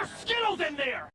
There's Skittles in there!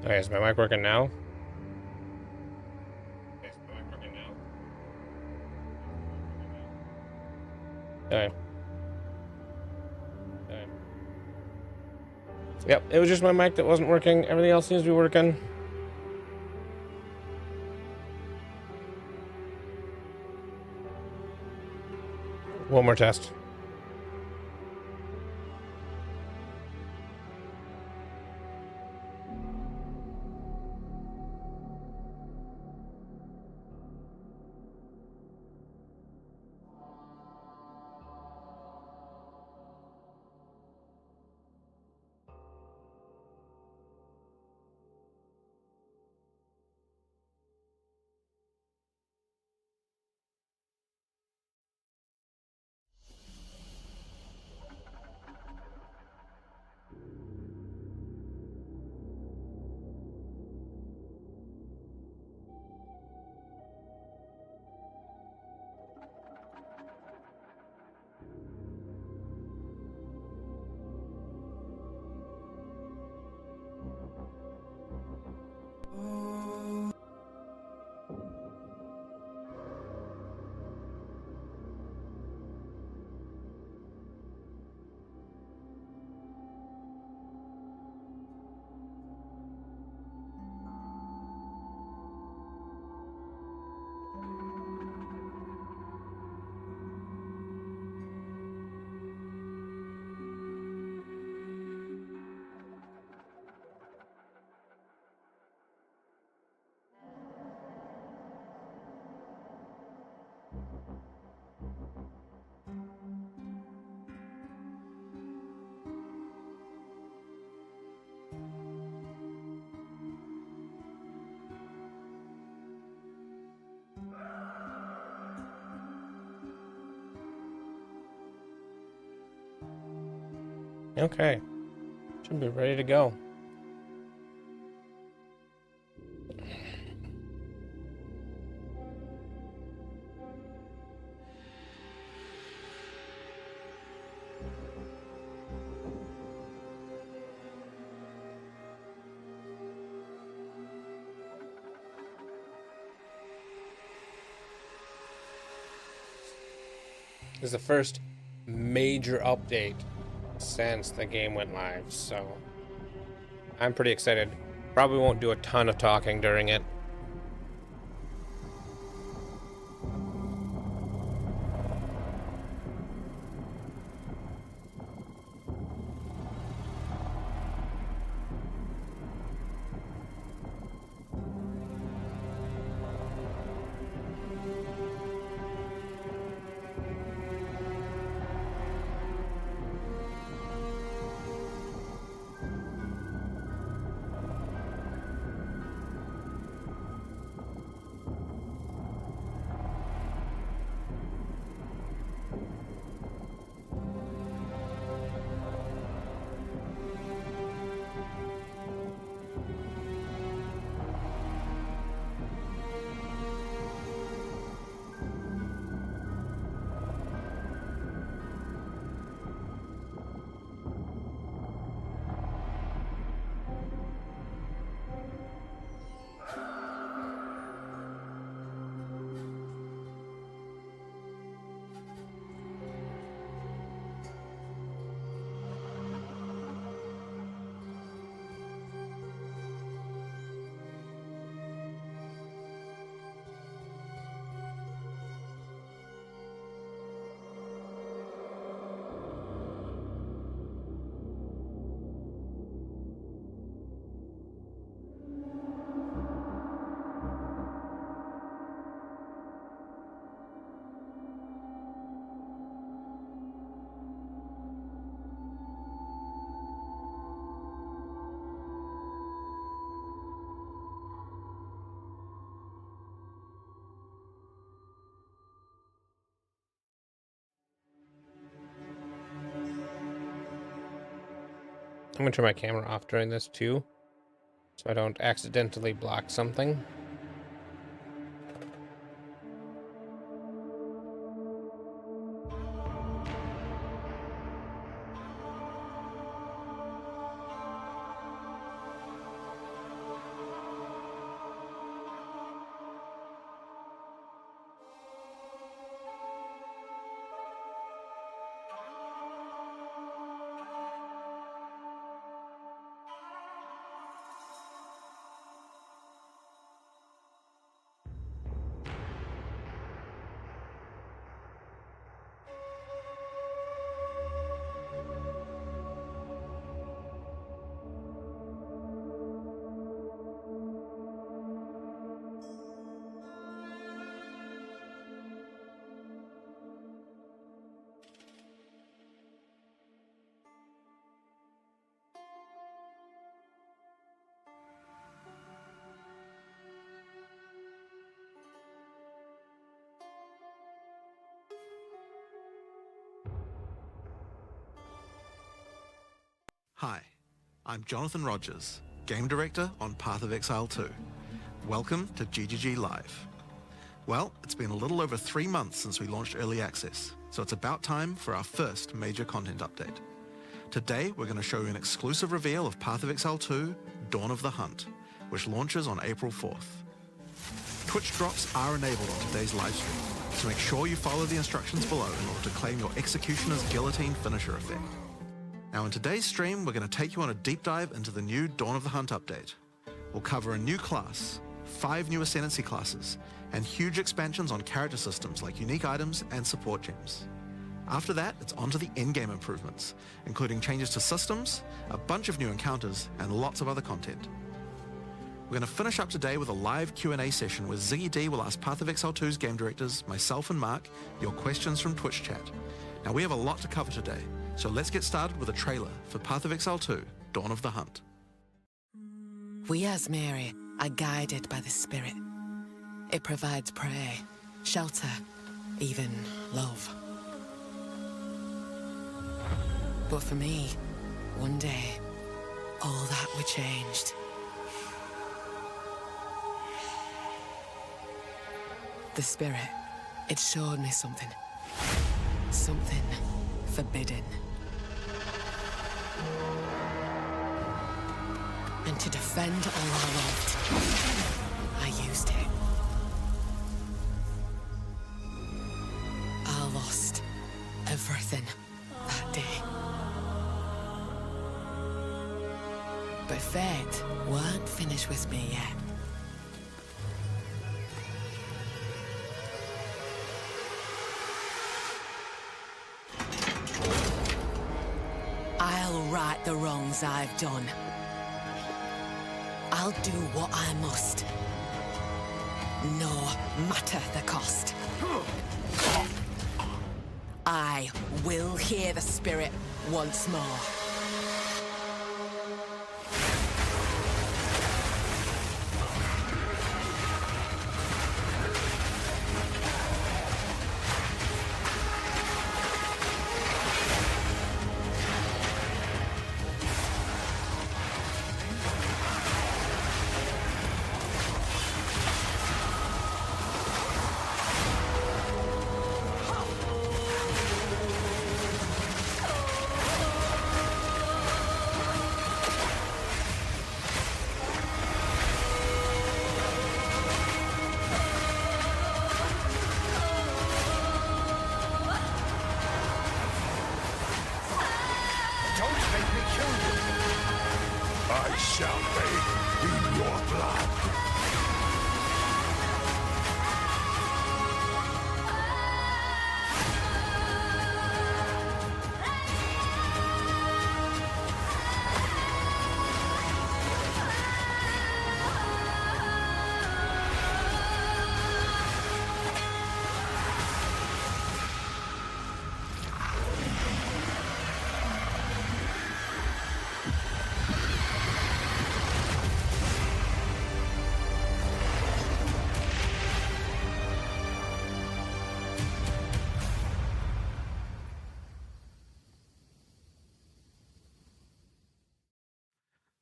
Okay, is my mic working now? Okay. Okay. Yep, it was just my mic that wasn't working. Everything else seems to be working. One more test. Okay. Should be ready to go. This is the first major update since the game went live, so I'm pretty excited. Probably won't do a ton of talking during it. I'm gonna turn my camera off during this too, so I don't accidentally block something. Hi, I'm Jonathan Rogers, Game Director on Path of Exile 2. Welcome to GGG Live. Well, it's been a little over 3 months since we launched Early Access, so it's about time for our first major content update. Today, we're going to show you an exclusive reveal of Path of Exile 2, Dawn of the Hunt, which launches on April 4th. Twitch drops are enabled on today's livestream, so make sure you follow the instructions below in order to claim your Executioner's Guillotine finisher effect. Now in today's stream, we're going to take you on a deep dive into the new Dawn of the Hunt update. We'll cover a new class, 5 new Ascendancy classes, and huge expansions on character systems like unique items and support gems. After that, it's on to the in-game improvements, including changes to systems, a bunch of new encounters, and lots of other content. We're going to finish up today with a live Q&A session where Ziggy D will ask Path of Exile 2's game directors, myself and Mark, your questions from Twitch chat. Now we have a lot to cover today, so let's get started with a trailer for Path of Exile 2, Dawn of the Hunt. We as Mary are guided by the Spirit. It provides prey, shelter, even love. But for me, one day, all that were changed. The Spirit, it showed me something. Something forbidden. And to defend all I loved, I used it. I lost everything that day. But fate weren't finished with me yet. I'll right the wrongs I've done. I'll do what I must, no matter the cost. I will hear the Spirit once more. I shall bathe in your blood.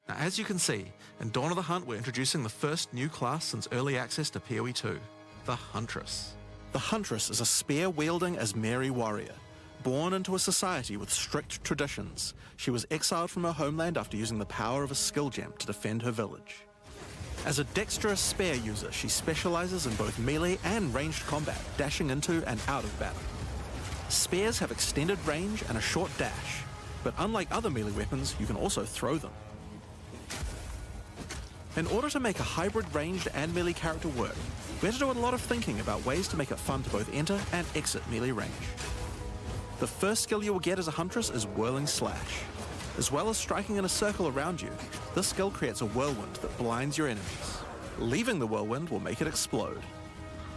Now, as you can see, in Dawn of the Hunt, we're introducing the first new class since early access to PoE 2, the Huntress. The Huntress is a spear-wielding Asmeri warrior. Born into a society with strict traditions, she was exiled from her homeland after using the power of a skill gem to defend her village. As a dexterous spear user, she specializes in both melee and ranged combat, dashing into and out of battle. Spears have extended range and a short dash, but unlike other melee weapons, you can also throw them. In order to make a hybrid ranged and melee character work, we had to do a lot of thinking about ways to make it fun to both enter and exit melee range. The first skill you will get as a Huntress is Whirling Slash. As well as striking in a circle around you, this skill creates a whirlwind that blinds your enemies. Leaving the whirlwind will make it explode.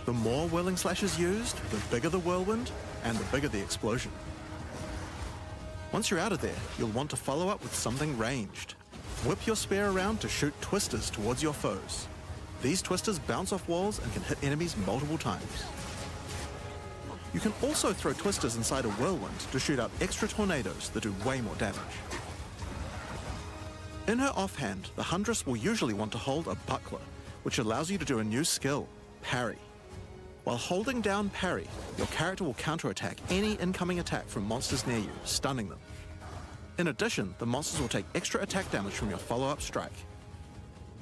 The more Whirling Slash is used, the bigger the whirlwind, and the bigger the explosion. Once you're out of there, you'll want to follow up with something ranged. Whip your spear around to shoot twisters towards your foes. These twisters bounce off walls and can hit enemies multiple times. You can also throw twisters inside a whirlwind to shoot out extra tornadoes that do way more damage. In her offhand, the Huntress will usually want to hold a buckler, which allows you to do a new skill, parry. While holding down parry, your character will counterattack any incoming attack from monsters near you, stunning them. In addition, the monsters will take extra attack damage from your follow-up strike.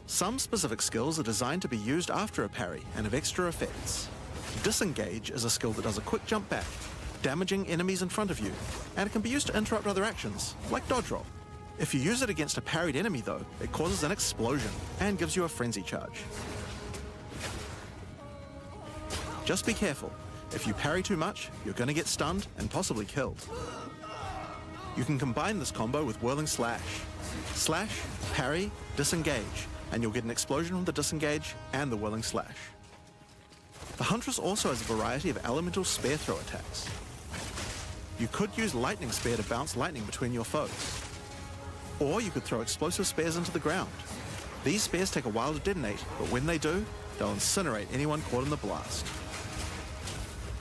Some specific skills are designed to be used after a parry and have extra effects. Disengage is a skill that does a quick jump back, damaging enemies in front of you, and it can be used to interrupt other actions, like dodge roll. If you use it against a parried enemy though, it causes an explosion and gives you a frenzy charge. Just be careful. If you parry too much, you're going to get stunned and possibly killed. You can combine this combo with Whirling Slash. Slash, parry, disengage, and you'll get an explosion from the disengage and the Whirling Slash. The Huntress also has a variety of elemental spear throw attacks. You could use Lightning Spear to bounce lightning between your foes. Or you could throw explosive spears into the ground. These spears take a while to detonate, but when they do, they'll incinerate anyone caught in the blast.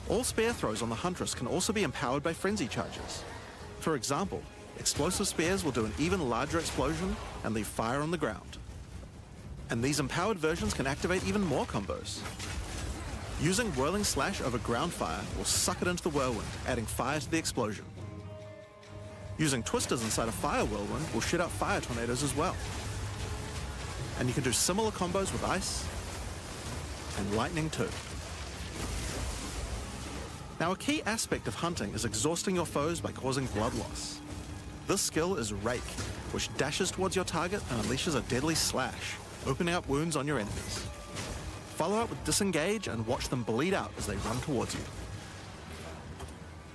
All spear throws on the Huntress can also be empowered by frenzy charges. For example, explosive spears will do an even larger explosion and leave fire on the ground. And these empowered versions can activate even more combos. Using Whirling Slash over ground fire will suck it into the whirlwind, adding fire to the explosion. Using twisters inside a fire whirlwind will shoot out fire tornadoes as well. And you can do similar combos with ice and lightning too. Now, a key aspect of hunting is exhausting your foes by causing blood loss. This skill is Rake, which dashes towards your target and unleashes a deadly slash, opening up wounds on your enemies. Follow up with Disengage and watch them bleed out as they run towards you.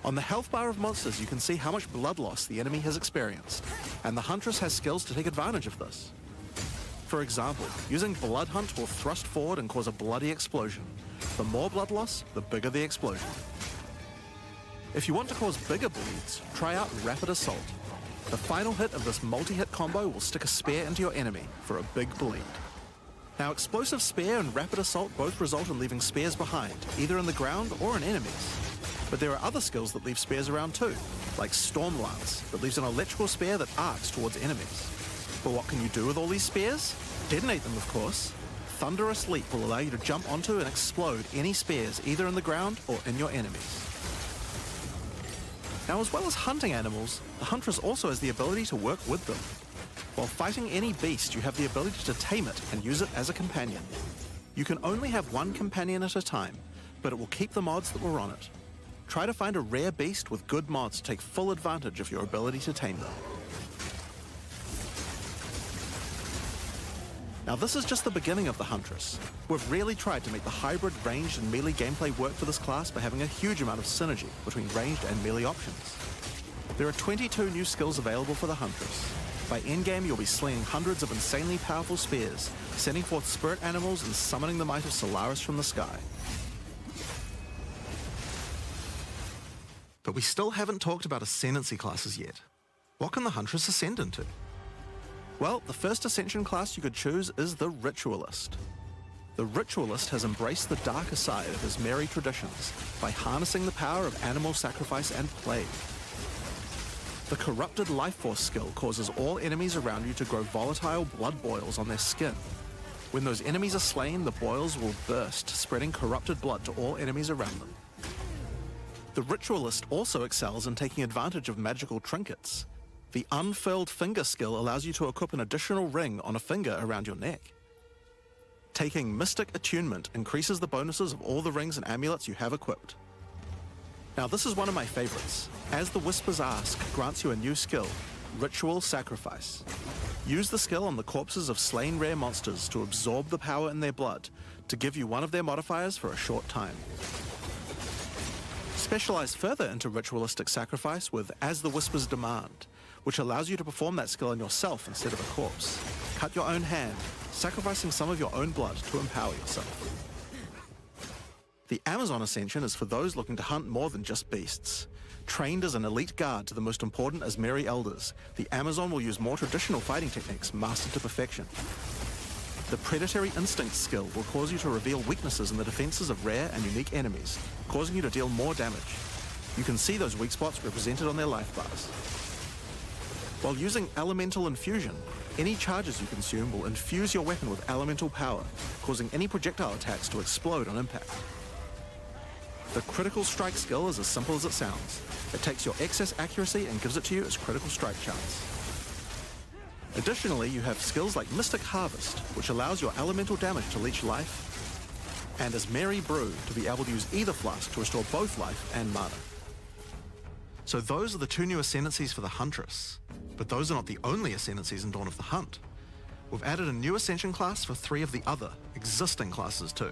On the health bar of monsters, you can see how much blood loss the enemy has experienced, and the Huntress has skills to take advantage of this. For example, using Blood Hunt will thrust forward and cause a bloody explosion. The more blood loss, the bigger the explosion. If you want to cause bigger bleeds, try out Rapid Assault. The final hit of this multi-hit combo will stick a spear into your enemy for a big bleed. Now, Explosive Spear and Rapid Assault both result in leaving spears behind, either in the ground or in enemies. But there are other skills that leave spears around too, like Storm Lance, that leaves an electrical spear that arcs towards enemies. But what can you do with all these spears? Detonate them, of course. Thunderous Leap will allow you to jump onto and explode any spears either in the ground or in your enemies. Now, as well as hunting animals, the Huntress also has the ability to work with them. While fighting any beast, you have the ability to tame it and use it as a companion. You can only have one companion at a time, but it will keep the mods that were on it. Try to find a rare beast with good mods to take full advantage of your ability to tame them. Now, this is just the beginning of the Huntress. We've really tried to make the hybrid ranged and melee gameplay work for this class by having a huge amount of synergy between ranged and melee options. There are 22 new skills available for the Huntress. By endgame, you'll be slinging hundreds of insanely powerful spears, sending forth spirit animals and summoning the might of Solaris from the sky. But we still haven't talked about ascendancy classes yet. What can the Huntress ascend into? Well, the first ascension class you could choose is the Ritualist. The Ritualist has embraced the darker side of his merry traditions by harnessing the power of animal sacrifice and plague. The Corrupted Life Force skill causes all enemies around you to grow volatile blood boils on their skin. When those enemies are slain, the boils will burst, spreading corrupted blood to all enemies around them. The Ritualist also excels in taking advantage of magical trinkets. The Unfurled Finger skill allows you to equip an additional ring on a finger around your neck. Taking Mystic Attunement increases the bonuses of all the rings and amulets you have equipped. Now, this is one of my favorites. As the Whispers Ask grants you a new skill, Ritual Sacrifice. Use the skill on the corpses of slain rare monsters to absorb the power in their blood to give you one of their modifiers for a short time. Specialize further into Ritualistic Sacrifice with As the Whispers Demand, which allows you to perform that skill on yourself instead of a corpse. Cut your own hand, sacrificing some of your own blood to empower yourself. The Amazon Ascension is for those looking to hunt more than just beasts. Trained as an elite guard to the most important Asmeri elders, the Amazon will use more traditional fighting techniques mastered to perfection. The Predatory Instinct skill will cause you to reveal weaknesses in the defenses of rare and unique enemies, causing you to deal more damage. You can see those weak spots represented on their life bars. While using Elemental Infusion, any charges you consume will infuse your weapon with elemental power, causing any projectile attacks to explode on impact. The Critical Strike skill is as simple as it sounds. It takes your excess accuracy and gives it to you as critical strike chance. Additionally, you have skills like Mystic Harvest, which allows your elemental damage to leech life, and as Merry Brew to be able to use either flask to restore both life and mana. So those are the two new ascendancies for the Huntress, but those are not the only ascendancies in Dawn of the Hunt. We've added a new ascension class for 3 of the other existing classes too.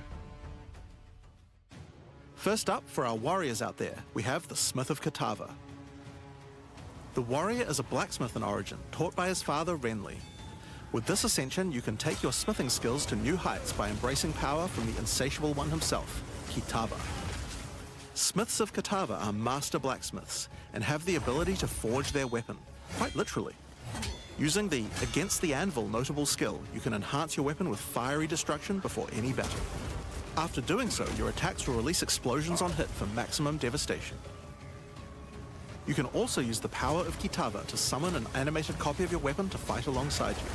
First up, for our warriors out there, we have the Smith of Kitava. The warrior is a blacksmith in origin, taught by his father Renly. With this ascension, you can take your smithing skills to new heights by embracing power from the insatiable one himself, Kitava. Smiths of Kitava are master blacksmiths and have the ability to forge their weapon, quite literally. Using the Against the Anvil notable skill, you can enhance your weapon with fiery destruction before any battle. After doing so, your attacks will release explosions on hit for maximum devastation. You can also use the power of Kitava to summon an animated copy of your weapon to fight alongside you.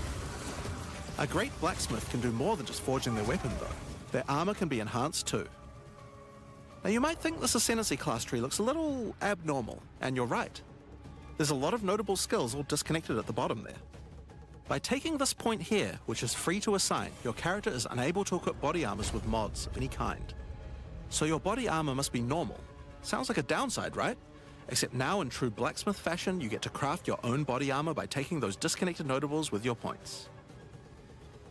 A great blacksmith can do more than just forging their weapon though. Their armor can be enhanced too. Now you might think this ascendancy class tree looks a little abnormal, and you're right. There's a lot of notable skills all disconnected at the bottom there. By taking this point here, which is free to assign, your character is unable to equip body armors with mods of any kind. So your body armor must be normal. Sounds like a downside, right? Except now in true blacksmith fashion, you get to craft your own body armor by taking those disconnected notables with your points.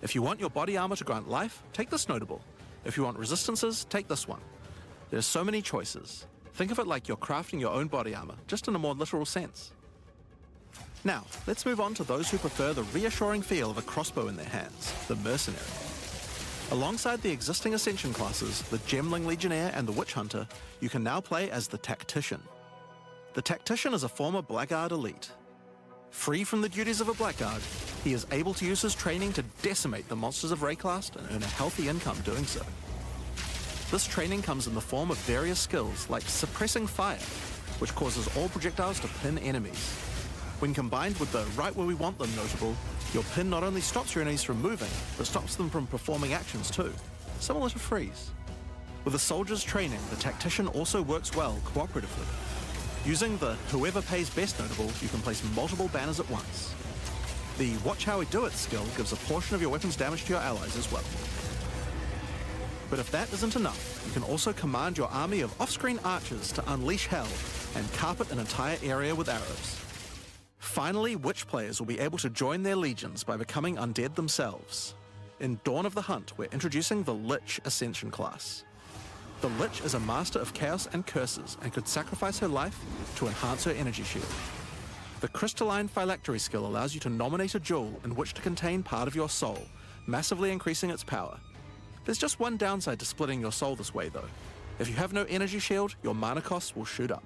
If you want your body armor to grant life, take this notable. If you want resistances, take this one. There's so many choices. Think of it like you're crafting your own body armor, just in a more literal sense. Now, let's move on to those who prefer the reassuring feel of a crossbow in their hands, the Mercenary. Alongside the existing Ascension classes, the Gemling Legionnaire and the Witch Hunter, you can now play as the Tactician. The Tactician is a former Blackguard elite. Free from the duties of a Blackguard, he is able to use his training to decimate the monsters of Rayclast and earn a healthy income doing so. This training comes in the form of various skills like Suppressing Fire, which causes all projectiles to pin enemies. When combined with the Right Where We Want Them notable, your pin not only stops your enemies from moving, but stops them from performing actions too, similar to Freeze. With a soldier's training, the Tactician also works well cooperatively. Using the Whoever Pays Best notable, you can place multiple banners at once. The Watch How We Do It skill gives a portion of your weapon's damage to your allies as well. But if that isn't enough, you can also command your army of off-screen archers to unleash hell and carpet an entire area with arrows. Finally, Witch players will be able to join their legions by becoming undead themselves. In Dawn of the Hunt, we're introducing the Lich Ascension class. The Lich is a master of chaos and curses and could sacrifice her life to enhance her energy shield. The Crystalline Phylactery skill allows you to nominate a jewel in which to contain part of your soul, massively increasing its power. There's just one downside to splitting your soul this way though. If you have no energy shield, your mana costs will shoot up.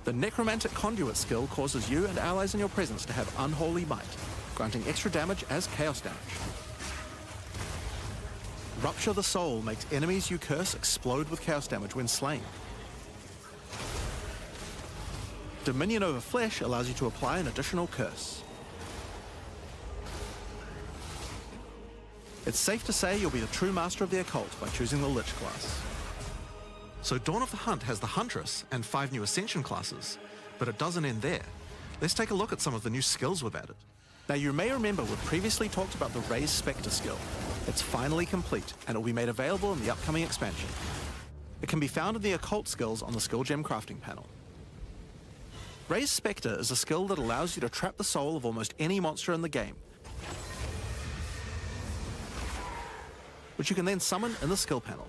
The Necromantic Conduit skill causes you and allies in your presence to have unholy might, granting extra damage as chaos damage. Rupture the Soul makes enemies you curse explode with chaos damage when slain. Dominion over Flesh allows you to apply an additional curse. It's safe to say you'll be the true master of the occult by choosing the Lich class. So Dawn of the Hunt has the Huntress and 5 new Ascension classes, but it doesn't end there. Let's take a look at some of the new skills we've added. Now you may remember we've previously talked about the Raised Spectre skill. It's finally complete, and it will be made available in the upcoming expansion. It can be found in the occult skills on the skill gem crafting panel. Raised Spectre is a skill that allows you to trap the soul of almost any monster in the game, which you can then summon in the skill panel.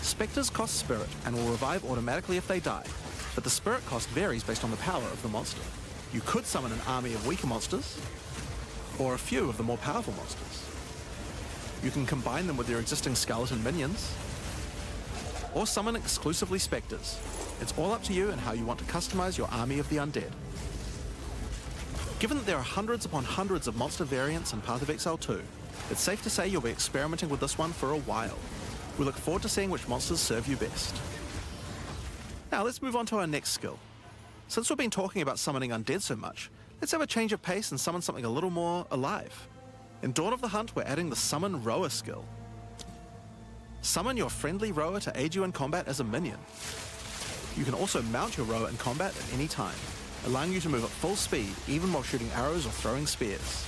Spectres cost spirit and will revive automatically if they die, but the spirit cost varies based on the power of the monster. You could summon an army of weaker monsters, or a few of the more powerful monsters. You can combine them with your existing skeleton minions, or summon exclusively spectres. It's all up to you and how you want to customize your army of the undead. Given that there are hundreds upon hundreds of monster variants in Path of Exile 2, it's safe to say you'll be experimenting with this one for a while. We look forward to seeing which monsters serve you best. Now let's move on to our next skill. Since we've been talking about summoning undead so much, let's have a change of pace and summon something a little more alive. In Dawn of the Hunt, we're adding the Summon Rower skill. Summon your friendly rower to aid you in combat as a minion. You can also mount your rower in combat at any time, allowing you to move at full speed even while shooting arrows or throwing spears.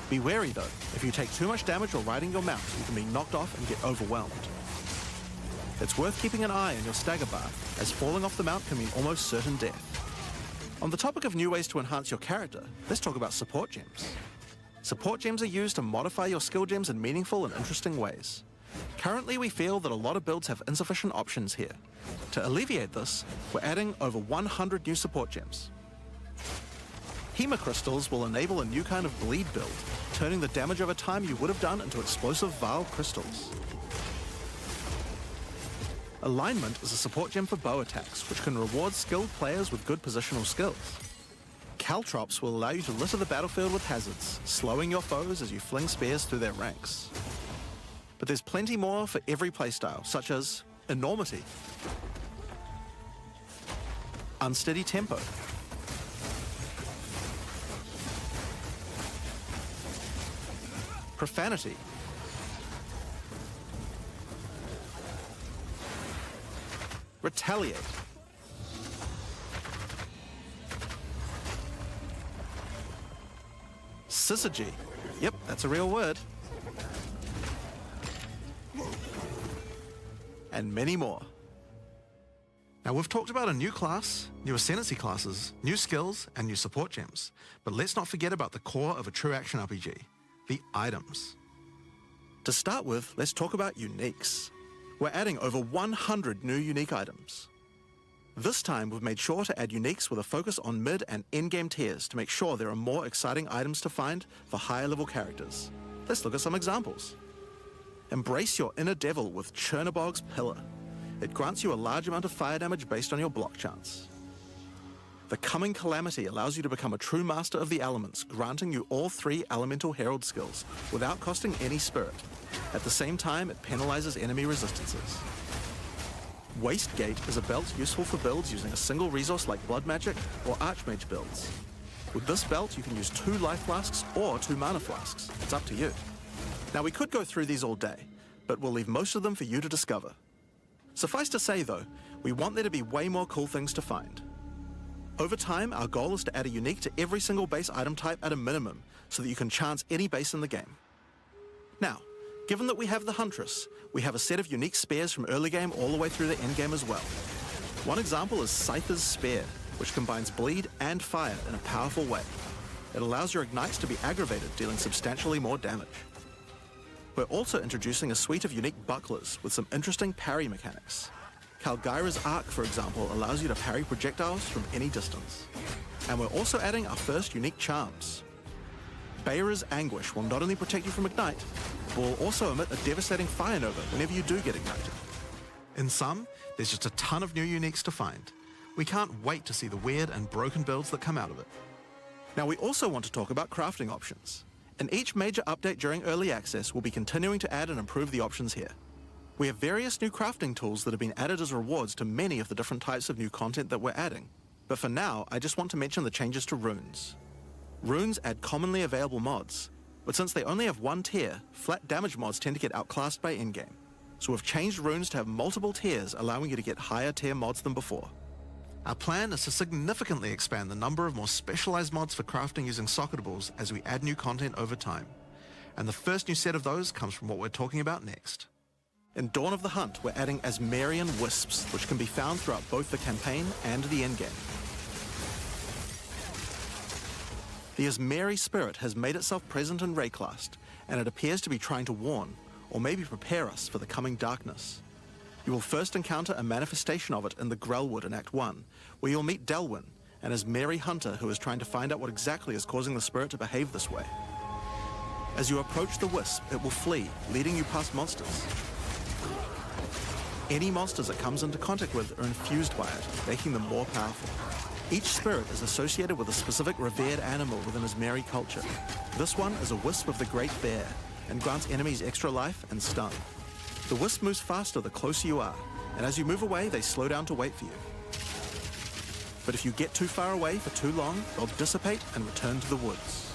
Be wary though, if you take too much damage while riding your mount, you can be knocked off and get overwhelmed. It's worth keeping an eye on your stagger bar, as falling off the mount can mean almost certain death. On the topic of new ways to enhance your character, let's talk about support gems. Support gems are used to modify your skill gems in meaningful and interesting ways. Currently, we feel that a lot of builds have insufficient options here. To alleviate this, we're adding over 100 new support gems. Hema crystals will enable a new kind of bleed build, turning the damage over time you would have done into explosive Vile crystals. Alignment is a support gem for bow attacks, which can reward skilled players with good positional skills. Caltrops will allow you to litter the battlefield with hazards, slowing your foes as you fling spears through their ranks. But there's plenty more for every playstyle, such as Enormity, Unsteady Tempo, Profanity, Retaliate, Syzygy, yep, that's a real word, and many more. Now we've talked about a new class, new ascendancy classes, new skills, and new support gems, but let's not forget about the core of a true action RPG, the items. To start with, let's talk about uniques. We're adding over 100 new unique items. This time we've made sure to add uniques with a focus on mid and endgame tiers to make sure there are more exciting items to find for higher level characters. Let's look at some examples. Embrace your inner devil with Chernobog's Pillar. It grants you a large amount of fire damage based on your block chance. The Coming Calamity allows you to become a true master of the elements, granting you all 3 Elemental Herald skills without costing any spirit. At the same time, it penalizes enemy resistances. Wastegate is a belt useful for builds using a single resource like Blood Magic or Archmage builds. With this belt, you can use 2 life flasks or 2 mana flasks. It's up to you. Now, we could go through these all day, but we'll leave most of them for you to discover. Suffice to say, though, we want there to be way more cool things to find. Over time, our goal is to add a unique to every single base item type at a minimum, so that you can chance any base in the game. Now, given that we have the Huntress, we have a set of unique spears from early game all the way through the end game as well. One example is Scyther's Spear, which combines bleed and fire in a powerful way. It allows your ignites to be aggravated, dealing substantially more damage. We're also introducing a suite of unique bucklers with some interesting parry mechanics. Kalgyra's Arc, for example, allows you to parry projectiles from any distance. And we're also adding our first unique charms. Bayra's Anguish will not only protect you from ignite, but will also emit a devastating fire nova whenever you do get ignited. In sum, there's just a ton of new uniques to find. We can't wait to see the weird and broken builds that come out of it. Now, we also want to talk about crafting options. In each major update during early access, we'll be continuing to add and improve the options here. We have various new crafting tools that have been added as rewards to many of the different types of new content that we're adding. But for now, I just want to mention the changes to runes. Runes add commonly available mods, but since they only have 1 tier, flat damage mods tend to get outclassed by in-game. So we've changed runes to have multiple tiers, allowing you to get higher tier mods than before. Our plan is to significantly expand the number of more specialized mods for crafting using socketables as we add new content over time. And the first new set of those comes from what we're talking about next. In Dawn of the Hunt, we're adding Asmerian Wisps, which can be found throughout both the campaign and the endgame. The Asmeri spirit has made itself present in Rayclast, and it appears to be trying to warn, or maybe prepare us for the coming darkness. You will first encounter a manifestation of it in the Grellwood in Act 1, where you'll meet Delwyn, an Asmeri hunter who is trying to find out what exactly is causing the spirit to behave this way. As you approach the wisp, it will flee, leading you past monsters. Any monsters it comes into contact with are infused by it, making them more powerful. Each spirit is associated with a specific revered animal within Asmeri culture. This one is a wisp of the Great Bear, and grants enemies extra life and stun. The wisp moves faster the closer you are, and as you move away, they slow down to wait for you. But if you get too far away for too long, they'll dissipate and return to the woods.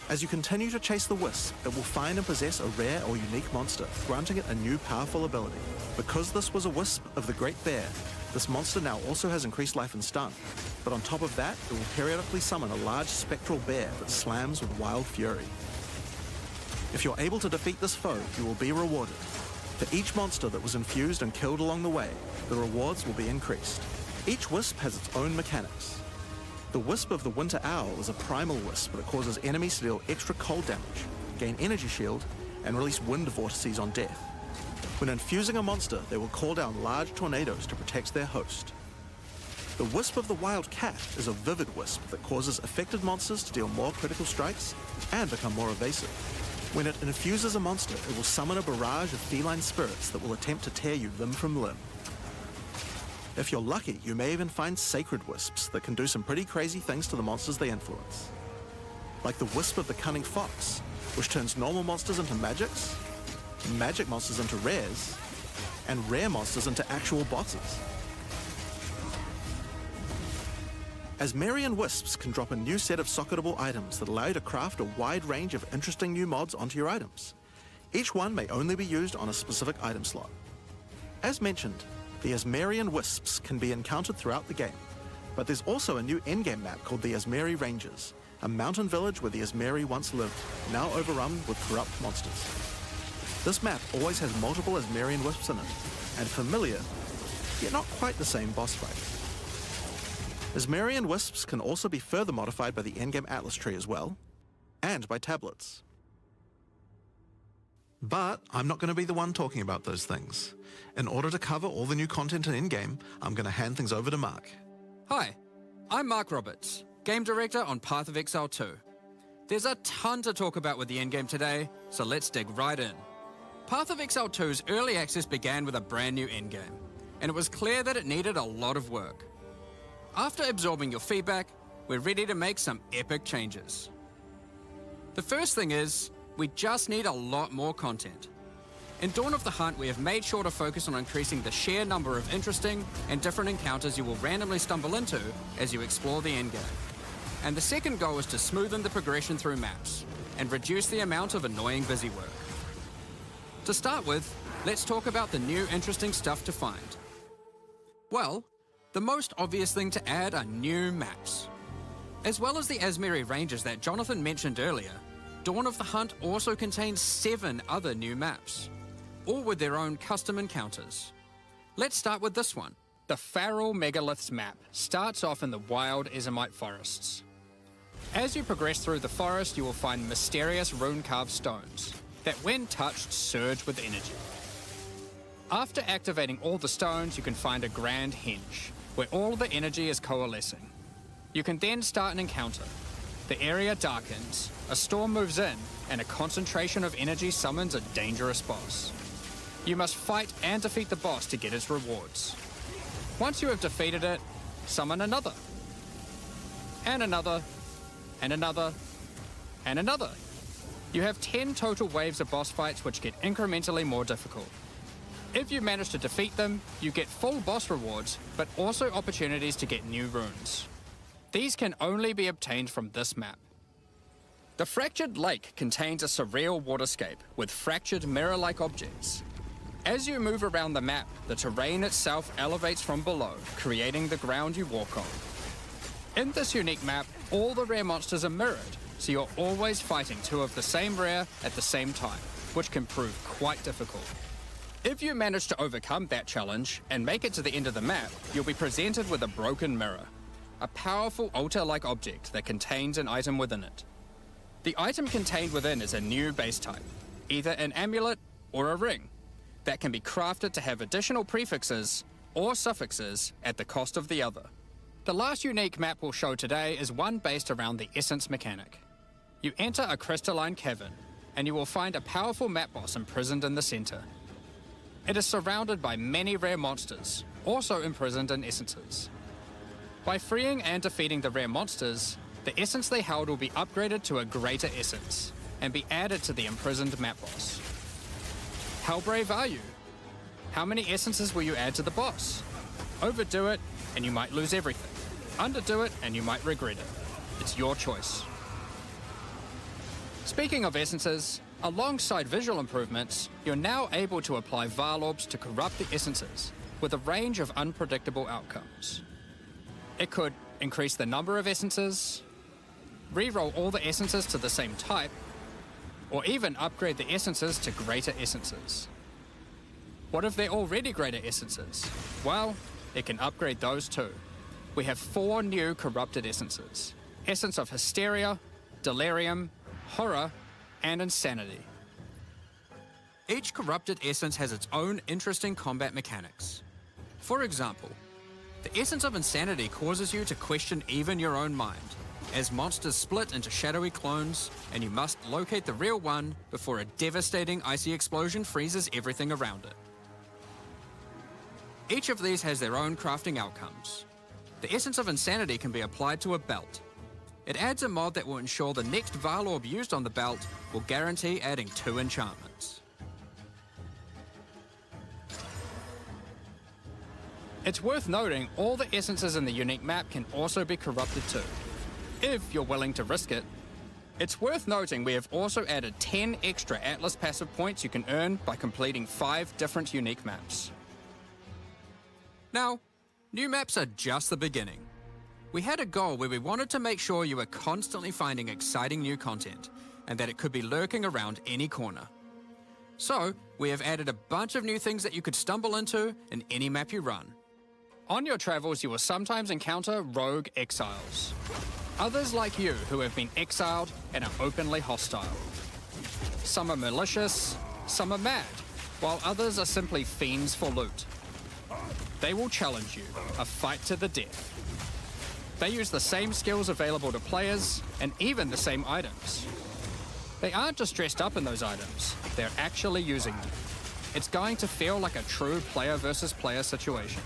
As you continue to chase the wisp, it will find and possess a rare or unique monster, granting it a new powerful ability. Because this was a wisp of the Great Bear, this monster now also has increased life and stun. But on top of that, it will periodically summon a large spectral bear that slams with wild fury. If you're able to defeat this foe, you will be rewarded. For each monster that was infused and killed along the way, the rewards will be increased. Each wisp has its own mechanics. The Wisp of the Winter Owl is a primal wisp that causes enemies to deal extra cold damage, gain energy shield, and release wind vortices on death. When infusing a monster, they will call down large tornadoes to protect their host. The Wisp of the Wild Cat is a vivid wisp that causes affected monsters to deal more critical strikes and become more evasive. When it infuses a monster, it will summon a barrage of feline spirits that will attempt to tear you limb from limb. If you're lucky, you may even find sacred wisps that can do some pretty crazy things to the monsters they influence. Like the Wisp of the Cunning Fox, which turns normal monsters into magics, magic monsters into rares, and rare monsters into actual bosses. Asmarian Wisps can drop a new set of socketable items that allow you to craft a wide range of interesting new mods onto your items. Each one may only be used on a specific item slot. As mentioned, the Asmarian Wisps can be encountered throughout the game, but there's also a new endgame map called the Asmari Ranges, a mountain village where the Asmari once lived, now overrun with corrupt monsters. This map always has multiple Asmarian Wisps in it, and familiar, yet not quite the same boss fight. Asmarian Wisps can also be further modified by the endgame Atlas tree as well, and by tablets. But I'm not going to be the one talking about those things. In order to cover all the new content in in-game, I'm going to hand things over to Mark. Hi, I'm Mark Roberts, Game Director on Path of Exile 2. There's a ton to talk about with the endgame today, so let's dig right in. Path of Exile 2's early access began with a brand new endgame, and it was clear that it needed a lot of work. After absorbing your feedback, we're ready to make some epic changes. The first thing is, we just need a lot more content. In Dawn of the Hunt, we have made sure to focus on increasing the sheer number of interesting and different encounters you will randomly stumble into as you explore the endgame. And the second goal is to smoothen the progression through maps and reduce the amount of annoying busy work. To start with, let's talk about the new interesting stuff to find. Well, the most obvious thing to add are new maps. As well as the Asmari Ranges that Jonathan mentioned earlier, Dawn of the Hunt also contains 7 other new maps, all with their own custom encounters. Let's start with this one. The Feral Megaliths map starts off in the wild Ezomite forests. As you progress through the forest, you will find mysterious rune-carved stones that, when touched, surge with energy. After activating all the stones, you can find a grand henge, where all the energy is coalescing. You can then start an encounter. The area darkens, a storm moves in, and a concentration of energy summons a dangerous boss. You must fight and defeat the boss to get its rewards. Once you have defeated it, summon another. And another, and another, and another. You have 10 total waves of boss fights which get incrementally more difficult. If you manage to defeat them, you get full boss rewards, but also opportunities to get new runes. These can only be obtained from this map. The Fractured Lake contains a surreal waterscape with fractured mirror-like objects. As you move around the map, the terrain itself elevates from below, creating the ground you walk on. In this unique map, all the rare monsters are mirrored, so you're always fighting 2 of the same rare at the same time, which can prove quite difficult. If you manage to overcome that challenge and make it to the end of the map, you'll be presented with a broken mirror, a powerful altar-like object that contains an item within it. The item contained within is a new base type, either an amulet or a ring, that can be crafted to have additional prefixes or suffixes at the cost of the other. The last unique map we'll show today is one based around the essence mechanic. You enter a crystalline cavern, and you will find a powerful map boss imprisoned in the center. It is surrounded by many rare monsters, also imprisoned in essences. By freeing and defeating the rare monsters, the essence they held will be upgraded to a greater essence and be added to the imprisoned map boss. How brave are you? How many essences will you add to the boss? Overdo it, and you might lose everything. Underdo it, and you might regret it. It's your choice. Speaking of essences, alongside visual improvements, you're now able to apply Vaal Orbs to corrupt the essences, with a range of unpredictable outcomes. It could increase the number of essences, re-roll all the essences to the same type, or even upgrade the essences to greater essences. What if they're already greater essences? Well, it can upgrade those too. We have 4 new corrupted essences. Essence of Hysteria, Delirium, Horror, and Insanity. Each corrupted essence has its own interesting combat mechanics. For example, the Essence of Insanity causes you to question even your own mind, as monsters split into shadowy clones, and you must locate the real one before a devastating icy explosion freezes everything around it. Each of these has their own crafting outcomes. The Essence of Insanity can be applied to a belt. It adds a mod that will ensure the next Vaal Orb used on the belt will guarantee adding 2 enchantments. It's worth noting all the essences in the unique map can also be corrupted too, if you're willing to risk it. It's worth noting we have also added 10 extra Atlas passive points you can earn by completing 5 different unique maps. Now, new maps are just the beginning. We had a goal where we wanted to make sure you were constantly finding exciting new content, and that it could be lurking around any corner. So, we have added a bunch of new things that you could stumble into in any map you run. On your travels, you will sometimes encounter rogue exiles. Others like you who have been exiled and are openly hostile. Some are malicious, some are mad, while others are simply fiends for loot. They will challenge you, a fight to the death. They use the same skills available to players, and even the same items. They aren't just dressed up in those items, they're actually using them. It's going to feel like a true player versus player situation.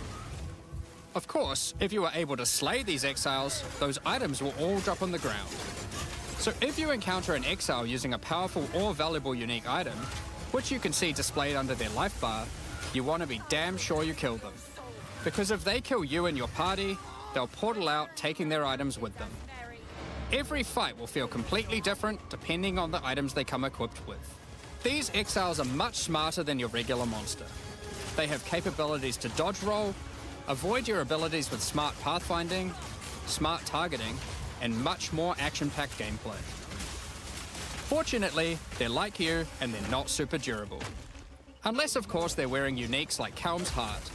Of course, if you are able to slay these exiles, those items will all drop on the ground. So if you encounter an exile using a powerful or valuable unique item, which you can see displayed under their life bar, you want to be damn sure you kill them. Because if they kill you and your party, they'll portal out, taking their items with them. Every fight will feel completely different depending on the items they come equipped with. These exiles are much smarter than your regular monster. They have capabilities to dodge roll, avoid your abilities with smart pathfinding, smart targeting, and much more action-packed gameplay. Fortunately, they're like you and they're not super durable. Unless, of course, they're wearing uniques like Helm's Heart,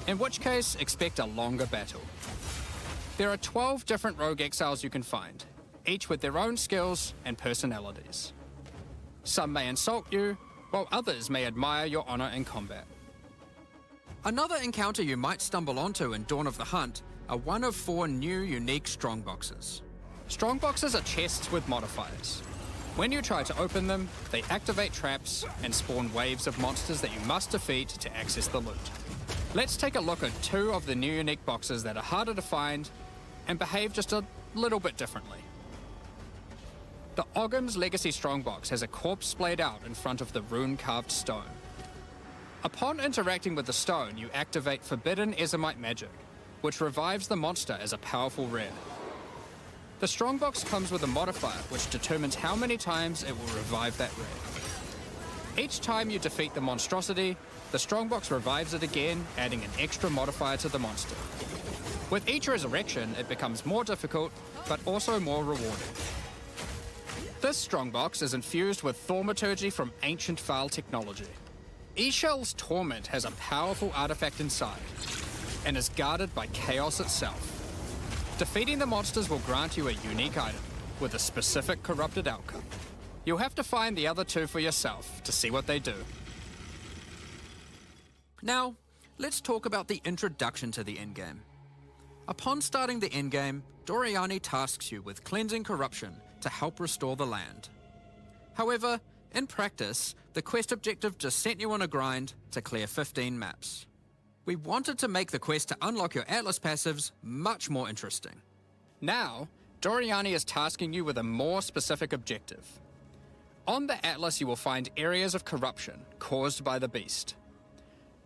in which case, expect a longer battle. There are 12 different rogue exiles you can find, each with their own skills and personalities. Some may insult you, while others may admire your honor in combat. Another encounter you might stumble onto in Dawn of the Hunt are one of 4 new unique strongboxes. Strongboxes are chests with modifiers. When you try to open them, they activate traps and spawn waves of monsters that you must defeat to access the loot. Let's take a look at 2 of the new unique boxes that are harder to find and behave just a little bit differently. The Ogham's Legacy Strongbox has a corpse splayed out in front of the rune-carved stone. Upon interacting with the stone, you activate Forbidden Ezomite magic, which revives the monster as a powerful rare. The Strongbox comes with a modifier which determines how many times it will revive that rare. Each time you defeat the monstrosity, the Strongbox revives it again, adding an extra modifier to the monster. With each resurrection, it becomes more difficult, but also more rewarding. This Strongbox is infused with thaumaturgy from ancient Vaal technology. Eshel's Torment has a powerful artifact inside, and is guarded by chaos itself. Defeating the monsters will grant you a unique item, with a specific corrupted outcome. You'll have to find the other 2 for yourself to see what they do. Now, let's talk about the introduction to the endgame. Upon starting the endgame, Doriani tasks you with cleansing corruption to help restore the land. However, in practice, the quest objective just sent you on a grind to clear 15 maps. We wanted to make the quest to unlock your Atlas passives much more interesting. Now, Doriani is tasking you with a more specific objective. On the Atlas, you will find areas of corruption caused by the beast.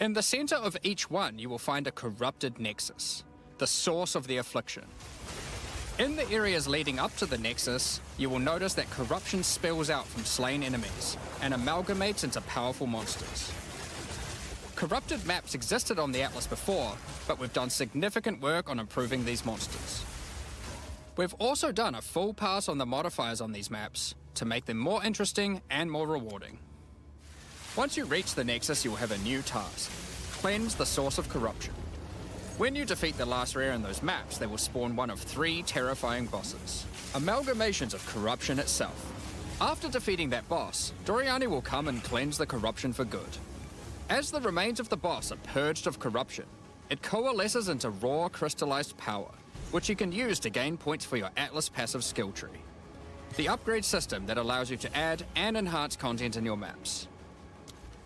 In the center of each one, you will find a corrupted nexus, the source of the affliction. In the areas leading up to the nexus, you will notice that corruption spills out from slain enemies and amalgamates into powerful monsters. Corrupted maps existed on the Atlas before, but we've done significant work on improving these monsters. We've also done a full pass on the modifiers on these maps to make them more interesting and more rewarding. Once you reach the Nexus, you'll have a new task: cleanse the source of corruption. When you defeat the last rare in those maps, they will spawn one of 3 terrifying bosses, amalgamations of corruption itself. After defeating that boss, Doriani will come and cleanse the corruption for good. As the remains of the boss are purged of corruption, it coalesces into raw crystallized power, which you can use to gain points for your Atlas passive skill tree, the upgrade system that allows you to add and enhance content in your maps.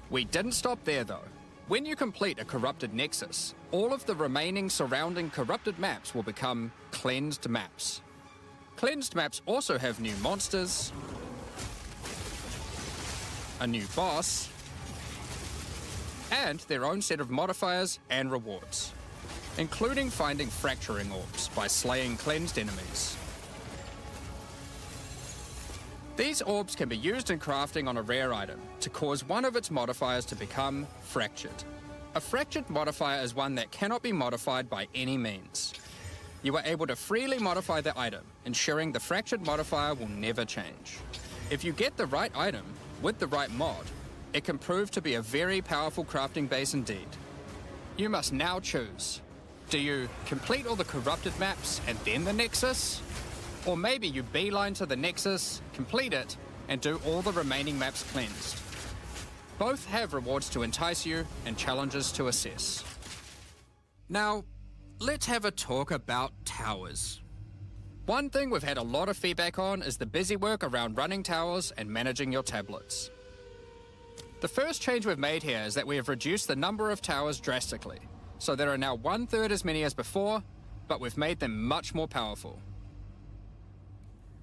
We didn't stop there though. When you complete a corrupted nexus, all of the remaining surrounding corrupted maps will become cleansed maps. Cleansed maps also have new monsters, a new boss, and their own set of modifiers and rewards, including finding fracturing orbs by slaying cleansed enemies. These orbs can be used in crafting on a rare item to cause one of its modifiers to become fractured. A fractured modifier is one that cannot be modified by any means. You are able to freely modify the item, ensuring the fractured modifier will never change. If you get the right item with the right mod, it can prove to be a very powerful crafting base indeed. You must now choose. Do you complete all the corrupted maps and then the Nexus? Or maybe you beeline to the Nexus, complete it, and do all the remaining maps cleansed. Both have rewards to entice you and challenges to assess. Now, let's have a talk about towers. One thing we've had a lot of feedback on is the busy work around running towers and managing your tablets. The first change we've made here is that we have reduced the number of towers drastically, so there are now 1/3 as many as before, but we've made them much more powerful.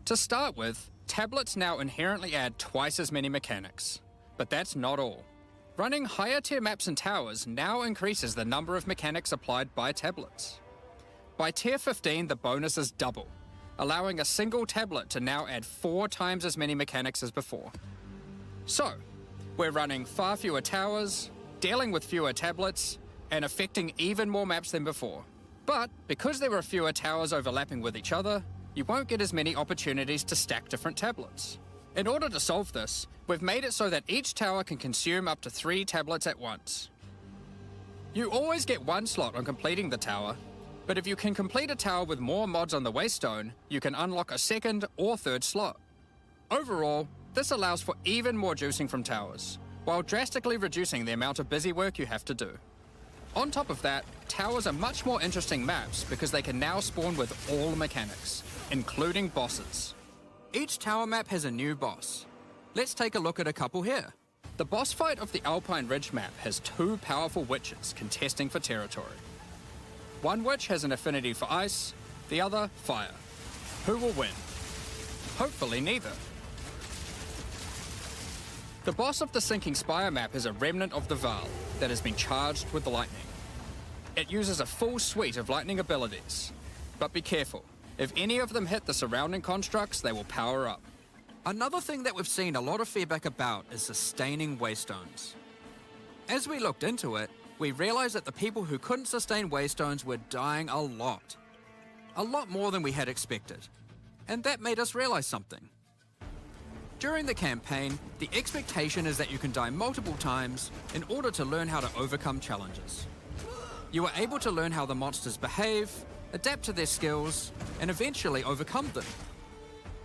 To start with, tablets now inherently add twice as many mechanics, but that's not all. Running higher tier maps and towers now increases the number of mechanics applied by tablets. By tier 15, the bonus is double, allowing a single tablet to now add 4 times as many mechanics as before. So, we're running far fewer towers, dealing with fewer tablets, and affecting even more maps than before. But because there are fewer towers overlapping with each other, you won't get as many opportunities to stack different tablets. In order to solve this, we've made it so that each tower can consume up to 3 tablets at once. You always get 1 slot on completing the tower, but if you can complete a tower with more mods on the Waystone, you can unlock a 2nd or 3rd slot. Overall, this allows for even more juicing from towers, while drastically reducing the amount of busy work you have to do. On top of that, towers are much more interesting maps because they can now spawn with all mechanics, including bosses. Each tower map has a new boss. Let's take a look at a couple here. The boss fight of the Alpine Ridge map has 2 powerful witches contesting for territory. One witch has an affinity for ice, the other fire. Who will win? Hopefully neither. The boss of the Sinking Spire map is a remnant of the Val that has been charged with lightning. It uses a full suite of lightning abilities, but be careful. If any of them hit the surrounding constructs, they will power up. Another thing that we've seen a lot of feedback about is sustaining Waystones. As we looked into it, we realized that the people who couldn't sustain Waystones were dying a lot more than we had expected. And that made us realize something. During the campaign, the expectation is that you can die multiple times in order to learn how to overcome challenges. You are able to learn how the monsters behave, adapt to their skills, and eventually overcome them.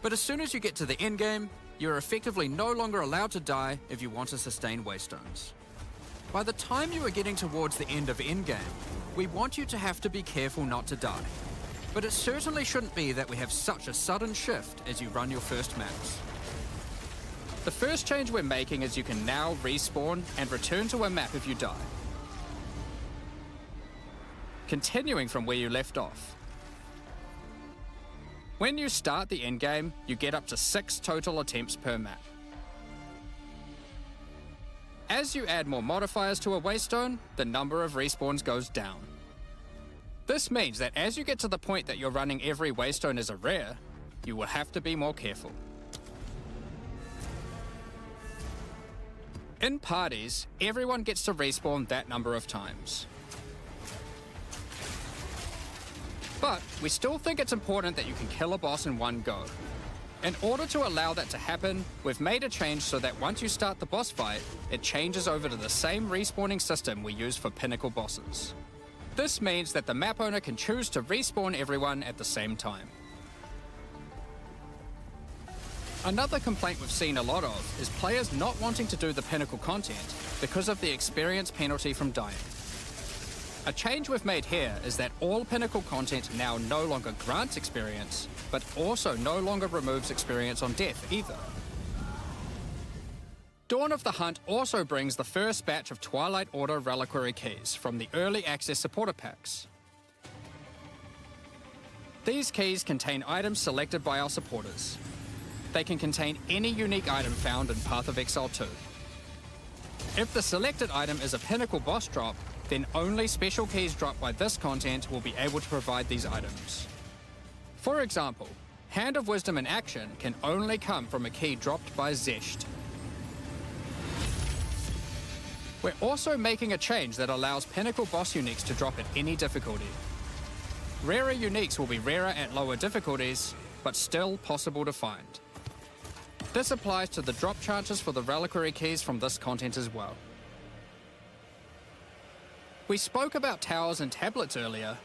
But as soon as you get to the endgame, you are effectively no longer allowed to die if you want to sustain Waystones. By the time you are getting towards the end of endgame, we want you to have to be careful not to die. But it certainly shouldn't be that we have such a sudden shift as you run your first maps. The first change we're making is you can now respawn and return to a map if you die. Continuing from where you left off. When you start the endgame, you get up to 6 total attempts per map. as you add more modifiers to a waystone, the number of respawns goes down. This means that as you get to the point that you're running every waystone as a rare, you will have to be more careful. In parties, everyone gets to respawn that number of times. But we still think it's important that you can kill a boss in one go. In order to allow that to happen, we've made a change so that once you start the boss fight, it changes over to the same respawning system we use for pinnacle bosses. This means that the map owner can choose to respawn everyone at the same time. Another complaint we've seen a lot of is players not wanting to do the pinnacle content because of the experience penalty from dying. A change we've made here is that all pinnacle content now no longer grants experience, but also no longer removes experience on death either. Dawn of the Hunt also brings the first batch of Twilight Order reliquary keys from the early access supporter packs. These keys contain items selected by our supporters. They can contain any unique item found in Path of Exile 2. If the selected item is a pinnacle boss drop, then only special keys dropped by this content will be able to provide these items. For example, Hand of Wisdom in action can only come from a key dropped by Zesht. We're also making a change that allows pinnacle boss uniques to drop at any difficulty. Rarer uniques will be rarer at lower difficulties, but still possible to find. This applies to the drop chances for the reliquary keys from this content as well. We spoke about towers and tablets earlier,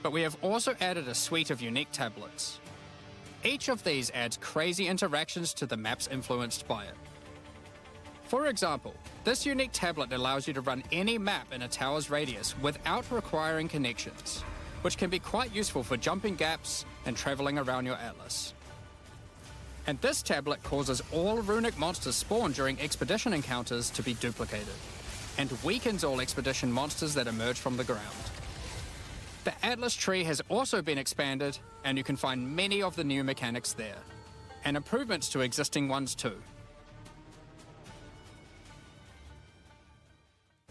but we have also added a suite of unique tablets. Each of these adds crazy interactions to the maps influenced by it. For example, this unique tablet allows you to run any map in a tower's radius without requiring connections, which can be quite useful for jumping gaps and traveling around your atlas. And this tablet causes all runic monsters spawned during expedition encounters to be duplicated, and weakens all expedition monsters that emerge from the ground. The Atlas tree has also been expanded, and you can find many of the new mechanics there, and improvements to existing ones too.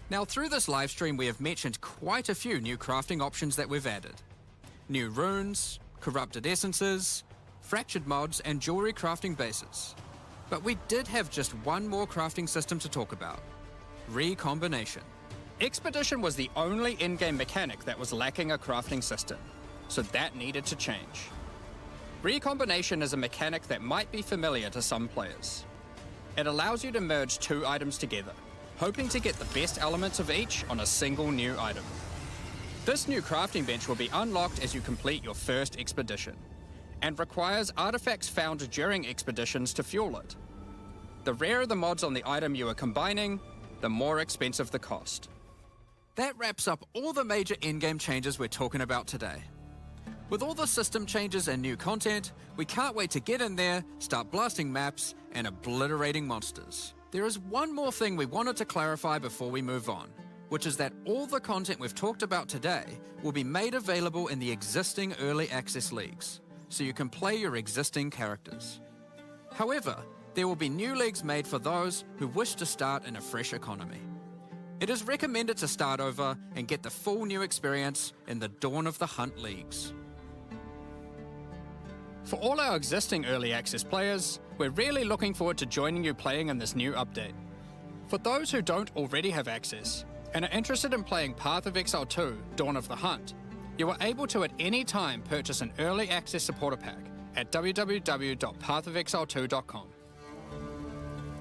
Now through this livestream we have mentioned quite a few new crafting options that we've added. New runes, corrupted essences, fractured mods and jewelry crafting bases. But we did have just one more crafting system to talk about. Recombination. Expedition was the only in-game mechanic that was lacking a crafting system, so that needed to change. Recombination is a mechanic that might be familiar to some players. It allows you to merge two items together, hoping to get the best elements of each on a single new item. This new crafting bench will be unlocked as you complete your first expedition, and requires artifacts found during expeditions to fuel it. The rarer the mods on the item you are combining, the more expensive the cost. That wraps up all the major in-game changes we're talking about today. With all the system changes and new content, we can't wait to get in there, start blasting maps, and obliterating monsters. There is one more thing we wanted to clarify before we move on, which is that all the content we've talked about today will be made available in the existing early access leagues, so you can play your existing characters. However, there will be new leagues made for those who wish to start in a fresh economy. It is recommended to start over and get the full new experience in the Dawn of the Hunt leagues. For all our existing early access players, we're really looking forward to joining you playing in this new update. For those who don't already have access and are interested in playing Path of Exile 2, Dawn of the Hunt, you are able to at any time purchase an early access supporter pack at www.pathofexile2.com.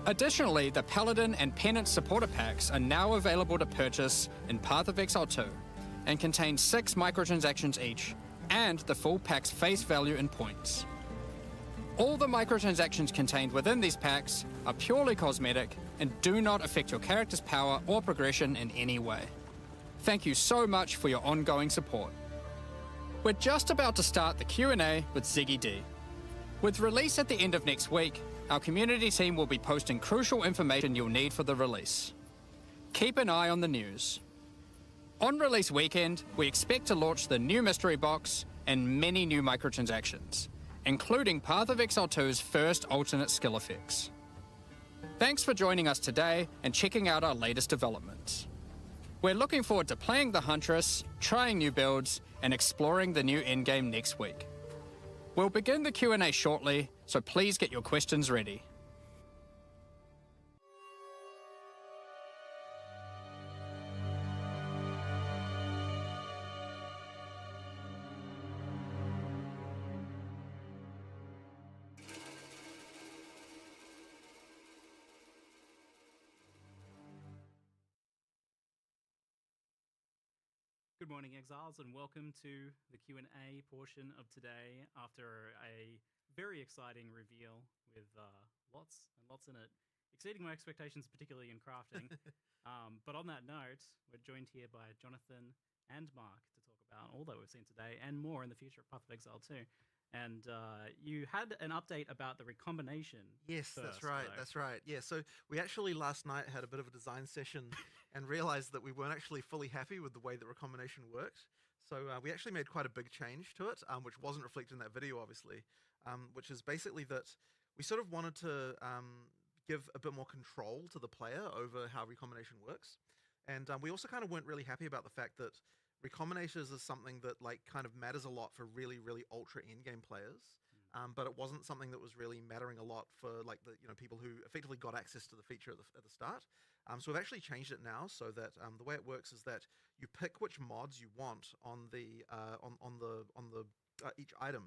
Additionally, the Paladin and Penance supporter packs are now available to purchase in Path of Exile 2 and contain 6 microtransactions each and the full pack's face value in points. All the microtransactions contained within these packs are purely cosmetic and do not affect your character's power or progression in any way. Thank you so much for your ongoing support. We're just about to start the Q&A with Ziggy D. With release at the end of next week, our community team will be posting crucial information you'll need for the release. Keep an eye on the news. On release weekend, we expect to launch the new mystery box and many new microtransactions, including Path of Exile 2's first alternate skill effects. Thanks for joining us today and checking out our latest developments. We're looking forward to playing the Huntress, trying new builds, and exploring the new endgame next week. We'll begin the Q&A shortly, so please get your questions ready. Good morning, Exiles, and welcome to the Q&A portion of today after a very exciting reveal with lots and lots in it, exceeding my expectations, particularly in crafting. But on that note, we're joined here by Jonathan and Mark to talk about all that we've seen today and more in the future of Path of Exile 2. And you had an update about the recombination. Yes, first, that's right. though. That's right. Yeah, so we actually last night had a bit of a design session and realized that we weren't actually fully happy with the way that recombination worked. So we actually made quite a big change to it, which wasn't reflected in that video, obviously, which is basically that we sort of wanted to give a bit more control to the player over how recombination works. And we also kind of weren't really happy about the fact that recombinators is something that like kind of matters a lot for really, really ultra endgame players. But it wasn't something that was really mattering a lot for like the people who effectively got access to the feature at the start. So we've actually changed it now so that the way it works is that you pick which mods you want on the each item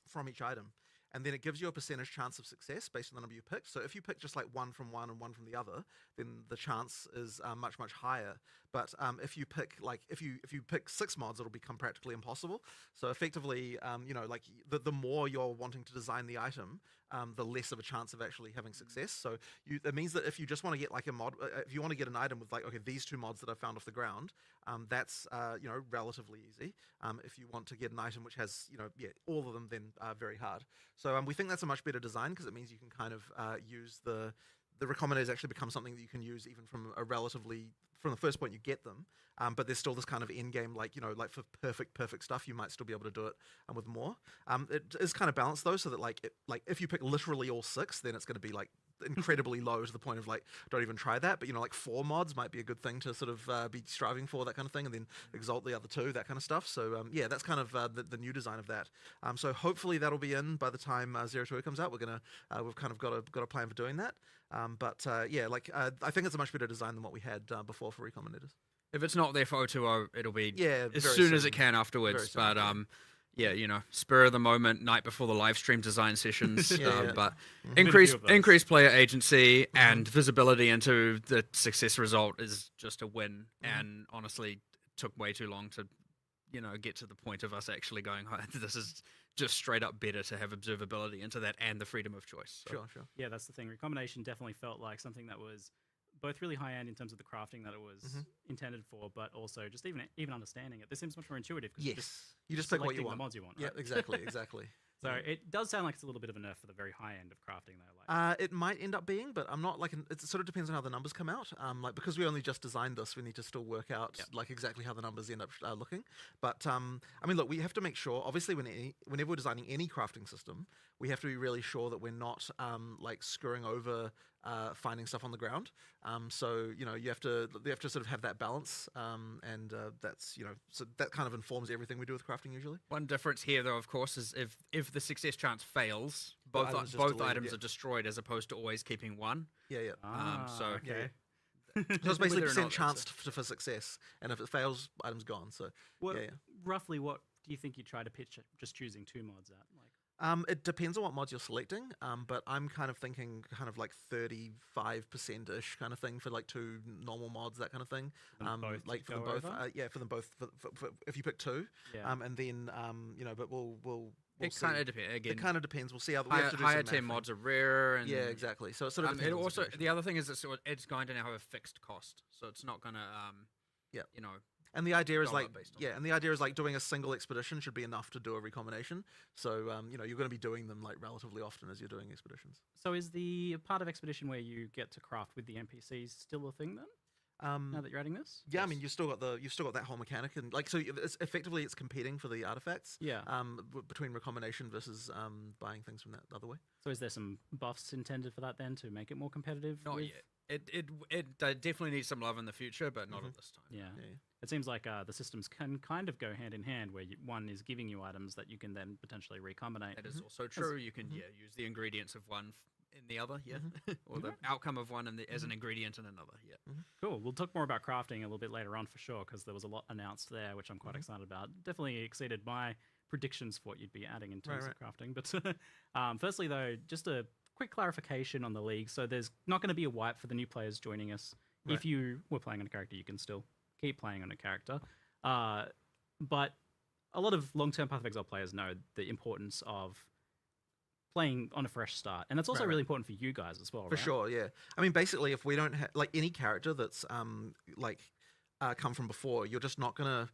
from each item, and then it gives you a percentage chance of success based on the number you pick. So if you pick just like one from one and one from the other, then the chance is much, much higher. But if you pick if you pick 6 mods, it'll become practically impossible. So effectively, like the more you're wanting to design the item, the less of a chance of actually having success. So that means that if you just want to get like a mod, if you want to get an item with like, okay, these 2 mods that I found off the ground, that's relatively easy. If you want to get an item which has all of them, then very hard. So we think that's a much better design because it means you can kind of use the recombinators actually become something that you can use even from from the first point you get them. But there's still this kind of end game, like for perfect stuff, you might still be able to do it with more. It is kind of balanced though, so that like if you pick literally all 6, then it's going to be like incredibly low to the point of like don't even try that. But like 4 mods might be a good thing to sort of be striving for, that kind of thing, and then exalt the other 2, that kind of stuff. So yeah, that's kind of the new design of that. So hopefully that'll be in by the time 0.2 comes out. We've kind of got a plan for doing that. I think it's a much better design than what we had before for recombinators. If it's not there for 0.2, it'll be very as soon as soon. it can afterwards. Very soon, But spur of the moment, night before the live stream design sessions. Yeah. But Been a few of those. increased player agency and visibility into the success result is just a win. And honestly, took way too long to, get to the point of us actually going, oh, this is just straight up better to have observability into that and the freedom of choice. So. Sure. Yeah, that's the thing. Recombination definitely felt like something that was both really high end in terms of the crafting that it was intended for, but also just even understanding it. This seems much more intuitive because You just pick what you selecting want. the mods you want. Yeah, Right? exactly. So it does sound like it's a little bit of a nerf for the very high end of crafting, though. Like, It might end up being, but I'm not it sort of depends on how the numbers come out. Because we only just designed this, we need to still work out like exactly how the numbers end up looking. But look, we have to make sure. Obviously, whenever we're designing any crafting system, we have to be really sure that we're not screwing over finding stuff on the ground. So you have to sort of have that balance, and that's so that kind of informs everything we do with crafting usually. One difference here, though, of course, is if the success chance fails, both items just both deleted, items are destroyed as opposed to always keeping one. Yeah. okay. So it's basically Whether or not percent chance for success, and if it fails, item's gone. So Roughly, what do you think you try to pitch just choosing 2 mods at? Like, it depends on what mods you're selecting, but I'm kind of thinking kind of like 35%-ish kind of thing for like 2 normal mods, that kind of thing. For them both like to for them go both, over? for them both. For if you pick 2, Yeah. and then but we'll It see. kind of depends. Again, It kind of depends. We'll see how we have to do higher some tier math. mods are rare, and Yeah, exactly. So it sort of it depends on the also situation. the other thing is it's going to now have a fixed cost, so it's not gonna Yeah. you know And the idea is dollar like, based on yeah, and the idea is like doing a single expedition should be enough to do a recombination. So, you're going to be doing them like relatively often as you're doing expeditions. so is the part of Expedition where you get to craft with the NPCs still a thing then? Now that you're adding this? Yeah, I mean, you've still got that whole mechanic, and like, so it's competing for the artifacts. Yeah. Between recombination versus buying things from that other way. So is there some buffs intended for that then to make it more competitive? Not with... yet. It definitely needs some love in the future, but not at this time. Yeah. It seems like the systems can kind of go hand in hand, where one is giving you items that you can then potentially recombinate. That is also true. You can use the ingredients of one in the other, or the outcome of one as an ingredient in another, Cool. We'll talk more about crafting a little bit later on for sure, because there was a lot announced there, which I'm quite excited about. Definitely exceeded my predictions for what you'd be adding in terms of crafting. But firstly, though, just a quick clarification on the league. So there's not going to be a wipe for the new players joining us. Right. If you were playing on a character, you can still keep playing on a character. But a lot of long-term Path of Exile players know the importance of playing on a fresh start, and that's also really important for you guys as well. For sure, yeah. I mean, basically, if we don't have like any character that's come from before, you're just not gonna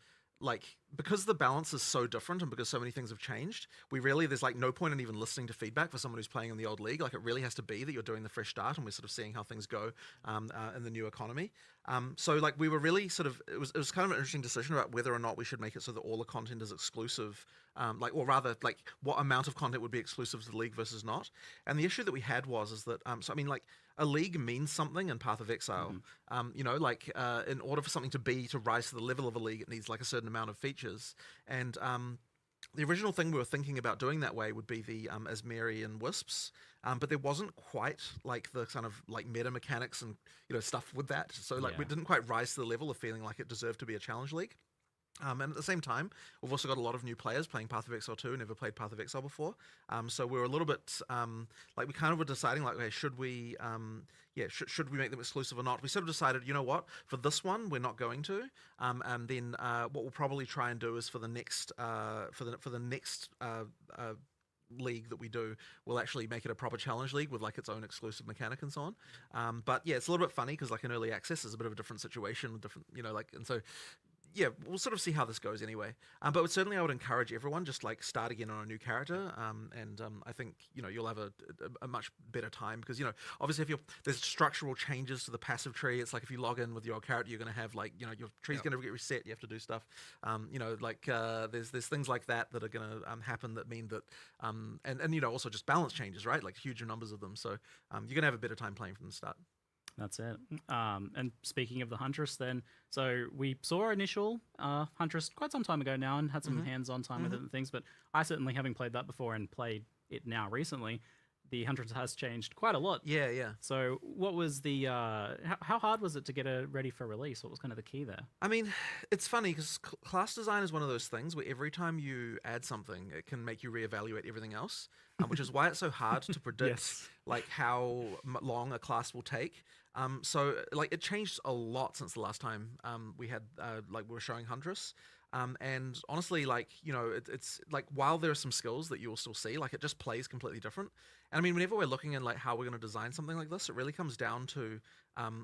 because the balance is so different and because so many things have changed. There's like no point in even listening to feedback for someone who's playing in the old league. Like, it really has to be that you're doing the fresh start, and we're sort of seeing how things go in the new economy. So like, we were really sort of, it was kind of an interesting decision about whether or not we should make it so that all the content is exclusive, or rather like what amount of content would be exclusive to the league versus not. And the issue that we had is that so I mean, like, a league means something in Path of Exile. In order for something to rise to the level of a league, it needs like a certain amount of features. And the original thing we were thinking about doing that way would be the Asmerian Wisps, but there wasn't quite like the kind of like meta mechanics and stuff with that. So like, we didn't quite rise to the level of feeling like it deserved to be a challenge league. And at the same time, we've also got a lot of new players playing Path of Exile 2, never played Path of Exile before. So we were a little bit we kind of were deciding like, okay, should we make them exclusive or not? We sort of decided, you know what, for this one we're not going to. And then what we'll probably try and do is for the next league that we do, we'll actually make it a proper challenge league with like its own exclusive mechanic and so on. But yeah, it's a little bit funny because like in early access is a bit of a different situation, and so. Yeah, we'll sort of see how this goes anyway. But certainly I would encourage everyone just like start again on a new character. I think, you'll have a much better time because, obviously if there's structural changes to the passive tree. It's like if you log in with your old character, you're going to have like, your tree's going to get reset. You have to do stuff. There's things like that are going to happen that mean that, and also just balance changes, right? Like huge numbers of them. So you're going to have a better time playing from the start. That's it. And speaking of the Huntress then, so we saw initial Huntress quite some time ago now and had some hands-on time with it and things, but I certainly, having played that before and played it now recently, the Huntress has changed quite a lot. Yeah, yeah. So what was the, how hard was it to get it ready for release? What was kind of the key there? I mean, it's funny because class design is one of those things where every time you add something, it can make you reevaluate everything else, which is why it's so hard to predict like how long a class will take. So like, it changed a lot since the last time we had we were showing Huntress. And honestly, like, it's like, while there are some skills that you will still see, like, it just plays completely different. And I mean, whenever we're looking at like how we're going to design something like this, it really comes down to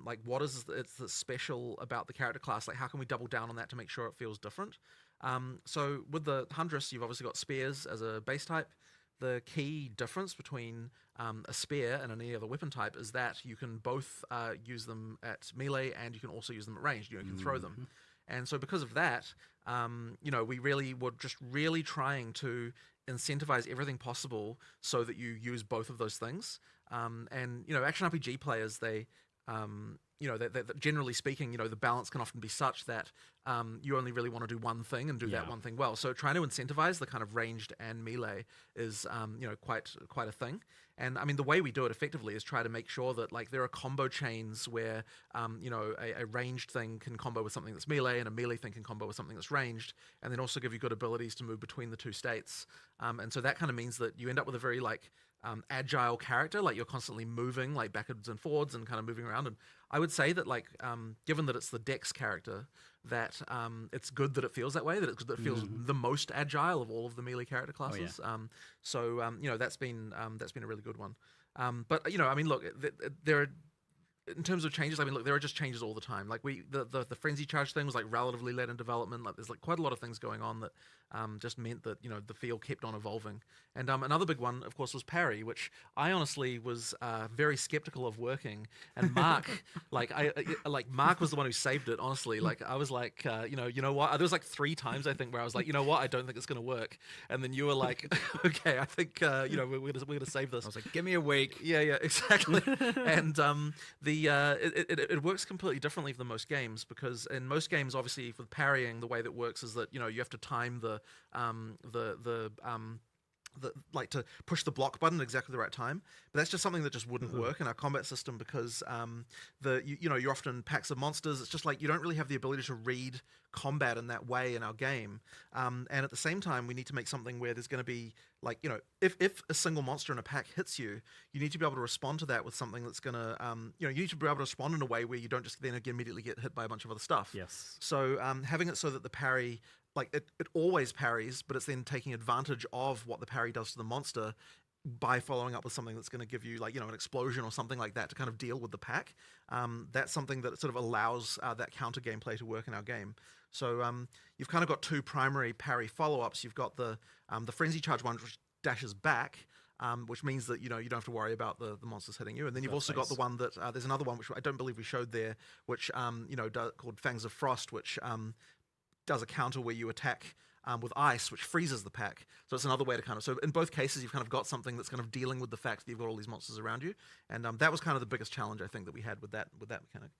like, what is it's special about the character class? Like, how can we double down on that to make sure it feels different? So with the Huntress, you've obviously got spears as a base type. The key difference between a spear and any other weapon type is that you can both use them at melee and you can also use them at range. You can throw them. And so because of that, we really were just really trying to incentivize everything possible so that you use both of those things. Action RPG players, they generally speaking, the balance can often be such that you only really want to do one thing and do that one thing well. So trying to incentivize the kind of ranged and melee is, quite a thing. And I mean, the way we do it effectively is try to make sure that like there are combo chains where, a ranged thing can combo with something that's melee and a melee thing can combo with something that's ranged, and then also give you good abilities to move between the two states. And so that kind of means that you end up with a very like agile character, like you're constantly moving like backwards and forwards and kind of moving around. And I would say that like, given that it's the Dex character, that it's good that it feels that way, that it feels the most agile of all of the melee character classes. That's been a really good one. But I mean, look, in terms of changes, I mean, look, there are just changes all the time. Like the frenzy charge thing was like relatively late in development. Like there's like quite a lot of things going on that just meant that the field kept on evolving. And another big one, of course, was parry, which I honestly was very skeptical of working. And Mark, Mark was the one who saved it. Honestly, like I was like, you know what? There was like 3 times I think where I was like, you know what? I don't think it's gonna work. And then you were like, okay, I think we're gonna save this. I was like, give me a week. Yeah, exactly. And it works completely differently for most games, because in most games, obviously, with parrying, the way that works is that you have to time the like to push the block button at exactly the right time, but that's just something that just wouldn't work in our combat system, because you're often packs of monsters. It's just like you don't really have the ability to read combat in that way in our game, and at the same time we need to make something where there's going to be like if a single monster in a pack hits you, you need to be able to respond to that with something that's going to you need to be able to respond in a way where you don't just then immediately get hit by a bunch of other stuff. Yes. So having it so that the parry, like it always parries, but it's then taking advantage of what the parry does to the monster by following up with something that's going to give you like an explosion or something like that to kind of deal with the pack. That's something that sort of allows that counter gameplay to work in our game. So you've kind of got 2 primary parry follow-ups. You've got the frenzy charge one, which dashes back, which means that you don't have to worry about the monsters hitting you. And then you've also got the one that there's another one which I don't believe we showed there, which called Fangs of Frost, which does a counter where you attack with ice, which freezes the pack. So it's another way to so in both cases you've kind of got something that's kind of dealing with the fact that you've got all these monsters around you, and that was kind of the biggest challenge I think that we had with that mechanic.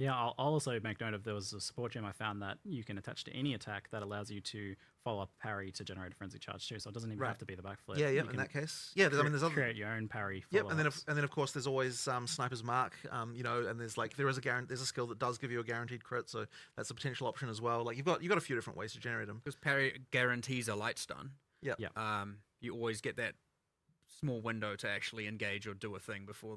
I'll also make note of, there was a support gem I found that you can attach to any attack that allows you to follow up parry to generate a frenzy charge too, so it doesn't even have to be the backflip. In that case, there's other, create your own parry. And then of course there's always Sniper's Mark, and there's a skill that does give you a guaranteed crit, so that's a potential option as well. Like you've got a few different ways to generate them. Because parry guarantees a light stun. Yeah. You always get that small window to actually engage or do a thing before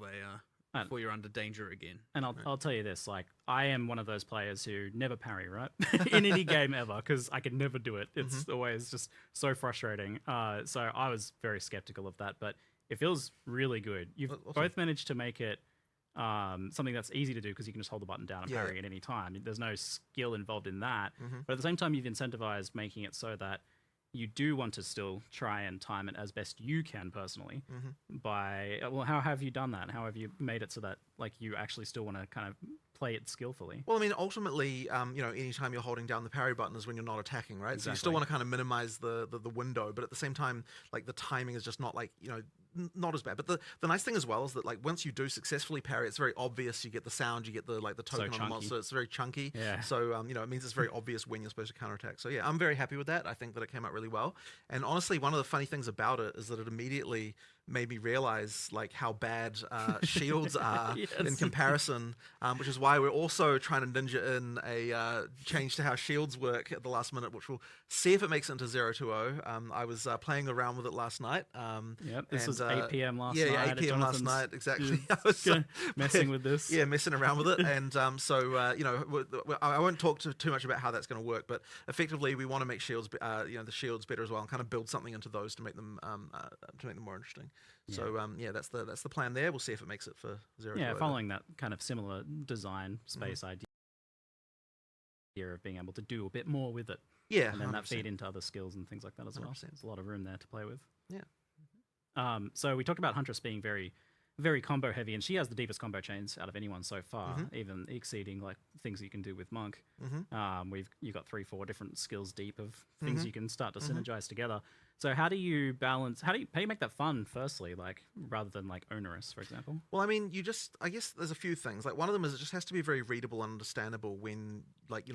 before you're under danger again. And I'll tell you this, like, I am one of those players who never parry, right? In any game ever, because I can never do it. It's always just so frustrating. So I was very skeptical of that, but it feels really good. You've both managed to make it something that's easy to do, because you can just hold the button down and parry at any time. There's no skill involved in that. But at the same time, you've incentivized making it so that you do want to still try and time it as best you can personally. How have you done that? How have you made it so that like you actually still want to kind of play it skillfully? Well, I mean, ultimately, anytime you're holding down the parry button is when you're not attacking, right? Exactly. So you still want to kind of minimize the window, but at the same time, like the timing is just not like, not as bad. But the nice thing as well is that like once you do successfully parry, it's very obvious. You get the sound, you get the token on the monster. It's very chunky. Yeah. So it means it's very obvious when you're supposed to counterattack. So yeah, I'm very happy with that. I think that it came out really well. And honestly, one of the funny things about it is that it immediately made me realize like how bad shields are in comparison, which is why we're also trying to ninja in a change to how shields work at the last minute, which we'll see if it makes it into 020. I was playing around with it last night. This was 8 p.m. last night. Yeah, 8 p.m. last night, exactly. I was messing with this. Yeah, messing around with it. And I won't talk too much about how that's going to work, but effectively we want to make shields, the shields better as well, and kind of build something into those to make them more interesting. Yeah. So that's the plan there. We'll see if it makes it for 020. Yeah, following that kind of similar design space idea of being able to do a bit more with it. Yeah, and then 100%. that feed into other skills and things like that as well. 100%. There's a lot of room there to play with. Yeah. So we talked about Huntress being very, very combo heavy, and she has the deepest combo chains out of anyone so far, even exceeding like things you can do with Monk. You got 3-4 different skills deep of things you can start to synergize together. So how do you balance? How do you make that fun? Firstly, like rather than like onerous, for example. Well, I mean, I guess there's a few things. Like one of them is it just has to be very readable and understandable when, like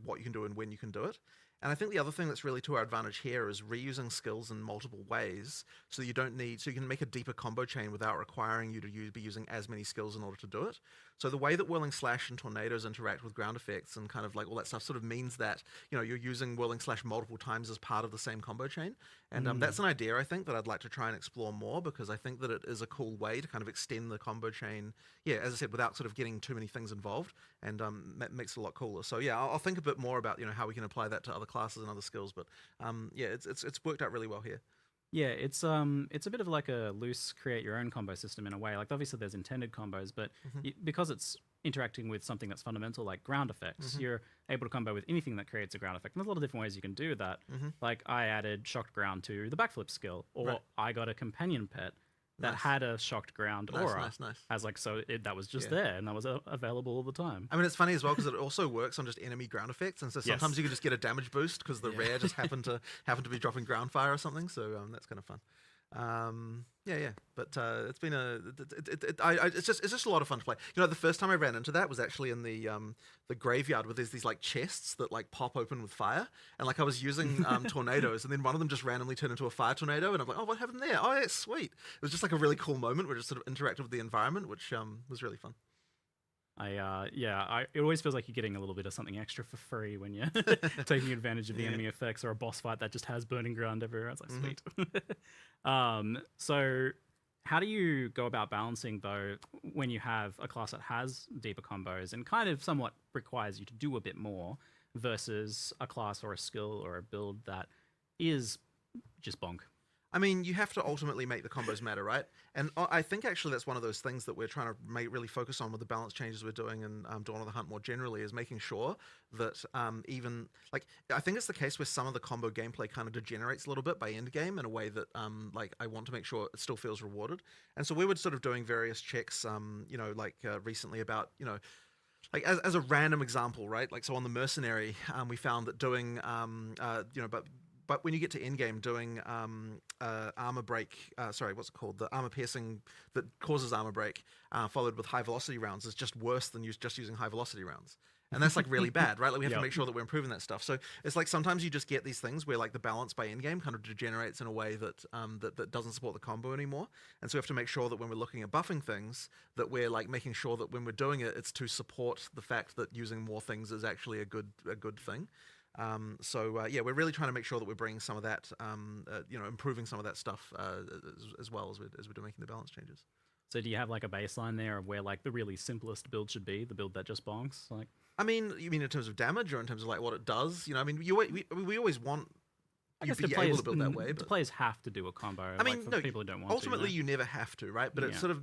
what you can do and when you can do it. And I think the other thing that's really to our advantage here is reusing skills in multiple ways, so you can make a deeper combo chain without requiring you to be using as many skills in order to do it. So the way that Whirling Slash and Tornadoes interact with ground effects and kind of like all that stuff sort of means that you're using Whirling Slash multiple times as part of the same combo chain. And that's an idea I think that I'd like to try and explore more, because I think that it is a cool way to kind of extend the combo chain, as I said, without sort of getting too many things involved, and makes it a lot cooler. So yeah, I'll think a bit more about how we can apply that to other classes and other skills, but it's worked out really well here. Yeah, it's a bit of like a loose create your own combo system in a way. Like obviously there's intended combos, but because it's interacting with something that's fundamental like ground effects, you're able to combo with anything that creates a ground effect. And there's a lot of different ways you can do that. Like I added shocked ground to the backflip skill, or I got a companion pet that had a shocked ground aura. Nice. As like that was just there and that was available all the time. I mean, it's funny as well because it also works on just enemy ground effects, and so sometimes you can just get a damage boost because the rare just happened to be dropping ground fire or something. So that's kind of fun. But it's been it's just a lot of fun to play. You know, the first time I ran into that was actually in the graveyard where there's these like chests that like pop open with fire, and like I was using tornadoes, and then one of them just randomly turned into a fire tornado, and I'm like, oh, what happened there? Oh, yeah, sweet. It was just like a really cool moment where it just sort of interacted with the environment, which was really fun. It always feels like you're getting a little bit of something extra for free when you're taking advantage of the enemy effects, or a boss fight that just has burning ground everywhere. It's like sweet. So how do you go about balancing though when you have a class that has deeper combos and kind of somewhat requires you to do a bit more versus a class or a skill or a build that is just bonk? I mean, you have to ultimately make the combos matter, right? And I think actually that's one of those things that we're trying to really focus on with the balance changes we're doing in Dawn of the Hunt more generally, is making sure that even, like, I think it's the case where some of the combo gameplay kind of degenerates a little bit by end game in a way that, like, I want to make sure it still feels rewarded. And so we were sort of doing various checks, recently about, like as a random example, right? Like, so on the Mercenary, we found that doing, but when you get to endgame, doing armor break, what's it called? The armor piercing that causes armor break, followed with high velocity rounds, is just worse than just using high velocity rounds. And that's like really bad, right? Like we have to make sure that we're improving that stuff. So it's like sometimes you just get these things where like the balance by endgame kind of degenerates in a way that that doesn't support the combo anymore. And so we have to make sure that when we're looking at buffing things, that we're like making sure that when we're doing it, it's to support the fact that using more things is actually a good thing. We're really trying to make sure that we're bringing some of that, improving some of that stuff as well as we're doing making the balance changes. So do you have like a baseline there of where like the really simplest build should be, the build that just bonks? Like, I mean, you mean in terms of damage or in terms of like what it does? You know, I mean, we always want you to be able to build that way. But the players have to do a combo. I mean, for no, people who don't want ultimately to, you never have to, right? But it sort of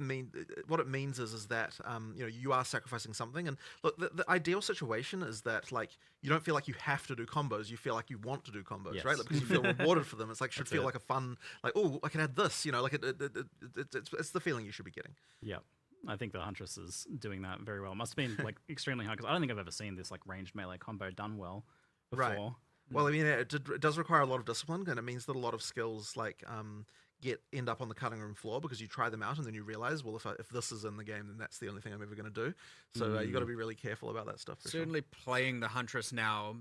what it means is that you are sacrificing something. And look, the ideal situation is that like you don't feel like you have to do combos. You feel like you want to do combos, right? Like, because you feel rewarded for them. It's like should feel like a fun, like, oh, I can add this. You know, like it's the feeling you should be getting. Yeah. I think the Huntress is doing that very well. It must have been like extremely hard because I don't think I've ever seen this like ranged melee combo done well before. Right. Well, I mean, it does require a lot of discipline, and it means that a lot of skills like end up on the cutting room floor because you try them out and then you realize, well, if this is in the game, then that's the only thing I'm ever going to do. So you got to be really careful about that stuff. Certainly, playing the Huntress now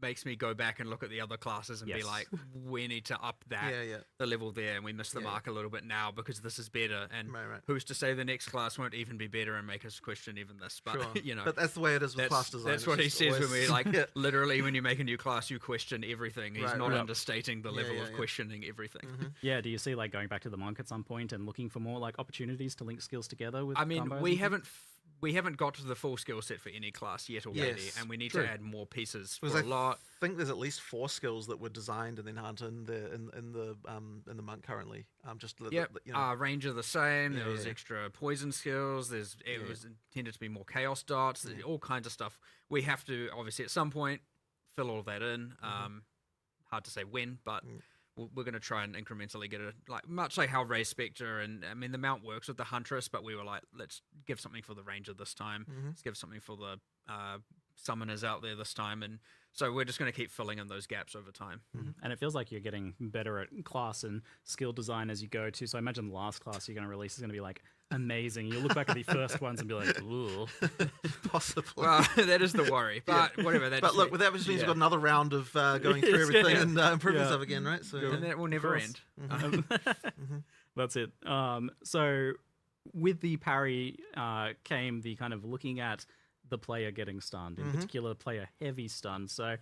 makes me go back and look at the other classes and be like, we need to up that the level there, and we missed the mark a little bit now because this is better. And who's to say the next class won't even be better and make us question even this? But but that's the way it is with class design. That's what he says when we like literally when you make a new class, you question everything. He's not understating the level of questioning everything. Yeah, do you see like going back to the monk at some point and looking for more like opportunities to link skills together with? I mean, we haven't got to the full skill set for any class yet already, and we need to add more pieces for a lot. I think there's at least 4 skills that were designed and then aren't in the monk currently. Range are the same. There was extra poison skills. It was intended to be more chaos dots. There's all kinds of stuff. We have to obviously at some point fill all of that in. Hard to say when, but. We're going to try and incrementally get it, like much like how Ray Spectre and I mean the mount works with the Huntress, but we were like, let's give something for the Ranger this time. Let's give something for the Summoners out there this time, and so we're just going to keep filling in those gaps over time. And it feels like you're getting better at class and skill design as you go too. So I imagine the last class you're going to release is going to be like amazing. You'll look back at the first ones and be like, ooh. Possibly. Well, that is the worry. But whatever. But look, with that means we've got another round of going through everything and improving stuff again, right? So and that will never end. That's it. So with the parry came the kind of looking at the player getting stunned, in particular player heavy stun. So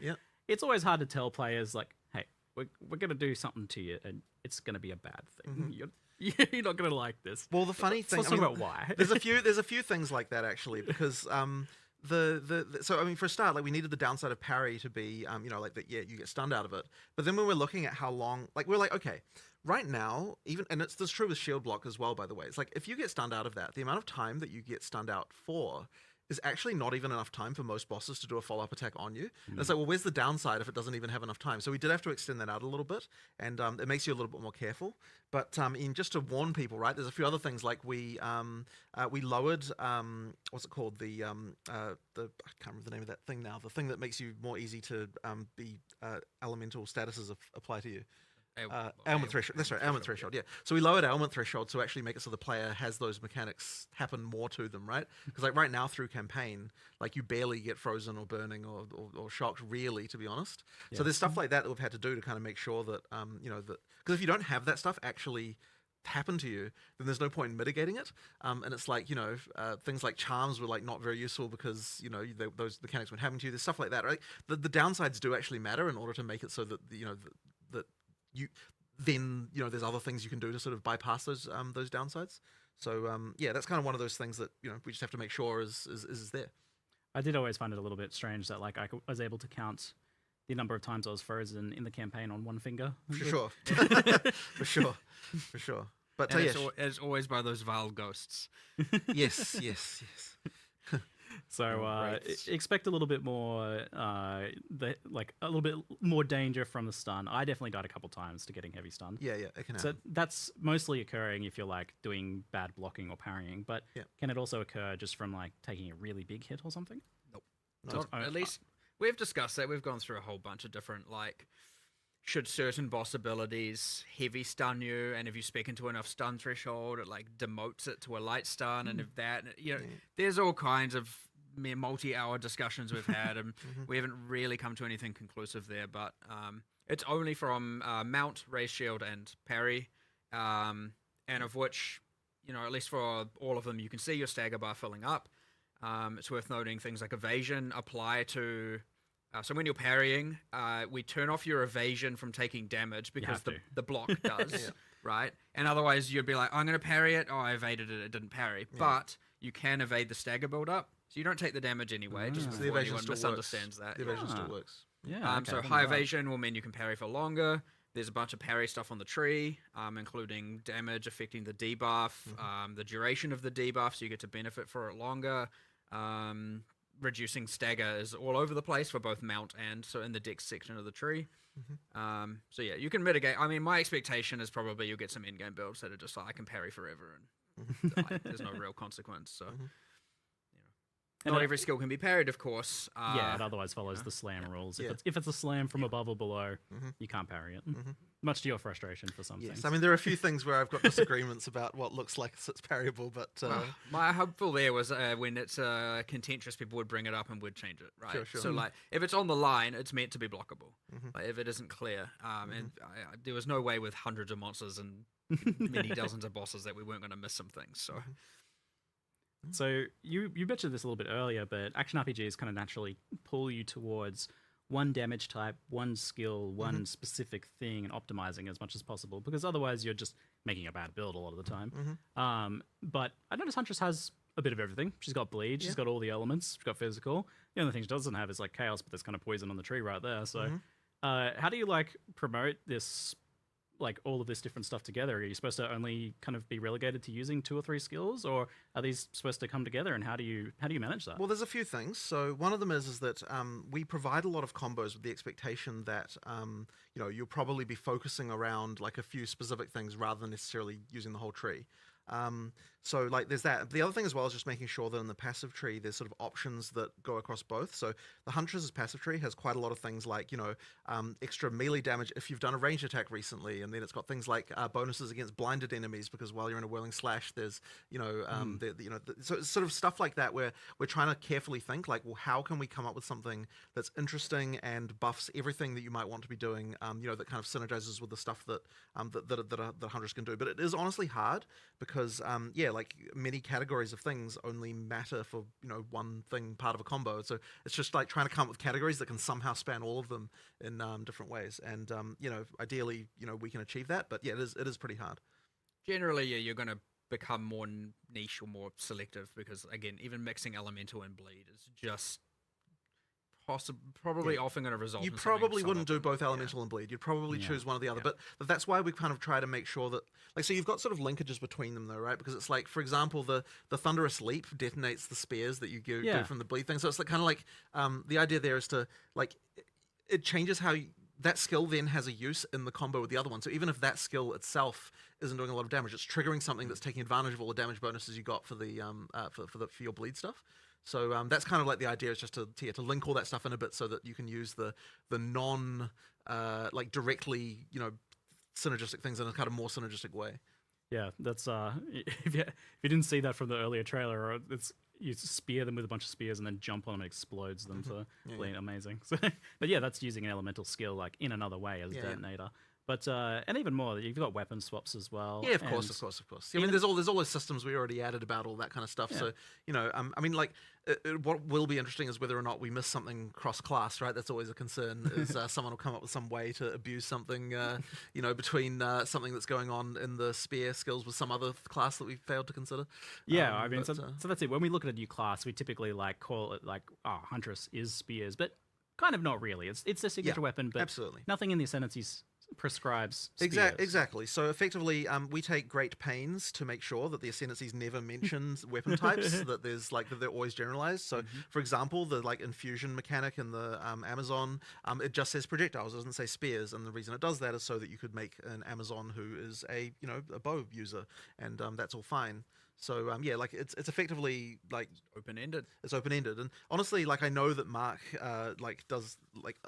it's always hard to tell players like, hey, we're going to do something to you and it's going to be a bad thing. You're not going to like this. Well, the funny thing, let's talk about why. there's a few things like that actually, because so I mean, for a start, like we needed the downside of parry to be, you know, like that. Yeah, you get stunned out of it. But then when we're looking at how long, like we're like, okay, right now, even and it's this true with shield block as well. By the way, it's like if you get stunned out of that, the amount of time that you get stunned out for is actually not even enough time for most bosses to do a follow-up attack on you. And it's like, well, where's the downside if it doesn't even have enough time? So we did have to extend that out a little bit, and it makes you a little bit more careful. But in just to warn people, right? There's a few other things like we lowered what's it called, the I can't remember the name of that thing now. The thing that makes you more easy to be elemental statuses apply to you. Ailment threshold. That's right, ailment threshold. Yeah. So we lowered ailment threshold to actually make it so the player has those mechanics happen more to them, right? Because like right now through campaign, like you barely get frozen or burning or shocked, really, to be honest. So there's stuff like that we've had to do to kind of make sure that you know, that because if you don't have that stuff actually happen to you, then there's no point in mitigating it. And it's like, you know, things like charms were like not very useful because, you know, those mechanics weren't happening to you. There's stuff like that, right? The downsides do actually matter in order to make it so that, you know, that you then, you know, there's other things you can do to sort of bypass those downsides. So yeah, that's kind of one of those things that, you know, we just have to make sure is there. I did always find it a little bit strange that like was able to count the number of times I was frozen in the campaign on one finger. For sure. For sure. For sure. But And yes. it's always by those vile ghosts. Yes. So Right. expect a little bit more, a little bit more danger from the stun. I definitely died a couple times to getting heavy stun. Yeah, it can So happen. that's mostly occurring if you're like doing bad blocking or parrying. But Yeah. can it also occur just from like taking a really big hit or something? So at least we've discussed that. We've gone through a whole bunch of different, like, should certain boss abilities heavy stun you, and if you speak into enough stun threshold, it like demotes it to a light stun, and if that, you know, there's all kinds of multi-hour discussions we've had, and we haven't really come to anything conclusive there. But it's only from mount, raise shield, and parry, and of which, you know, at least for all of them, you can see your stagger bar filling up. It's worth noting things like evasion apply to. So when you're parrying, we turn off your evasion from taking damage because have to. the block does, right? And otherwise you'd be like, I'm going to parry it. Oh, I evaded it. It didn't parry. But you can evade the stagger build up. So you don't take the damage anyway, just So the before evasion anyone still misunderstands that. The evasion still works. Yeah. okay, So I didn't high know that. evasion will mean you can parry for longer. There's a bunch of parry stuff on the tree, including damage affecting the debuff, the duration of the debuff, so you get to benefit for it longer. Reducing stagger is all over the place for both mount and so in the dex section of the tree. So yeah, you can mitigate. I mean, my expectation is probably you'll get some in-game builds that are just like, I can parry forever and like, there's no real consequence. So you know, not every skill can be parried, of course. Yeah, it otherwise follows the slam rules. If it's a slam from above or below, you can't parry it. Much to your frustration for some Yes, things. I mean there are a few things where I've got disagreements about what looks like it's parryable, but My hopeful there was when it's contentious, people would bring it up and would change it, right? Sure. So like, if it's on the line, it's meant to be blockable. Like, if it isn't clear, and there was no way with hundreds of monsters and many dozens of bosses that we weren't going to miss some things. So So you mentioned this a little bit earlier, but action RPGs kind of naturally pull you towards one damage type, one skill, one specific thing, and optimizing as much as possible, because otherwise you're just making a bad build a lot of the time. But I notice Huntress has a bit of everything. She's got bleed, she's got all the elements, she's got physical. The only thing she doesn't have is like chaos, but there's kind of poison on the tree right there. So how do you like promote this, like all of this different stuff together? Are you supposed to only kind of be relegated to using 2 or 3 skills, or are these supposed to come together, and how do you manage that? well, there's a few things. So one of them is that we provide a lot of combos with the expectation that you know, you'll probably be focusing around like a few specific things rather than necessarily using the whole tree. So like there's that. The other thing as well is just making sure that in the passive tree there's sort of options that go across both. So the Huntress's passive tree has quite a lot of things like, you know, extra melee damage if you've done a ranged attack recently, and then it's got things like bonuses against blinded enemies because while you're in a whirling slash there's, you know, so it's sort of stuff like that where we're trying to carefully think like, well, how can we come up with something that's interesting and buffs everything that you might want to be doing, you know, that kind of synergizes with the stuff that that Huntress can do. But it is honestly hard because yeah, like many categories of things only matter for, you know, one thing part of a combo. So it's just like trying to come up with categories that can somehow span all of them in different ways. And you know, ideally, you know, we can achieve that. But yeah, it is pretty hard. generally, yeah, you're going to become more niche or more selective because, again, even mixing elemental and bleed is just probably often going to result You in something probably wouldn't do suboptimal. both Yeah. elemental and bleed. You'd probably Yeah. choose one or the other. Yeah. But that's why we kind of try to make sure that, like, so you've got sort of linkages between them, though, right? Because it's like, for example, the thunderous leap detonates the spears that you do Yeah. from the bleed thing. So it's like kind of like the idea there is to like it changes how that skill then has a use in the combo with the other one. So even if that skill itself isn't doing a lot of damage, it's triggering something that's taking advantage of all the damage bonuses you got for the for your bleed stuff. So that's kind of like the idea, is just to link all that stuff in a bit so that you can use the non like directly synergistic things in a kind of more synergistic way. Yeah, that's if you didn't see that from the earlier trailer, or it's you spear them with a bunch of spears and then jump on them and explodes them for bleed. Amazing. So, but yeah, that's using an elemental skill like in another way as detonator. But and even more, you've got weapon swaps as well. Yeah, of course. I mean, there's all those systems we already added about all that kind of stuff. So I mean, like, what will be interesting is whether or not we miss something cross-class, right? That's always a concern. Is someone will come up with some way to abuse something, between something that's going on in the spear skills with some other class that we failed to consider. Yeah, I mean, so that's it. When we look at a new class, we typically like call it like, Huntress is spears, but kind of not really. It's a signature weapon, but absolutely nothing in the Ascendancies prescribes spears. Exactly. So effectively, we take great pains to make sure that the Ascendancies never mentions weapon types, that they're always generalized. So, for example, the like infusion mechanic in the Amazon, it just says projectiles, it doesn't say spears, and the reason it does that is so that you could make an Amazon who is a bow user, and that's all fine. So like it's effectively like Open-ended. It's open-ended, and honestly, like I know that Mark does like.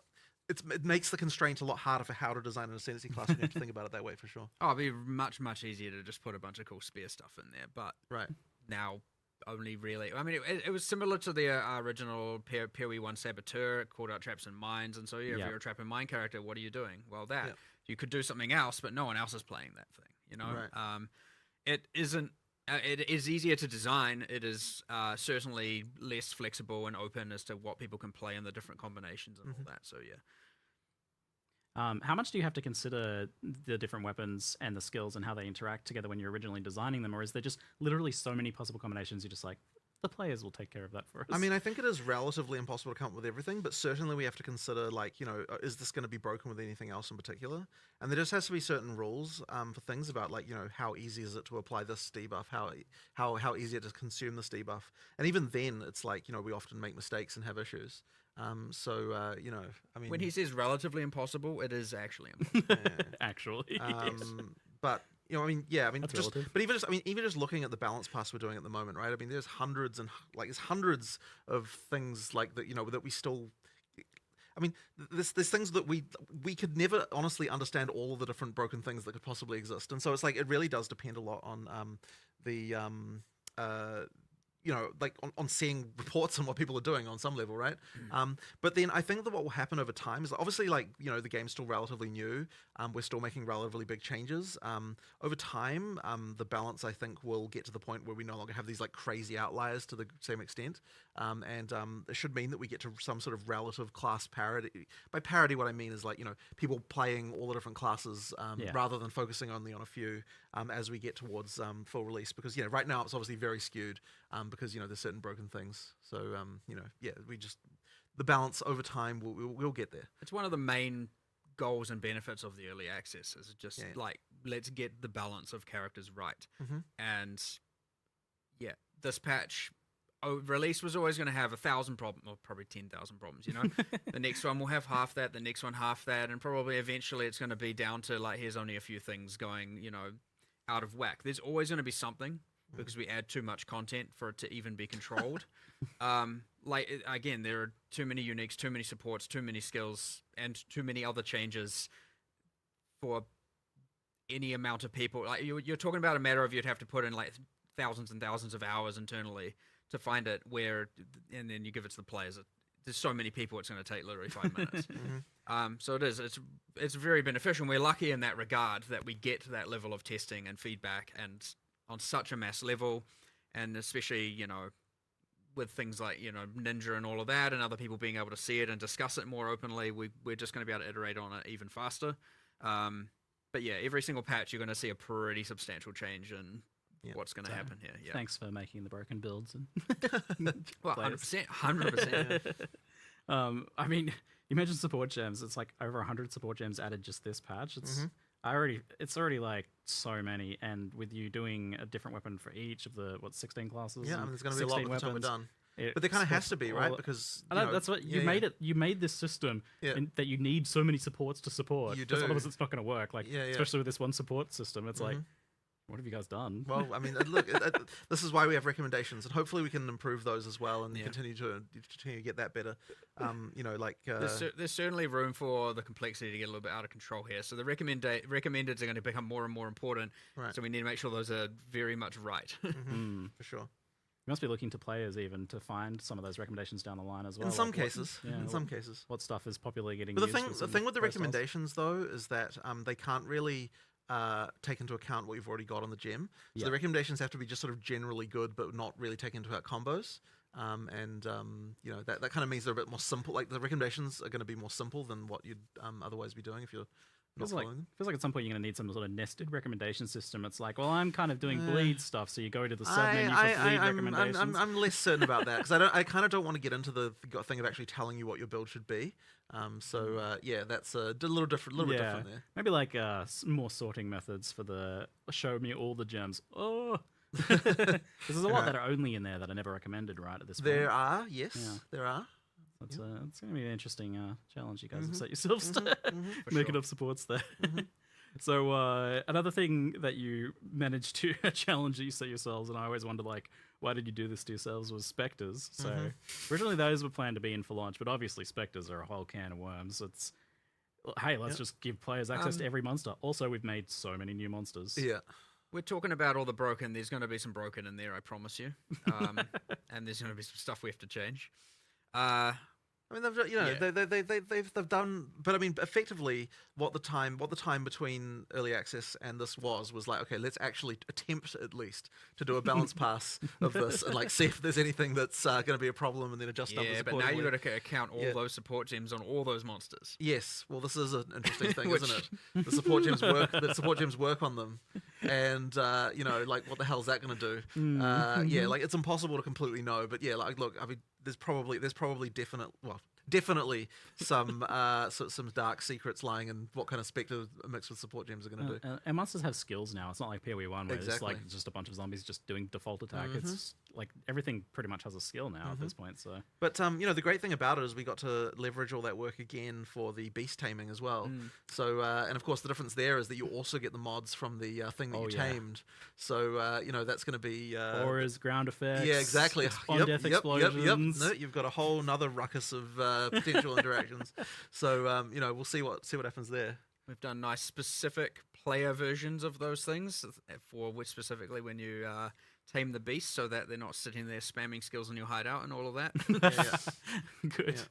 It makes the constraint a lot harder for how to design an Ascendancy class when you have to think about it that way, for sure. Oh, it'd be much, much easier to just put a bunch of cool spear stuff in there. But now only really... I mean, it was similar to the original PoE 1 Saboteur. It called out traps and mines. And so if you're a trap and mine character, what are you doing? Well, you could do something else, but no one else is playing that thing, Right. It isn't... it is easier to design. It is certainly less flexible and open as to what people can play in the different combinations and all that. So, yeah. How much do you have to consider the different weapons and the skills and how they interact together when you're originally designing them? Or is there just literally so many possible combinations you're just like, the players will take care of that for us? I mean, I think it is relatively impossible to come up with everything, but certainly we have to consider, like, is this going to be broken with anything else in particular? And there just has to be certain rules for things about, like, how easy is it to apply this debuff, how easy it is to consume this debuff. And even then, it's like, we often make mistakes and have issues. I mean... When he says relatively impossible, it is actually impossible. Actually. But... I mean, That's just, relative. but even just looking at the balance pass we're doing at the moment, right? I mean, there's hundreds of things like that, that we still. I mean, there's things that we could never honestly understand all of the different broken things that could possibly exist, and so it's like it really does depend a lot on like on seeing reports on what people are doing on some level, right? But then I think that what will happen over time is that obviously, like, the game's still relatively new. We're still making relatively big changes. Over time, the balance, I think, will get to the point where we no longer have these like crazy outliers to the same extent. And it should mean that we get to some sort of relative class parity. By parity, what I mean is like, people playing all the different classes rather than focusing only on a few as we get towards full release. Because, right now it's obviously very skewed because, there's certain broken things. So, the balance over time, we'll get there. It's one of the main goals and benefits of the early access is just like, let's get the balance of characters right. And this patch release was always going to have 1,000 problems, or probably 10,000 problems, the next one will have half that, the next one half that, and probably eventually it's going to be down to like, here's only a few things going, out of whack. There's always going to be something because we add too much content for it to even be controlled. Again, there are too many uniques, too many supports, too many skills, and too many other changes for any amount of people. Like you're talking about a matter of you'd have to put in like thousands and thousands of hours internally to find it and then you give it to the players. There's so many people, it's going to take literally 5 minutes. So it is. It's very beneficial. And we're lucky in that regard that we get to that level of testing and feedback and on such a mass level, and especially with things like Ninja and all of that, and other people being able to see it and discuss it more openly. We're just going to be able to iterate on it even faster. But yeah, every single patch you're going to see a pretty substantial change in what's going to happen here. Yeah. Thanks for making the broken builds. And Well, players. 100%. I mean, you mentioned support gems. It's like over 100 support gems added just this patch. It's already like so many, and with you doing a different weapon for each of the 16 classes. Yeah, I mean, there's going to be a lot by the time we're done. But there kind of has to be, right? Because that's what you made it. You made this system that you need so many supports to support. You do. Otherwise, it's not going to work. Like, Yeah. especially with this one support system, it's like, what have you guys done? Well, I mean, look, this is why we have recommendations, and hopefully we can improve those as well, and continue to get that better. There's certainly room for the complexity to get a little bit out of control here. So the recommendeds are going to become more and more important. Right. So we need to make sure those are very much right. For sure. You must be looking to players even to find some of those recommendations down the line as well. In some cases. What stuff is popularly getting But used. the thing with the recommendations, though, is that they can't really take into account what you've already got on the gem. So the recommendations have to be just sort of generally good, but not really take into account combos. That kind of means they're a bit more simple. Like, the recommendations are going to be more simple than what you'd otherwise be doing if you're not following them. Feels like at some point you're going to need some sort of nested recommendation system. It's like, well, I'm kind of doing bleed stuff, so you go to the sub-menu for bleed recommendations. I'm less certain about that, because I kind of don't want to get into the thing of actually telling you what your build should be. That's a little bit different there. Maybe like more sorting methods for the show me all the gems. Oh, because there's a lot that are only in there that are never recommended, right? At this point, there are, there are. It's going to be an interesting challenge you guys have set yourselves to make enough supports there. So another thing that you managed to challenge that you set yourselves, and I always wondered, like, why did you do this to yourselves, was Spectres. So originally those were planned to be in for launch, but obviously Spectres are a whole can of worms. It's, hey, let's just give players access to every monster. Also, we've made so many new monsters. Yeah. We're talking about all the broken. There's going to be some broken in there, I promise you. And there's going to be some stuff we have to change. I mean, they've done, but I mean, effectively, what the time between early access and this was like, okay, let's actually attempt at least to do a balance pass of this and like see if there's anything that's going to be a problem, and then adjust numbers accordingly. But now you've got to account all those support gems on all those monsters. Yes, well, this is an interesting thing, isn't it? The support gems work. The support gems work on them, and like, what the hell is that going to do? Like, it's impossible to completely know, but like, look, I mean, there's probably definitely some some dark secrets lying in what kind of Spectre mixed with support gems are going to do. And monsters have skills now. It's not like PoE 1 where it's like just a bunch of zombies just doing default attack. It's like everything pretty much has a skill now at this point. So, but the great thing about it is we got to leverage all that work again for the beast taming as well. So and of course the difference there is that you also get the mods from the thing that you tamed. So that's going to be auras, ground effects. Yeah, exactly. On death explosions. No, you've got a whole nother ruckus of potential interactions. So we'll see what happens there. We've done nice specific player versions of those things, for which specifically when you tame the beast, so that they're not sitting there spamming skills in your hideout and all of that. Good. Yeah.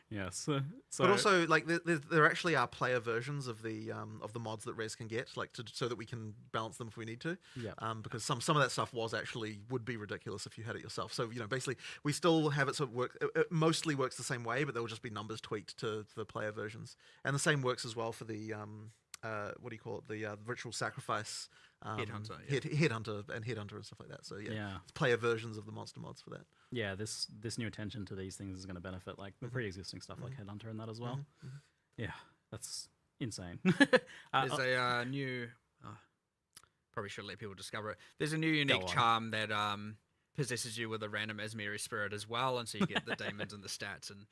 Yes. So, but also, like, there actually are player versions of the mods that Res can get, like, so that we can balance them if we need to. Yeah. Because some of that stuff would be ridiculous if you had it yourself. So basically, we still have it sort of work. It mostly works the same way, but there will just be numbers tweaked to the player versions, and the same works as well for the what do you call it? The ritual sacrifice. Headhunter, Headhunter and stuff like that. So it's player versions of the monster mods for that. Yeah, this new attention to these things is going to benefit like the pre-existing stuff like Headhunter and that as well. Yeah, that's insane. There's a new. Probably should let people discover it. There's a new unique charm that possesses you with a random Asmeri spirit as well, and so you get the daemons and the stats, and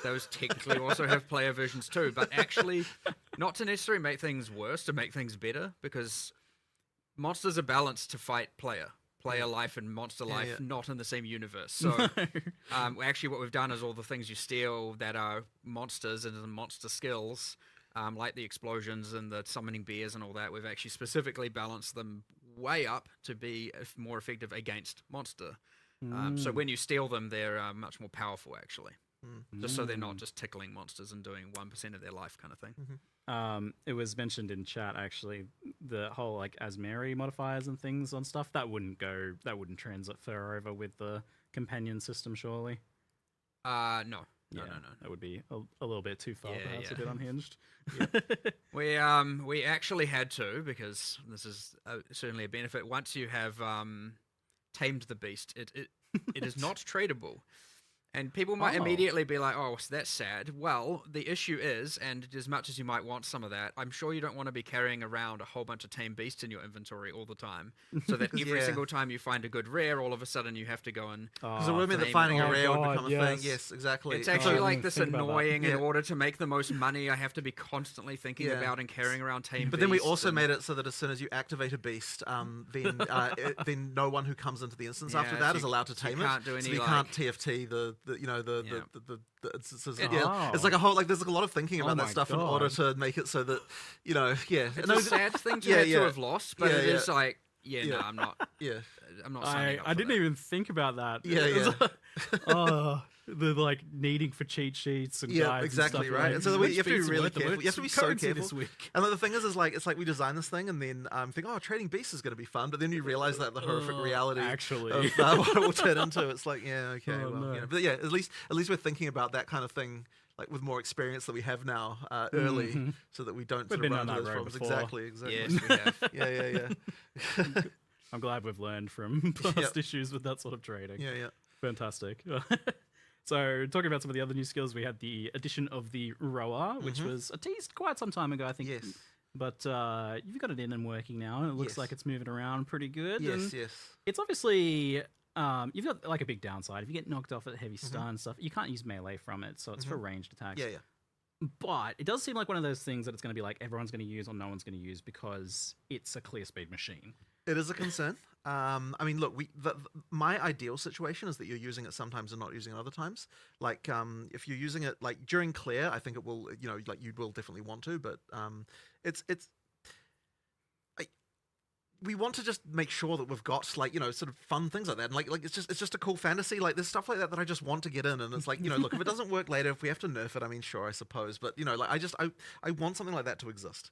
those technically also have player versions too. But actually, not to necessarily make things worse, to make things better, because monsters are balanced to fight player life and monster life, not in the same universe. So actually what we've done is all the things you steal that are monsters and monster skills, like the explosions and the summoning bears and all that, we've actually specifically balanced them way up to be more effective against monster. So when you steal them, they're much more powerful, actually. Just so they're not just tickling monsters and doing 1% of their life kind of thing. It was mentioned in chat, actually, the whole like Asmeri modifiers and things on stuff that wouldn't transfer over with the companion system, surely. No. No. That would be a little bit too far, Yeah, perhaps yeah. a bit ununhinged. We actually had to, because this is certainly a benefit. Once you have tamed the beast, it is not tradable. And people might immediately be like, oh, so that's sad. Well, the issue is, and as much as you might want some of that, I'm sure you don't want to be carrying around a whole bunch of tame beasts in your inventory all the time. So that every single time you find a good rare, all of a sudden you have to go and... Because it would mean that finding a rare would become a thing. Yes, exactly. It's actually like this think about that. annoying, in order to make the most money, I have to be constantly thinking about and carrying around tame beasts. But then we also made it so that as soon as you activate a beast, then no one who comes into the instance after that is allowed to tame it. Can't do any, so you like... can't TFT it's like a whole, like, there's like a lot of thinking about that stuff in order to make it so that, It's a sad thing to have lost, but it is like, no, I'm not. Yeah. I'm not signing up I for didn't that. even think about that. Yeah. The like needing for cheat sheets and guides exactly, and stuff, right. like, And so which you have to be beats really worth the careful. work? You have to be Some so currency careful. this week. And the thing is like, it's like we design this thing and then think, oh, trading beasts is going to be fun, but then you realize that the horrific reality actually. of what it will turn into. It's like, no. But yeah, at least we're thinking about that kind of thing, like with more experience that we have now early, so that we don't sort of been run on into that those road problems. before. Exactly. Yes, we have. Yeah. I'm glad we've learned from past issues with that sort of trading. Yeah. Fantastic. So, talking about some of the other new skills, we had the addition of the rower, which was teased quite some time ago, I think. Yes. But you've got it in and working now, and it looks like it's moving around pretty good. Yes. It's obviously you've got like a big downside. If you get knocked off at heavy stun and stuff, you can't use melee from it, so it's for ranged attacks. Yeah. But it does seem like one of those things that it's going to be like everyone's going to use or no one's going to use because it's a clear speed machine. It is a concern. I mean, look, my ideal situation is that you're using it sometimes and not using it other times. Like, if you're using it like during clear, I think it will, like you will definitely want to. But we want to just make sure that we've got like sort of fun things like that, and like it's just a cool fantasy. Like there's stuff like that I just want to get in, and it's like look, if it doesn't work later, if we have to nerf it, I mean, sure, I suppose, but like I want something like that to exist.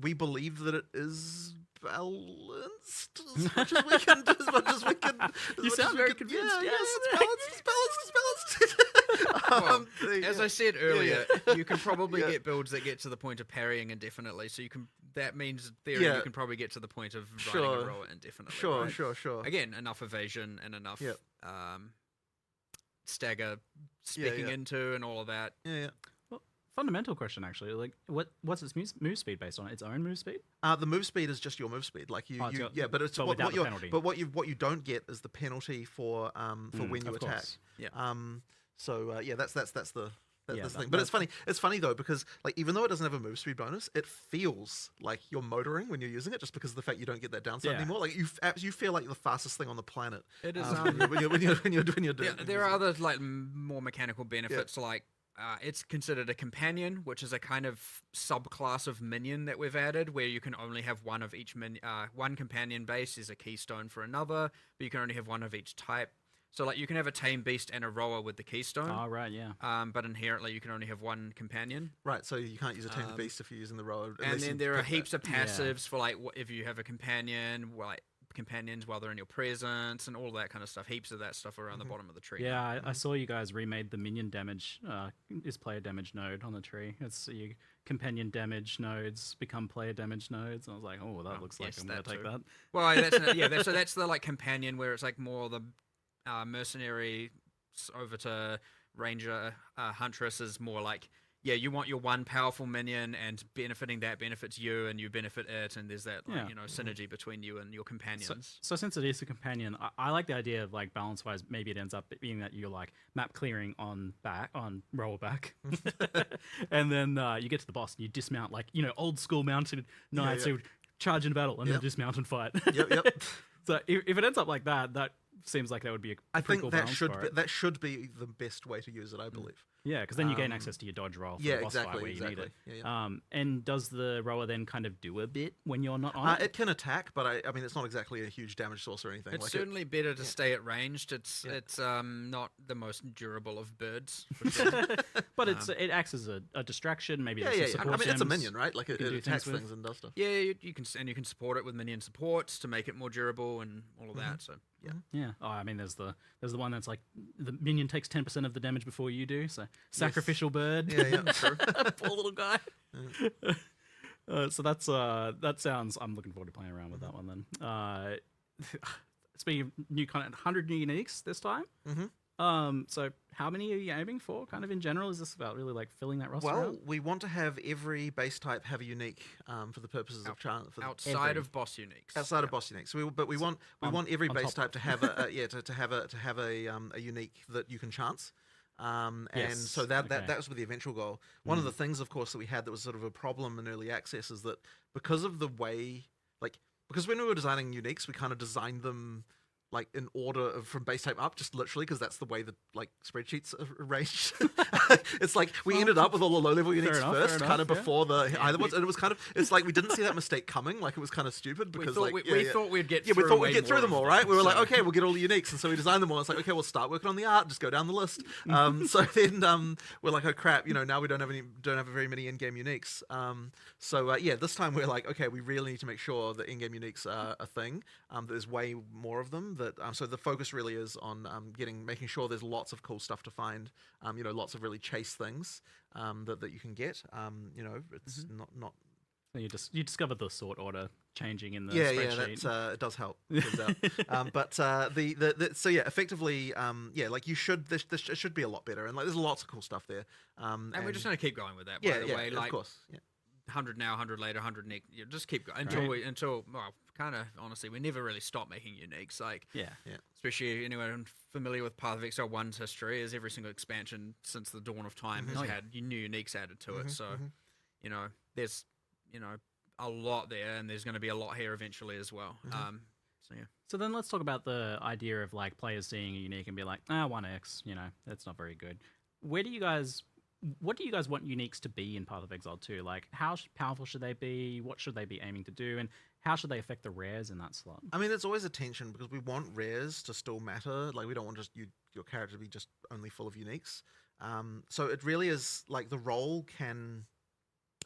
We believe that it is balanced as much as we can. You sound very convinced. Yeah, it's balanced. Well, as I said earlier, you can probably get builds that get to the point of parrying indefinitely. So you can. That means theory you can probably get to the point of riding a rower indefinitely. Sure, right? sure. Again, enough evasion and enough stagger speaking into and all of that. Yeah. Well, fundamental question actually. Like, what's its move speed based on? Its own move speed? The move speed is just your move speed. Like but it's what you don't get is the penalty for when you attack. Course. Yeah. That's the thing. But it's funny though, because like even though it doesn't have a move speed bonus, it feels like you're motoring when you're using it, just because of the fact you don't get that downside anymore. Like you feel like you're the fastest thing on the planet. It is when you're doing. Yeah, there are other like more mechanical benefits, like it's considered a companion, which is a kind of subclass of minion that we've added, where you can only have one of each one companion base is a keystone for another, but you can only have one of each type. So, like, you can have a tame beast and a rower with the keystone. Oh, right, yeah. But inherently, you can only have one companion. Right, so you can't use a tamed beast if you're using the rower. And then there are heaps of passives for, like, if you have a companion, like companions while they're in your presence and all that kind of stuff. Heaps of that stuff around the bottom of the tree. Yeah, I saw you guys remade the minion damage, is player damage node on the tree. It's your companion damage nodes become player damage nodes. And I was like, oh, that looks like I'm going to take that. Well, that's that's the, like, companion where it's, like, more the... mercenary over to ranger huntress is more like you want your one powerful minion, and benefiting that benefits you and you benefit it, and there's that synergy between you and your companions. So since it is a companion, I like the idea of like balance wise maybe it ends up being that you're like map clearing on roller back and then you get to the boss and you dismount like old school mounted knights who charge into battle and then dismount and fight. Yep. So if it ends up like that seems like that would be a pretty cool balance for it. That should be the best way to use it, I believe. Yeah, because then you gain access to your dodge roll for Yeah, the boss fight where exactly. you need it. Yeah. And does the rower then kind of do a bit when you're not on it? It can attack, but I mean, it's not exactly a huge damage source or anything. It's like certainly better to stay at ranged. It's not the most durable of birds, for sure. But it acts as a distraction. Maybe Yeah, there's yeah, some yeah. support I mean, it's a gems minion, right? Like, you it can do attacks things with. things and does stuff. Yeah, you can support it with minion supports to make it more durable and all of that. So Yeah. Oh, I mean, there's the one that's like the minion takes 10% of the damage before you do. So sacrificial bird. Yeah, true. Poor little guy. So that sounds. I'm looking forward to playing around with that one then. Speaking of new content, 100 new uniques this time. So how many are you aiming for? Kind of in general, is this about really like filling that roster? Well, out? we want to have every base type have a unique for the purposes of chance. outside of boss uniques. Outside of boss unique, so we want every on base top. type to have a unique that you can chance, and Yes, so that okay. was with the eventual goal. One of the things, of course, that we had that was sort of a problem in early access is that because of the way, because when we were designing uniques, we kind of designed them like in order from base type up, just literally because that's the way that like spreadsheets are arranged. It's like we ended up with all the low level uniques enough, first, fair kind of enough, yeah. before the either ones, and it was kind of it's like we didn't see that mistake coming. Like it was kind of stupid We because thought like we thought we'd get we through thought way we'd get through more them of all, right? We were like, so- okay, we'll get all the uniques, and so we designed them all. It's like, okay, we'll start working on the art, just go down the list. So then we're like, oh crap, now we don't have very many in-game uniques. So this time we're like, okay, we really need to make sure that in-game uniques are a thing. There's way more of them. So the focus really is on making sure there's lots of cool stuff to find. Lots of really chase things that you can get. It's not. So you discovered the sort order changing in the Yeah, spreadsheet. it does help. Turns out. But effectively, like you should. It should be a lot better, and like there's lots of cool stuff there. And we're just going to keep going with that. yeah, By the way, like of course. Yeah. 100 now, 100 later, 100 next. Just keep going until kind of honestly, we never really stop making uniques. Like Yeah. especially anyone familiar with Path of Exile 1's history, is every single expansion since the dawn of time has had new uniques added to it. So there's a lot there, and there's going to be a lot here eventually as well. So yeah. So then let's talk about the idea of like players seeing a unique and be like, 1x, that's not very good. What do you guys want uniques to be in Path of Exile 2? Like, how powerful should they be? What should they be aiming to do? And how should they affect the rares in that slot? I mean, there's always a tension because we want rares to still matter. Like, we don't want just your character to be just only full of uniques. So it really is like the role can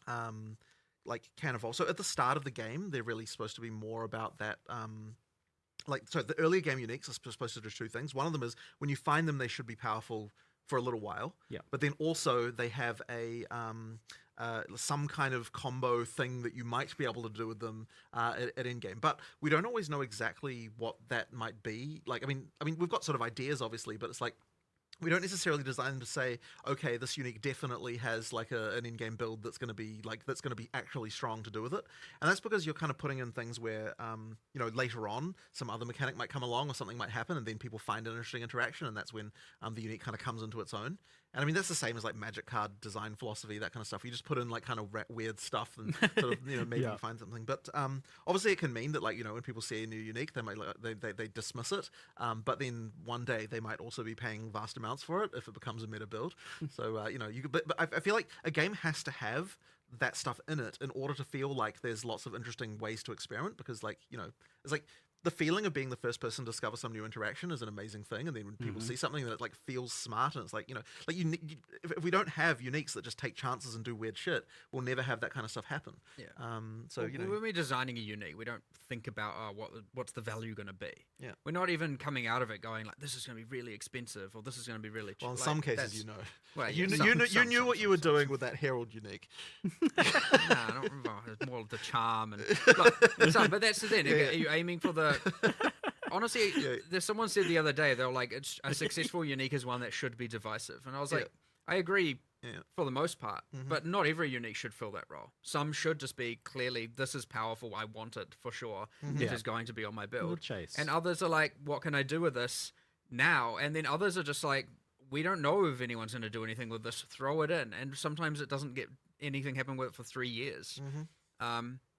evolve. So at the start of the game, they're really supposed to be more about that. So the earlier game uniques are supposed to do two things. One of them is when you find them, they should be powerful for a little while. Yeah. But then also they have a some kind of combo thing that you might be able to do with them at end game. But we don't always know exactly what that might be. Like, I mean, we've got sort of ideas, obviously, but it's like we don't necessarily design them to say, okay, this unique definitely has like an in-game build that's going to be actually strong to do with it. And that's because you're kind of putting in things where, later on some other mechanic might come along or something might happen, and then people find an interesting interaction, and that's when the unique kind of comes into its own. And I mean, that's the same as like Magic card design philosophy, that kind of stuff. You just put in like kind of weird stuff and sort of, maybe you find something. But obviously it can mean that like, when people see a new unique, they might they dismiss it. But then one day they might also be paying vast amounts for it if it becomes a meta build. So, but I feel like a game has to have that stuff in it in order to feel like there's lots of interesting ways to experiment, because like, it's like the feeling of being the first person to discover some new interaction is an amazing thing, and then when people see something that like feels smart, and it's like, if we don't have uniques that just take chances and do weird shit, we'll never have that kind of stuff happen. Yeah. So when we're designing a unique, we don't think about what's the value going to be. Yeah. We're not even coming out of it going like, this is going to be really expensive, or this is going to be really cheap. Well, in some cases, Well, you yeah, knew what you were doing with that Herald unique. Nah, I don't remember. It's more of the charm and. But that's the thing. Are you aiming for the? Honestly, there's someone said the other day, they were like, it's a successful unique is one that should be divisive, and I was like, I agree for the most part, but not every unique should fill that role. Some should just be clearly, this is powerful, I want it for sure. It is going to be on my build. Chase. And others are like, what can I do with this now? And then others are just like, we don't know if anyone's going to do anything with this. Throw it in, and sometimes it doesn't get anything happen with it for 3 years.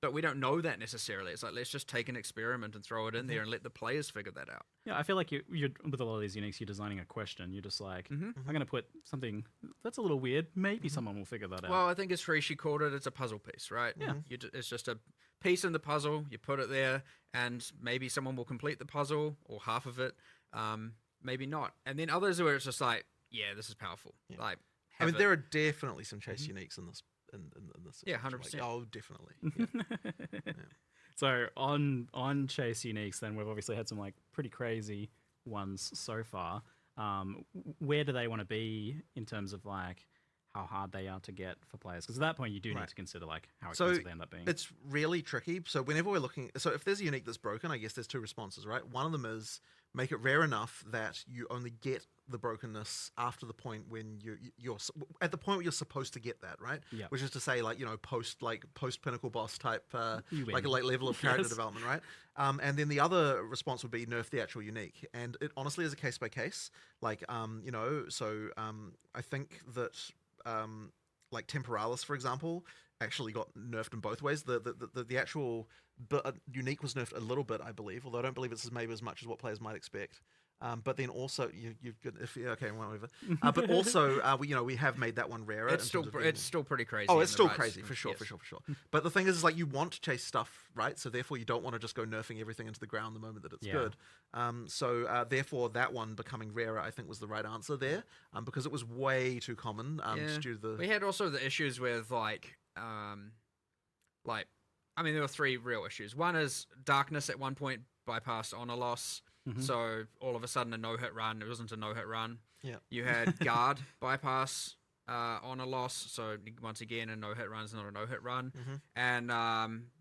But we don't know that necessarily. It's like, let's just take an experiment and throw it in there and let the players figure that out. Yeah, I feel like you're with a lot of these uniques, you're designing a question. You're just like, I'm going to put something that's a little weird. Maybe someone will figure that out. Well, I think as Rishi called it, it's a puzzle piece, right? Yeah. It's just a piece in the puzzle. You put it there, and maybe someone will complete the puzzle or half of it. Maybe not. And then others where it's just like, yeah, this is powerful. Yeah. Like, I mean, there are definitely some chase uniques in this. In this Yeah, situation. 100%. Oh, definitely. Yeah. So on chase uniques, then we've obviously had some like pretty crazy ones so far. Where do they want to be in terms of like how hard they are to get for players? Because at that point, you do need to consider like how expensive they end up being. It's really tricky. So whenever we're looking, so if there's a unique that's broken, I guess there's two responses, right? One of them is make it rare enough that you only get the brokenness after the point when you're at the point where you're supposed to get that, right? Yeah. Which is to say, like, post pinnacle boss type, like win. level of character Yes. development, right? And then the other response would be nerf the actual unique, and it honestly is a case by case. Like, so I think that like Temporalis, for example, actually got nerfed in both ways. The actual unique was nerfed a little bit, I believe, although I don't believe it's maybe as much as what players might expect. But then also you've got okay, whatever. But also we have made that one rarer. It's still pretty crazy. Oh, it's in the still right crazy sense, for sure, yes. for sure. But the thing is like you want to chase stuff, right? So therefore you don't want to just go nerfing everything into the ground the moment that it's good. So therefore that one becoming rarer, I think, was the right answer there, because it was way too common. Just due to the We had also the issues with like I mean, there were three real issues. One is darkness at one point bypassed honor loss. So all of a sudden a no-hit run, it wasn't a no-hit run. Yeah. You had guard bypass on a loss, so once again a no-hit run is not a no-hit run. And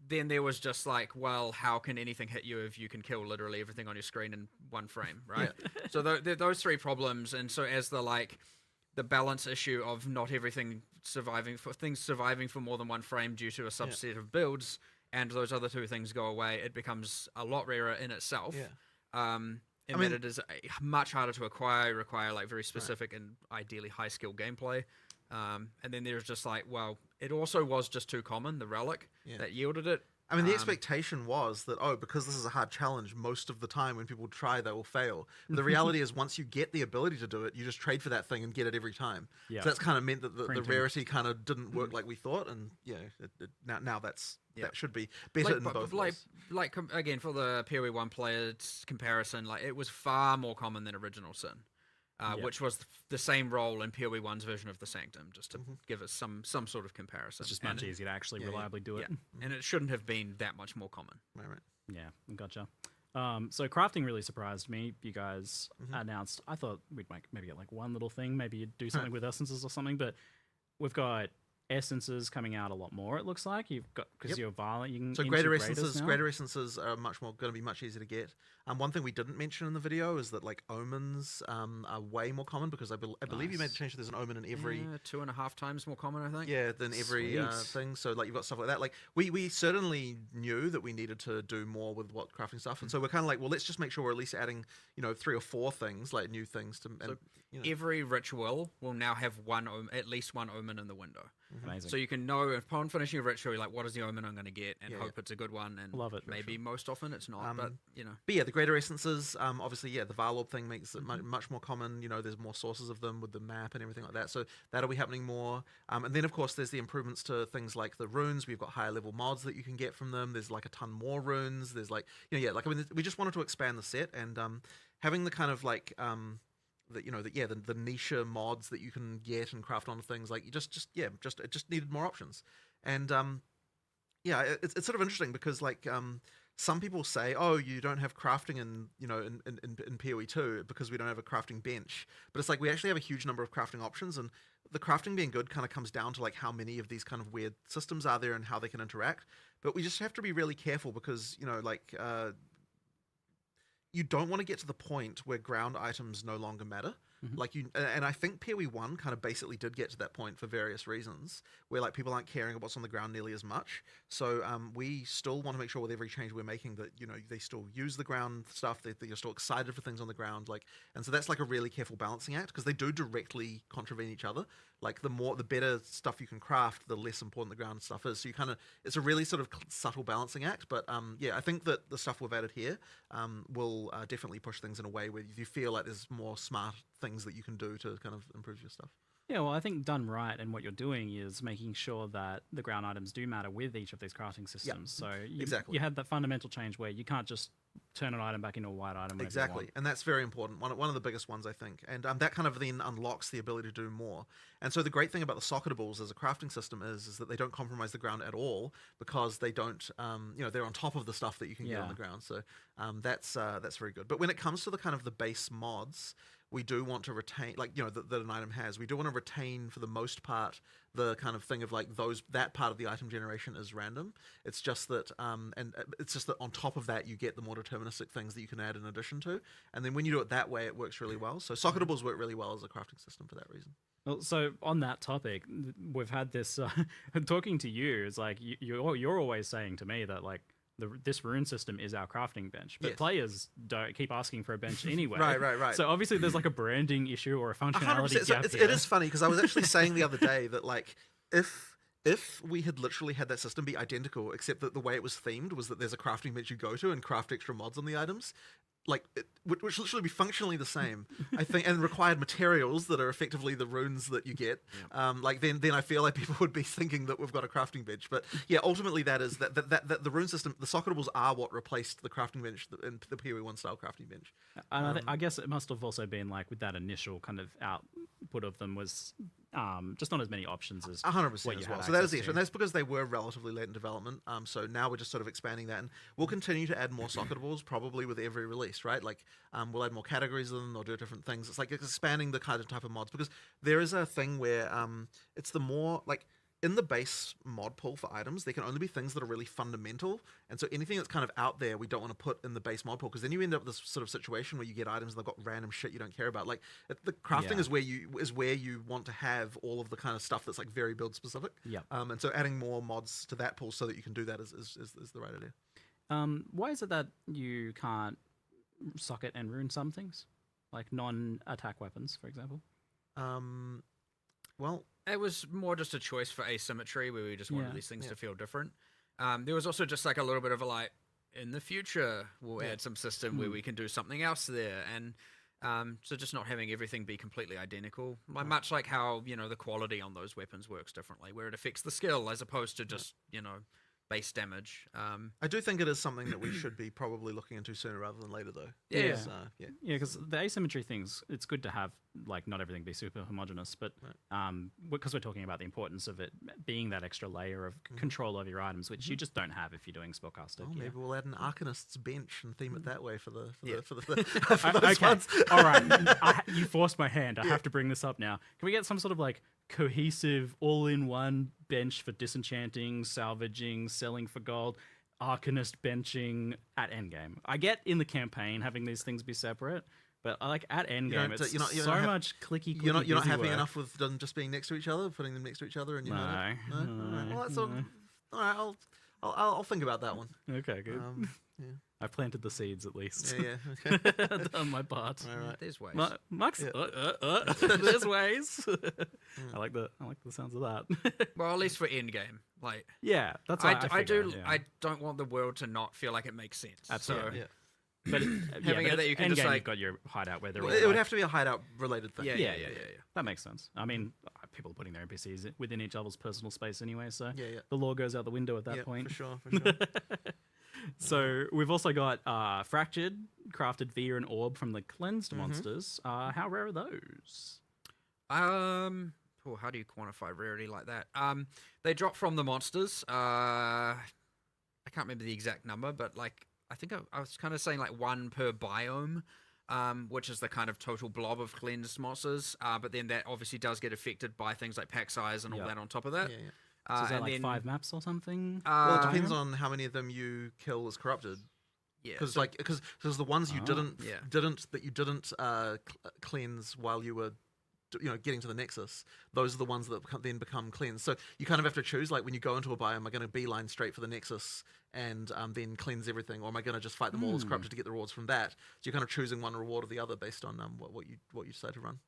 then there was just like, well, how can anything hit you if you can kill literally everything on your screen in one frame, right? So those three problems, and so as the balance issue of not everything surviving for more than one frame due to a subset of builds, and those other two things go away, it becomes a lot rarer in itself. Yeah. That it is much harder to require like very specific and ideally high skill gameplay. And then there's just like, well, it also was just too common, the relic that yielded it. I mean, the expectation was that, because this is a hard challenge, most of the time when people try, they will fail. But the reality is once you get the ability to do it, you just trade for that thing and get it every time. Yeah. So that's kind of meant that the rarity kind of didn't work like we thought. And, now that should be better in both ways. Again, for the PoE 1 players comparison, like it was far more common than Original Sin. Which was the same role in PoE 1's version of the Sanctum, just to give us some sort of comparison. It's just much easier to actually reliably do it. And it shouldn't have been that much more common. Right. Yeah, gotcha. So crafting really surprised me. You guys announced, I thought we'd maybe get like one little thing, maybe you'd do something with essences or something, but we've got essences coming out a lot more, it looks like. You've got, because you're violent, you can so greater essences are going to be much easier to get. One thing we didn't mention in the video is that like omens are way more common, because I believe you made the change that there's an omen in every 2.5 times more common, I think. Yeah, than every thing. So like you've got stuff like that. Like we certainly knew that we needed to do more with what crafting stuff, and so we're kind of like, well, let's just make sure we're at least adding 3 or 4 things, like new things to. And, every ritual will now have at least one omen in the window. Amazing. So you can know upon finishing a ritual, you're like, what is the omen I'm going to get, and hope it's a good one. And love it. Maybe most often it's not, but But yeah, the greater essences, obviously, the Varlorb thing makes it much more common. There's more sources of them with the map and everything like that. So that'll be happening more. And then, of course, there's the improvements to things like the runes. We've got higher level mods that you can get from them. There's like a ton more runes. There's like, we just wanted to expand the set, and having the kind of like, the niche mods that you can get and craft onto things, like it just needed more options. And it's sort of interesting because like some people say, oh, you don't have crafting in PoE 2 because we don't have a crafting bench, but it's like we actually have a huge number of crafting options, and the crafting being good kind of comes down to like how many of these kind of weird systems are there and how they can interact. But we just have to be really careful because you don't want to get to the point where ground items no longer matter. Like and I think PoE 1 kind of basically did get to that point for various reasons, where like people aren't caring about what's on the ground nearly as much. So we still want to make sure with every change we're making that they still use the ground stuff, that you're still excited for things on the ground, and so that's like a really careful balancing act, because they do directly contravene each other. Like the better stuff you can craft, the less important the ground stuff is. So it's a really sort of subtle balancing act. But I think that the stuff we've added here will definitely push things in a way where you feel like there's more smart things that you can do to kind of improve your stuff. Yeah, well, I think done right, and what you're doing is making sure that the ground items do matter with each of these crafting systems. So you have that fundamental change where you can't just turn an item back into a white item. Exactly, and that's very important. One of the biggest ones, I think. And that kind of then unlocks the ability to do more. And so the great thing about the socketables as a crafting system is that they don't compromise the ground at all, because they don't, they're on top of the stuff that you can get on the ground. So that's very good. But when it comes to the kind of the base mods, we do want to retain, that an item has. We do want to retain, for the most part, the kind of thing of that part of the item generation is random. It's just that, it's just that on top of that, you get the more deterministic things that you can add in addition to. And then when you do it that way, it works really well. So socketables work really well as a crafting system for that reason. Well, so on that topic, we've had this talking to you. It's like you're always saying to me that this rune system is our crafting bench, but players don't keep asking for a bench anyway. Right. So obviously there's like a branding issue or a functionality gap. So it is funny, because I was actually saying the other day that if we had literally had that system be identical, except that the way it was themed was that there's a crafting bench you go to and craft extra mods on the items, which literally be functionally the same, I think, and required materials that are effectively the runes that you get. Then I feel like people would be thinking that we've got a crafting bench. But yeah, ultimately that is that the rune system, the socketables are what replaced the crafting bench in the PoE 1 style crafting bench. And I guess it must have also been with that initial kind of output of them was just not as many options as 100% as well. So that is the issue, and that's because they were relatively late in development. So now we're just sort of expanding that, and we'll continue to add more socketables probably with every release, right? We'll add more categories of them, or do different things. It's like expanding the kind of type of mods, because there is a thing where it's the more in the base mod pool for items, there can only be things that are really fundamental, and so anything that's kind of out there, we don't want to put in the base mod pool, because then you end up with this sort of situation where you get items and they've got random shit you don't care about. The crafting is where you want to have all of the kind of stuff that's very build specific. And so adding more mods to that pool so that you can do that is the right idea. Why is it that you can't socket and rune some things, like non-attack weapons, for example? Well, it was more just a choice for asymmetry, where we just wanted these things to feel different. There was also just a little bit of in the future, we'll add some system where we can do something else there. And so just not having everything be completely identical. Much like how, the quality on those weapons works differently, where it affects the skill as opposed to just, base damage. I do think it is something that we should be probably looking into sooner rather than later, though. Yeah, because the asymmetry things, it's good to have not everything be super homogeneous, but because we're talking about the importance of it being that extra layer of control over your items, which you just don't have if you're doing spellcaster. Maybe we'll add an Arcanist's bench and theme it that way for those okay. ones. All right, you forced my hand. I have to bring this up now. Can we get some sort of cohesive, all-in-one bench for disenchanting, salvaging, selling for gold, Arcanist benching at endgame? I get in the campaign having these things be separate, but at endgame, it's so much clicky. You're not happy enough with them just being next to each other, putting them next to each other, and no. Right. Well, that's all right. I'll think about that one. Okay, good. I've planted the seeds at least. Okay. Done my part. All right. There's ways. Max, there's ways. I like the sounds of that. Well, at least for endgame, that's I don't want the world to not feel like it makes sense. Absolutely. So, But having it that you can just you've got your hideout where they're all it would have to be a hideout related thing. Yeah. That makes sense. I mean, people are putting their NPCs within each other's personal space anyway, so the law goes out the window at that point. For sure. So we've also got Fractured, crafted via an orb from the cleansed monsters. How rare are those? How do you quantify rarity like that? They drop from the monsters. I can't remember the exact number, but I think I was kind of saying 1 per biome, which is the kind of total blob of cleansed monsters. But then that obviously does get affected by things like pack size and all that on top of that. So is that 5 maps or something? Well, it depends on how many of them you kill as corrupted. Yeah, because so- the ones you didn't Yeah. cleanse while you were getting to the Nexus, those are the ones that then become cleansed. So you kind of have to choose, like when you go into a biome, am I going to beeline straight for the Nexus and then cleanse everything, or am I going to just fight them all as corrupted to get the rewards from that? So you're kind of choosing one reward or the other based on what you decide to run.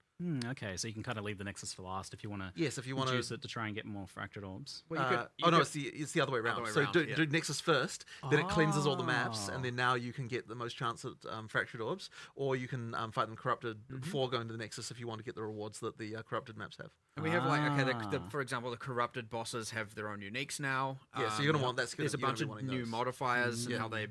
Okay, so you can kind of leave the Nexus for last if you want to. Yes, if you want to use it to try and get more fractured orbs. Well, it's the other way around. way So around, do Nexus first, then it cleanses all the maps, Oh. and then now you can get the most chance at fractured orbs, or you can fight them corrupted before going to the Nexus if you want to get the rewards that the corrupted maps have. And we have for example, the corrupted bosses have their own uniques now. Yeah, so you're gonna want There's a bunch of new modifiers and Yeah. how they.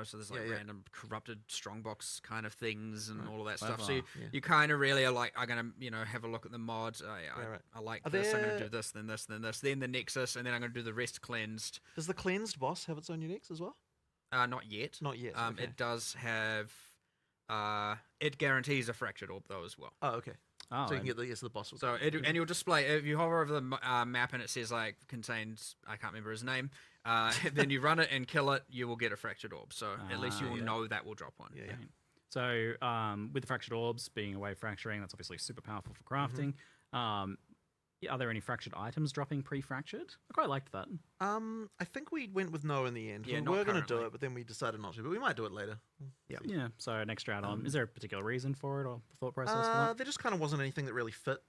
So there's like Yeah, yeah. random corrupted strongbox kind of things and all of that Clever. stuff. So Yeah. you kind of really are like, I'm going to, have a look at the mods. I like Are this. I'm going there- to do this, then this, then this, then the Nexus, and then I'm going to do the rest cleansed. Does the cleansed boss have its own uniques as well? Not yet. Not yet. Okay. It does have. It guarantees a fractured orb though as well. Oh, okay. Oh, So you can and- get the boss. So and you'll display if you hover over the map and it says like contains, I can't remember his name. Then you run it and kill it, you will get a fractured orb. So at least you will know that will drop one. Yeah. Right. So with the fractured orbs being a wave fracturing, that's obviously super powerful for crafting. Are there any fractured items dropping pre-fractured? I quite liked that. I think we went with no in the end. Yeah, we not were going to do currently. it, but then we decided not to. But we might do it later. Yeah. So an extra add-on. Is there a particular reason for it or thought process for that? There just kind of wasn't anything that really fit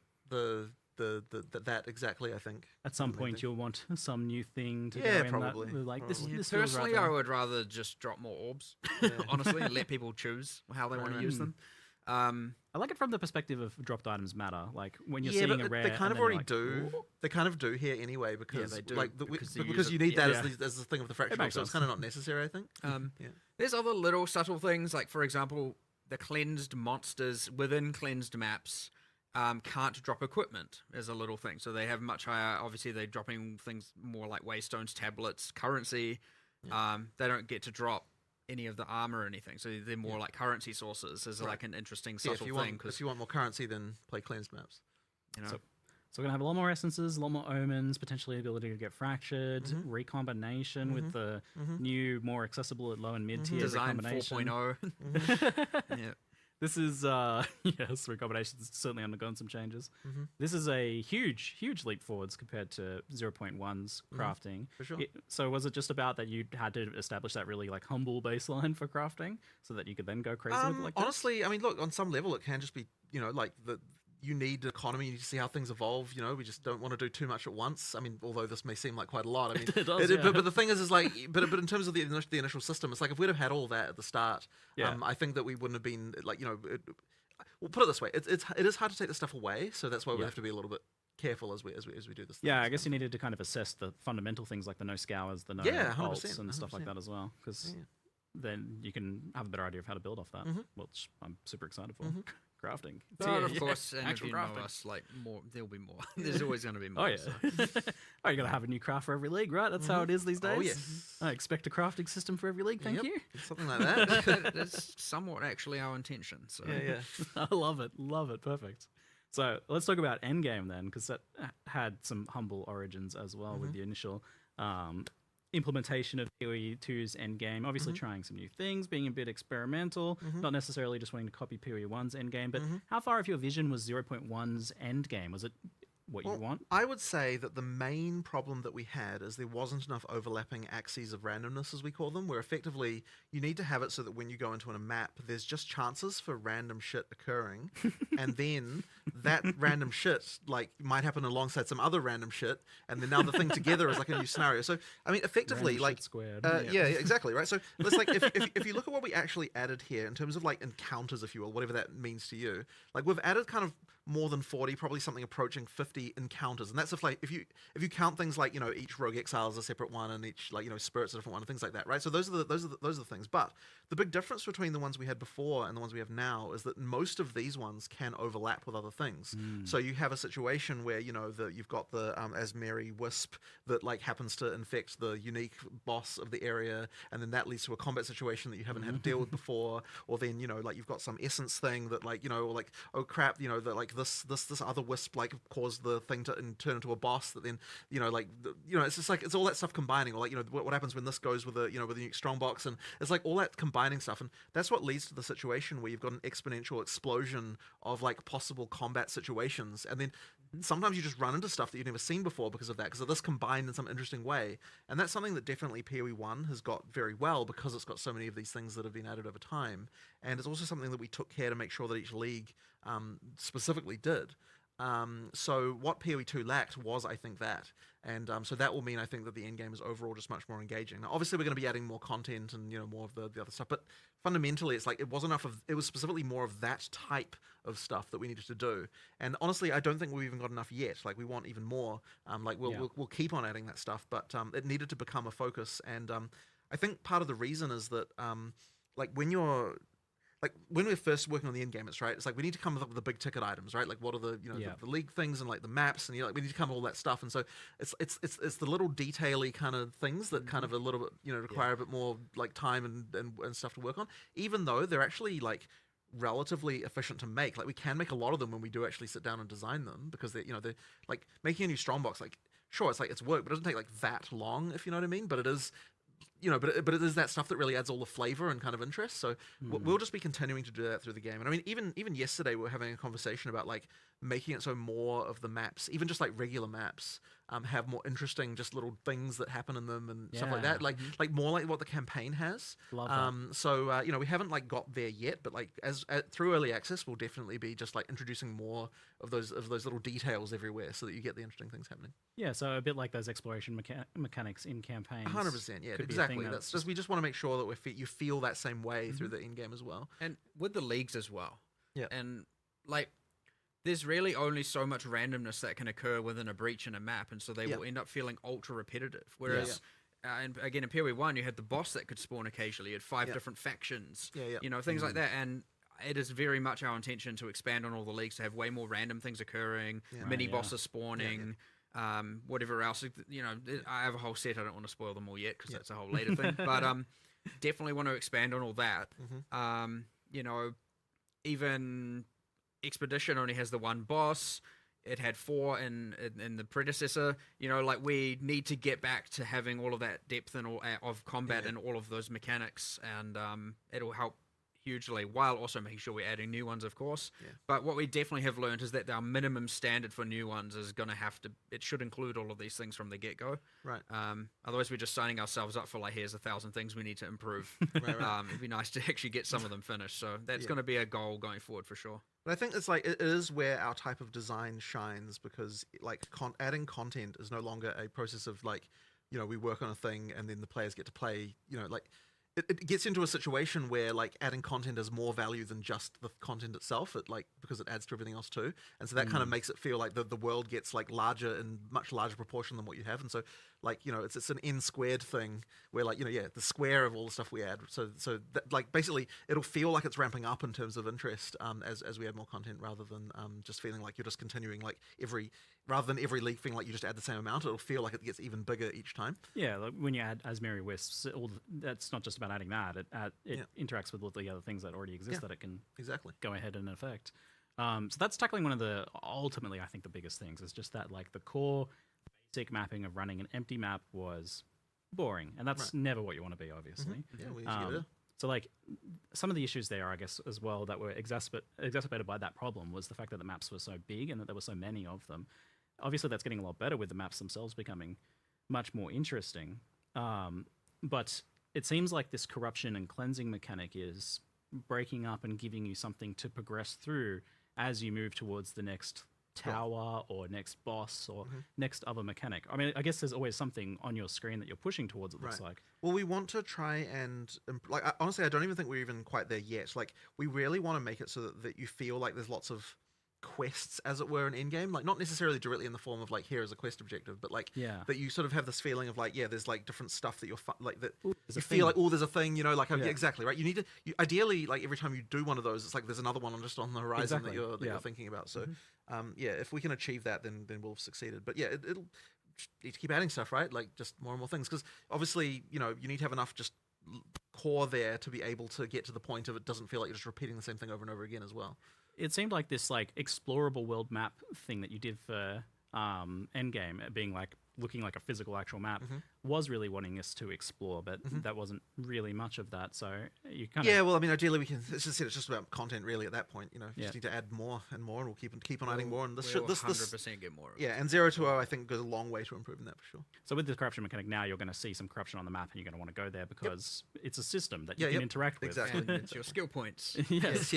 that exactly. I think At some main point, thing. you'll want some new thing to Yeah, go in probably. that like this. Probably. This feels Personally, right I there. would rather just drop more orbs, honestly, and let people choose how they want to use them. I like it from the perspective of dropped items matter. Like when you're yeah, seeing but a rare, they kind and of then already you're like, do. "Ooh." They kind of do here anyway because they do, like because you because use you it- need that yeah. as the thing of the fracture. makes So it's sense. kind of not necessary. I think. Yeah. There's other little subtle things, like for example, the cleansed monsters within cleansed maps can't drop equipment as a little thing. So they have much higher. Obviously, they're dropping things more like waystones, tablets, currency. They don't get to drop any of the armor or anything. So they're more like currency sources. Is like an interesting Yeah, subtle thing because if you want more currency, then play cleansed maps. So we're gonna have a lot more essences, a lot more omens, potentially ability to get fractured, recombination with the new, more accessible at low and mid tier design recombination. 4.0. Yeah. This is yes, recombination's certainly undergone some changes. This is a huge leap forwards compared to 0.1's crafting. For sure. So was it just about that you had to establish that really like humble baseline for crafting so that you could then go crazy with it like this? Honestly, I mean, look, on some level, it can just be, like you need economy, you need to see how things evolve. We just don't want to do too much at once. I mean, although this may seem like quite a lot. I mean, It does, yeah. but the thing is like, but in terms of the initial system, it's like if we'd have had all that at the start, Yeah. I think that we wouldn't have been like, we'll put it this way: it is hard to take the stuff away, so that's why we have to be a little bit careful as we do this. Yeah, thing. I guess you needed to kind of assess the fundamental things like the no scours, the no Yeah, bolts 100%, and stuff like 100%. that as well, because then you can have a better idea of how to build off that, which I'm super excited for. Crafting. But of course, and if actual you know crafting. us, like more, there'll be more. There's always going to be more. Oh yeah. so. Oh, you gotta have a new craft for every league, right? That's how it is these days. Oh, yes. I expect a crafting system for every league. Thank Yep, you. something like that. That's somewhat actually our intention. So yeah. I love it. Love it. Perfect. So let's talk about Endgame then, because that had some humble origins as well with the initial implementation of PoE 2's Endgame. Obviously trying some new things, being a bit experimental, not necessarily just wanting to copy PoE 1's Endgame, but how far of your vision was 0.1's Endgame? Was it what you want? I would say that the main problem that we had is there wasn't enough overlapping axes of randomness, as we call them, where effectively you need to have it so that when you go into a map, there's just chances for random shit occurring, and then that random shit like might happen alongside some other random shit, and then now the thing together is like a new scenario. So I mean, effectively, Random like shit squared. yeah, exactly, right. So it's like if you look at what we actually added here in terms of like encounters, if you will, whatever that means to you, like we've added kind of more than 40, probably something approaching 50 encounters, and that's if you count things like each rogue exile is a separate one, and each spirit's a different one, and things like that, right? So those are the things. But the big difference between the ones we had before and the ones we have now is that most of these ones can overlap with other things. So you have a situation where you've got the Asmeri wisp that like happens to infect the unique boss of the area, and then that leads to a combat situation that you haven't had to deal with before, or then like you've got some essence thing that like or like oh crap, the this other wisp like caused the thing to turn into a boss that then it's just like it's all that stuff combining, or like what happens when this goes with a with a unique strongbox, and it's like all that combining stuff, and that's what leads to the situation where you've got an exponential explosion of like possible combat situations, and then sometimes you just run into stuff that you've never seen before because of that, because of this combined in some interesting way. And that's something that definitely PoE 1 has got very well, because it's got so many of these things that have been added over time. And it's also something that we took care to make sure that each league specifically did. So what PoE 2 lacked was, I think, that. And so that will mean, I think, that the end game is overall just much more engaging. Now, obviously, we're going to be adding more content and more of the other stuff, but fundamentally, it's like it was specifically more of that type of stuff that we needed to do. And honestly, I don't think we've even got enough yet. Like, we want even more. We'll keep on adding that stuff, but it needed to become a focus. And I think part of the reason is that when we're first working on the end game, it's like we need to come up with the big ticket items, right? Like, what are the the league things, and like the maps, and we need to come up with all that stuff. And so it's the little detaily kind of things that kind of a little bit require a bit more like time and stuff to work on, even though they're actually like relatively efficient to make. Like, we can make a lot of them when we do actually sit down and design them, because they're like making a new strongbox. Like, sure, it's like it's work, but it doesn't take like that long, if you know what I mean. But it is. But it is that stuff that really adds all the flavor and kind of interest. So we'll just be continuing to do that through the game. And I mean, even yesterday we were having a conversation about like making it so more of the maps, even just like regular maps, have more interesting just little things that happen in them and stuff like that. Like more like what the campaign has. Love that. So we haven't like got there yet, but like through early access, we'll definitely be just like introducing more of those little details everywhere, so that you get the interesting things happening. Yeah, so a bit like those exploration mechanics in campaigns. 100%, yeah, exactly. That's just, we just want to make sure that you feel that same way through the end game as well. And with the leagues as well. Yeah. And like, there's really only so much randomness that can occur within a breach in a map, and so they will end up feeling ultra repetitive. Whereas, and again, in PoE 1, you had the boss that could spawn occasionally. You had 5 different factions, things like that. And it is very much our intention to expand on all the leagues, to have way more random things occurring, mini bosses spawning, whatever else. I have a whole set. I don't want to spoil them all yet, because that's a whole later thing. But definitely want to expand on all that. Even Expedition only has the one boss. It had 4 in the predecessor. Like, we need to get back to having all of that depth and all of combat and all of those mechanics, and it'll help hugely, while also making sure we're adding new ones, of course. But what we definitely have learned is that our minimum standard for new ones is going to it should include all of these things from the get-go. Right. Otherwise, we're just signing ourselves up for like, here's 1,000 things we need to improve. Right. It'd be nice to actually get some of them finished. So that's going to be a goal going forward for sure. But I think it's like, it is where our type of design shines, because like adding content is no longer a process of like, we work on a thing and then the players get to play, like it gets into a situation where like adding content has more value than just the content itself, because it adds to everything else too. And so that kind of makes it feel like the world gets like larger, in much larger proportion than what you have. And so like, it's an n squared thing where like, the square of all the stuff we add. So that, like, basically it'll feel like it's ramping up in terms of interest as we add more content, rather than just feeling like you're just continuing like rather than every league feeling like you just add the same amount. It'll feel like it gets even bigger each time. Yeah, like when you add Asmeri Wisps, that's not just about adding that. It interacts with all the other things that already exist that it can go ahead and affect. So that's tackling one of the, ultimately, I think the biggest things is just that, like, the core basic mapping of running an empty map was boring, and that's never what you want to be, obviously. So like, some of the issues there, I guess, as well, that were exacerbated by that problem was the fact that the maps were so big and that there were so many of them. Obviously, that's getting a lot better with the maps themselves becoming much more interesting. But it seems like this corruption and cleansing mechanic is breaking up and giving you something to progress through as you move towards the next tower or next boss or next other mechanic. I mean, I guess there's always something on your screen that you're pushing towards, it looks like. Well, we want to try and, like, honestly, I don't even think we're even quite there yet. Like, we really want to make it so that you feel like there's lots of quests, as it were, in endgame, like not necessarily directly in the form of like, here is a quest objective, but like that you sort of have this feeling of like, there's like different stuff that you're like, that you feel like, there's a thing, like, exactly, right? You need to, ideally, like, every time you do one of those, it's like there's another one just on the horizon that you're thinking about. So if we can achieve that, then we'll have succeeded. But it'll need to keep adding stuff, right? Like, just more and more things, because obviously, you need to have enough just core there to be able to get to the point of it doesn't feel like you're just repeating the same thing over and over again as well. it seemed like this like explorable world map thing that you did for Endgame, it being like looking like a physical actual map, was really wanting us to explore, but that wasn't really much of that. So you kind of well, I mean, ideally we can. It's just about content, really. At that point, you just need to add more and more, and we'll keep on adding more. And this 100% get more. Of it. Yeah, and 0-0 I think goes a long way to improving that for sure. So with the corruption mechanic now, you're going to see some corruption on the map, and you're going to want to go there because it's a system that you can interact with. Exactly. And it's your skill points. Yes.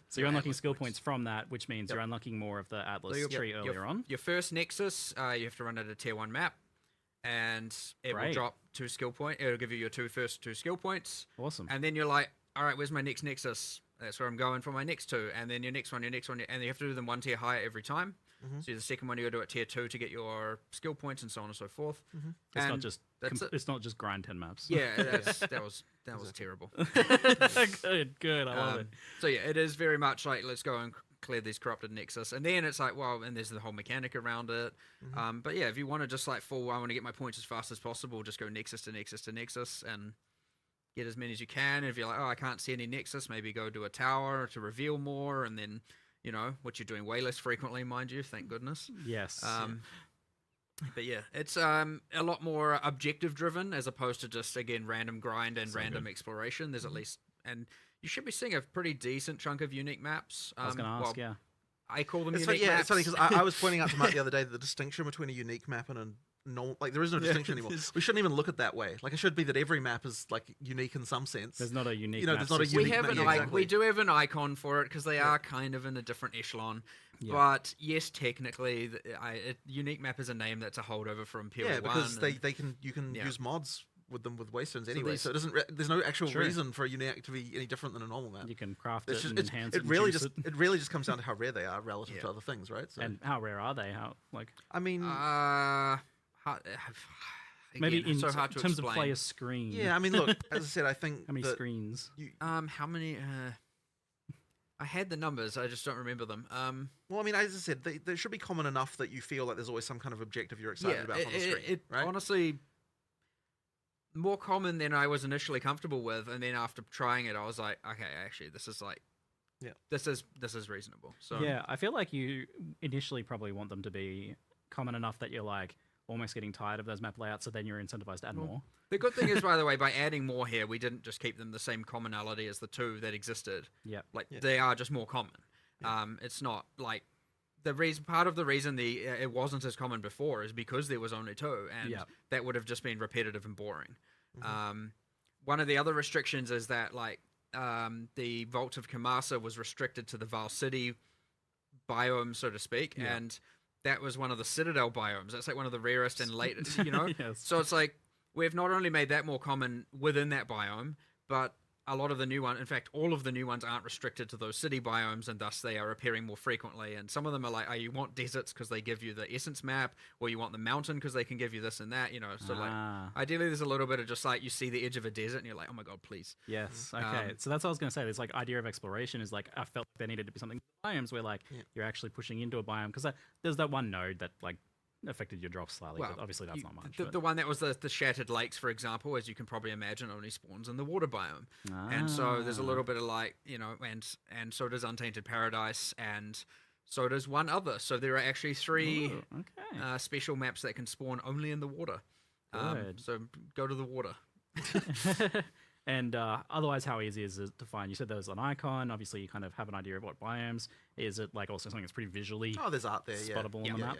So you're unlocking skill points from that, which means you're unlocking more of the Atlas tree earlier on. Your first Nexus, you have to run at a tier 1 map, and it will drop 2 skill points. It'll give you your first two skill points. Awesome. And then you're like, all right, where's my next Nexus? That's where I'm going for my next 2. And then your next one, and you have to do them 1 tier higher every time. So the second one you got to do at tier 2 to get your skill points and so on and so forth. It's not just grind 10 maps. Yeah, that was terrible. Good. I love it. So yeah, it is very much like, let's go and clear these corrupted Nexus, and then it's like, well, and there's the whole mechanic around it. But yeah, if you want to just like I want to get my points as fast as possible, just go Nexus to Nexus to Nexus and get as many as you can. And if you're like, oh, I can't see any Nexus, maybe go to a tower to reveal more, and then which you're doing way less frequently, mind you, thank goodness. Yes. But yeah, it's a lot more objective driven as opposed to just, again, random grind and random exploration. There's at least, and you should be seeing a pretty decent chunk of unique maps. I was going to ask, I call them It's unique funny, maps. it's funny because I was pointing out to Matt the other day that the distinction between a unique map and a normal, like there is no distinction anymore. We shouldn't even look at it that way. Like it should be that every map is like unique in some sense. There's not a unique. There's not a unique. We do have an icon for it because they are kind of in a different echelon. Yeah. But yes, technically, unique map is a name that's a holdover from PoE 1. Yeah, because you can use mods with them with Waystones anyway, so it doesn't. There's no actual reason for a unique to be any different than a normal map. You can craft it and enhance it. It really just comes down to how rare they are relative to other things, right? So, and how rare are they? I mean, maybe in so hard to terms explain. of player screen. Yeah, I mean, look, as I said, I think how many screens? How many? I had the numbers, I just don't remember them. Well, I mean, as I said, they should be common enough that you feel like there's always some kind of objective you're excited about on the screen. Right? Honestly, more common than I was initially comfortable with, and then after trying it, I was like, okay, actually, this is like, this is reasonable. So yeah, I feel like you initially probably want them to be common enough that you're like almost getting tired of those map layouts, so then you're incentivized to add more. The good thing is, by the way, by adding more here, we didn't just keep them the same commonality as the 2 that existed. Yeah, they are just more common. It's not like part of the reason it wasn't as common before is because there was only 2, and that would have just been repetitive and boring. One of the other restrictions is that the Vault of Kamasa was restricted to the Val City biome, so to speak, and that was one of the Citadel biomes. That's like one of the rarest and latest, Yes. So it's like we've not only made that more common within that biome, but a lot of the new ones, in fact, all of the new ones aren't restricted to those city biomes, and thus they are appearing more frequently. And some of them are like, you want deserts because they give you the essence map, or you want the mountain because they can give you this and that, So ideally there's a little bit of just like you see the edge of a desert and you're like, oh my God, please. Yes. Okay. So that's what I was going to say. This idea of exploration is like, I felt there needed to be something biomes where you're actually pushing into a biome, because there's that one node that affected your drops slightly, but obviously that's not much. The one that was the Shattered Lakes, for example, as you can probably imagine, only spawns in the water biome. And so there's a little bit of and so does Untainted Paradise, and so does one other. So there are actually 3 special maps that can spawn only in the water. So go to the water. And otherwise, how easy is it to find? You said there was an icon. Obviously, you kind of have an idea of what biomes. Is it also something that's pretty visually there's art there, spottable on the map?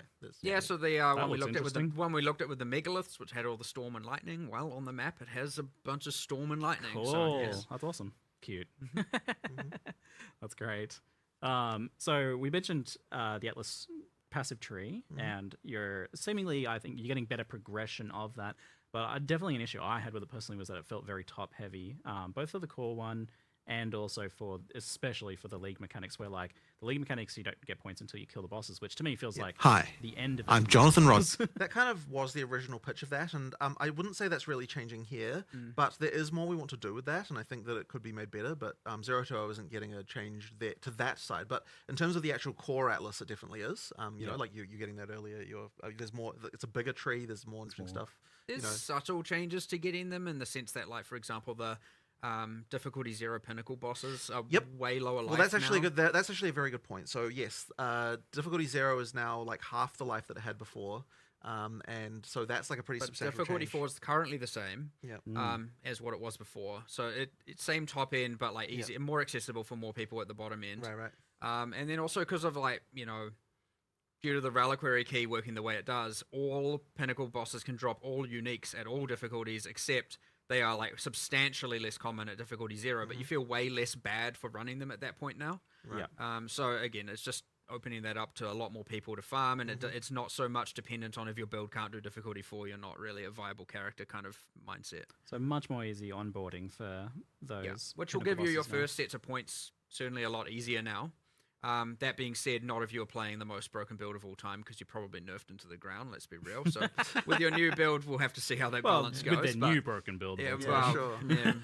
So the one we looked at with the megaliths, which had all the storm and lightning. Well, on the map, it has a bunch of storm and lightning. Cool. So, that's awesome. Cute. That's great. So we mentioned the Atlas passive tree, and you're seemingly, I think, you're getting better progression of that. But definitely an issue I had with it personally was that it felt very top heavy, both for the core one and also especially for the league mechanics, where the league mechanics, you don't get points until you kill the bosses, which to me feels like the end of it. I'm Jonathan Rogers. That kind of was the original pitch of that, and I wouldn't say that's really changing here, but there is more we want to do with that, and I think that it could be made better, but 0-0 isn't getting a change there to that side. But in terms of the actual core Atlas, it definitely is. You're getting that earlier. There's more. It's a bigger tree. There's more interesting stuff. There's subtle changes to getting them in the sense that, for example, the difficulty 0 pinnacle bosses are Yep. way lower life Well, that's actually now. good. That's actually a very good point. So yes, difficulty 0 is now like half the life that it had before, and so that's like a pretty But substantial difficulty change. 4 is currently the same Yeah. as what it was before. So it's same top end, but like easy, more accessible for more people at the bottom end. Right. And then also because of like, due to the reliquary key working the way it does, all pinnacle bosses can drop all uniques at all difficulties, except they are like substantially less common at difficulty 0, but you feel way less bad for running them at that point now. Right. So again, it's just opening that up to a lot more people to farm, and it's not so much dependent on if your build can't do difficulty 4, you're not really a viable character kind of mindset. So much more easy onboarding for those. Which will give you your first sets of points certainly a lot easier now. That being said, not if you're playing the most broken build of all time, because you're probably nerfed into the ground, let's be real. So with your new build, we'll have to see how that balance goes. With their new broken build. Yeah, builds, well, sure. yeah,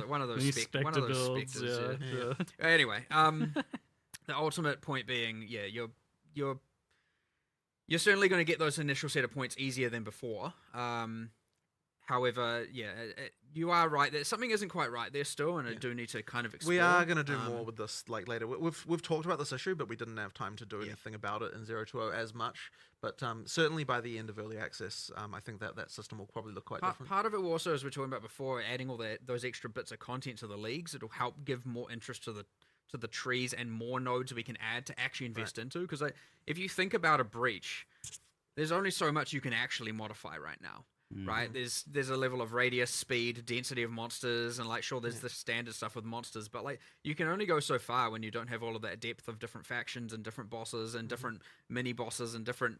one of those New specters. builds, Yeah. Anyway, the ultimate point being, you're certainly going to get those initial set of points easier than before. However, you are right that something isn't quite right there still, and I do need to kind of explore. We are going to do more with this like later. We've talked about this issue, but we didn't have time to do anything about it in 020 as much. But certainly by the end of early access, I think that system will probably look quite different. Part of it also, as we were talking about before, adding all those extra bits of content to the leagues, it'll help give more interest to the trees and more nodes we can add to actually invest into. Because if you think about a breach, there's only so much you can actually modify right now. Right, there's a level of radius, speed, density of monsters, and like sure, there's the standard stuff with monsters, but like you can only go so far when you don't have all of that depth of different factions and different bosses and different mini bosses and different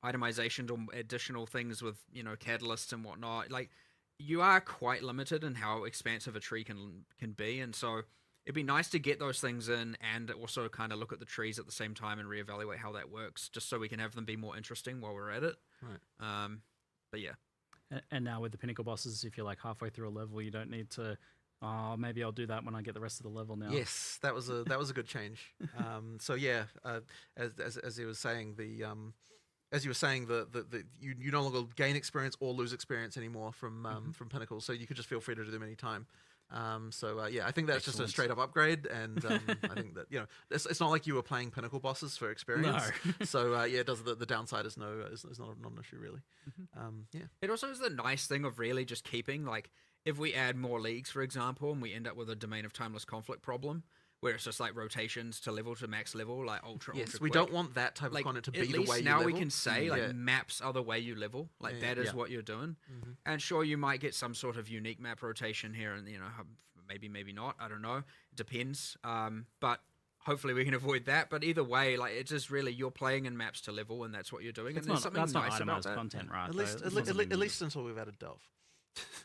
itemizations or additional things with catalysts and whatnot. Like you are quite limited in how expansive a tree can be, and so it'd be nice to get those things in and also kind of look at the trees at the same time and reevaluate how that works, just so we can have them be more interesting while we're at it. Right. But yeah. And now with the pinnacle bosses, if you're like halfway through a level, you don't need to. Oh, maybe I'll do that when I get the rest of the level now. Yes, that was a good change. So yeah, as he was saying, as you were saying, you no longer gain experience or lose experience anymore from pinnacles, so you could just feel free to do them anytime. I think that's just a straight up upgrade, and I think that it's not like you were playing pinnacle bosses for experience. No. So it does the downside is not an issue really. It also is the nice thing of really just keeping like if we add more leagues, for example, and we end up with a domain of timeless conflict problem. Where it's just like rotations to max level, like ultra Yes, quick. we don't want that type of content to be the way you now level. we can say like maps are the way you level, like that is what you're doing. And sure, you might get some sort of unique map rotation here, and maybe not. I don't know. It depends. But hopefully we can avoid that. But either way, like it's just really you're playing in maps to level, and that's what you're doing. It's and there's something that's nice not about itemized that. content, right? At least until we've added Delve.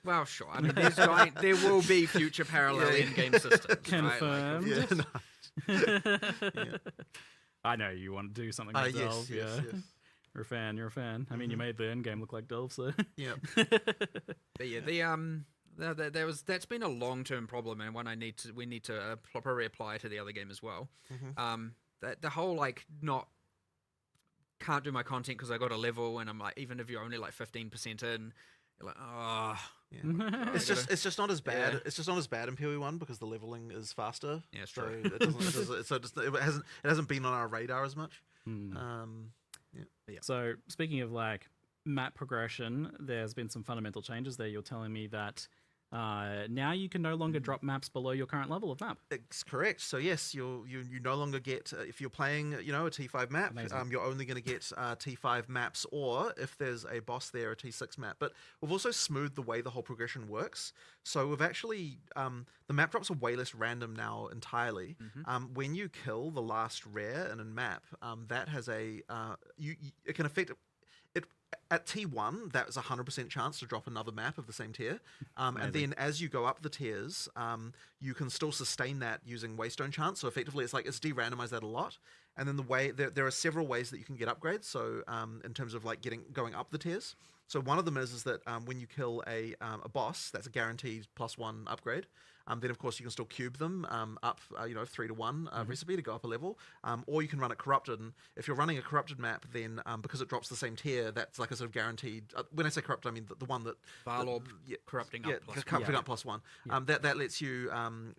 Well, sure. I mean, there will be future parallel in-game systems. Confirmed. Right? Like, I know you want to do something with Delve. Yes. You're a fan. I mean, you made the end game look like Delve, so. Yeah. But yeah, that's been a long-term problem, and one we need to properly apply to the other game as well. The whole like can't do my content because I got a level, and I'm like, even if you're only like 15% in, you're like, oh. Yeah. It's just not as bad. Yeah. It's just not as bad in PoE 1 because the leveling is faster. Yeah, it's so true. It hasn't been on our radar as much. So speaking of like map progression, there's been some fundamental changes there. You're telling me that now you can no longer drop maps below your current level of map. It's correct. So yes, you no longer get if you're playing a T5 map, you're only going to get T5 maps, or if there's a boss there, a T6 map. But we've also smoothed the way the whole progression works. So we've actually the map drops are way less random now entirely. When you kill the last rare in a map, that has it can affect. At T1, that was a 100% chance to drop another map of the same tier. And then as you go up the tiers, you can still sustain that using Waystone chance. So effectively, it's de-randomized that a lot. And then there are several ways that you can get upgrades. So in terms of like going up the tiers. So one of them is that when you kill a boss, that's a guaranteed +1 upgrade. then of course you can still cube them up, 3-to-1 recipe to go up a level, or you can run it corrupted. And if you're running a corrupted map, then because it drops the same tier, that's like a sort of guaranteed. When I say corrupted, I mean the one that Varlorb corrupting up plus corrupting up +1. That lets you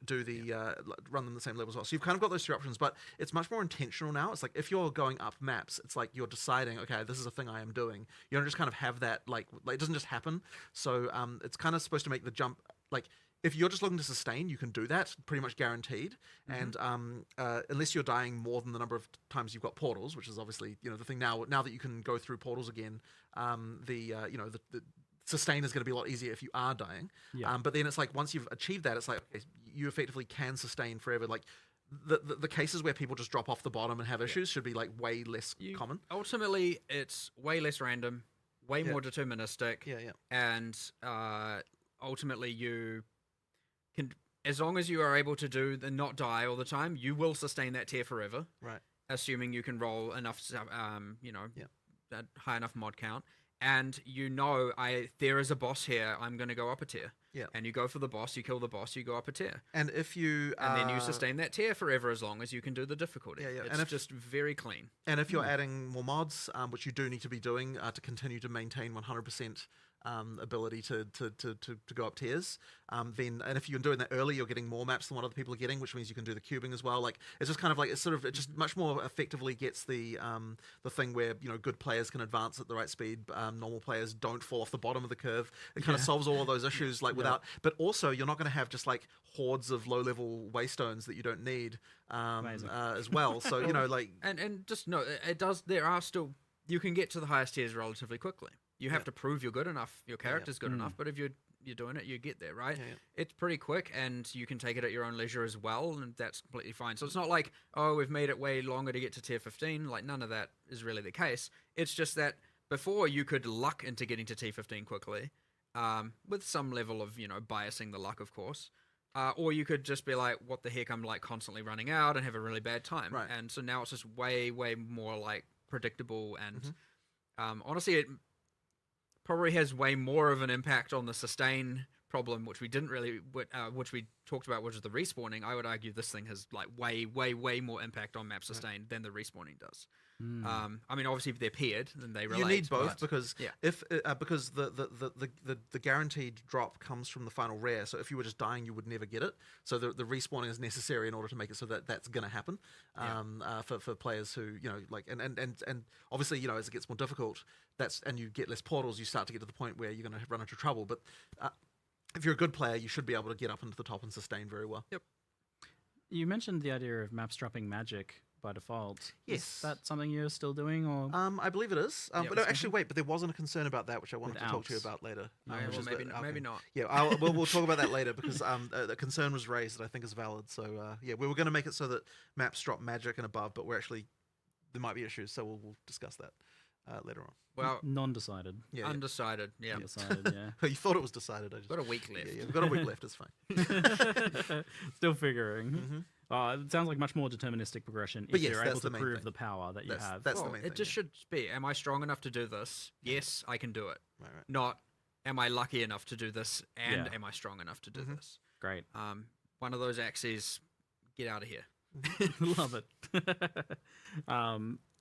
do the run them the same level as well. So you've kind of got those three options, but it's much more intentional now. It's like if you're going up maps, it's like you're deciding, okay, this is a thing I am doing. You don't just kind of have that like it doesn't just happen. So it's kind of supposed to make the jump like. If you're just looking to sustain, you can do that, pretty much guaranteed. And unless you're dying more than the number of times you've got portals, which is obviously the thing now. Now that you can go through portals again, the sustain is going to be a lot easier if you are dying. But then it's like once you've achieved that, it's like okay, you effectively can sustain forever. Like the cases where people just drop off the bottom and have issues should be like way less common. Ultimately, it's way less random, way more deterministic. And ultimately, you can, as long as you are able to do the not die all the time, you will sustain that tier forever. Right. Assuming you can roll enough, a high enough mod count. And there is a boss here, I'm going to go up a tier. And you go for the boss, you kill the boss, you go up a tier. And if you... and then you sustain that tier forever as long as you can do the difficulty. It's just very clean. And if you're adding more mods, which you do need to be doing to continue to maintain 100% ability to go up tiers, then, and if you're doing that early, you're getting more maps than what other people are getting, which means you can do the cubing as well. Like it's just kind of like it just much more effectively gets the thing where good players can advance at the right speed, normal players don't fall off the bottom of the curve. It kind of solves all of those issues like without, but also you're not going to have just like hordes of low level waystones that you don't need as well. So like and just no, it does. There are still, you can get to the highest tiers relatively quickly. You have to prove you're good enough, your character's good enough, but if you're doing it, you get there, right? It's pretty quick, and you can take it at your own leisure as well, and that's completely fine. So it's not like, oh, we've made it way longer to get to tier 15. Like, none of that is really the case. It's just that before you could luck into getting to tier 15 quickly, with some level of, biasing the luck, of course. Or you could just be like, what the heck, I'm like constantly running out and have a really bad time. Right. And so now it's just way, way more like predictable, and honestly, it probably has way more of an impact on the sustain problem, which we didn't really, which we talked about, which is the respawning. I would argue this thing has like way, way, way more impact on map sustain than the respawning does. I mean, obviously, if they're paired, then they relate. You need both because if because the guaranteed drop comes from the final rare. So if you were just dying, you would never get it. So the respawning is necessary in order to make it so that that's going to happen for players who like and obviously as it gets more difficult, and you get less portals, you start to get to the point where you're going to run into trouble. But if you're a good player, you should be able to get up into the top and sustain very well. Yep. You mentioned the idea of maps dropping magic by default. Yes. Is that something you're still doing, or? I believe it is. But no, actually, wait. But there wasn't a concern about that, which I wanted to talk to you about later. Maybe not. Yeah, we'll talk about that later because the concern was raised that I think is valid. So we were going to make it so that maps drop magic and above, but there might be issues. So we'll discuss that later on. Well, non-decided. Undecided. Yeah. Undecided. Yeah. You thought it was decided. Got a week left. We've got a week left. It's fine. Still figuring. It sounds like much more deterministic progression if you're able to prove the power that you have. That's the main thing. It just should be, am I strong enough to do this? Yes, I can do it. Right. Not, am I lucky enough to do this, and am I strong enough to do this? Great. One of those axes, get out of here. Love it.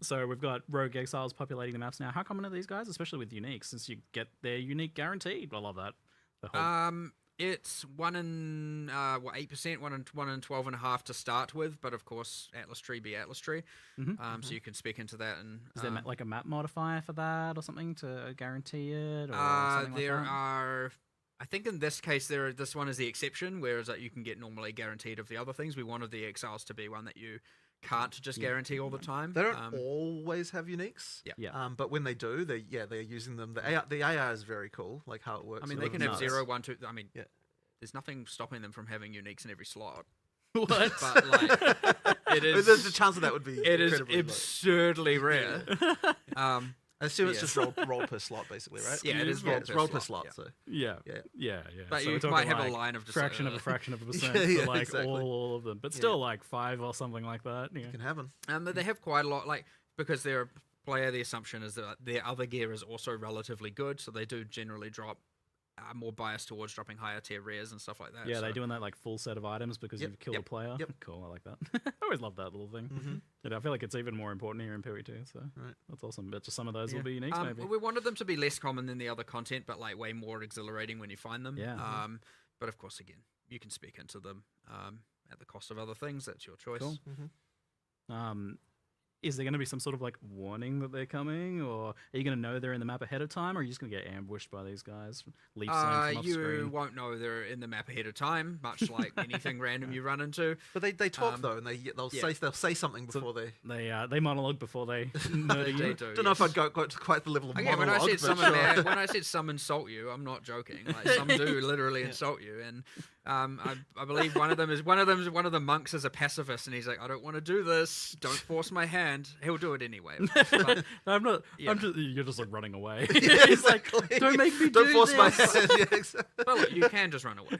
So we've got rogue exiles populating the maps now. How common are these guys, especially with unique, since you get their unique guaranteed? I love that. It's 1 in 8%, 1 in 12.5 to start with, but of course Atlas Tree be Atlas Tree. So you can speak into that. And is there like a map modifier for that or something to guarantee it? Or there are. I think in this case, this one is the exception, whereas you can get normally guaranteed of the other things. We wanted the exiles to be one that you can't just guarantee all the time. They don't always have uniques. But when they do, they're using them. The AI is very cool, like how it works. I mean, they can have 0, 1, 2. I mean, there's nothing stopping them from having uniques in every slot. What? But like, it is. There's a chance that would be. It is absurdly rare. I assume it's just roll per slot, basically, right? Yeah, it is roll per slot. So yeah. But so you might have a line of just fraction of a fraction of a percent for like all of them, but still like 5 or something like that. You can have them. But they have quite a lot, like because they're a player. The assumption is that their other gear is also relatively good, so they do generally drop are more biased towards dropping higher tier rares and stuff like that. Yeah, so. they're doing that like full set of items because Yep, you've killed yep, a player. yep. Cool, I like that. I always love that little thing. I feel like it's even more important here in PoE 2, so that's awesome. Bet you some of those will be unique, maybe. We wanted them to be less common than the other content, but like way more exhilarating when you find them. Yeah. But of course, again, you can speak into them at the cost of other things. That's your choice. Cool. Is there going to be some sort of like warning that they're coming, or are you going to know they're in the map ahead of time, or are you just going to get ambushed by these guys? Leaf zone from off You screen? won't know they're in the map ahead of time, much like anything random you run into. But they talk though, and they'll say something before They monologue before they murder you. do, Don't know if I'd go to quite the level of Again, monologue. when I said but some sure. when I said some insult you, I'm not joking. Like some do literally insult you, and I believe one of the monks is a pacifist, and he's like, I don't want to do this. Don't force my hand. He'll do it anyway. But, I'm not. Yeah. You're just like running away. Yeah, He's like, exactly. don't make me Don't do force my this." hand. Yeah, exactly. well, look, you can just run away.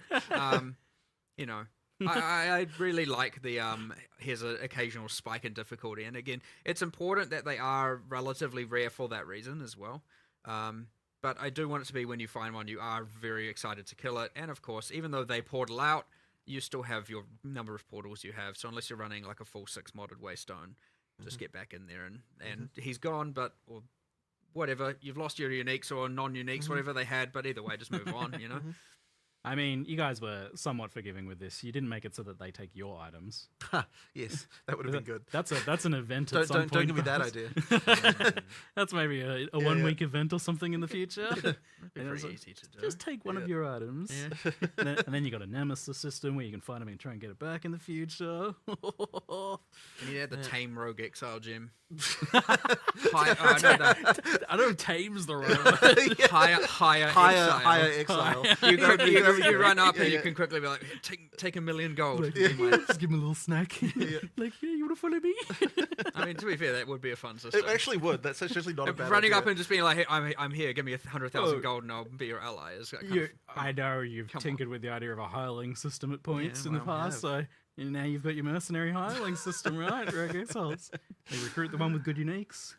You know, I really like the here's an occasional spike in difficulty, and again, it's important that they are relatively rare for that reason as well. But I do want it to be when you find one, you are very excited to kill it, and of course, even though they portal out, you still have your number of portals you have. So unless you're running like a full 6 modded Waystone, just get back in there and he's gone, or whatever. You've lost your uniques or non-uniques, whatever they had, but either way, just move on, you know? I mean, you guys were somewhat forgiving with this. You didn't make it so that they take your items. Yes, that would have been good. That's an event. At some Don't point, give me that guys. idea. That's maybe a 1 week event or something in the future. It'd be And it's pretty like, easy to do. just take one of your items. And then you got a nemesis system where you can find them and try and get it back in the future. And you had the Tame Rogue Exile gem. I don't tames the right. Higher exile. You run up and you can quickly be like, take 1,000,000 gold. Just give him a little snack. Like, yeah, you want to follow me? I mean, to be fair, that would be a fun system. It actually would. That's actually not a bad Running idea. up and just being like, hey, I'm here, give me 100,000 gold and I'll be your ally. Is kind of I know you've Come tinkered with the idea of a hireling system at points Yeah, in the well, we past, so now you've got your mercenary hireling system, right? Rogue Exiles. They recruit the one with good uniques.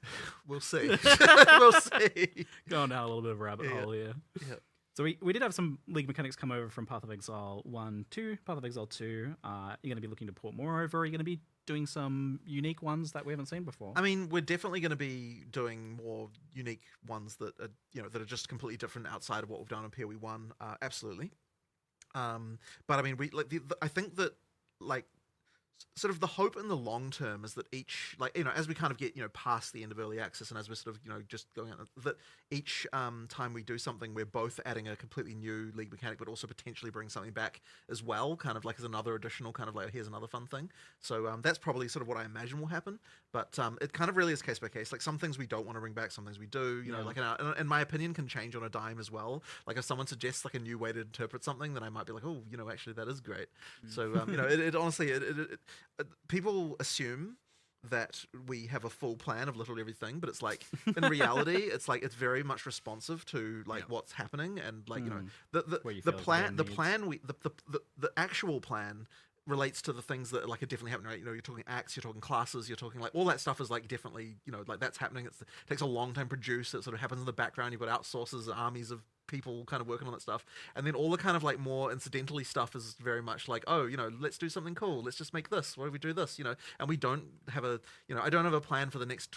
We'll see. We'll see. Going down a little bit of a rabbit hole here. Yeah. So we did have some league mechanics come over from Path of Exile 1 to Path of Exile 2. You're going to be looking to port more over? Are you going to be doing some unique ones that we haven't seen before? I mean, we're definitely going to be doing more unique ones that are, that are just completely different outside of what we've done in PoE 1. Absolutely. But I mean, I think that sort of the hope in the long term is that each, as we kind of get, past the end of early access and as we're sort of, just going out, that each time we do something, we're both adding a completely new league mechanic, but also potentially bring something back as well, kind of like as another additional kind of like, here's another fun thing. So that's probably sort of what I imagine will happen. But it kind of really is case by case. Like some things we don't want to bring back, some things we do, and my opinion can change on a dime as well. Like if someone suggests like a new way to interpret something, then I might be like, oh, actually that is great. So, it honestly, people assume that we have a full plan of literally everything, but it's like in reality, it's like it's very much responsive to what's happening and the actual plan relates to the things that are definitely happening, right? You're talking acts, you're talking classes, you're talking all that stuff is definitely, that's happening. It takes a long time to produce. It sort of happens in the background. You've got outsources, armies of people kind of working on that stuff. And then all the kind of more incidentally stuff is very much like, oh, let's do something cool. Let's just make this. What if we do this? And we don't have I don't have a plan for the next,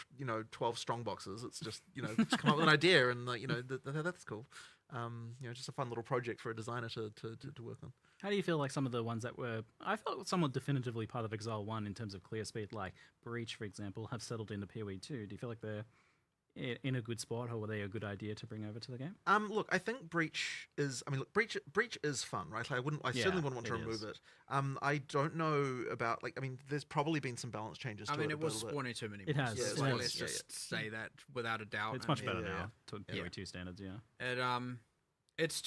12 strong boxes. It's just, just come up with an idea and that's cool. Just a fun little project for a designer to work on. How do you feel like some of the ones that were, I felt somewhat definitively part of Exile 1 in terms of clear speed, like Breach, for example, have settled into PoE 2? Do you feel like they're in a good spot, or were they a good idea to bring over to the game? Look, I think Breach is. I mean, look, Breach is fun, right? I certainly wouldn't want to remove it. I don't know about there's probably been some balance changes. It was spawning too many. It has. monsters. Yeah, Let's just say that without a doubt. It's much better now to PoE 2 standards. Yeah. It's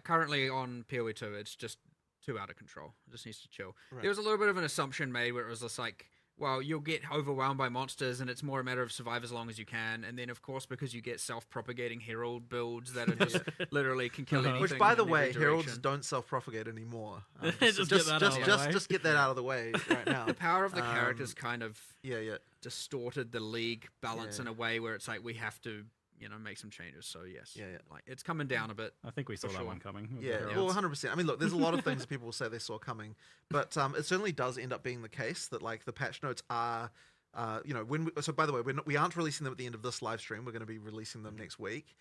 currently on PoE 2, it's just too out of control. It just needs to chill. Right. There was a little bit of an assumption made where it was just like, well, you'll get overwhelmed by monsters and it's more a matter of survive as long as you can. And then, of course, because you get self-propagating herald builds that are just literally can kill anything. Which, by the in way, every heralds direction. don't self-propagate anymore. Just get that out of the way. Just get that out of the way right now. The power of the characters kind of yeah. distorted the league balance in a way where it's like we have to make some changes. So yes, Yeah. like it's coming down a bit. I think we saw For that sure. one coming. Yeah, well, 100%. I mean, look, there's a lot of things that people will say they saw coming, but it certainly does end up being the case that like the patch notes are, so by the way, we aren't releasing them at the end of this live stream. We're going to be releasing them next week,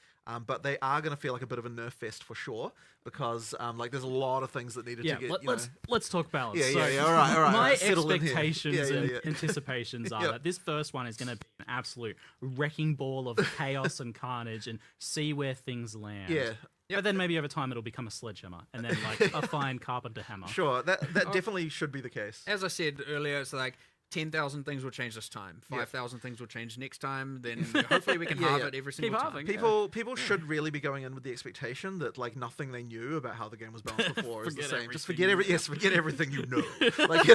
but they are going to feel like a bit of a nerf fest for sure because like there's a lot of things that needed to get. Let's talk balance. Yeah. All right. My Settle in here. expectations and anticipations are that this first one is going to be an absolute wrecking ball of chaos and carnage, and see where things land. Yeah. But then maybe over time it'll become a sledgehammer, and then like a fine carpenter hammer. Sure, that definitely should be the case. As I said earlier, it's like 10,000 things will change this time. 5,000 things will change next time. Then hopefully we can halve it every single time. People should really be going in with the expectation that like nothing they knew about how the game was balanced before is the same. Just forget everything you know. Like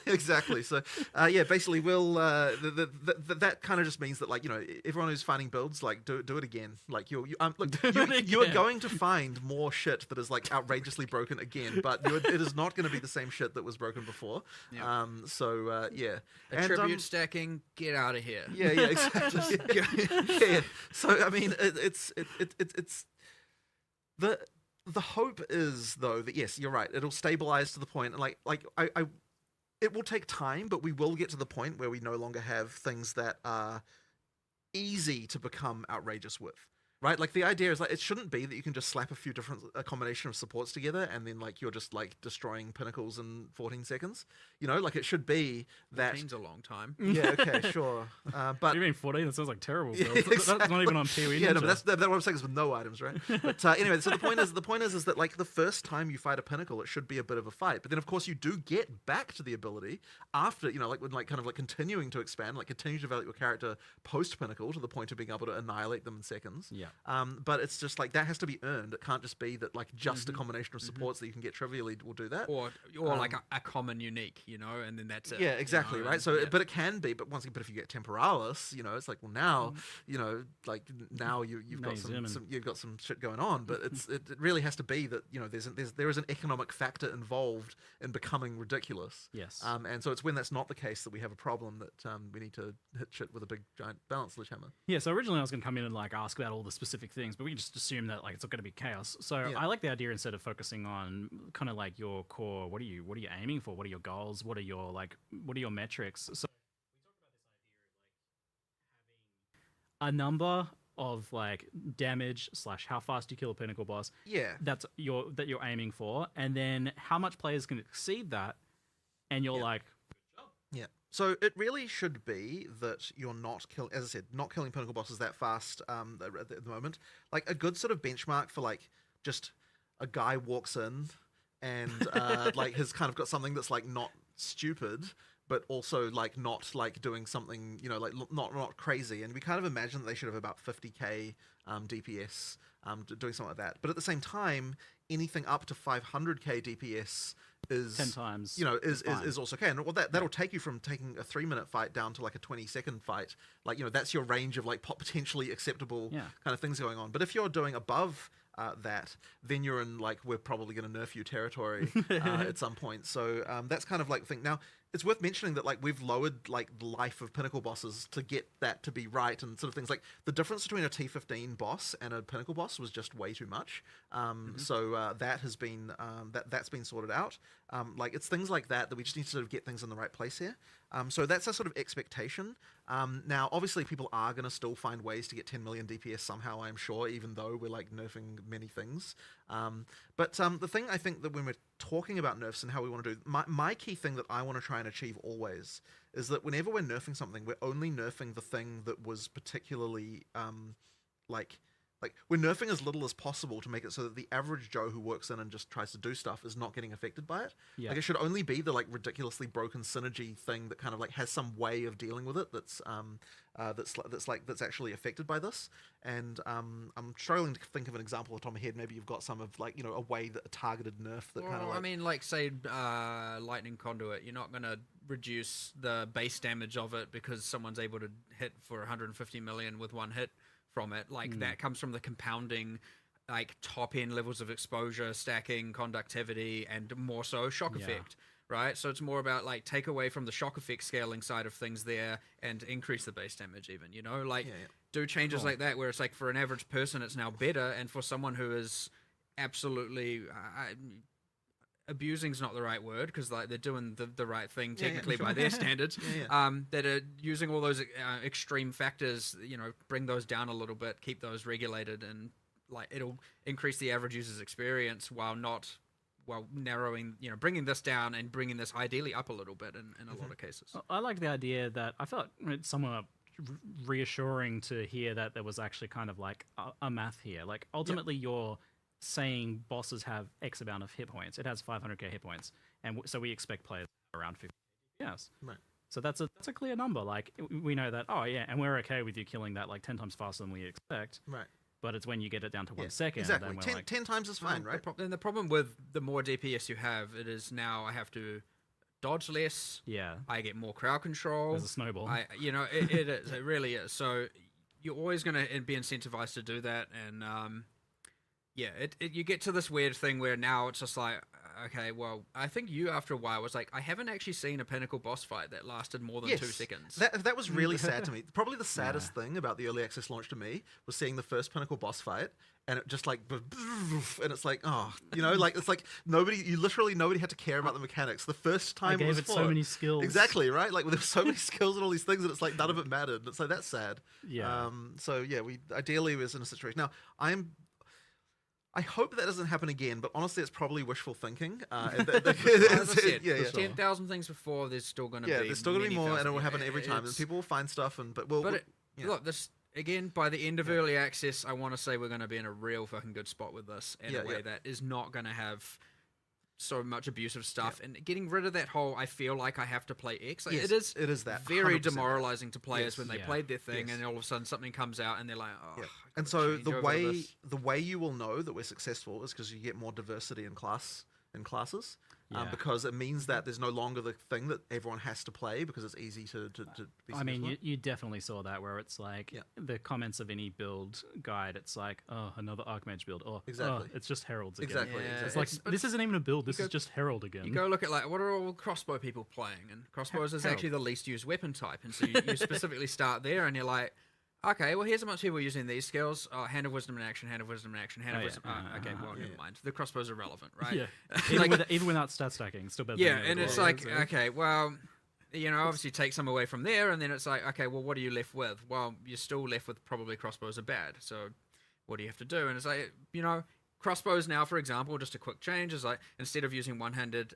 exactly. So basically we'll that kind of just means that like everyone who's finding builds like do it again. Like you are going to find more shit that is like outrageously broken again, but it is not going to be the same shit that was broken before. Attribute stacking, get out of here. Yeah, exactly. yeah. So I mean, it's the hope is though that yes, you're right. It'll stabilize to the point, and I it will take time, but we will get to the point where we no longer have things that are easy to become outrageous with. Right, like the idea is like it shouldn't be that you can just slap a combination of supports together and then like you're just like destroying pinnacles in 14 seconds. Like it should be that. 14's a long time. Yeah, okay, sure. But you mean 14? That sounds like terrible. Exactly. That's not even on PoE. Yeah, no, but that's what I'm saying is with no items, right? But anyway, so the point is that like the first time you fight a pinnacle, it should be a bit of a fight. But then of course you do get back to the ability after like when like kind of like continuing to expand, like continue to develop your character post pinnacle to the point of being able to annihilate them in seconds. Yeah. But it's just like that has to be earned. It can't just be that like just a combination of supports that you can get trivially will do that. Or like a common unique, and then that's it. Yeah, exactly, right? So, but it can be. But once again, but if you get Temporalis, it's like well now, like now you've got some shit going on. But it really has to be that there is an economic factor involved in becoming ridiculous. Yes. And so it's when that's not the case that we have a problem that we need to hit shit with a big giant balance sledgehammer. Yeah. So originally I was going to come in and like ask about all the specific things, but we can just assume that like it's not going to be chaos. So I like the idea instead of focusing on kind of like your core. What are you aiming for? What are your goals? What are your metrics? So we talked about this idea of like having a number of like damage / how fast you kill a pinnacle boss. Yeah. That you're aiming for, and then how much players can exceed that, and you're like, good job. Yeah. So it really should be that you're not killing, as I said, not killing pinnacle bosses that fast at the moment. Like a good sort of benchmark for like just a guy walks in and like has kind of got something that's like not stupid, but also like not like doing something, like not crazy. And we kind of imagine that they should have about 50k DPS doing something like that. But at the same time, anything up to 500k DPS is 10 times is also okay. And well, that'll take you from taking a 3-minute fight down to like a 20-second fight. Like that's your range of like potentially acceptable kind of things going on. But if you're doing above that, then you're in like we're probably going to nerf you territory at some point. So that's kind of like the thing. Now it's worth mentioning that like we've lowered like the life of pinnacle bosses to get that to be right and sort of things like the difference between a T15 boss and a pinnacle boss was just way too much. So that has been that's been sorted out. Like it's things like that we just need to sort of get things in the right place here. So that's a sort of expectation. Now, obviously, people are going to still find ways to get 10 million DPS somehow, I'm sure, even though we're like nerfing many things. But the thing I think that when we're talking about nerfs and how we want to do, my key thing that I want to try and achieve always is that whenever we're nerfing something, we're only nerfing the thing that was particularly like we're nerfing as little as possible to make it so that the average Joe who works in and just tries to do stuff is not getting affected by it. Yeah. Like it should only be the like ridiculously broken synergy thing that kind of like has some way of dealing with it that's actually affected by this. And I'm struggling to think of an example off the top of my head. Maybe you've got some of like a way that a targeted nerf that kind of like. I mean, like say lightning conduit. You're not gonna reduce the base damage of it because someone's able to hit for 150 million with one hit from it. Like that comes from the compounding like top end levels of exposure, stacking, conductivity, and more so shock effect, right? So it's more about like take away from the shock effect scaling side of things there and increase the base damage even, do changes like that where it's like for an average person it's now better, and for someone who is absolutely abusing's not the right word because like they're doing the right thing technically by their standards, that are using all those extreme factors, bring those down a little bit, keep those regulated, and like it'll increase the average user's experience while narrowing, bringing this down and bringing this ideally up a little bit in a lot of cases. I like the idea that I felt it's somewhat reassuring to hear that there was actually kind of like a math here. Like ultimately you're saying bosses have X amount of hit points. It has 500k hit points, and so we expect players around 50. Yes. Right. So that's a clear number. Like we know that. Oh yeah, and we're okay with you killing that like 10 times faster than we expect. Right. But it's when you get it down to 1 second. Exactly. Then we're 10, like, 10 times is fine, right? And the problem with the more DPS you have, it is now I have to dodge less. Yeah. I get more crowd control. There's a snowball. It is. It really is. So you're always going to be incentivized to do that, and you get to this weird thing where now it's just like, okay, well, I think you after a while was like, I haven't actually seen a pinnacle boss fight that lasted more than 2 seconds. That was really sad to me. Probably the saddest thing about the early access launch to me was seeing the first pinnacle boss fight, and it just like, and it's like, like it's like nobody had to care about the mechanics. The first time I gave it so many skills. Exactly, right? Like there were so many skills and all these things, and it's like none of it mattered. It's like that's sad. Yeah. We ideally was in a situation. Now I hope that doesn't happen again, but honestly, it's probably wishful thinking. As I said, 10,000 things before, there's still going to be there's still going to be more, and it will happen every time, and people will find stuff, look, this again by the end of early access, I want to say we're going to be in a real fucking good spot with this in a way that is not going to have so much abusive stuff, and getting rid of that whole I feel like I have to play X. Like, it is that very 100% demoralizing to players when they played their thing, and all of a sudden something comes out and they're like, And so the way you will know that we're successful is because you get more diversity in classes. Because it means that there's no longer the thing that everyone has to play because it's easy to be successful. I mean, you definitely saw that where it's like the comments of any build guide, it's like, oh, another Archmage build. Oh, exactly. It's just Heralds again. Exactly. Yeah. It's like, this isn't even a build, this is just Herald again. You go look at like, what are all crossbow people playing? And crossbows is actually the least used weapon type. And so you specifically start there and you're like, okay, well, here's a bunch of people using these skills. Oh, Hand of Wisdom in action, Hand of Wisdom in action, Hand of Wisdom. Okay, well, never mind. The crossbows are relevant, right? Yeah. Even without stat stacking, it's still better than and it's like, okay, well, obviously take some away from there, and then it's like, okay, well, what are you left with? Well, you're still left with probably crossbows are bad. So what do you have to do? And it's like, crossbows now, for example, just a quick change is like, instead of using one-handed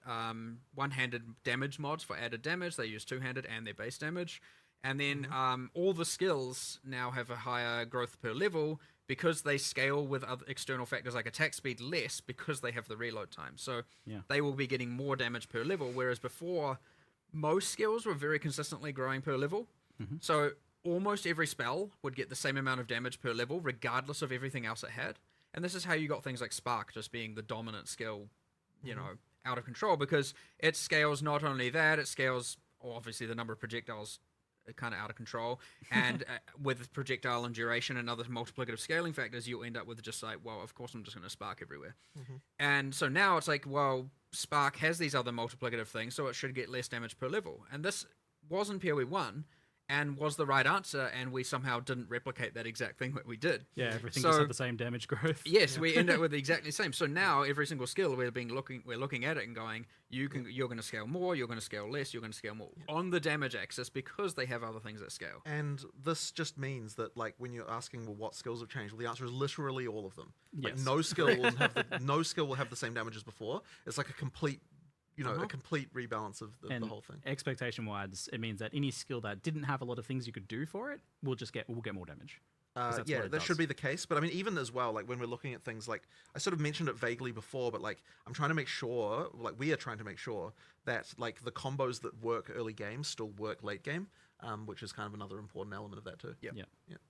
damage mods for added damage, they use two-handed and their base damage. And then all the skills now have a higher growth per level because they scale with other external factors like attack speed less because they have the reload time. So they will be getting more damage per level, whereas before, most skills were very consistently growing per level. So almost every spell would get the same amount of damage per level regardless of everything else it had. And this is how you got things like Spark just being the dominant skill, out of control, because it scales not only that, it scales obviously the number of projectiles kind of out of control, and with projectile and duration and other multiplicative scaling factors, you'll end up with just like, well, of course I'm just going to Spark everywhere. And so now it's like, well, Spark has these other multiplicative things, so it should get less damage per level. And this was in PoE 1 and was the right answer, and we somehow didn't replicate that exact thing that we did. Yeah, everything just had the same damage growth. Yes, we end up with exactly the same. So now every single skill we're looking at it and going, you're going to scale more, you're going to scale less, you're going to scale more on the damage axis because they have other things that scale. And this just means that, like, when you're asking, well, what skills have changed? Well, the answer is literally all of them. Yes. Like, no skill will have the same damage as before. It's like a complete a complete rebalance of the whole thing. Expectation-wise, it means that any skill that didn't have a lot of things you could do for it will get more damage. That should be the case. But I mean, even as well, like when we're looking at things like, I sort of mentioned it vaguely before, but like I'm trying to make sure, like we are trying to make sure that like the combos that work early game still work late game. Which is kind of another important element of that too. Yeah.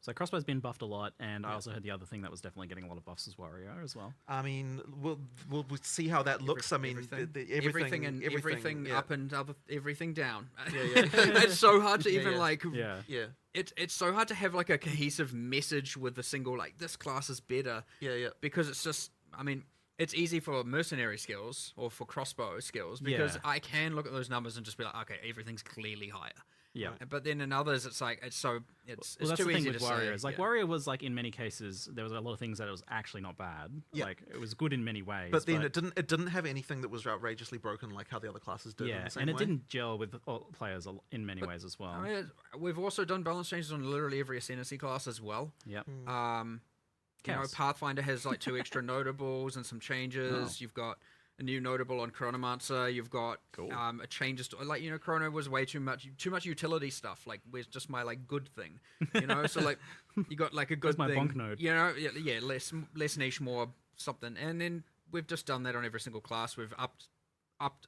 So crossbow's been buffed a lot, and I also heard the other thing that was definitely getting a lot of buffs as Warrior as well. I mean, we'll see how that looks. I mean, everything up and everything down. Yeah. It's so hard to even like. Yeah. It's so hard to have like a cohesive message with a single like this class is better. Yeah. Because it's just, I mean, it's easy for mercenary skills or for crossbow skills because I can look at those numbers and just be like, okay, everything's clearly higher. Yeah. But then in others, it's like it's Well, it's that's too the thing easy with to Warrior. say. Is like Warrior was like in many cases there was a lot of things that it was actually not bad. Yeah. Like it was good in many ways. But then it didn't have anything that was outrageously broken like how the other classes did. In Yeah, the same and it way. didn't gel with all players in many ways as well. I mean, we've also done balance changes on literally every ascendancy class as well. Yep. You know, Chaos. Pathfinder has like 2 extra notables and some changes. Oh. You've got a new notable on Chronomancer. You've got Cool. a changes to, like, you know, Chrono was way too much utility stuff. Like, was just my like good thing, you know. So like, you got like a good Where's my thing, bonk node? you know. Yeah, less niche, more something. And then we've just done that on every single class. We've upped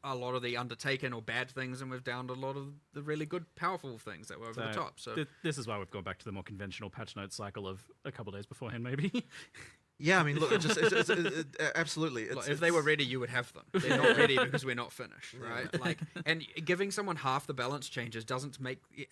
a lot of the undertaken or bad things, and we've downed a lot of the really good, powerful things that were over the top. So this is why we've gone back to the more conventional patch note cycle of a couple of days beforehand, maybe. Yeah, I mean, look, absolutely. Look, if they were ready, you would have them. They're not ready because we're not finished, right? Like, and giving someone half the balance changes doesn't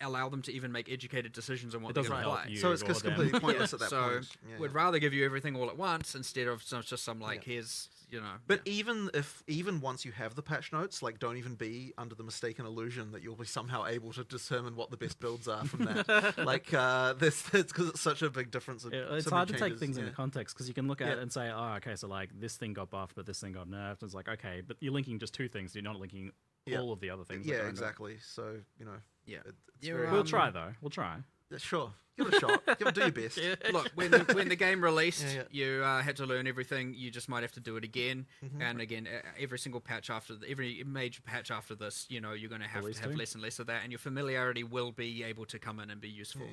allow them to even make educated decisions on what they're doesn't going to help play. you. So it's or just them. completely pointless at that So point. Yeah, we'd yeah. rather give you everything all at once instead of just some like, here's, you know. But even once you have the patch notes, like, don't even be under the mistaken illusion that you'll be somehow able to determine what the best builds are from that. Like, this because it's such a big difference. It's so many hard to take changes, things yeah. into context because you can look at Yeah. it and say, oh, okay, so like this thing got buffed, but this thing got nerfed. It's like, okay, but you're linking just 2 things. You're not linking Yeah. all of the other things. that Yeah, go into it. exactly. So, you know, Yeah. it's You're, very- We'll try though. We'll try. Yeah, sure. Give it a shot. Do your best. Look, when the game released, Yeah, you had to learn everything. You just might have to do it again Mm-hmm. and again. Every single patch every major patch after this, you know, you're going to have Release to have too. less and less of that, and your familiarity will be able to come in and be useful.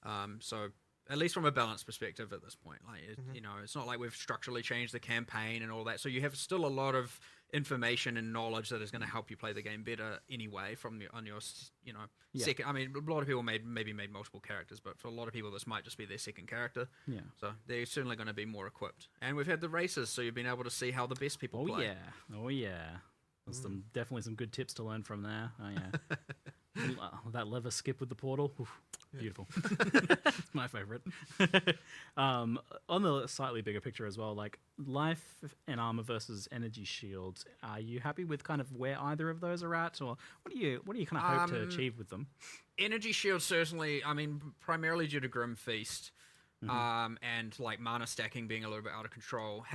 Yeah. So at least from a balance perspective at this point, like Mm-hmm. you know, it's not like we've structurally changed the campaign and all that. So you have still a lot of information and knowledge that is going to help you play the game better anyway. On your you know second. I mean, a lot of people maybe made multiple characters, but for a lot of people, this might just be their second character. Yeah. So they're certainly going to be more equipped. And we've had the races, so you've been able to see how the best people Oh play. yeah. Oh yeah. There's definitely some good tips to learn from there. Oh yeah. That lever skip with the portal. Oof, beautiful. It's my favorite. On the slightly bigger picture as well, like life and armor versus energy shields. Are you happy with kind of where either of those are at, or what do you kind of hope to achieve with them? Energy shield certainly. I mean, primarily due to Grim Feast. And like mana stacking being a little bit out of control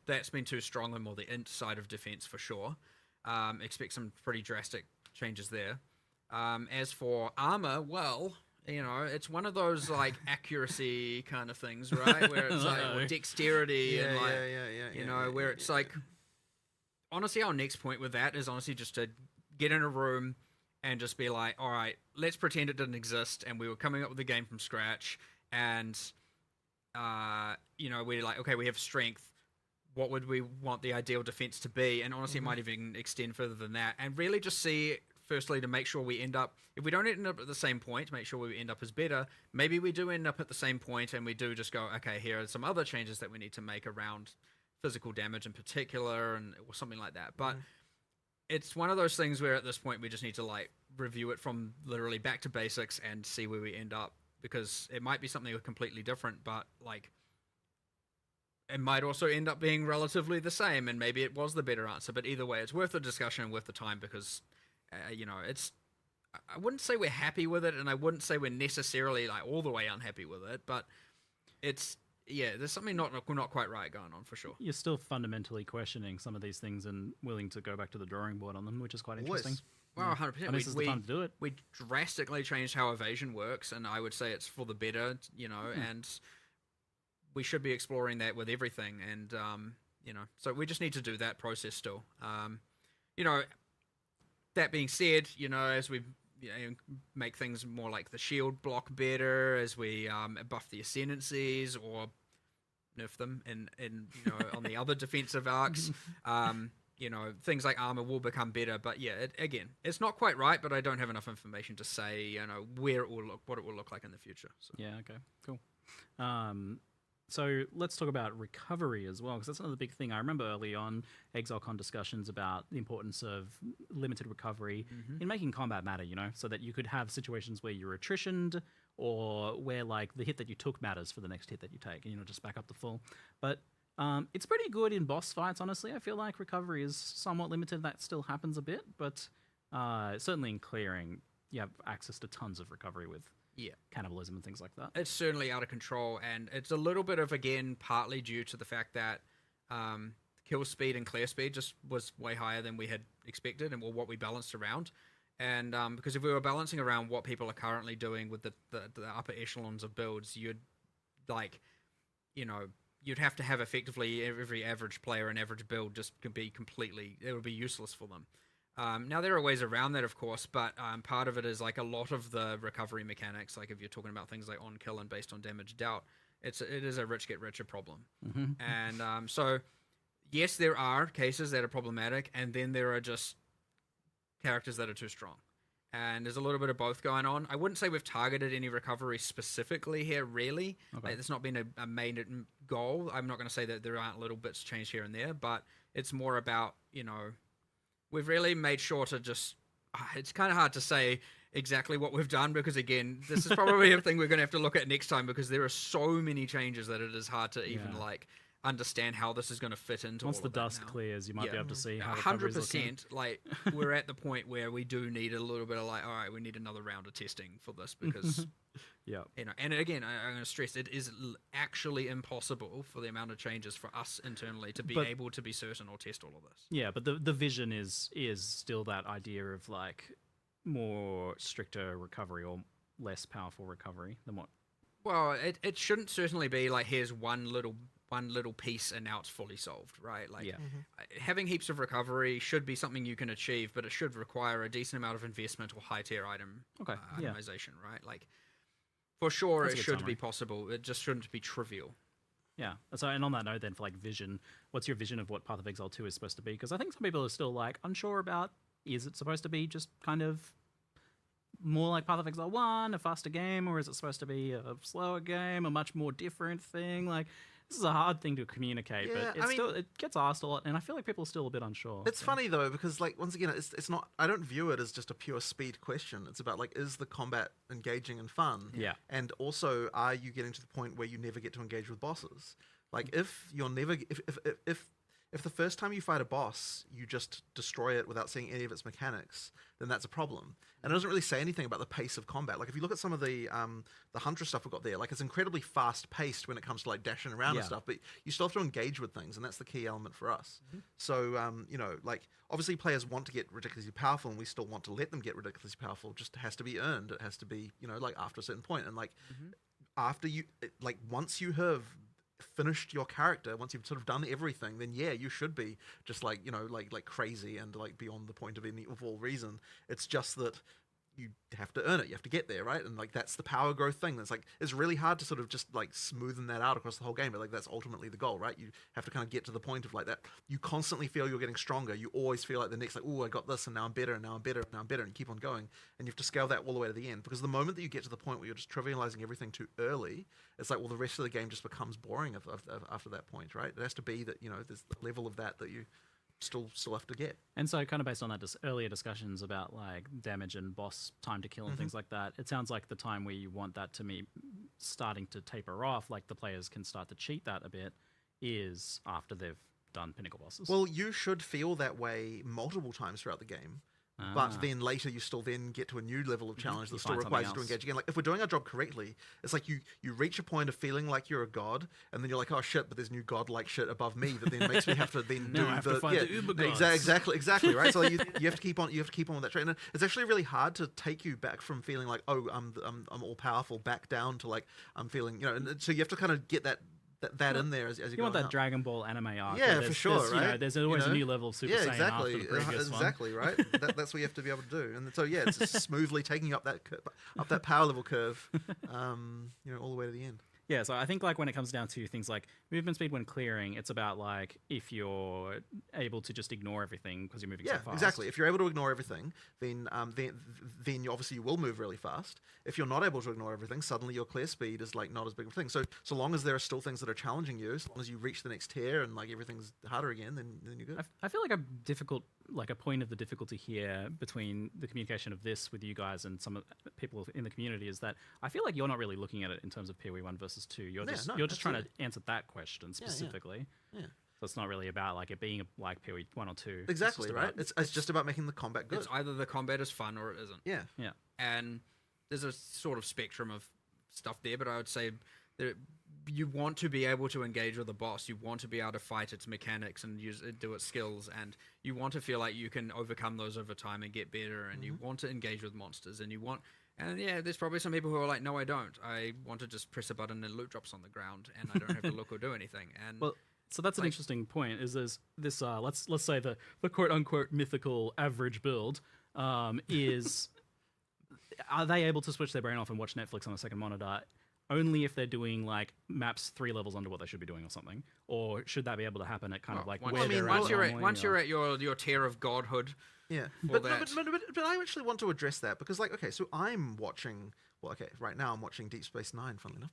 that's been too strong on more the inside of defense for sure. Expect some pretty drastic changes there. As for armor, well, you know, it's one of those like accuracy kind of things, right? Where it's like or dexterity and like you know, where it's like honestly our next point with that is honestly just to get in a room and just be like, all right, let's pretend it didn't exist and we were coming up with the game from scratch and you know, we're like, okay, we have strength. What would we want the ideal defense to be? And honestly, it might even extend further than that. And really just see, firstly, to make sure we end up, if we don't end up at the same point, to make sure we end up as better, maybe we do end up at the same point and we do just go, okay, here are some other changes that we need to make around physical damage in particular or something like that. But it's one of those things where at this point we just need to like review it from literally back to basics and see where we end up. Because it might be something completely different, but like it might also end up being relatively the same, and maybe it was the better answer. But either way, it's worth the discussion and worth the time because you know, it's. I wouldn't say we're happy with it, and I wouldn't say we're necessarily like all the way unhappy with it, but it's there's something not quite right going on for sure. You're still fundamentally questioning some of these things and willing to go back to the drawing board on them, which is quite interesting. Well, 100%. And this is the time to do it. We drastically changed how evasion works, and I would say it's for the better, you know, and we should be exploring that with everything. And, you know, so we just need to do that process still. You know, that being said, you know, as we make things more like the shield block better, as we buff the ascendancies or nerf them in you know, on the other defensive arcs, you know, things like armor will become better, but yeah, again, it's not quite right, but I don't have enough information to say, you know, what it will look like in the future. So. Yeah, okay, cool. So let's talk about recovery as well, because that's another big thing. I remember early on ExileCon discussions about the importance of limited recovery in making combat matter, you know, so that you could have situations where you're attritioned or where like the hit that you took matters for the next hit that you take, and, you know, just back up the full. But it's pretty good in boss fights, honestly. I feel like recovery is somewhat limited. That still happens a bit, but certainly in clearing, you have access to tons of recovery with cannibalism and things like that. It's certainly out of control, and it's a little bit of, again, partly due to the fact that kill speed and clear speed just was way higher than we had expected and what we balanced around. And because if we were balancing around what people are currently doing with the upper echelons of builds, you'd have to have effectively every average player and average build just could be it would be useless for them. Now there are ways around that, of course, but part of it is like a lot of the recovery mechanics, like if you're talking about things like on kill and based on damage dealt, it is a rich get richer problem. And so yes, there are cases that are problematic, and then there are just characters that are too strong. And there's a little bit of both going on. I wouldn't say we've targeted any recovery specifically here, really. Okay. Like, it's not been a main goal. I'm not going to say that there aren't little bits changed here and there, but it's more about, we've really made sure to just... It's kind of hard to say exactly what we've done because, again, this is probably a thing we're going to have to look at next time because there are so many changes that it is hard to even, understand how this is going to fit into Once all the of that dust now. clears, you might be able to see how recovery's looking. 100%. Like, we're at the point where we do need a little bit of all right, we need another round of testing for this because, and again, I'm going to stress it is actually impossible for the amount of changes for us internally to be able to be certain or test all of this. Yeah, but the vision is still that idea of like more stricter recovery or less powerful recovery than what. Well, it shouldn't certainly be like here's one little piece and now it's fully solved, right? Like having heaps of recovery should be something you can achieve, but it should require a decent amount of investment or high tier item itemization, right? Like for sure it should be possible. It just shouldn't be trivial. Yeah. So, and on that note, then for like vision, what's your vision of what Path of Exile 2 is supposed to be? Because I think some people are still like unsure about, is it supposed to be just kind of more like Path of Exile 1, a faster game, or is it supposed to be a slower game, a much more different thing? Like, this is a hard thing to communicate, but it gets asked a lot, and I feel like people are still a bit unsure. It's funny though, because like once again, it's not. I don't view it as just a pure speed question. It's about like, is the combat engaging and fun? Yeah. And also, are you getting to the point where you never get to engage with bosses? Like, if you're never, if the first time you fight a boss, you just destroy it without seeing any of its mechanics, then that's a problem. And it doesn't really say anything about the pace of combat. Like, if you look at some of the Huntress stuff we've got there, like, it's incredibly fast-paced when it comes to, like, dashing around and stuff, but you still have to engage with things, and that's the key element for us. So, like, obviously players want to get ridiculously powerful, and we still want to let them get ridiculously powerful. It just has to be earned. It has to be, like, after a certain point. And, like, after you, like, once you have finished your character, once you've sort of done everything, then yeah, you should be just like, like crazy and like beyond the point of any of all reason. It's just that you have to earn it. You have to get there, right? And like that's the power growth thing. That's like it's really hard to sort of just like smoothen that out across the whole game, but like that's ultimately the goal, right? You have to kind of get to the point of like that. You constantly feel you're getting stronger. You always feel like the next like, oh, I got this, and now I'm better, and now I'm better, and now I'm better, and keep on going. And you have to scale that all the way to the end, because the moment that you get to the point where you're just trivializing everything too early, it's like, well, the rest of the game just becomes boring after that point, right? It has to be that there's the level of that you still have to get. And so kind of based on that earlier discussions about like damage and boss time to kill and things like that, it sounds like the time where you want that to be starting to taper off, like the players can start to cheat that a bit, is after they've done pinnacle bosses. Well, you should feel that way multiple times throughout the game. But then later you still then get to a new level of challenge that still requires you to engage again. Like if we're doing our job correctly, it's like you reach a point of feeling like you're a god, and then you're like, oh shit, but there's new god-like shit above me that then makes me have to then do the uber gods. Exactly, right. So you have to keep on with that train. And it's actually really hard to take you back from feeling like, oh, I'm all powerful, back down to like I'm feeling, and so you have to kind of get that in there as you want that out. Dragon Ball anime arc. Yeah, for sure, right? There's always a new level of Super Saiyan exactly. after the previous one. Exactly, right? That's what you have to be able to do. And so, yeah, it's just smoothly taking up that power level curve, all the way to the end. Yeah, so I think like when it comes down to things like movement speed when clearing, it's about like if you're able to just ignore everything because you're moving so fast. Yeah, exactly. If you're able to ignore everything, then you obviously you will move really fast. If you're not able to ignore everything, suddenly your clear speed is like not as big of a thing. So long as there are still things that are challenging you, as long as you reach the next tier and like everything's harder again, then you're good. I feel like a point of the difficulty here between the communication of this with you guys and some of the people in the community is that I feel like you're not really looking at it in terms of PoE 1 versus 2. You're just trying to answer that question specifically. Yeah. So it's not really about like it being like PoE 1 or 2. Exactly, right? It's just about making the combat good. It's either the combat is fun or it isn't. Yeah. Yeah. And there's a sort of spectrum of stuff there, but I would say that you want to be able to engage with the boss. You want to be able to fight its mechanics and do its skills, and you want to feel like you can overcome those over time and get better. And you want to engage with monsters, and yeah, there's probably some people who are like, no, I don't. I want to just press a button and loot drops on the ground, and I don't have to look or do anything. And well, so that's an interesting point. Is there's this let's say the quote unquote mythical average build is are they able to switch their brain off and watch Netflix on a second monitor only if they're doing like maps 3 levels under what they should be doing or something, or should that be able to happen at kind of like where they're once at you're at your tier of godhood? Yeah, but I actually want to address that because, like, okay, so I'm watching. Well, okay, right now I'm watching Deep Space Nine, funnily enough,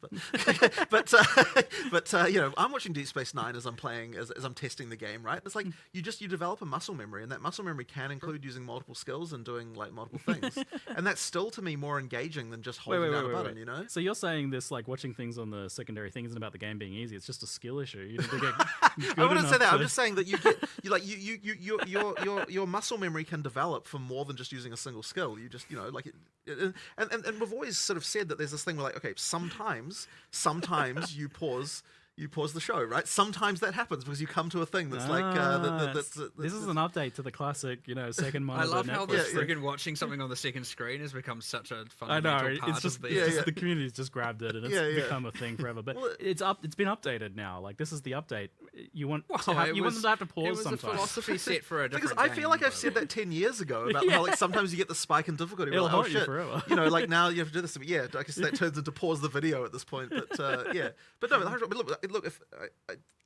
but you know, I'm watching Deep Space Nine as I'm playing, as I'm testing the game, right? It's like you develop a muscle memory, and that muscle memory can include using multiple skills and doing like multiple things, and that's still to me more engaging than just holding down a button, you know? So you're saying this like watching things on the secondary thing isn't about the game being easy; it's just a skill issue. You need to get I wouldn't say that. I'm just saying that your muscle memory can develop from more than just using a single skill. You just, you know, like and we've always sort of said that there's this thing where, like, okay, sometimes you pause the show, right? Sometimes that happens because you come to a thing that's this is an update to the classic, you know, second monitor. I love how this Netflix. friggin' watching something on the second screen has become such a I fundamental know part it's just, of the community's just grabbed it and it's become a thing forever. But Well, it's been updated now. Like this is the update. You want Well, you want them to have to pause It was sometimes. a philosophy set for a different Because I feel like I've said that 10 years ago about how, like, sometimes you get the spike in difficulty. It'll like, haunt oh, you shit. forever. You know, like, now you have to do this. But yeah, I guess that turns into pause the video at this point. But yeah. But no, but look, if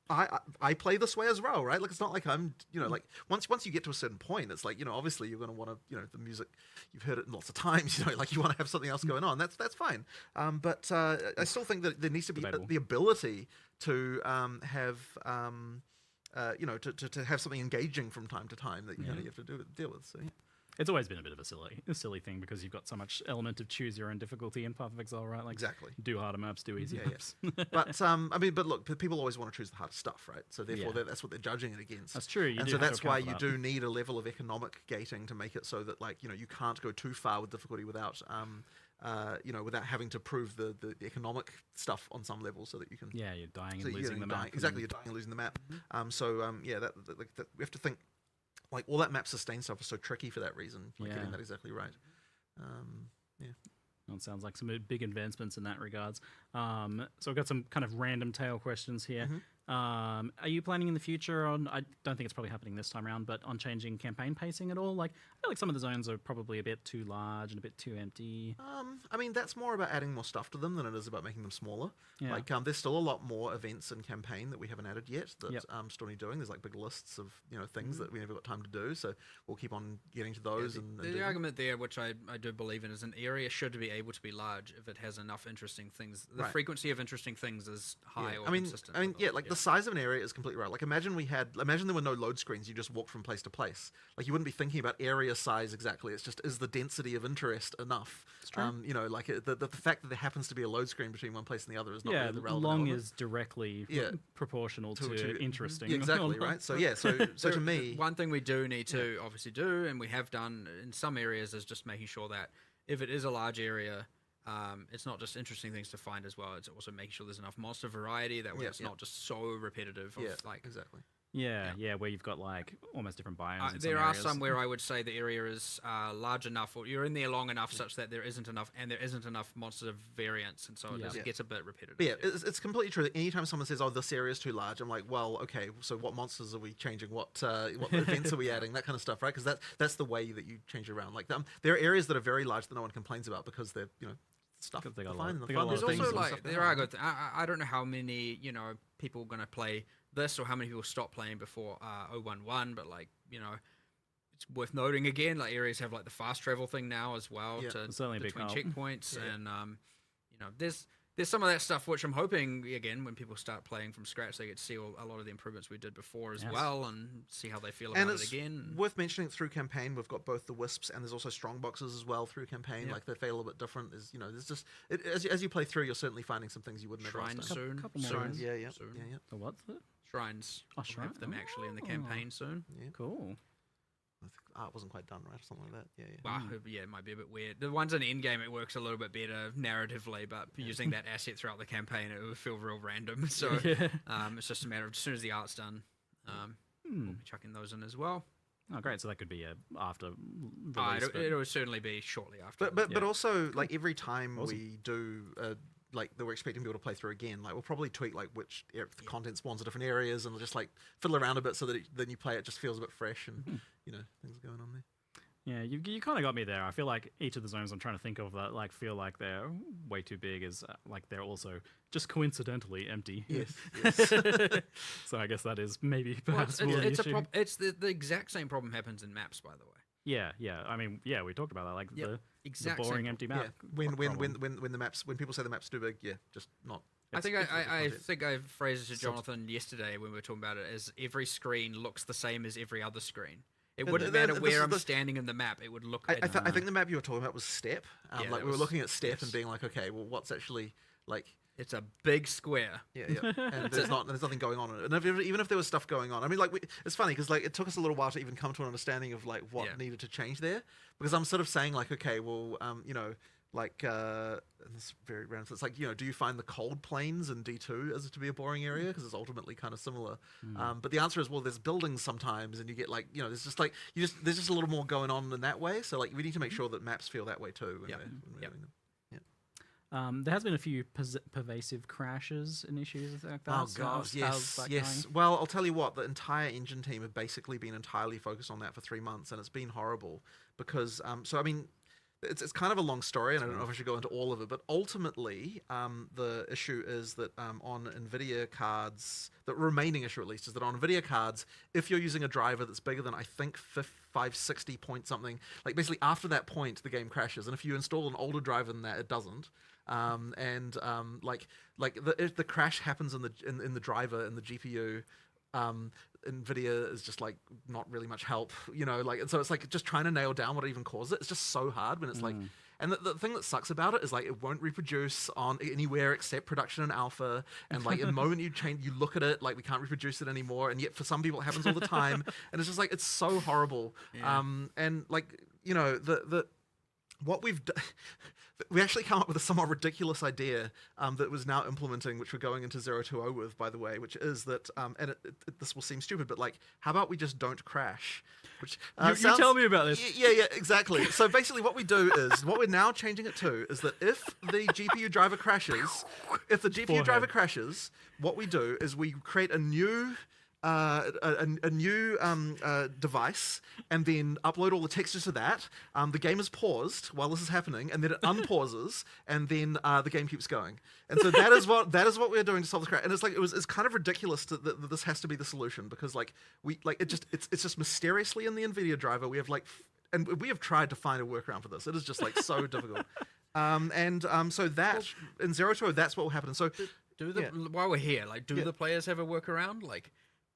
I play this way as well, right? Like, it's not like I'm, you know, like, once you get to a certain point, it's like, you know, obviously you're going to want to, you know, the music, you've heard it lots of times, you know, like, you want to have something else going on. That's fine. But I still think that there needs to be the ability to have, you know, to have something engaging from time to time that you have to deal with. So yeah. It's always been a bit of a silly thing because you've got so much element of choose your own difficulty in Path of Exile, right? Like Exactly. do harder maps, do easier maps. But I mean, but look, people always want to choose the hardest stuff, right? So therefore, that's what they're judging it against. That's true. And so that's why you do need a level of economic gating to make it so that, like, you know, you can't go too far with difficulty without, you know, without having to prove the economic stuff on some level, so that you can. Yeah, you're dying so and losing the map. Exactly, you're dying and losing the map. So yeah, that we have to think. Like, all that map sustain stuff is so tricky for that reason. Like, getting that exactly right. Yeah. Well, it sounds like some big advancements in that regards. So I've got some kind of random tail questions here. Are you planning in the future on, I don't think it's probably happening this time around, but on changing campaign pacing at all? Like, I feel like some of the zones are probably a bit too large and a bit too empty. I mean, that's more about adding more stuff to them than it is about making them smaller. Yeah. Like, there's still a lot more events in campaign that we haven't added yet that still need doing. There's like big lists of, you know, things that we never got time to do. So we'll keep on getting to those. Yeah, the argument there, which I do believe in, is an area should be able to be large if it has enough interesting things. The frequency of interesting things is high or consistent. I mean, the size of an area is completely right. Like, imagine there were no load screens. You just walked from place to place. Like, you wouldn't be thinking about area size exactly. It's just, is the density of interest enough? You know, like the fact that there happens to be a load screen between one place and the other is not really the relevant long element. is directly proportional to interesting. Yeah, exactly, right? So yeah, so to me, one thing we do need to obviously do, and we have done in some areas, is just making sure that if it is a large area, it's not just interesting things to find as well. It's also making sure there's enough monster variety that way it's not just so repetitive. Like, exactly. Yeah, where you've got like almost different biomes. In there some are areas. some where I would say the area is large enough, or you're in there long enough such that there isn't enough monster variance, and so it just gets a bit repetitive. But yeah, it's completely true that anytime someone says, "Oh, this area is too large," I'm like, "Well, okay, so what monsters are we changing? What events are we adding? That kind of stuff, right? Because that's the way that you change it around. Like, there are areas that are very large that no one complains about because they're, you know, stuff. They got fine. There's also like there are good. I don't know how many, you know, people are gonna play this, or how many people stop playing before 011, but, like, you know, it's worth noting again, like, areas have like the fast travel thing now as well, to between checkpoints, and you know, there's some of that stuff which I'm hoping, again, when people start playing from scratch, they get to see a lot of the improvements we did before as well, and see how they feel about it again. Worth mentioning, through campaign, we've got both the wisps and there's also strong boxes as well through campaign. Like, they feel a little bit different. Is, you know, there's just as you play through, you're certainly finding some things you wouldn't have last time. Soon. Couple more soon. rounds. Yeah. The what? Shrines. Oh, We'll have them actually in the campaign soon. Cool. I think art wasn't quite done right or something like that. Yeah, yeah. Well, yeah, it might be a bit weird. The ones in Endgame, it works a little bit better narratively, but using that asset throughout the campaign, it would feel real random. So it's just a matter of as soon as the art's done, we'll be chucking those in as well. Oh, great. So that could be after release. It'll certainly be shortly after. But also, like, every time we do, like, that we're expecting people to play through again, like, we'll probably tweak, like, which the content spawns in different areas, and we'll just, like, fiddle around a bit so that then you play it just feels a bit fresh, and, you know, things are going on there. Yeah, you kind of got me there. I feel like each of the zones I'm trying to think of that like feel like they're way too big is like they're also just coincidentally empty. Yes. So I guess that is maybe perhaps more it's the issue. It's the exact same problem happens in maps, by the way. Yeah. I mean, yeah, we talked about that. Like the boring empty map. Yeah. When people say the map's too big, just not. I think I phrased it to Jonathan yesterday when we were talking about it as every screen looks the same as every other screen. It wouldn't matter where I'm standing in the map. It would look. I think the map you were talking about was Step. Like we were looking at Step and being like, okay, well, what's actually like? It's a big square. Yeah. And there's nothing going on in it. And even if there was stuff going on, I mean, like it's funny because like it took us a little while to even come to an understanding of like what needed to change there. Because I'm sort of saying like, okay, well, you know. Like, and this is very random. So it's like, you know, do you find the cold plains in D2 as to be a boring area? Because it's ultimately kind of similar. But the answer is, well, there's buildings sometimes, and you get like, you know, there's just like, there's just a little more going on in that way. So like, we need to make sure that maps feel that way too. When we're doing them. There has been a few pervasive crashes and issues like that. Oh god, yes. Well, I'll tell you what, the entire engine team have basically been entirely focused on that for 3 months, and it's been horrible because, so I mean. It's kind of a long story, and I don't know if I should go into all of it, but ultimately, the issue is that on NVIDIA cards, the remaining issue at least, is that on NVIDIA cards, if you're using a driver that's bigger than, I think, 560 point something, like basically after that point, the game crashes, and if you install an older driver than that, it doesn't. If the crash happens in the driver, in the GPU, NVIDIA is just like not really much help, you know, like, and so it's like just trying to nail down what even caused it. It's just so hard when it's like, and the thing that sucks about it is like it won't reproduce on anywhere except production and alpha, and like the moment you look at it, like we can't reproduce it anymore, and yet for some people it happens all the time, and it's just like it's so horrible. And like, you know, what we've done, we actually come up with a somewhat ridiculous idea that was now implementing, which we're going into 020 with, by the way, which is that, and this will seem stupid, but like, how about we just don't crash? Which you tell me about this. Yeah, exactly. So basically what we do is, what we're now changing it to is that if the GPU driver crashes, what we do is we create a new device and then upload all the textures to that. The game is paused while this is happening, and then it unpauses, and then the game keeps going. And so that is what we're doing to solve this crash. And it's like it's kind of ridiculous that this has to be the solution, because like it's just mysteriously in the NVIDIA driver we have like, and we have tried to find a workaround for this. It is just like so difficult. So that in 020 that's what will happen. And so while we're here, like, do the players have a workaround? Like.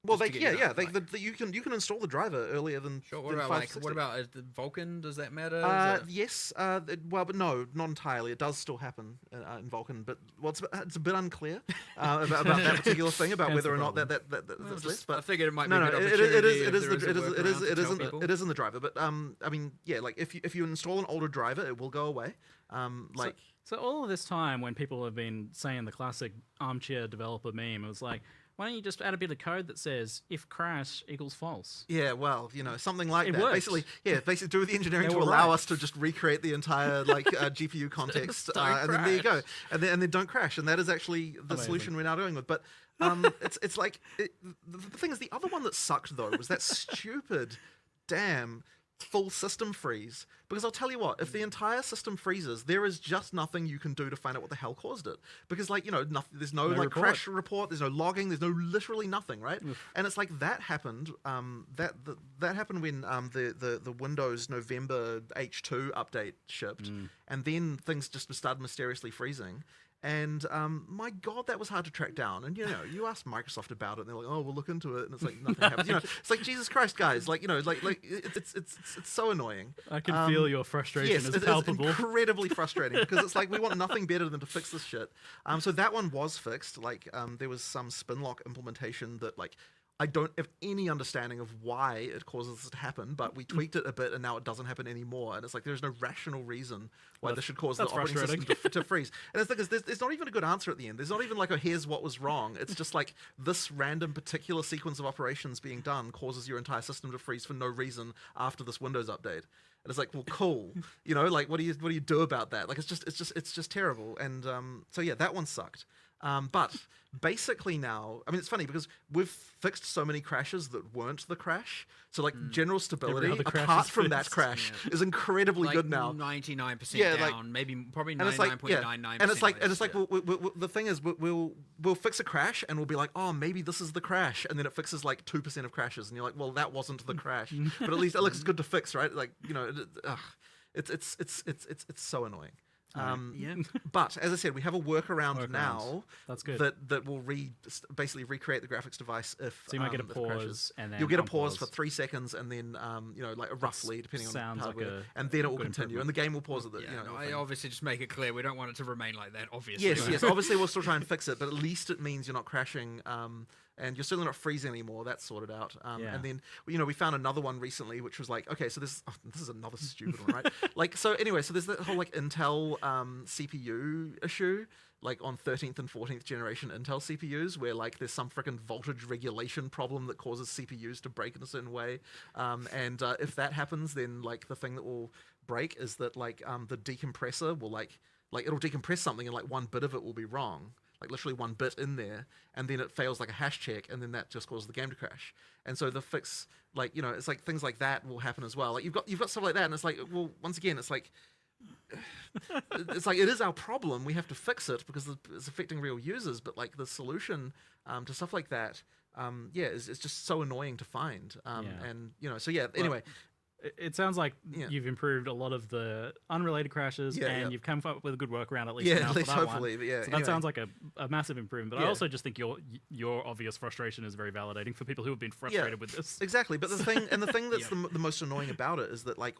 Well, you can install the driver earlier than. Sure. What about the Vulkan? Does that matter? Yes. Well, but no, not entirely. It does still happen in Vulkan, but it's a bit unclear about that particular thing, about whether or not that's less. But I figured it might be. It is in the driver, but I mean, yeah, like if you install an older driver, it will go away. So all of this time, when people have been saying the classic armchair developer meme, it was like, why don't you just add a bit of code that says if crash equals false? Yeah, well, you know, something like that. Works. Basically do the engineering to allow us to just recreate the entire like GPU context, and then there you go, and then don't crash, and that is actually the solution we're now doing with. But it's like the thing is, the other one that sucked though was that stupid damn full system freeze, because I'll tell you what, if the entire system freezes, there is just nothing you can do to find out what the hell caused it, because like, you know, there's no like crash report, there's no logging, there's no literally nothing, right? And it's like that happened that happened when the Windows November H2 update shipped, and then things just started mysteriously freezing. And my God, that was hard to track down. And you ask Microsoft about it, and they're like, "Oh, we'll look into it," and it's like nothing happens. It's like Jesus Christ, guys! Like it's so annoying. I can feel your frustration Yes, is it's palpable. incredibly frustrating because it's like we want nothing better than to fix this shit. So that one was fixed. Like there was some spin lock implementation that like. I don't have any understanding of why it causes this to happen, but we tweaked it a bit and now it doesn't happen anymore. And it's like there's no rational reason why this should cause the operating system to freeze. And it's like there's not even a good answer at the end. There's not even like, oh, here's what was wrong. It's just like this random particular sequence of operations being done causes your entire system to freeze for no reason after this Windows update. And it's like, well, cool. Like what do you do about that? Like it's just terrible. And so yeah, that one sucked. But basically now, I mean, it's funny because we've fixed so many crashes that weren't the crash. So like general stability, apart from that crash, is incredibly good now. 99% down, maybe probably 99.99%. And it's like the thing is we'll fix a crash and we'll be like, oh, maybe this is the crash, and then it fixes like 2% of crashes, and you're like, well, that wasn't the crash, but at least it looks good to fix, right? Like it's so annoying. But as I said, we have a workaround now. That's good. That will basically recreate the graphics device if so you might get a pause and then you'll get a pause for 3 seconds and then like roughly depending on hardware, and then it will continue and the game will pause at the I obviously just make it clear we don't want it to remain like that. Obviously, yes. Obviously, we'll still try and fix it, but at least it means you're not crashing. And you're certainly not freezing anymore. That's sorted out. And then, we found another one recently, which was like, okay, so this is another stupid one, right? Like, so anyway, so there's that whole like Intel CPU issue, like on 13th and 14th generation Intel CPUs, where like there's some freaking voltage regulation problem that causes CPUs to break in a certain way. And if that happens, then like the thing that will break is that like the decompressor will like it'll decompress something and like one bit of it will be wrong. Like literally one bit in there, and then it fails like a hash check, and then that just causes the game to crash. And so the fix, like it's like things like that will happen as well. Like you've got stuff like that, and it's like, well, once again, it's like it is our problem. We have to fix it because it's affecting real users. But like the solution to stuff like that, is just so annoying to find. And so yeah. Anyway. It sounds like you've improved a lot of the unrelated crashes, and you've come up with a good workaround at least now at least for that hopefully. one. But So that sounds like a massive improvement. But I also just think your obvious frustration is very validating for people who have been frustrated with this. Exactly. But the thing that's the most annoying about it is that like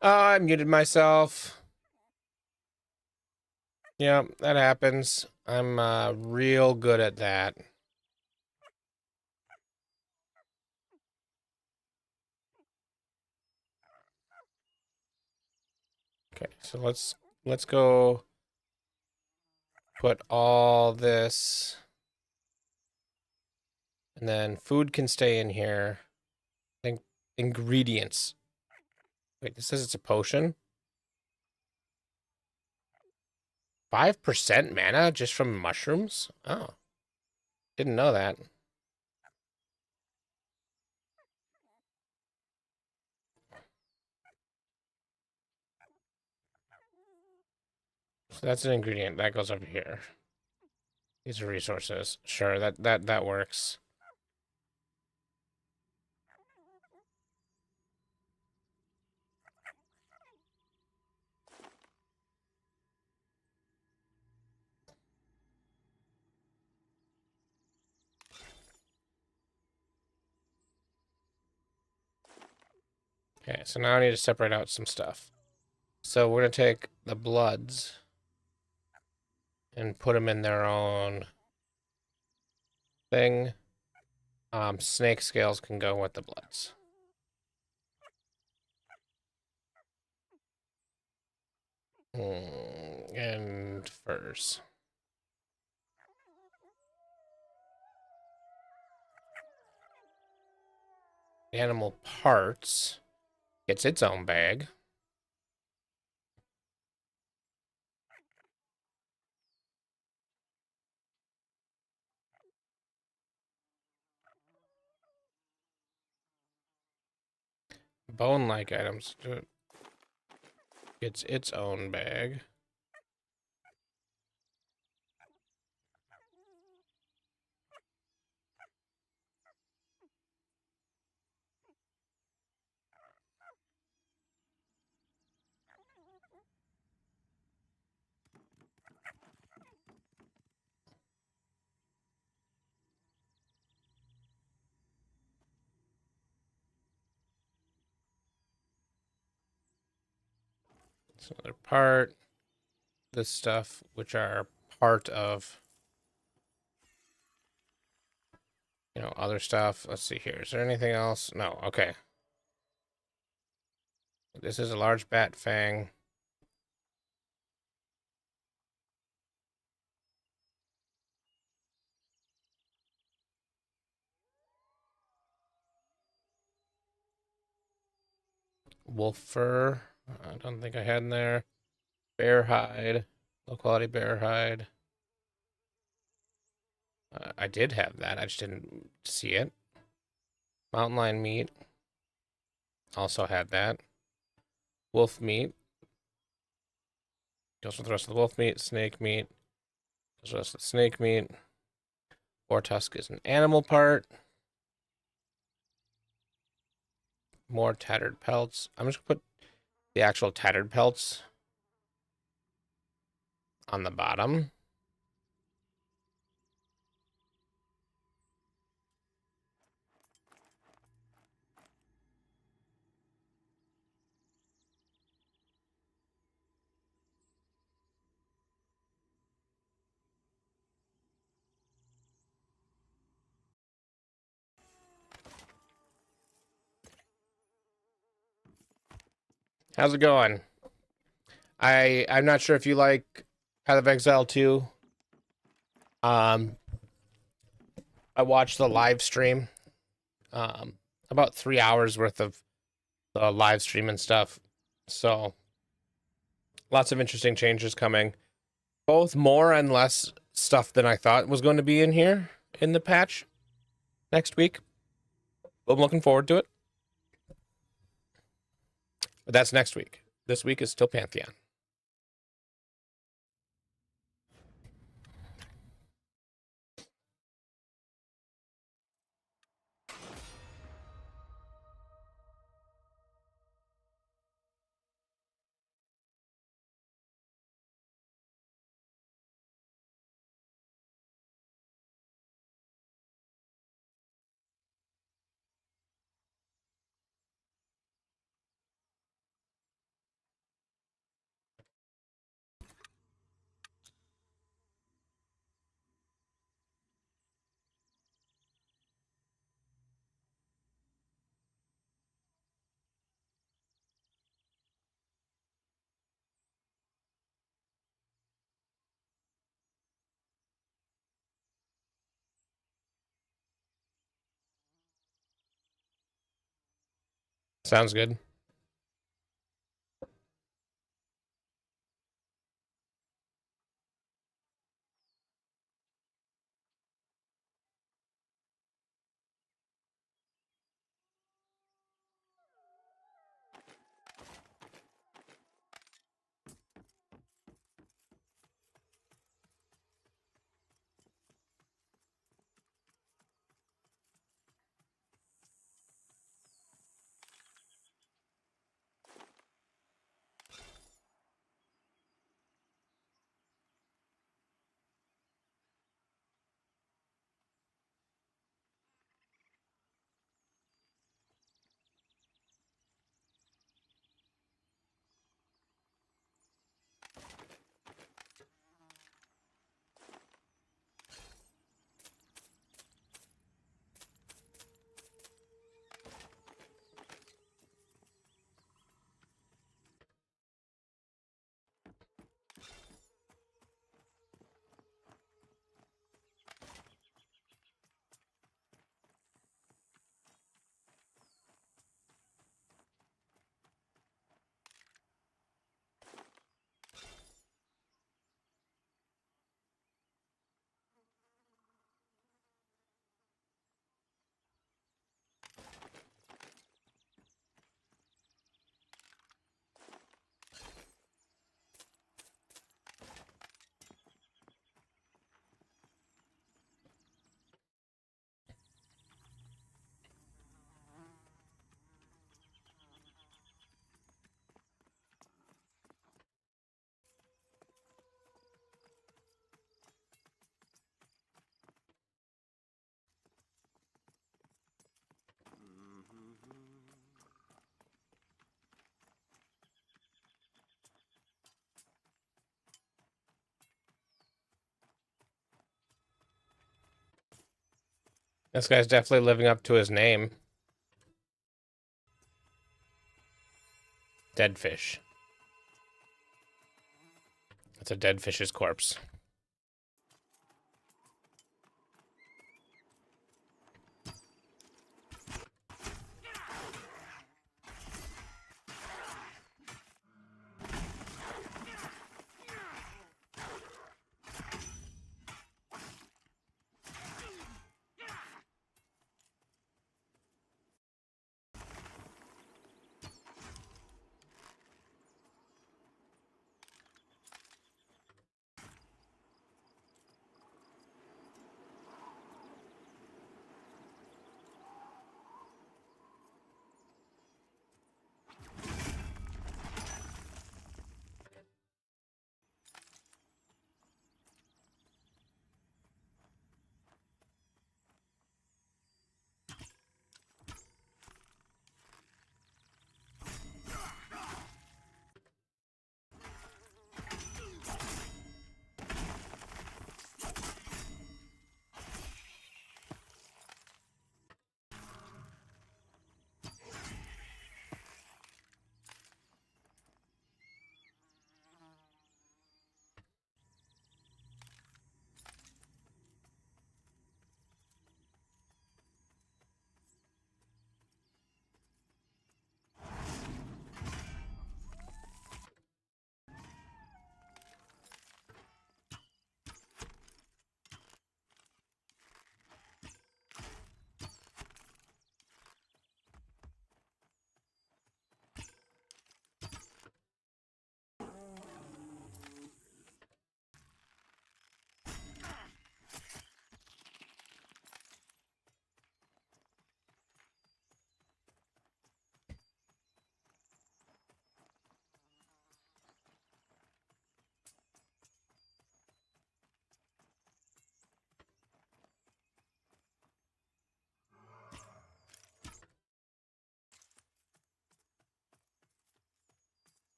I muted myself. Yeah, that happens. I'm real good at that. Okay, so let's go put all this, and then food can stay in here. I think ingredients. Wait, this says it's a potion. 5% mana just from mushrooms? Oh, didn't know that. So that's an ingredient that goes over here. These are resources. Sure, that works. Okay, so now I need to separate out some stuff. So we're gonna take the bloods and put them in their own thing. Snake scales can go with the bloods. And furs. Animal parts gets its own bag. Bone-like items gets its own bag. It's another part. This stuff, which are part of, other stuff. Let's see here. Is there anything else? No. Okay. This is a large bat fang. Wolf fur. I don't think I had in there. Bear hide. Low quality bear hide. I did have that. I just didn't see it. Mountain lion meat. Also had that. Wolf meat. Goes with the rest of the wolf meat. Snake meat. Goes with the rest of the snake meat. Boar tusk is an animal part. More tattered pelts. I'm just gonna put the actual tattered pelts on the bottom. How's it going? I'm not sure if you like Path of Exile 2. I watched the live stream. About 3 hours worth of the live stream and stuff. So lots of interesting changes coming. Both more and less stuff than I thought was going to be in here in the patch next week. I'm looking forward to it. But that's next week. This week is still Pantheon. Sounds good. This guy's definitely living up to his name. Dead fish. That's a dead fish's corpse.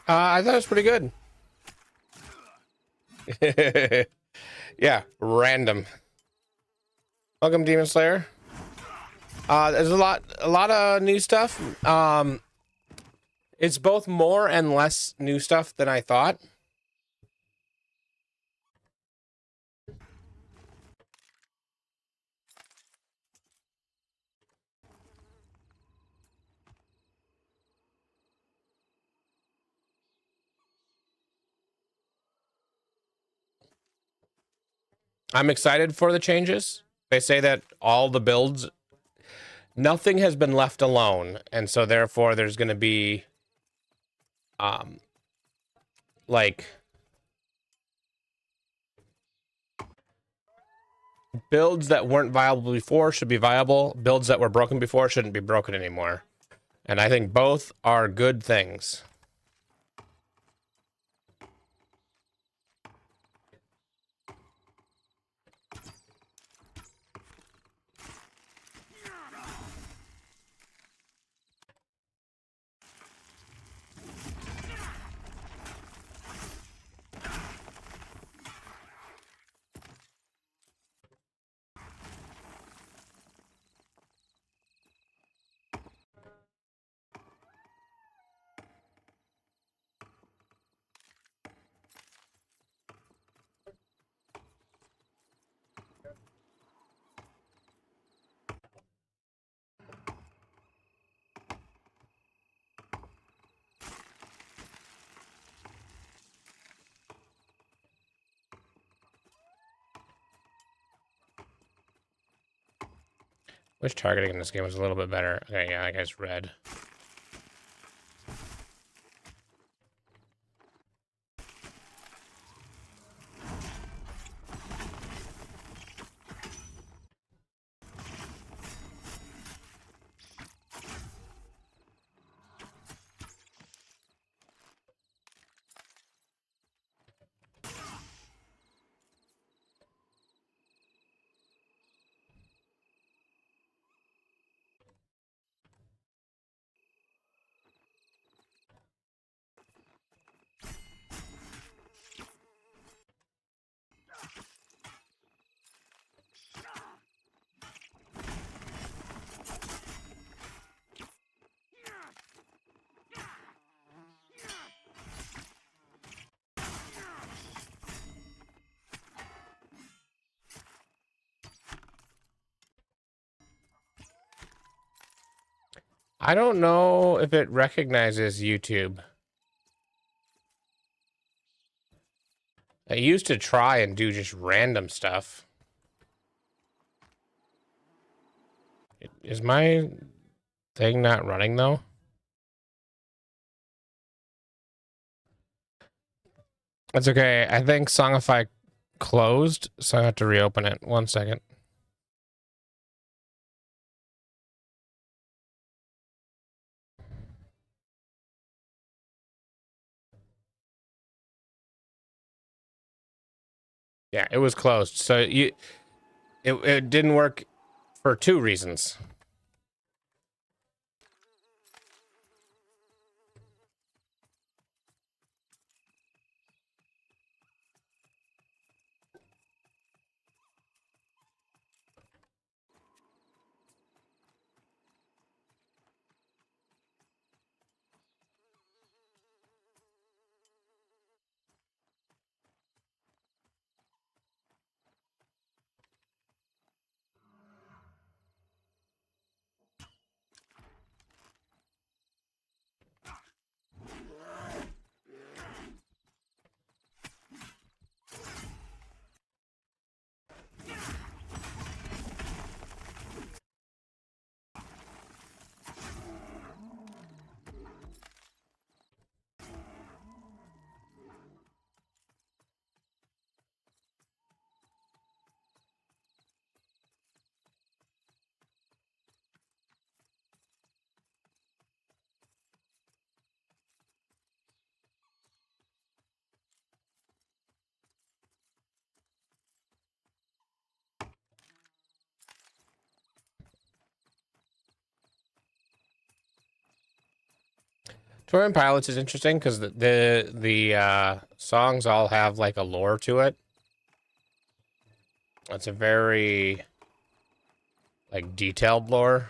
I thought it was pretty good. Yeah, random. Welcome, Demon Slayer. There's a lot of new stuff. It's both more and less new stuff than I thought. I'm excited for the changes. They say that all the builds, nothing has been left alone, and so therefore there's going to be like builds that weren't viable before should be viable. Builds that were broken before shouldn't be broken anymore. And I think both are good things. Wish targeting in this game was a little bit better. Okay, yeah, that guy's red. I don't know if it recognizes YouTube. I used to try and do just random stuff. Is my thing not running though? That's okay. I think Songify closed, so I have to reopen it. 1 second. Yeah, it was closed. So it didn't work for 2 reasons. Touring Pilots is interesting because the songs all have like a lore to it. It's a very like detailed lore.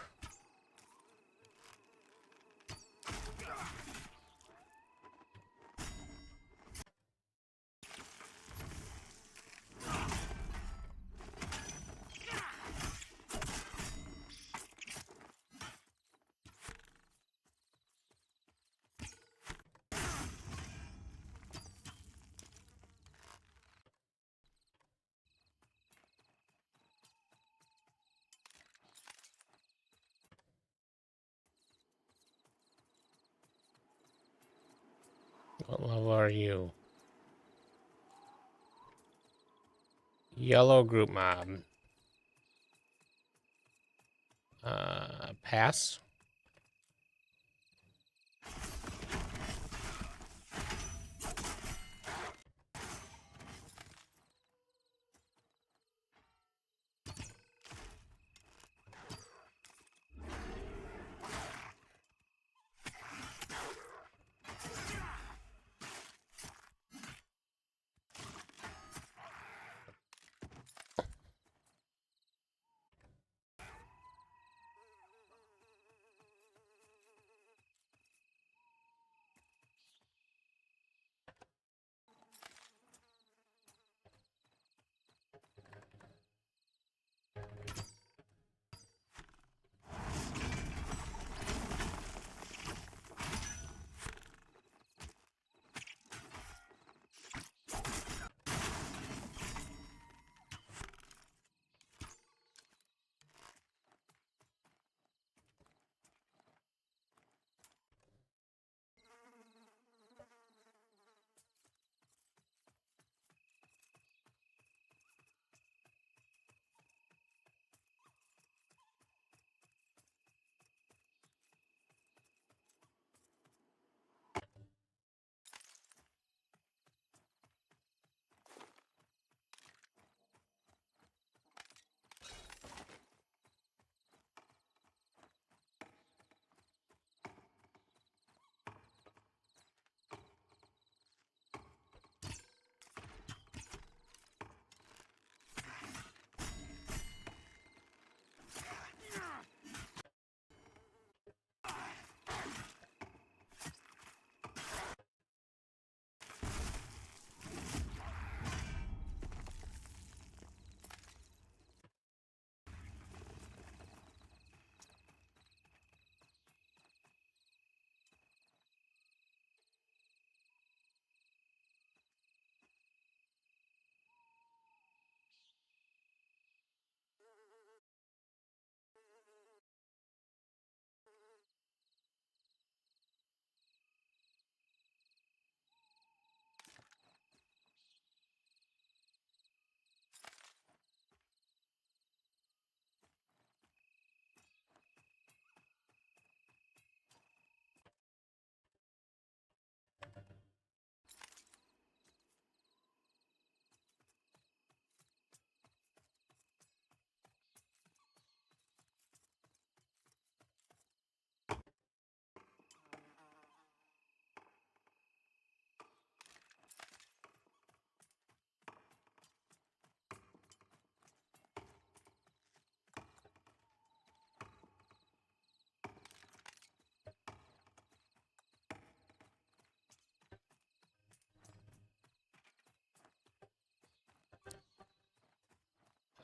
What level are you? Yellow group mob. Pass.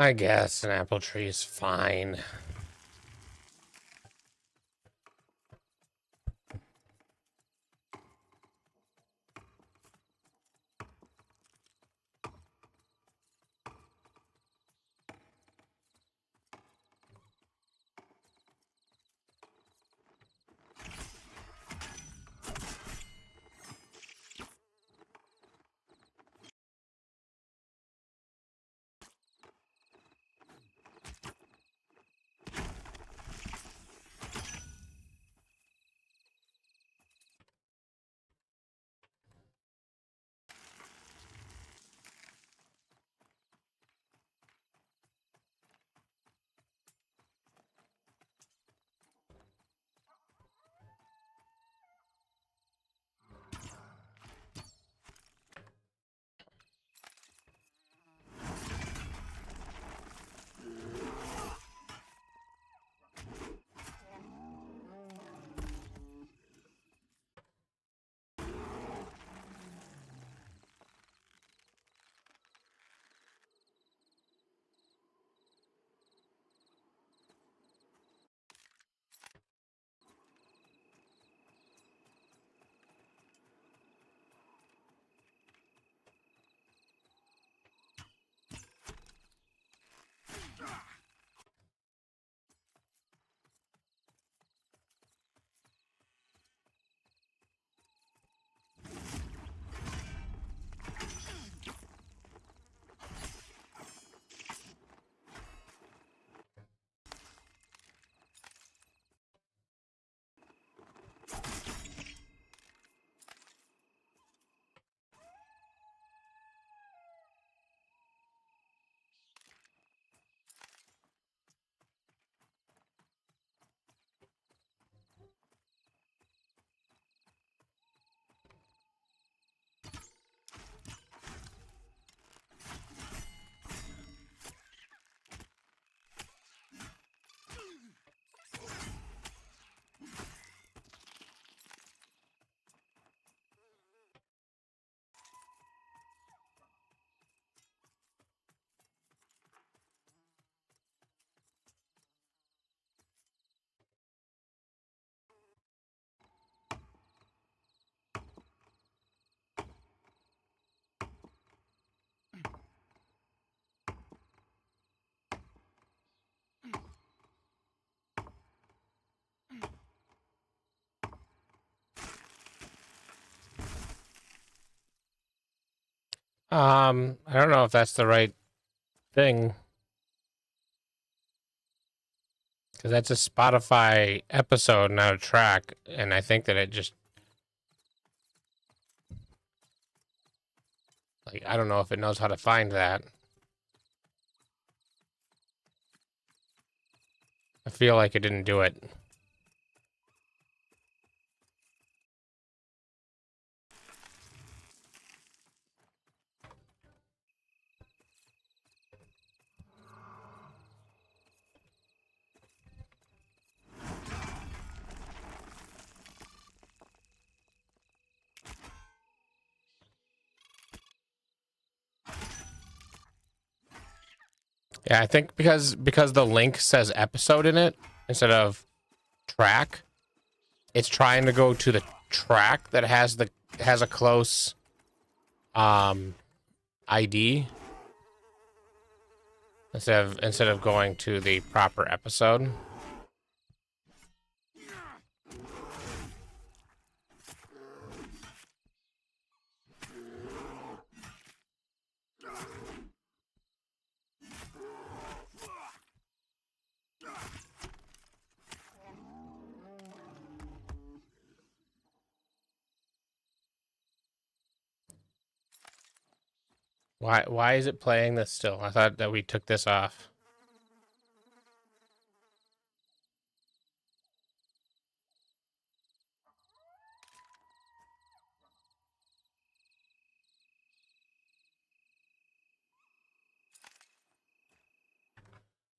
I guess an apple tree is fine. I don't know if that's the right thing. Because that's a Spotify episode, not a track. And I think that it just... Like, I don't know if it knows how to find that. I feel like it didn't do it. Yeah, I think because the link says episode in it instead of track, it's trying to go to the track that has a close ID instead of going to the proper episode. Why is it playing this still? I thought that we took this off.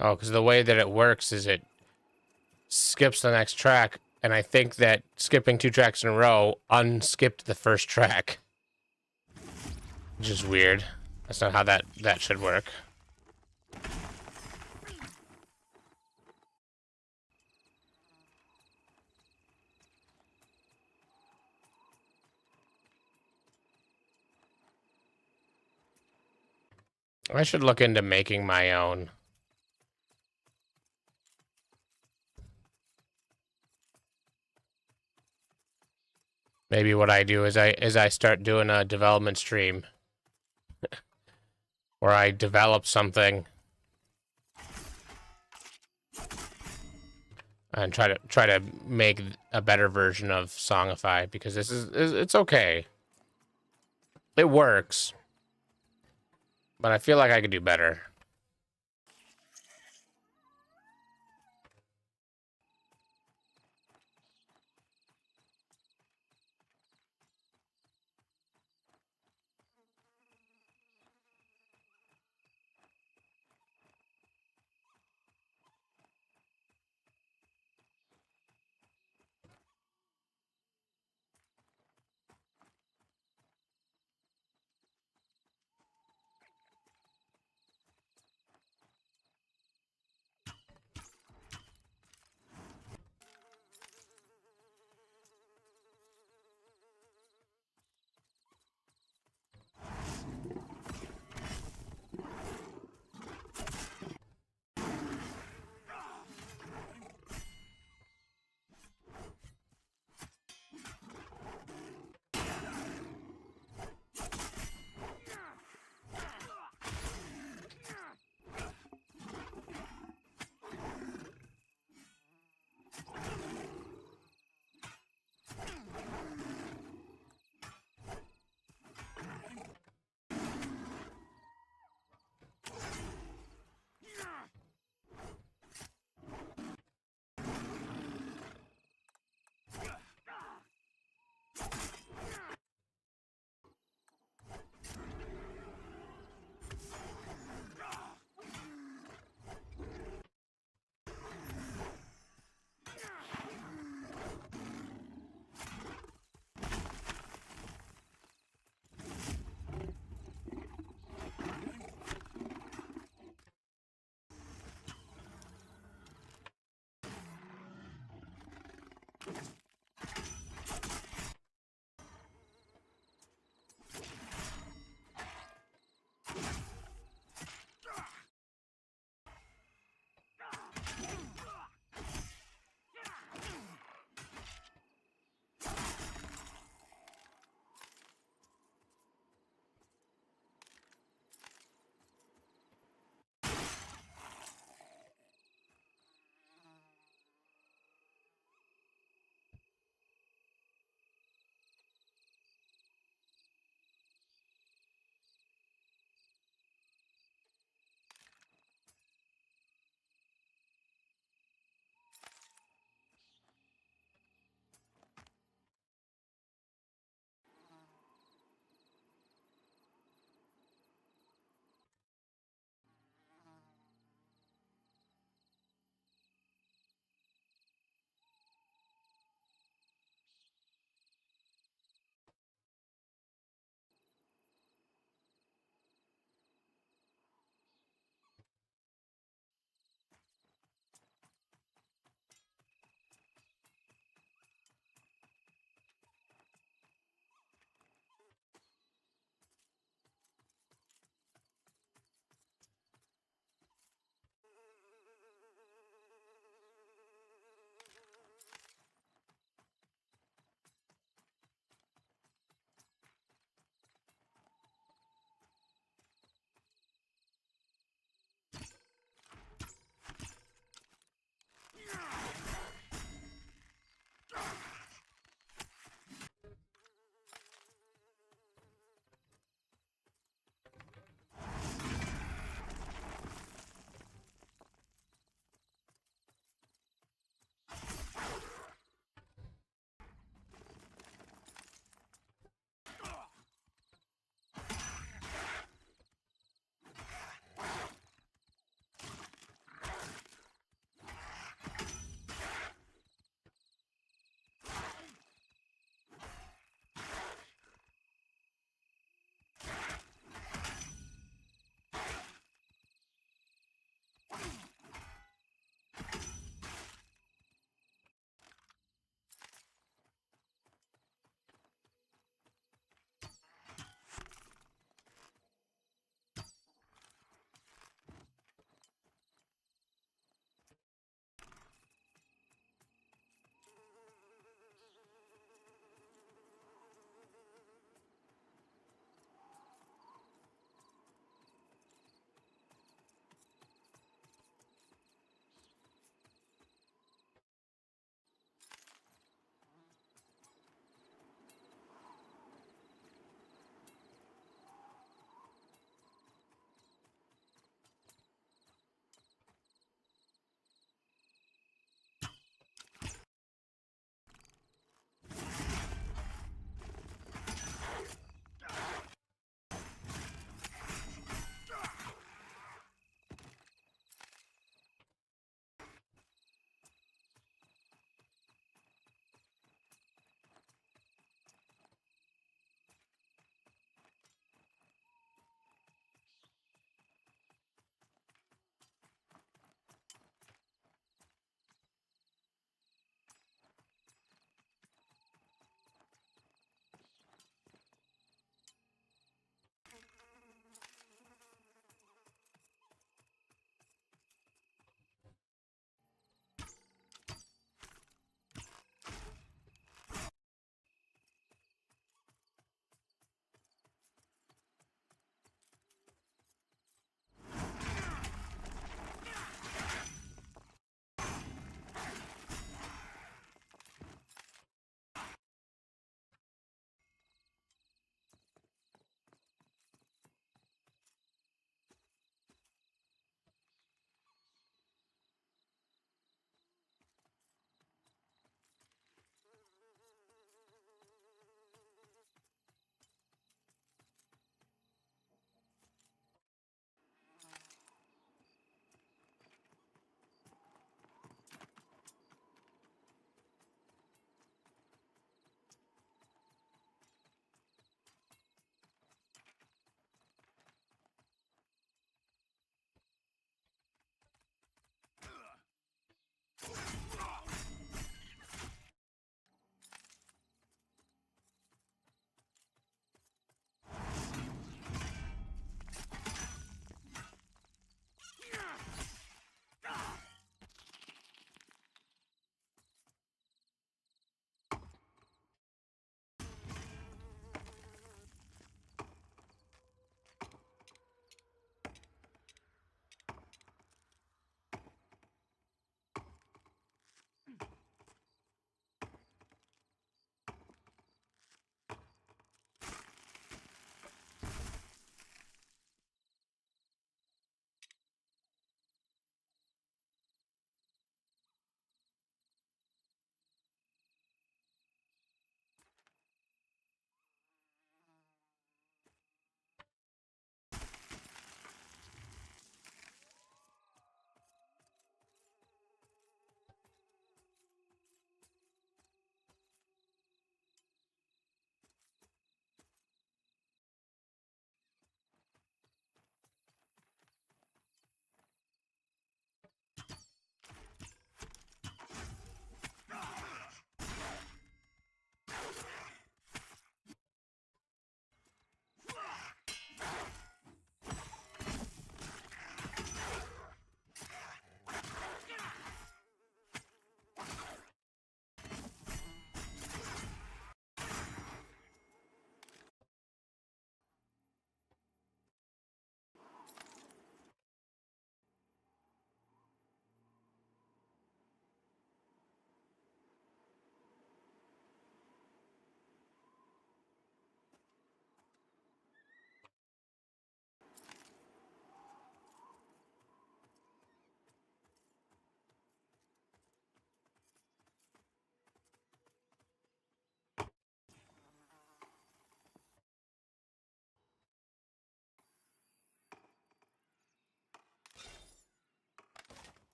Oh, because the way that it works is it skips the next track, and I think that skipping 2 tracks in a row unskipped the first track. Which is weird. That's not how that should work. I should look into making my own. Maybe what I do is I start doing a development stream where I develop something and try to make a better version of Songify, because it's okay. It works. But I feel like I could do better.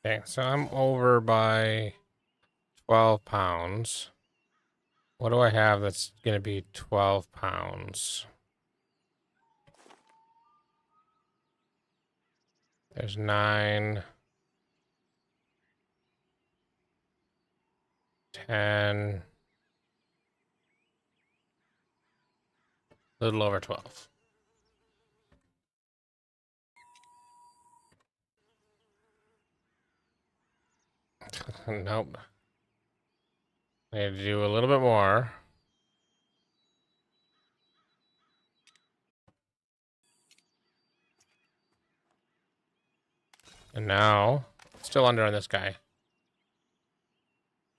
Okay, so I'm over by 12 pounds. What do I have that's going to be 12 pounds? There's 9, 10, a little over 12. Nope. I need to do a little bit more. And now, still under on this guy.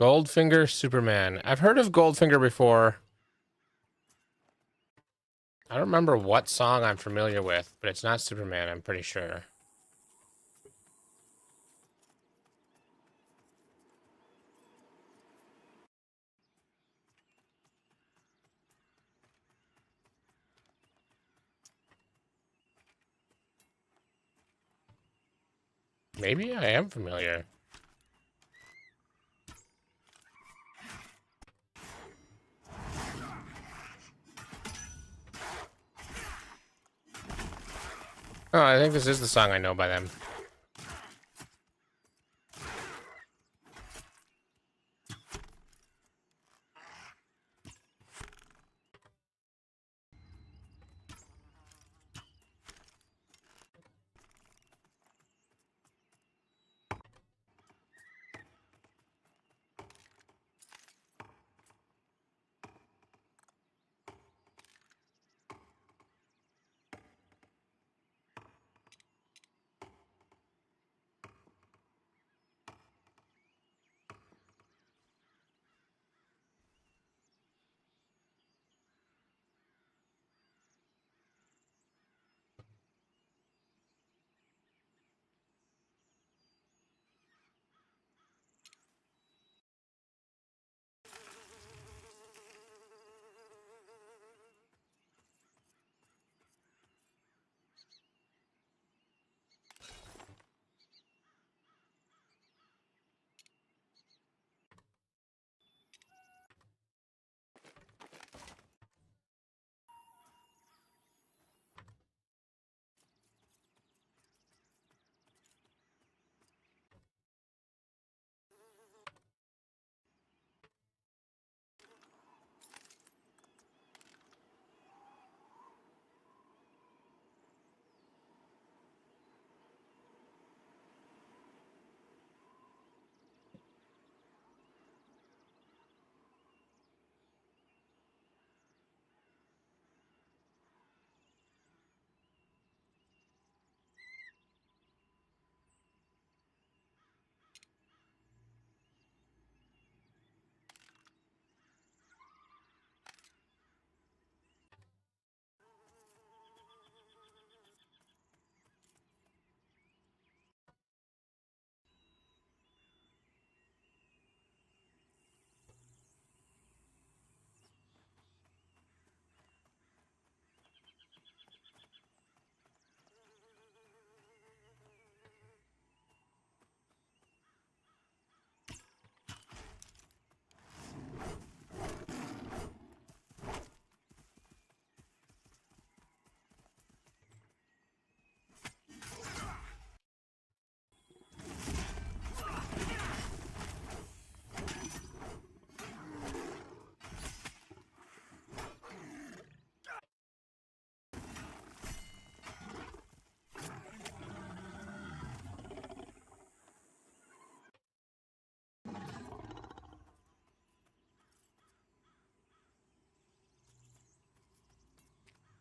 Goldfinger Superman. I've heard of Goldfinger before. I don't remember what song I'm familiar with, but it's not Superman, I'm pretty sure. Maybe I am familiar. Oh, I think this is the song I know by them.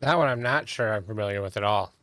That one I'm not sure I'm familiar with at all.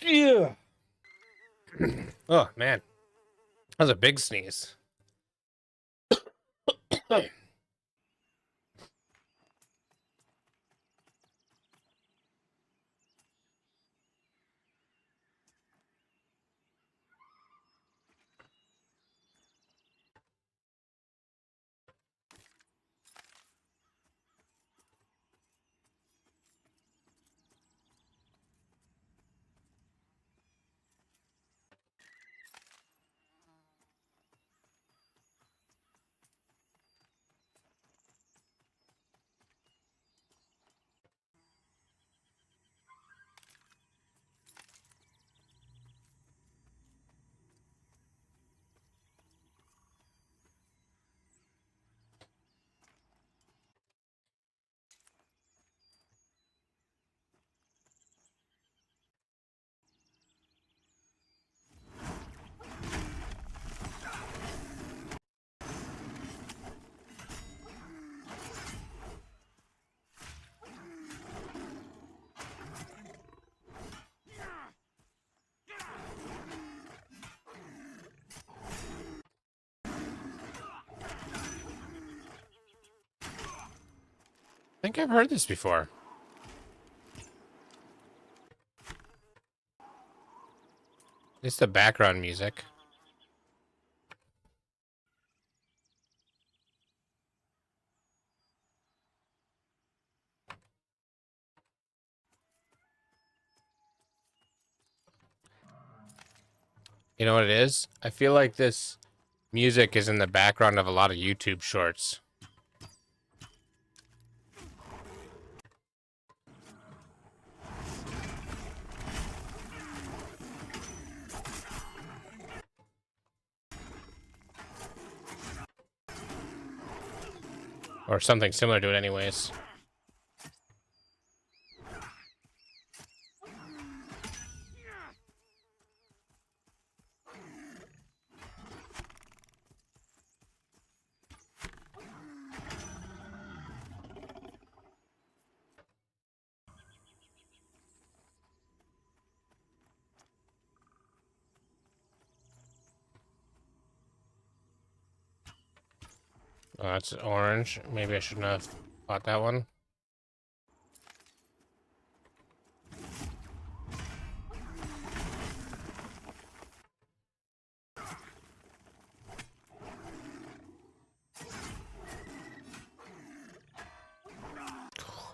Yeah. Oh man, that was a big sneeze. I think I've heard this before. It's the background music. You know what it is? I feel like this music is in the background of a lot of YouTube shorts. Or something similar to it anyways. Oh, that's orange. Maybe I shouldn't have bought that one.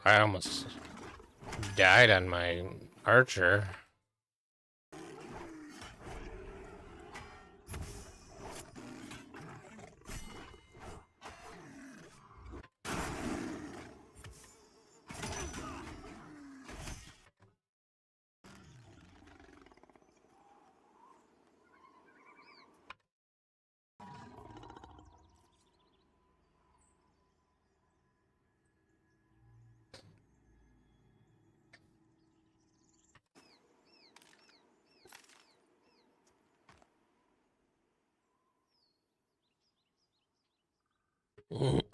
I almost died on my archer. Okay.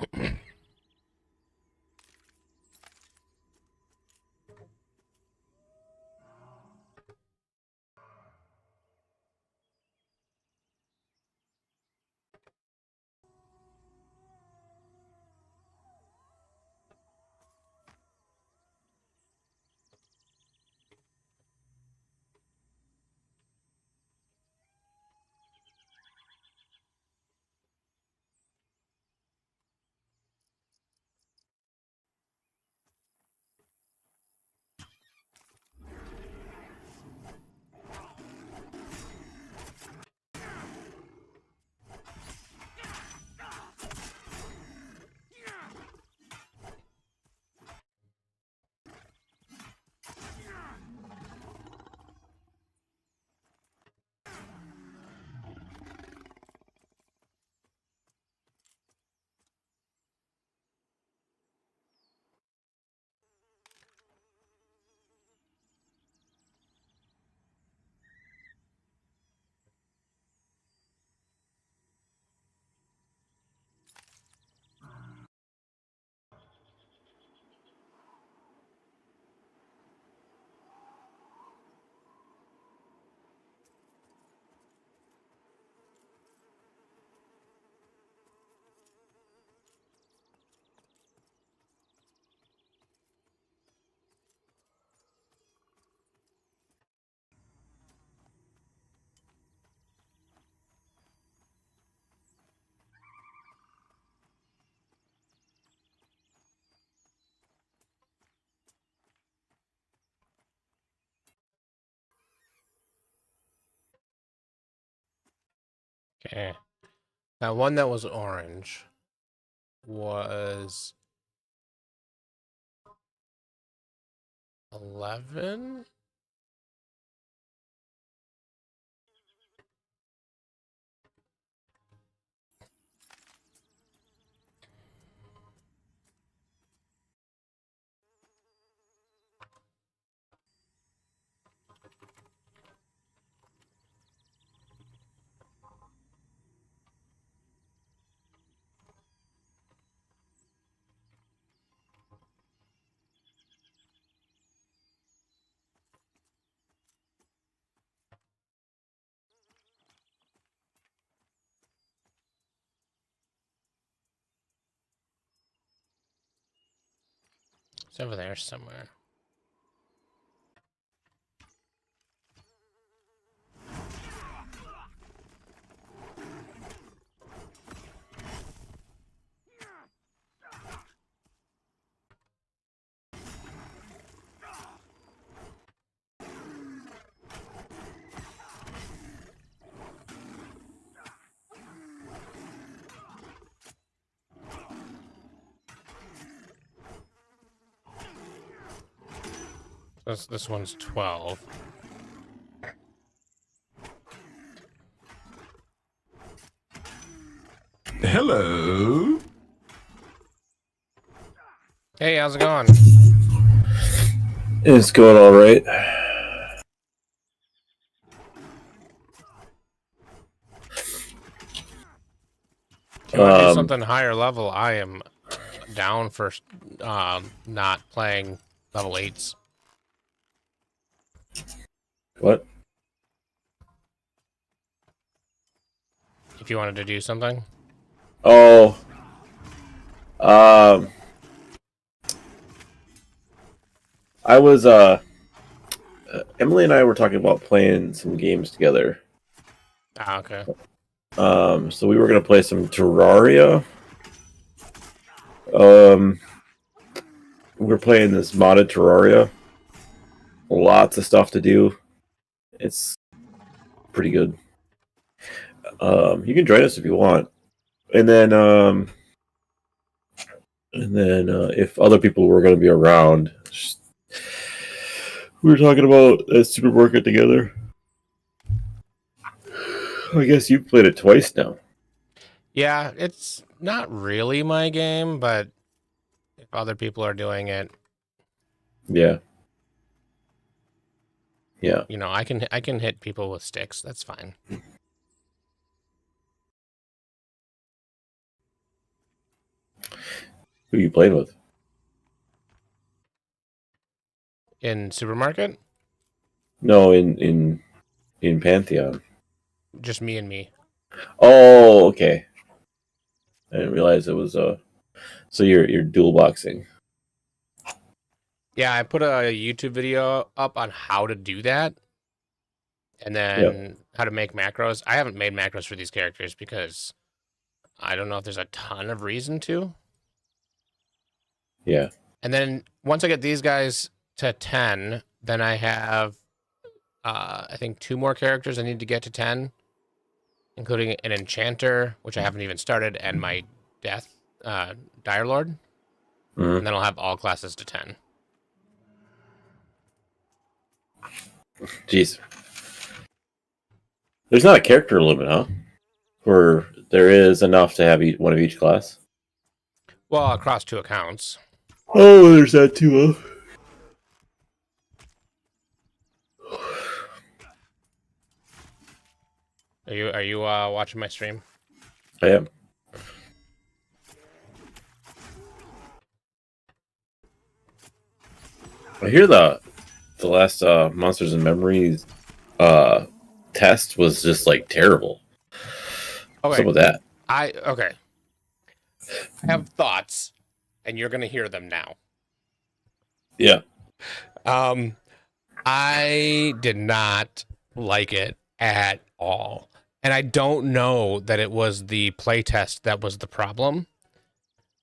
That one that was orange was 11. It's over there somewhere. This one's 12. Hello. Hey, how's it going? It's going all right. If you want to do something higher level, I am down for not playing level 8s. What? If you wanted to do something. Oh. I was Emily and I were talking about playing some games together. Ah, okay. So we were gonna play some Terraria. We're playing this modded Terraria. Lots of stuff to do. It's pretty good. You can join us if you want. And then if other people were going to be around, we were talking about a super workout together. I guess you've played it twice now. Yeah, it's not really my game, but if other people are doing it, Yeah. Yeah. you know, I can hit people with sticks. That's fine. Who are you playing with? In supermarket, No, in Pantheon. just me and me. Oh, okay. I didn't realize it was so you're dual boxing. Yeah, I put a YouTube video up on how to do that, and then how to make macros. I haven't made macros for these characters because I don't know if there's a ton of reason to. Yeah. And then once I get these guys to 10, then I have I think 2 more characters I need to get to 10, including an enchanter, which I haven't even started, and my death dire lord. Mhm. And then I'll have all classes to 10. Jeez. There's not a character limit, huh? Or there is enough to have one of each class? Well, across 2 accounts. Oh, there's that too, huh? Are you watching my stream? I am. I hear the last Monsters and Memories test was just like terrible. Okay. What's up with that? Okay. I have thoughts, and you're gonna hear them now. Yeah. I did not like it at all. And I don't know that it was the playtest that was the problem,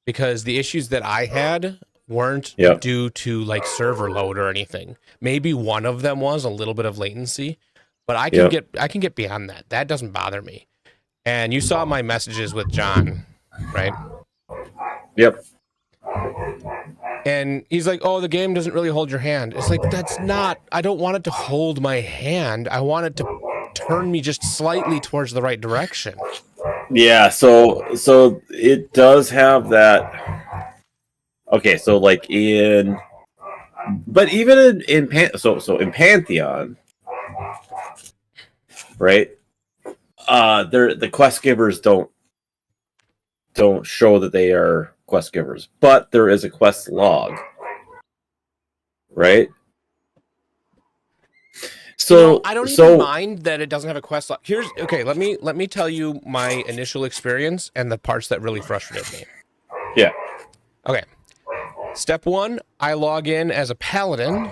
because the issues that I had weren't due to like server load or anything. Maybe one of them was a little bit of latency, but I can get beyond that. That doesn't bother me. And you saw my messages with John, right? Yep. And he's like, "Oh, the game doesn't really hold your hand." It's like, that's not, I don't want it to hold my hand. I want it to turn me just slightly towards the right direction. Yeah, so it does have that. Okay, so like but even in Pantheon, right? The quest givers don't show that they are quest givers, but there is a quest log, right? So I don't even mind that it doesn't have a quest log. Let me tell you my initial experience and the parts that really frustrated me. Yeah. Okay. Step 1, I log in as a paladin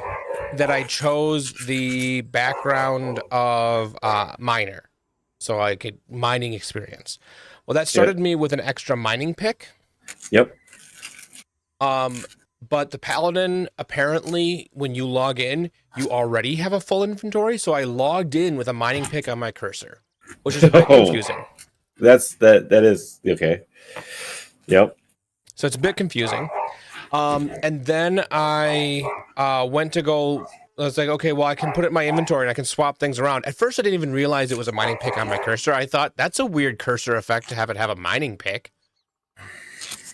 that I chose the background of miner. So I could mining experience. Well, that started me with an extra mining pick. Yep. But the paladin, apparently, when you log in, you already have a full inventory. So I logged in with a mining pick on my cursor, which is a bit confusing. That is okay. Yep. So it's a bit confusing. And then I went to go. I was like, okay, well, I can put it in my inventory and I can swap things around. At first, I didn't even realize it was a mining pick on my cursor. I thought that's a weird cursor effect to have it have a mining pick.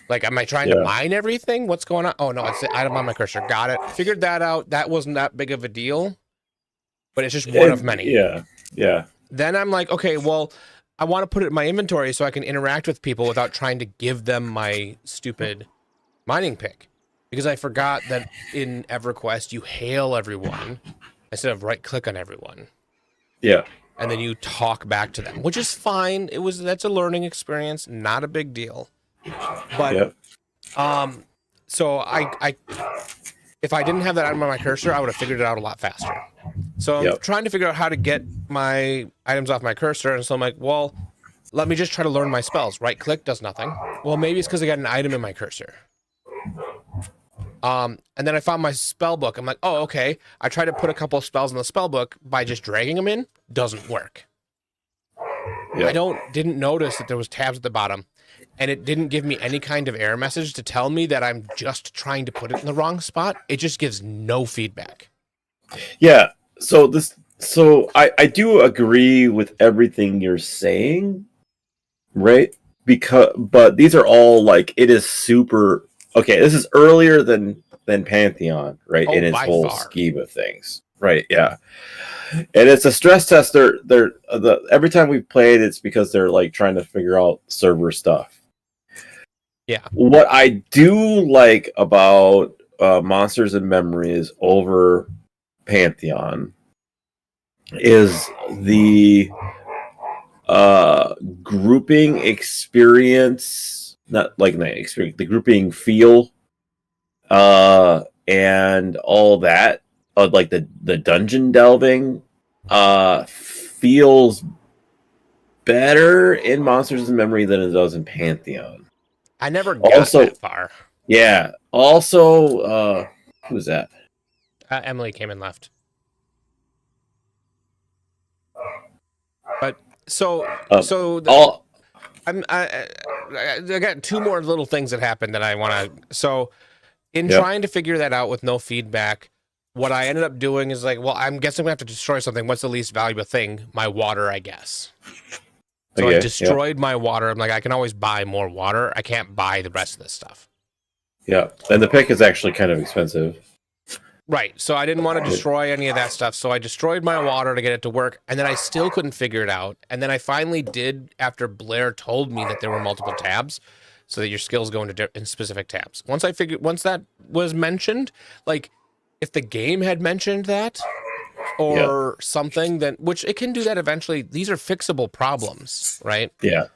Like, am I trying to mine everything? What's going on? Oh, no, it's the item on my cursor. Got it. Figured that out. That wasn't that big of a deal. But it's just one of many. Yeah, yeah. Then I'm like, okay, well, I want to put it in my inventory so I can interact with people without trying to give them my stupid mining pick. Because I forgot that in EverQuest, you hail everyone instead of right-click on everyone. Yeah. And then you talk back to them, which is fine. That's a learning experience, not a big deal. But so I if I didn't have that item on my cursor, I would have figured it out a lot faster. So I'm trying to figure out how to get my items off my cursor, and so I'm like, well, let me just try to learn my spells. Right click does nothing. Well, maybe it's because I got an item in my cursor. And then I found my spell book. I'm like, oh, okay. I tried to put a couple of spells in the spell book by just dragging them in. Doesn't work. I didn't notice that there was tabs at the bottom, and it didn't give me any kind of error message to tell me that I'm just trying to put it in the wrong spot. It just gives no feedback. Yeah. So I do agree with everything you're saying, right? But these are all like, it is super okay. This is earlier than Pantheon, right? In its whole scheme of things, right? Yeah. And it's a stress test. Every time we've played, it's because they're like trying to figure out server stuff. Yeah. What I do like about Monsters and Memories over Pantheon is the grouping experience, not experience, the grouping feel, and all that, like the dungeon delving, feels better in Monsters and Memory than it does in Pantheon. I never got that far. Yeah. Also, who's that? Emily came and left. But I got two more little things that happened that I want to. So, in trying to figure that out with no feedback, what I ended up doing is like, well, I'm guessing I'm gonna have to destroy something. What's the least valuable thing? My water, I guess. So I destroyed my water. I'm like, I can always buy more water. I can't buy the rest of this stuff. Yeah, and the pick is actually kind of expensive. Right. So I didn't want to destroy any of that stuff. So I destroyed my water to get it to work, and then I still couldn't figure it out. And then I finally did after Blair told me that there were multiple tabs, so that your skills go into in specific tabs. Once that was mentioned, like if the game had mentioned that or something, then which it can do that eventually. These are fixable problems, right? Yeah.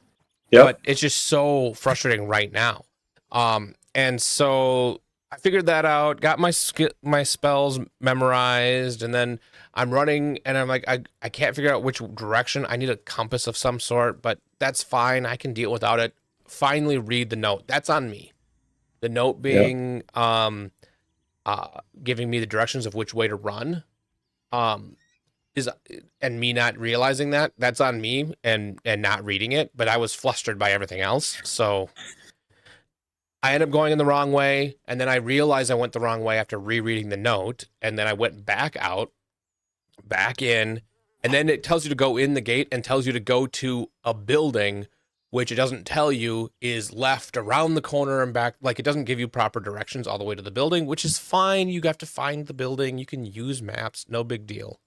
Yeah. But it's just so frustrating right now. And so I figured that out, got my spells memorized, and then I'm running, and I'm like, I can't figure out which direction. I need a compass of some sort, but that's fine. I can deal without it. Finally read the note. That's on me. The note being giving me the directions of which way to run. And me not realizing that's on me and not reading it, but I was flustered by everything else. So I ended up going in the wrong way, and then I realized I went the wrong way after rereading the note, and then I went back out, back in, and then it tells you to go in the gate and tells you to go to a building, which it doesn't tell you is left around the corner and back. Like, it doesn't give you proper directions all the way to the building, which is fine. You have to find the building. You can use maps. No big deal.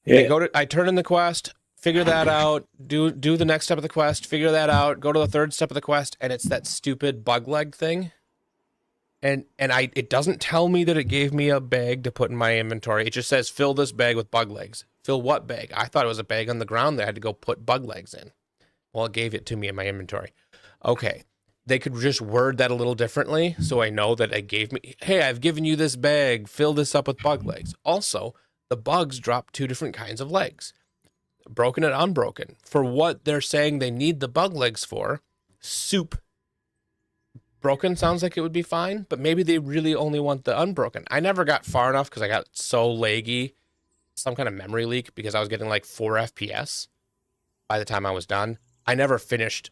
Yeah. I turn in the quest, figure that out, do the next step of the quest, figure that out, go to the third step of the quest, and it's that stupid bug leg thing. And it doesn't tell me that it gave me a bag to put in my inventory. It just says, fill this bag with bug legs. Fill what bag? I thought it was a bag on the ground that I had to go put bug legs in. Well, it gave it to me in my inventory. Okay. They could just word that a little differently, so I know that it gave me, hey, I've given you this bag, fill this up with bug legs. Also, the bugs drop two different kinds of legs, broken and unbroken. For what they're saying they need the bug legs for, soup. Broken sounds like it would be fine, but maybe they really only want the unbroken. I never got far enough because I got so laggy, some kind of memory leak, because I was getting like 4 FPS by the time I was done. I never finished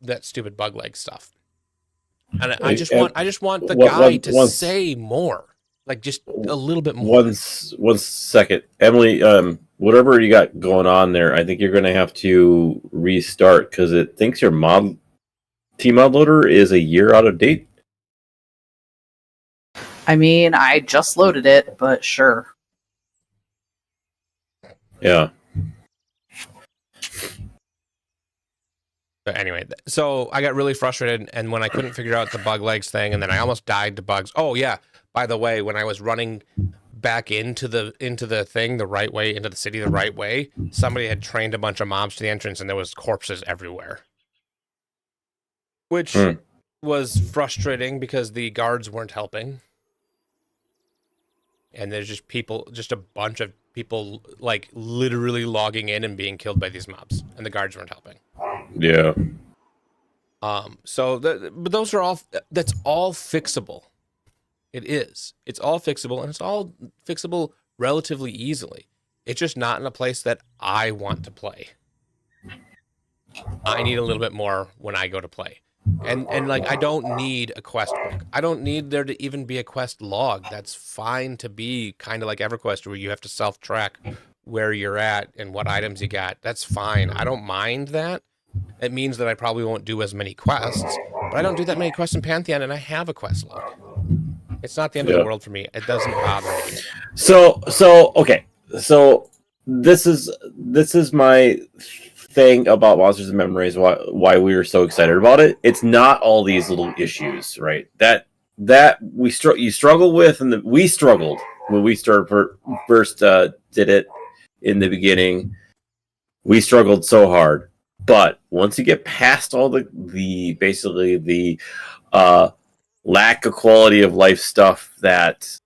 that stupid bug leg stuff. And I just want the guy to say more. Like, just a little bit more. One second. Emily, whatever you got going on there, I think you're going to have to restart because it thinks your T-mod loader is a year out of date. I mean, I just loaded it, but sure. Yeah. But anyway, so I got really frustrated, and when I couldn't figure out the bug legs thing, and then I almost died to bugs. Oh, yeah. By the way, when I was running back into the thing the right way, into the city the right way, somebody had trained a bunch of mobs to the entrance, and there was corpses everywhere. Which was frustrating because the guards weren't helping. And there's just a bunch of people, like, literally logging in and being killed by these mobs, and the guards weren't helping. Yeah. But those are all, that's all fixable. It is. It's all fixable, and it's all fixable relatively easily. It's just not in a place that I want to play. I need a little bit more when I go to play. And like, I don't need a quest book. I don't need there to even be a quest log. That's fine to be kind of like EverQuest, where you have to self-track where you're at and what items you got. That's fine. I don't mind that. It means that I probably won't do as many quests, but I don't do that many quests in Pantheon, and I have a quest log. It's not the end of the world for me. It doesn't bother me. So okay. So this is my thing about Monsters and Memories, why we were so excited about it. It's not all these little issues, right? That you struggle with, and we struggled when we first did it in the beginning. We struggled so hard, but once you get past all the basically the lack of quality of life stuff that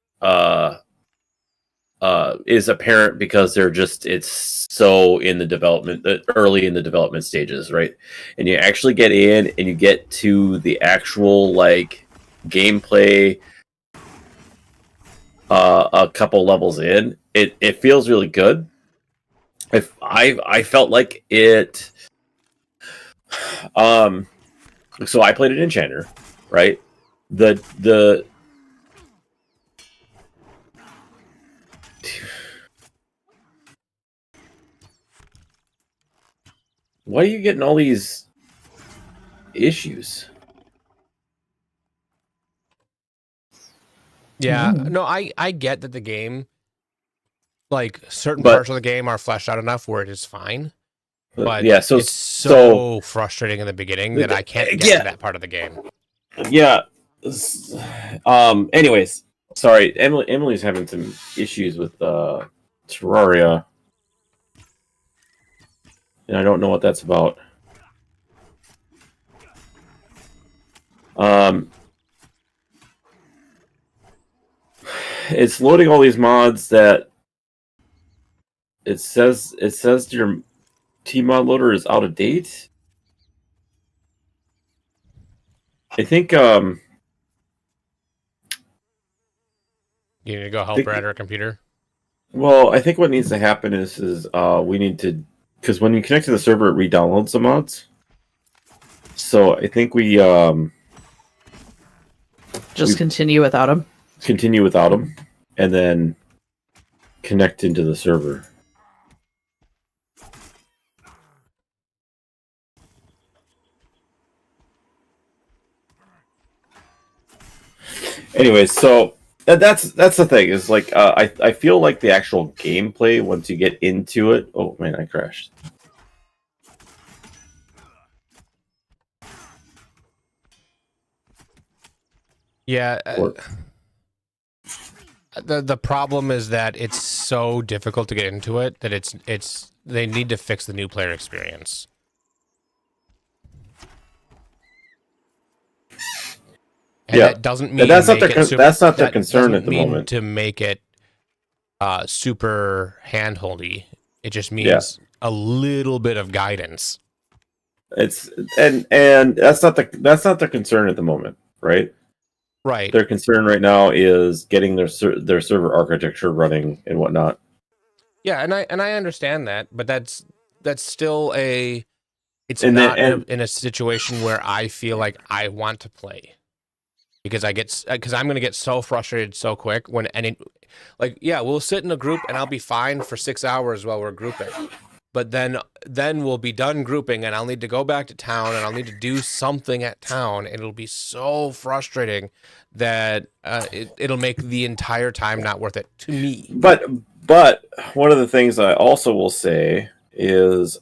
is apparent because it's so in the development, early in the development stages, right? And you actually get in and you get to the actual like gameplay a couple levels in, it feels really good. If I felt like it so I played it in Enchanter, right? The why are you getting all these issues? Yeah, no, I get that the game, like certain But- parts of the game are fleshed out enough where it is fine. But yeah, so it's so frustrating in the beginning that I can't get to that part of the game. Yeah. Anyways, sorry, Emily's having some issues with Terraria, and I don't know what that's about. It's loading all these mods that it says your T-mod loader is out of date. I think You need to go help her at her computer. well, I think what needs to happen is we need to, because when you connect to the server, it re-downloads the mods. So I think we Just continue without them. continue without them, and then connect into the server. Anyways, so that's the thing is like I feel like the actual gameplay once you get into it. Oh man, I crashed. Yeah. The problem is that it's so difficult to get into it that it's they need to fix the new player experience. And Yeah, that doesn't mean that's not that's not their concern at the moment. To make it super handholdy. It just means a little bit of guidance. It's and that's not their concern at the moment, right? Right. Their concern right now is getting their server architecture running and whatnot. Yeah, and I understand that, but that's still it's And not then- in a situation where I feel like I want to play. Because I'm going to get so frustrated so quick when we'll sit in a group and I'll be fine for 6 hours while we're grouping. But then we'll be done grouping and I'll need to go back to town and I'll need to do something at town and it'll be so frustrating that it'll make the entire time not worth it to me. But one of the things I also will say is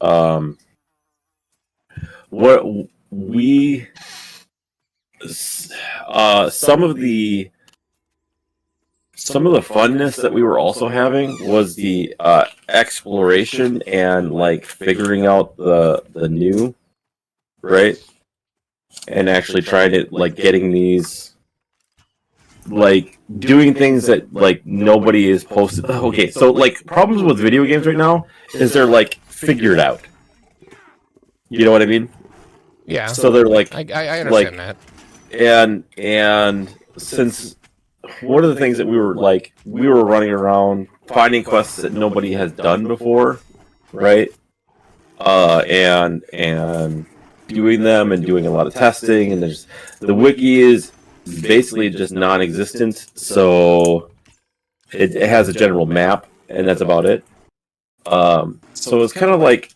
what we some of the funness that we were also having was the exploration and like figuring out the new, right? And actually trying to like getting these like doing things that like nobody is posted. Okay, so like problems with video games right now is they're like figured out. You know what I mean? Yeah. So they're like I understand that. And since one of the things that we were running around finding quests that nobody has done before, right? And doing them and doing a lot of testing, and there's the wiki is basically just non-existent, so it has a general map, and that's about it. So it's kind of like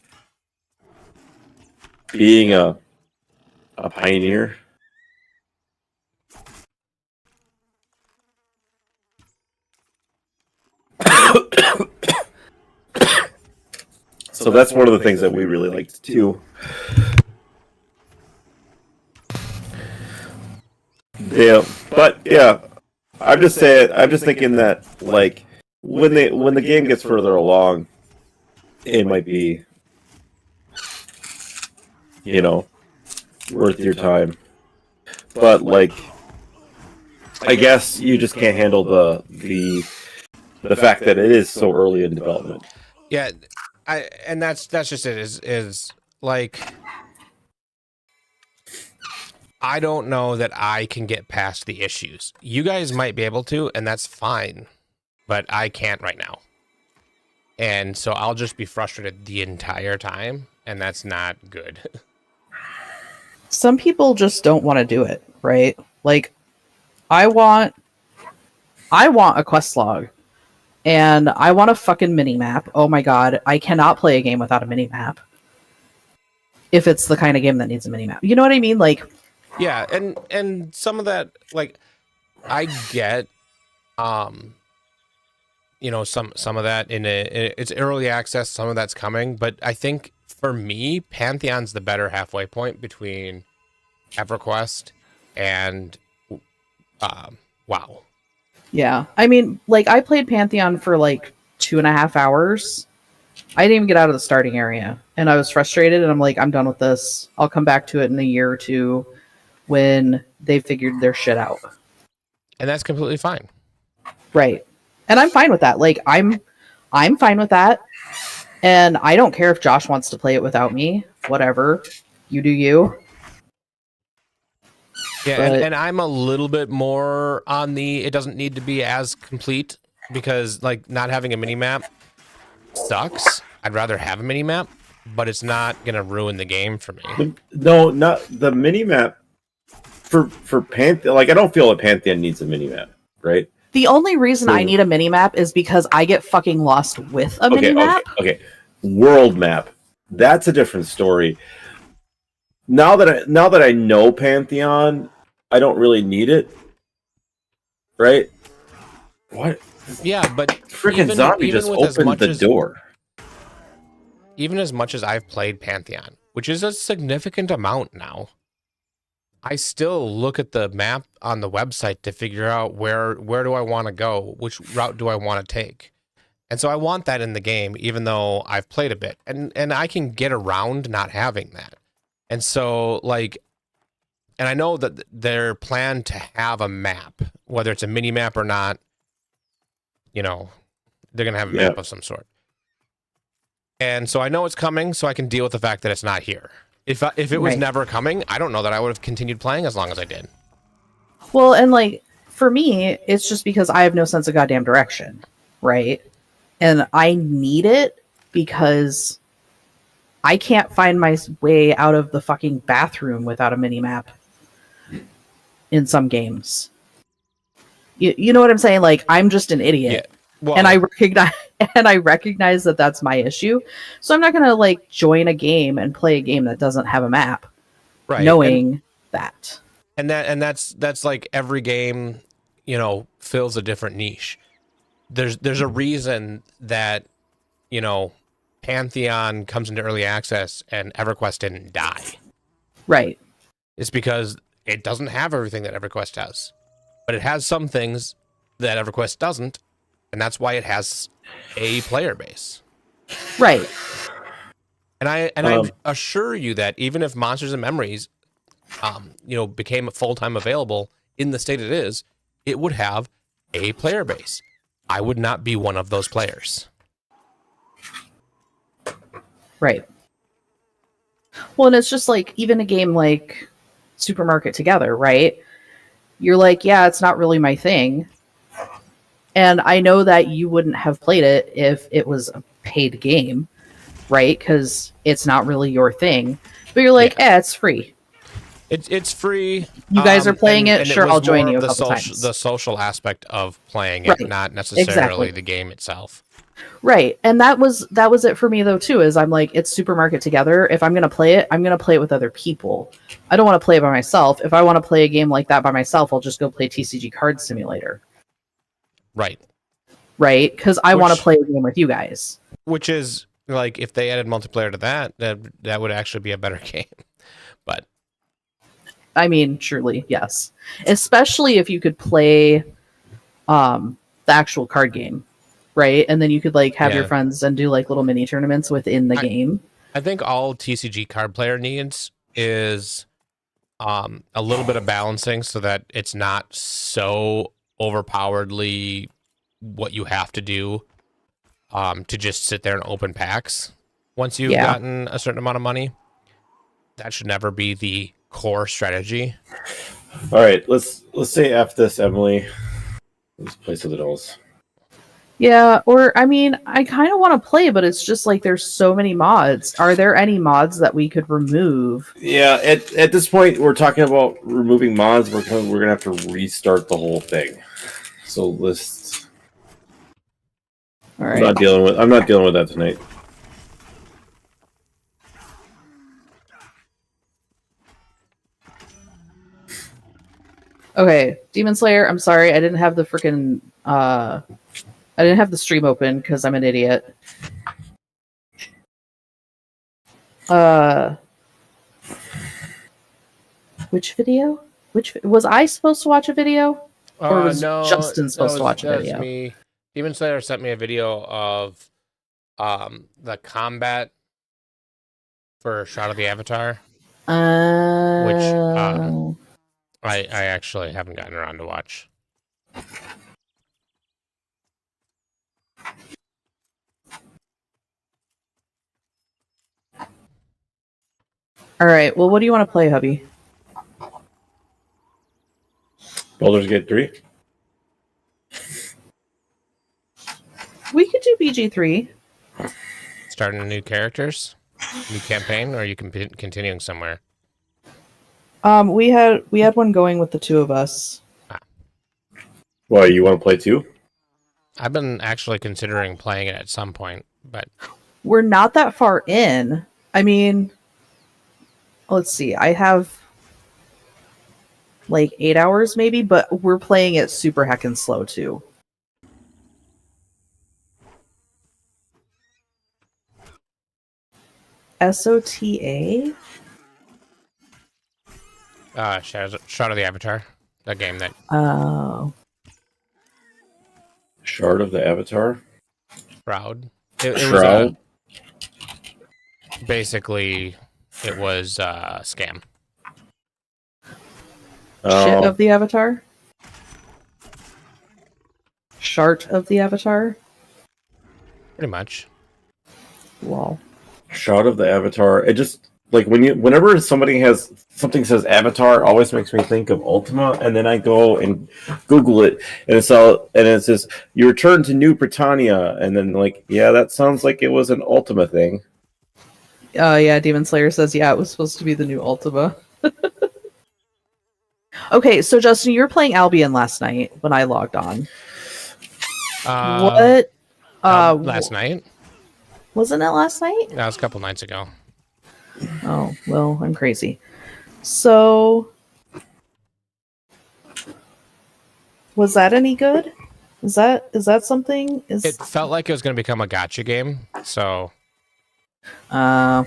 being a pioneer. So So that's one of the things that we really liked too. Yeah, but yeah, I'm just thinking that like when the game gets further along, it might be, worth your time. But like, I guess you just can't handle the fact that it is so early in development. Yeah, and that's just it. Is like, I don't know that I can get past the issues. You guys might be able to, and that's fine, but I can't right now. And so I'll just be frustrated the entire time, and that's not good. Some people just don't want to do it, right? Like, I want a quest log, and I want a fucking mini map. Oh my god, I cannot play a game without a mini map. If it's the kind of game that needs a mini map, you know what I mean? Like, yeah, and some of that, like, I get, some of that it's early access. Some of that's coming, but I think for me, Pantheon's the better halfway point between EverQuest and WoW. yeah. I mean, like, I played Pantheon for like 2.5 hours. I didn't even get out of the starting area, and I was frustrated, and I'm like, I'm done with this. I'll come back to it in a year or two when they figured their shit out. And that's completely fine. Right. And I'm fine with that. Like, I'm fine with that. And I don't care if Josh wants to play it without me. Whatever. You do you. Yeah, But and I'm a little bit more on it doesn't need to be as complete, because like not having a mini map sucks. I'd rather have a mini map, but it's not gonna ruin the game for me. No, not the mini map for Pantheon. Like, I don't feel that Pantheon needs a mini map, right? the only reason I need a mini map is because I get fucking lost with a mini map. Okay. World map. That's a different story. Now that I know Pantheon, I don't really need it. Right? What? Yeah, but Freaking zombie just opened the door. Even as much as I've played Pantheon, which is a significant amount now, I still look at the map on the website to figure out where do I want to go, which route do I want to take. And so I want that in the game, even though I've played a bit. And I can get around not having that. And so, like, and I know that their plan to have a map, whether it's a mini map or not, you know, they're going to have a map of some sort. And so I know it's coming, so I can deal with the fact that it's not here. If it was never coming, I don't know that I would have continued playing as long as I did. Well, and like, for me, it's just because I have no sense of goddamn direction, right? And I need it because I can't find my way out of the fucking bathroom without a mini-map in some games. You know what I'm saying? Like, I'm just an idiot. Yeah. Well, and I recognize that that's my issue. So I'm not going to like join a game and play a game that doesn't have a map. Right. Knowing that. And that's like every game, you know, fills a different niche. There's a reason that, you know, Pantheon comes into early access and EverQuest didn't die. Right. It's because it doesn't have everything that EverQuest has. But it has some things that EverQuest doesn't, and that's why it has a player base. Right. And I assure you that even if Monsters and Memories you know, became full-time available in the state it is, it would have a player base. I would not be one of those players. Right. Well, and it's just like, even a game like Supermarket Together, right? You're like, yeah, it's not really my thing. And I know that you wouldn't have played it if it was a paid game, right? Because it's not really your thing. But you're like, it's free. It's free. You guys are playing it? Sure, I'll join you a couple times. The social aspect of playing it, not necessarily the game itself. Right. And that was it for me, though, too, is I'm like, it's Supermarket Together. If I'm going to play it, I'm going to play it with other people. I don't want to play it by myself. If I want to play a game like that by myself, I'll just go play TCG Card Simulator. Right. Right? Because I want to play a game with you guys. Which is like if they added multiplayer to that would actually be a better game. But I mean, truly, yes. Especially if you could play the actual card game, right? And then you could like have your Yeah. friends and do like little mini tournaments within the game. I think all TCG card player needs is a little bit of balancing so that it's not so overpoweredly what you have to do to just sit there and open packs once you've gotten a certain amount of money. That should never be the core strategy. All right, let's say after this, Emily. Let's play something else. Yeah, or I mean, I kind of want to play, but it's just like there's so many mods. Are there any mods that we could remove? Yeah, at this point, we're talking about removing mods. We're gonna have to restart the whole thing. So let's. All right. I'm not dealing with that tonight. Okay, Demon Slayer. I'm sorry, I didn't have the freaking I didn't have the stream open because I'm an idiot. Which video? Was I supposed to watch a video, or was Justin supposed to watch a video? That was me. Demon Slayer sent me a video of the combat for Shroud of the Avatar, which I actually haven't gotten around to watch. All right. Well, what do you want to play, hubby? Baldur's Gate 3. We could do BG3. Starting new characters, new campaign, or you can be continuing somewhere. We had one going with the two of us. Well, you want to play too? I've been actually considering playing it at some point, but we're not that far in. I mean, let's see. I have like 8 hours maybe, but we're playing it super heckin' slow too. SOTA? Shroud of the Avatar, the game that. Oh. Shard of the Avatar. Shroud. It Shroud. Basically, it was a scam. Shit of the Avatar? Shart of the Avatar? Pretty much. Lol. Shroud of the Avatar. It just like whenever something says Avatar, it always makes me think of Ultima, and then I go and Google it, and it says you return to New Britannia, and then like, yeah, that sounds like it was an Ultima thing. Yeah, Demon Slayer says, yeah, it was supposed to be the new Ultima. Okay, so Justin, you were playing Albion last night when I logged on. What? Last night? Wasn't it last night? That was a couple nights ago. Oh, well, I'm crazy. So, was that any good? Is that something? It felt like it was going to become a gacha game, so. I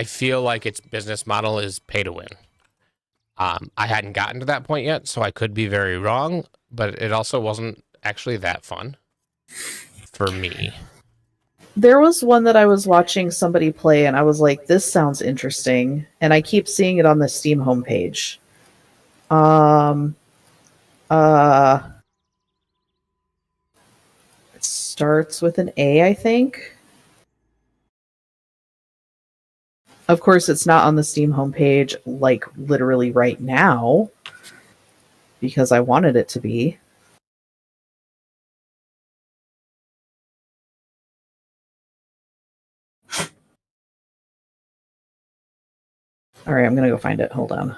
feel like its business model is pay to win. I hadn't gotten to that point yet, so I could be very wrong, but it also wasn't actually that fun for me. There was one that I was watching somebody play, and I was like, this sounds interesting, and I keep seeing it on the Steam homepage. It starts with an A, I think. Of course, it's not on the Steam homepage, like, literally right now, because I wanted it to be. Alright, I'm gonna go find it. Hold on.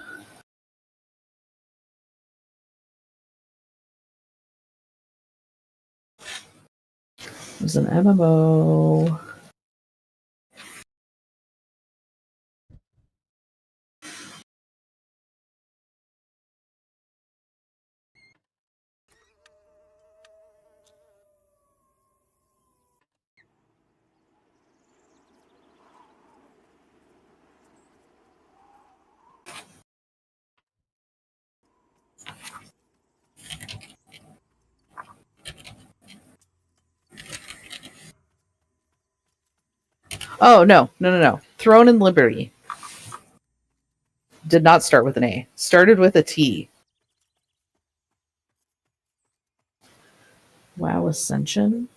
There's an MMO. Oh, no. Throne and Liberty did not start with an A. Started with a T. WoW Ascension?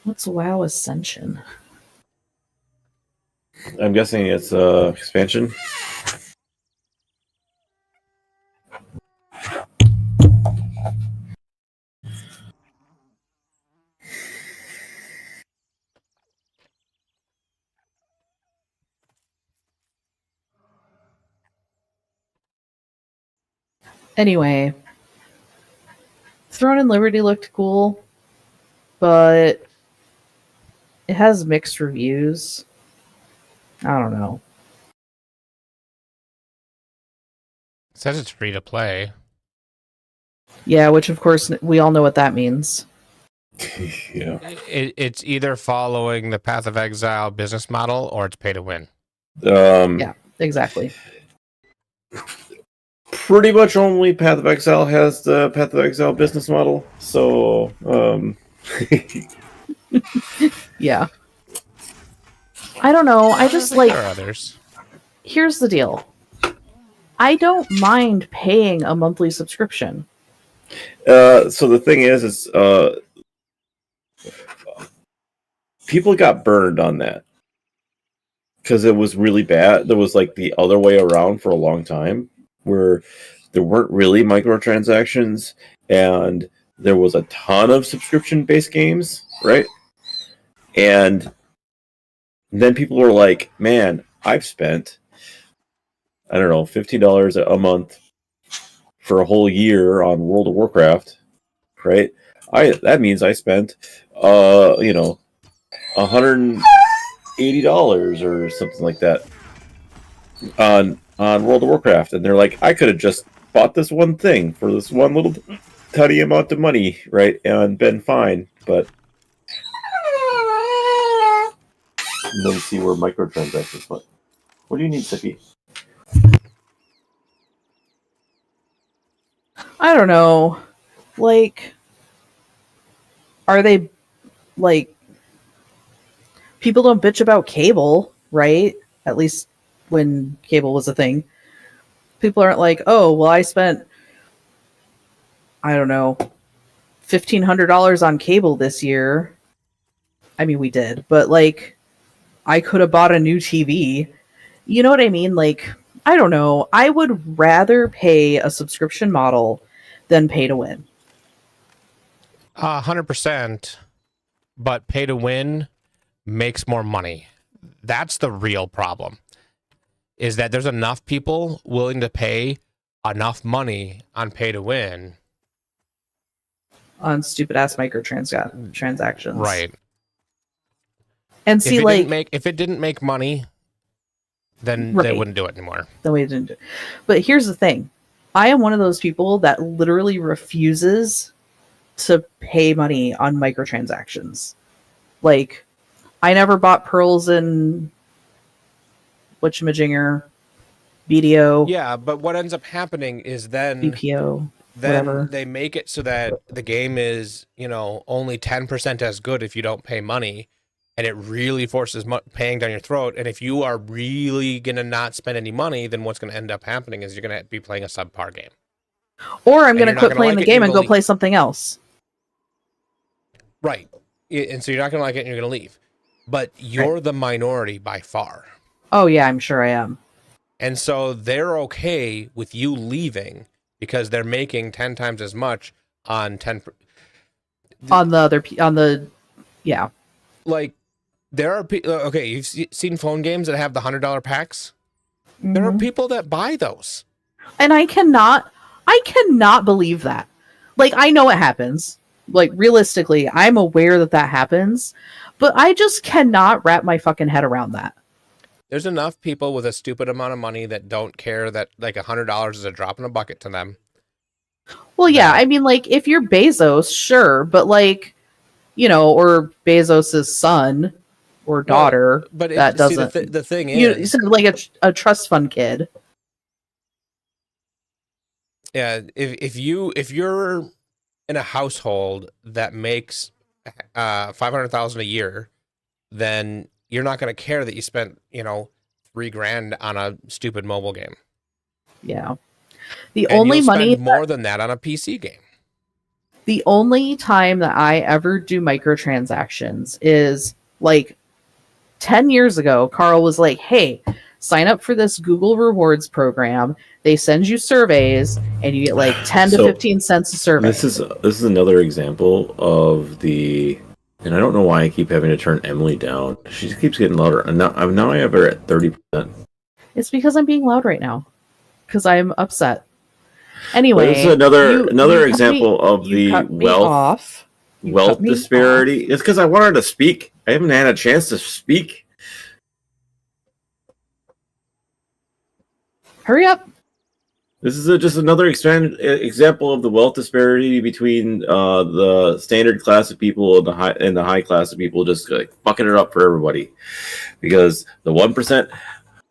What's WoW Ascension? I'm guessing it's expansion. Anyway, Throne and Liberty looked cool, but it has mixed reviews. I don't know. It says it's free to play. Yeah, which of course we all know what that means. Yeah. It's either following the Path of Exile business model or it's pay to win. Yeah, exactly. Pretty much only Path of Exile has the Path of Exile business model. So, Yeah. I don't know. I just think like. there are others. Here's the deal. I don't mind paying a monthly subscription. so the thing is people got burned on that because it was really bad. There was like the other way around for a long time where there weren't really microtransactions and there was a ton of subscription-based games, right? And then people were like, man, I've spent, I don't know, $15 a month for a whole year on World of Warcraft, right? That means I spent, $180 or something like that on World of Warcraft, and they're like, I could have just bought this one thing for this one little tiny amount of money, right, and been fine. But let me see where microtransactions went. What do you need, Sippy? I don't know. Like, are they like people don't bitch about cable, right? At least when cable was a thing. People aren't like, oh, well, I spent, I don't know, $1,500 on cable this year. I mean, we did, but like, I could have bought a new TV. You know what I mean? Like, I don't know. I would rather pay a subscription model than pay to win. 100%. But pay to win makes more money. That's the real problem. Is that there's enough people willing to pay enough money on pay to win On stupid ass transactions. Right. And see, if it didn't make money, then they wouldn't do it anymore. Then we didn't do it. But here's the thing. I am one of those people that literally refuses to pay money on microtransactions. Like, I never bought pearls in whatchamajinger, BDO. Yeah, but what ends up happening is then BPO, then whatever. they make it so that the game is, only 10% as good if you don't pay money, and it really forces paying down your throat. And if you are really gonna not spend any money, then what's gonna end up happening is you're gonna be playing a subpar game. Or I'm gonna quit playing the game and go play something else. Right. And so you're not gonna like it and you're gonna leave. But you're the minority by far. Oh yeah, I'm sure I am. And so they're okay with you leaving because they're making 10 times as much on 10. Yeah. Like, there are people, okay, you've seen phone games that have the $100 packs? Mm-hmm. There are people that buy those. And I cannot believe that. Like, I know it happens. Like, realistically, I'm aware that happens, but I just cannot wrap my fucking head around that. There's enough people with a stupid amount of money that don't care that like $100 is a drop in a bucket to them. Well, yeah, I mean, like, if you're Bezos, sure, but like, or Bezos's son or daughter, but that doesn't. The thing is, you said like a trust fund kid. Yeah, if you're in a household that makes $500,000 a year, then you're not going to care that you spent, $3,000 on a stupid mobile game. Yeah. The And only you'll money spend more than that on a PC game. The only time that I ever do microtransactions is like 10 years ago. Carl was like, hey, sign up for this Google Rewards program. They send you surveys and you get like 10 to 15 cents a survey. This is another example of the, and I don't know why I keep having to turn Emily down. She just keeps getting louder. And now I have her at 30%. It's because I'm being loud right now because I'm upset. Anyway, this is another example of the wealth disparity. It's because I wanted to speak. I haven't had a chance to speak. Hurry up. This is just another example of the wealth disparity between the standard class of people and the high class of people, just like fucking it up for everybody. Because the 1%,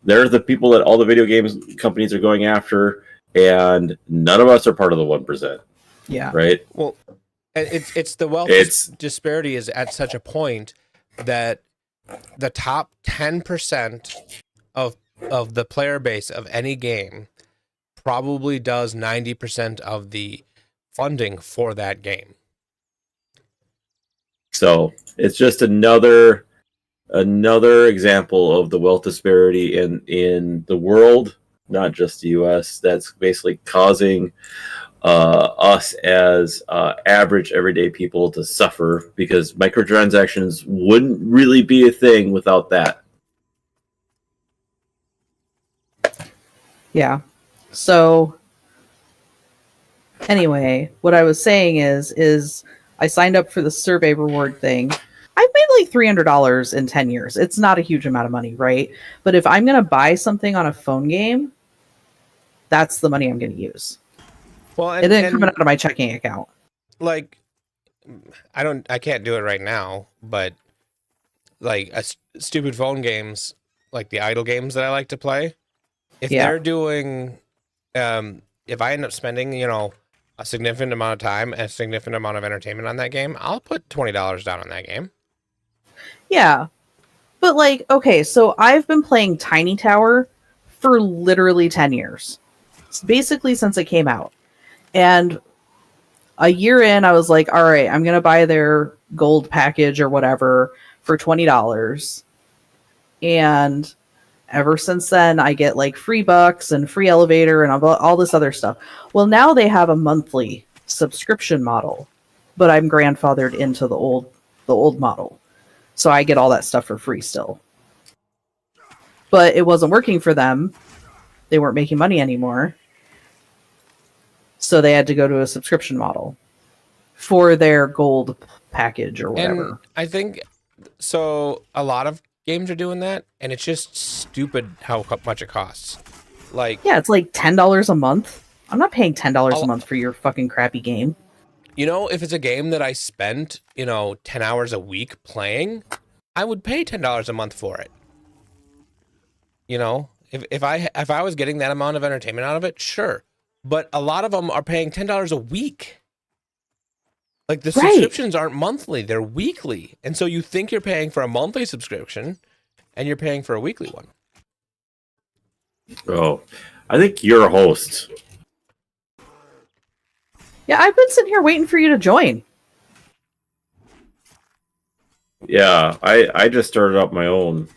they're the people that all the video games companies are going after, and none of us are part of the 1%. Yeah. Right. Well, it's the wealth disparity is at such a point that the top 10% of the player base of any game probably does 90% of the funding for that game. So it's just another example of the wealth disparity in the world, not just the US, that's basically causing us as average everyday people to suffer, because microtransactions wouldn't really be a thing without that. Yeah. So anyway, what I was saying is I signed up for the survey reward thing. I've made like $300 in 10 years. It's not a huge amount of money, right? But if I'm going to buy something on a phone game, that's the money I'm going to use. Well, it didn't come out of my checking account. Like, I can't do it right now, but like stupid phone games, like the idle games that I like to play, if they're doing, if I end up spending, a significant amount of time and a significant amount of entertainment on that game, I'll put $20 down on that game. Yeah. But like, okay, so I've been playing Tiny Tower for literally 10 years. It's basically since it came out. And a year in, I was like, all right, I'm going to buy their gold package or whatever for $20. And ever since then, I get like free bucks and free elevator and all this other stuff. Well, now they have a monthly subscription model, but I'm grandfathered into the old model. So I get all that stuff for free still. But it wasn't working for them. They weren't making money anymore. So they had to go to a subscription model for their gold package or whatever. And I think so. A lot of games are doing that, and it's just stupid how much it costs. Like, yeah, it's like $10 a month. I'm not paying $10 a month for your fucking crappy game. If it's a game that I spent, 10 hours a week playing, I would pay $10 a month for it. If I was getting that amount of entertainment out of it, sure. But a lot of them are paying $10 a week. Like, the subscriptions aren't monthly, they're weekly. And so you think you're paying for a monthly subscription, and you're paying for a weekly one. Oh, I think you're a host. Yeah, I've been sitting here waiting for you to join. Yeah, I just started up my own.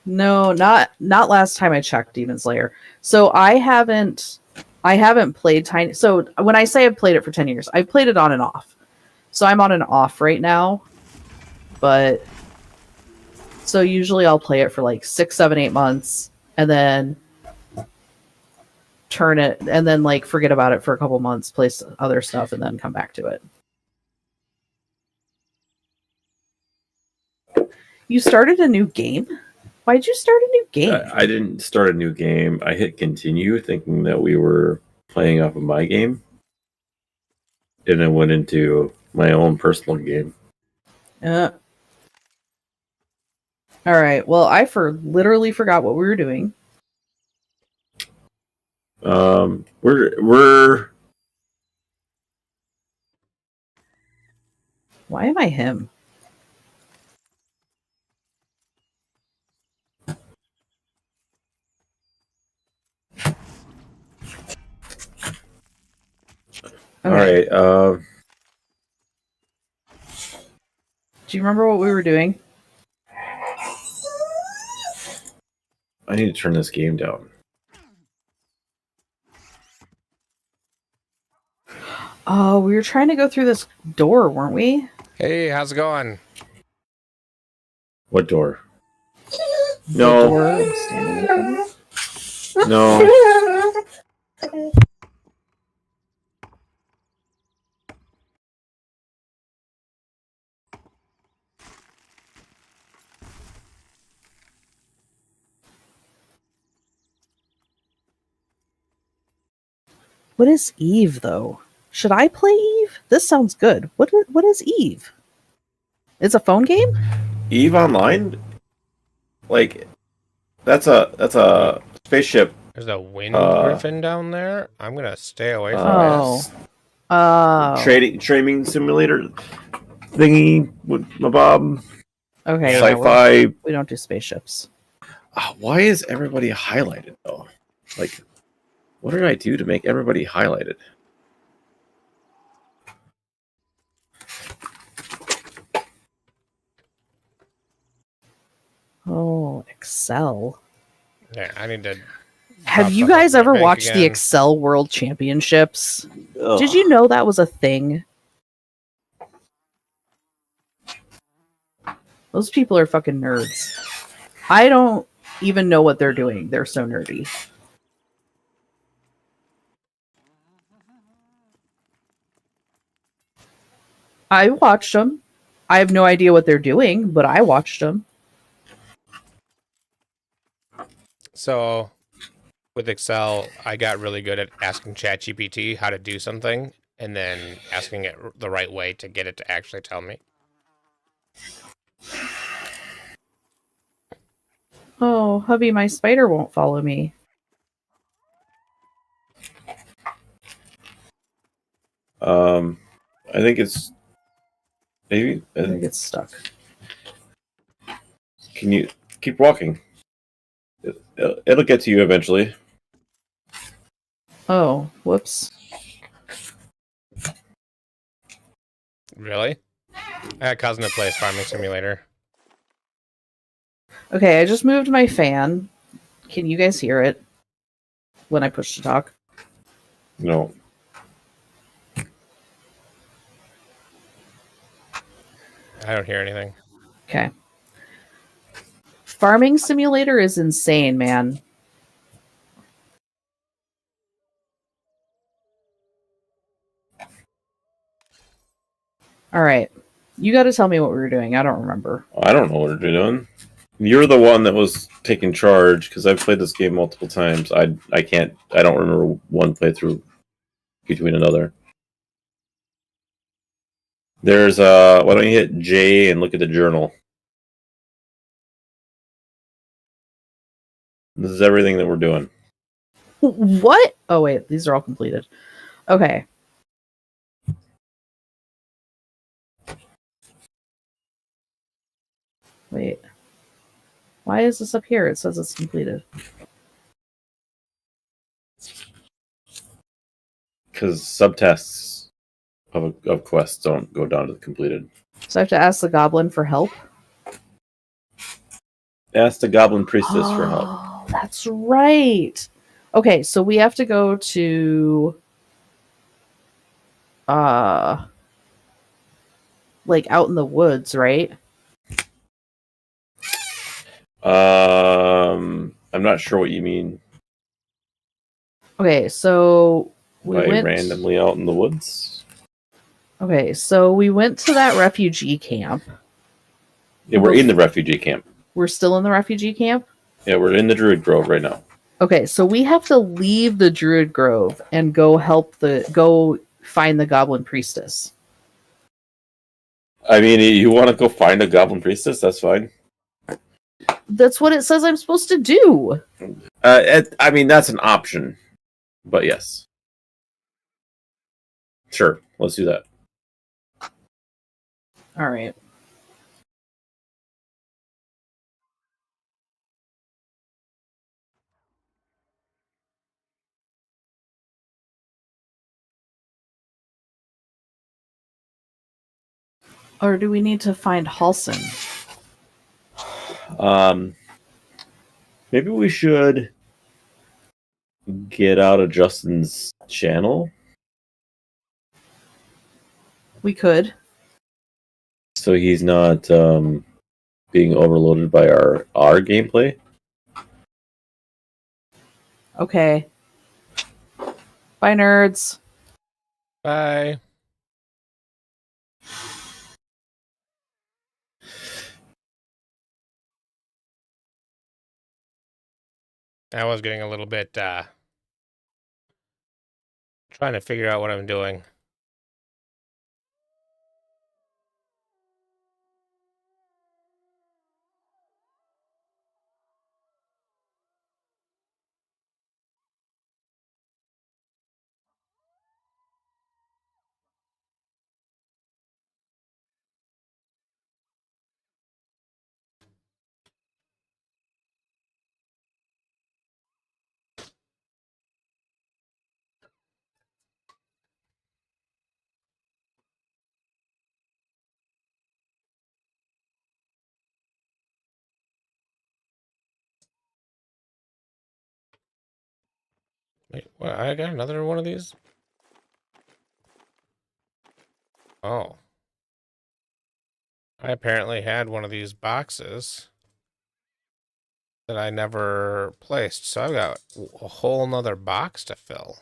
No, not last time I checked Demon Slayer. So I haven't played Tiny. So when I say I've played it for 10 years, I've played it on and off. So I'm on and off right now. But so usually I'll play it for like 6, 7, 8 months and then turn it and then like forget about it for a couple months, play other stuff, and then come back to it. You started a new game? Why'd you start a new game? I didn't start a new game. I hit continue thinking that we were playing off of my game. And then went into my own personal game. All right. Well, I literally forgot what we were doing. We're Why am I him? All right. Do you remember what we were doing? I need to turn this game down. Oh, we were trying to go through this door, weren't we? Hey, how's it going? What door? The No. door I'm standing in front of? No. What is Eve, though? Should I play Eve? This sounds good. What is Eve? It's a phone game? Eve Online? Like, that's a spaceship. There's a wind griffin down there. I'm gonna stay away from Oh. it. Oh. Trading simulator thingy with my Bob. Okay. Sci-fi. We don't do spaceships. Why is everybody highlighted though? Like, what did I do to make everybody highlighted? Oh, Excel. Yeah, I need to. Have drop you something guys from my ever bank watched the again. Excel World Championships? Ugh. Did you know that was a thing? Those people are fucking nerds. I don't even know what they're doing. They're so nerdy. I watched them. I have no idea what they're doing, but I watched them. So, with Excel, I got really good at asking ChatGPT how to do something, and then asking it the right way to get it to actually tell me. Oh, hubby, my spider won't follow me. I think it's maybe. I think it's stuck. Can you keep walking? It'll get to you eventually. Oh, whoops. Really? I got cousin to play Farming Simulator. Okay, I just moved my fan. Can you guys hear it when I push to talk? No. I don't hear anything. Okay. Farming Simulator is insane, man. All right. You got to tell me what we were doing. I don't remember. I don't know what you're doing. You're the one that was taking charge because I've played this game multiple times. I don't remember one playthrough between another. There's why don't you hit J and look at the journal? This is everything that we're doing. What? Oh, wait. These are all completed. Okay. Wait. Why is this up here? It says it's completed. Because subtests of quests don't go down to the completed. So I have to ask the goblin for help? Ask the goblin priestess for help. Oh, that's right. Okay, so we have to go to like out in the woods, right? I'm not sure what you mean Okay, so we by went randomly out in the woods. Okay, so we went to that refugee camp. Yeah, we're in the refugee camp. We're still in the refugee camp? Yeah, we're in the Druid Grove right now. Okay, so we have to leave the Druid Grove and go find the Goblin Priestess. I mean, you want to go find a goblin priestess? That's fine. That's what it says I'm supposed to do. I mean, that's an option, but yes, sure, let's do that. All right. Or do we need to find Halson? Maybe we should get out of Justin's channel We could. so he's not being overloaded by our gameplay. Okay. Bye, nerds. Bye. I was getting a little bit trying to figure out what I'm doing. Wait, what? I got another one of these? Oh. I apparently had one of these boxes that I never placed, so I've got a whole nother box to fill.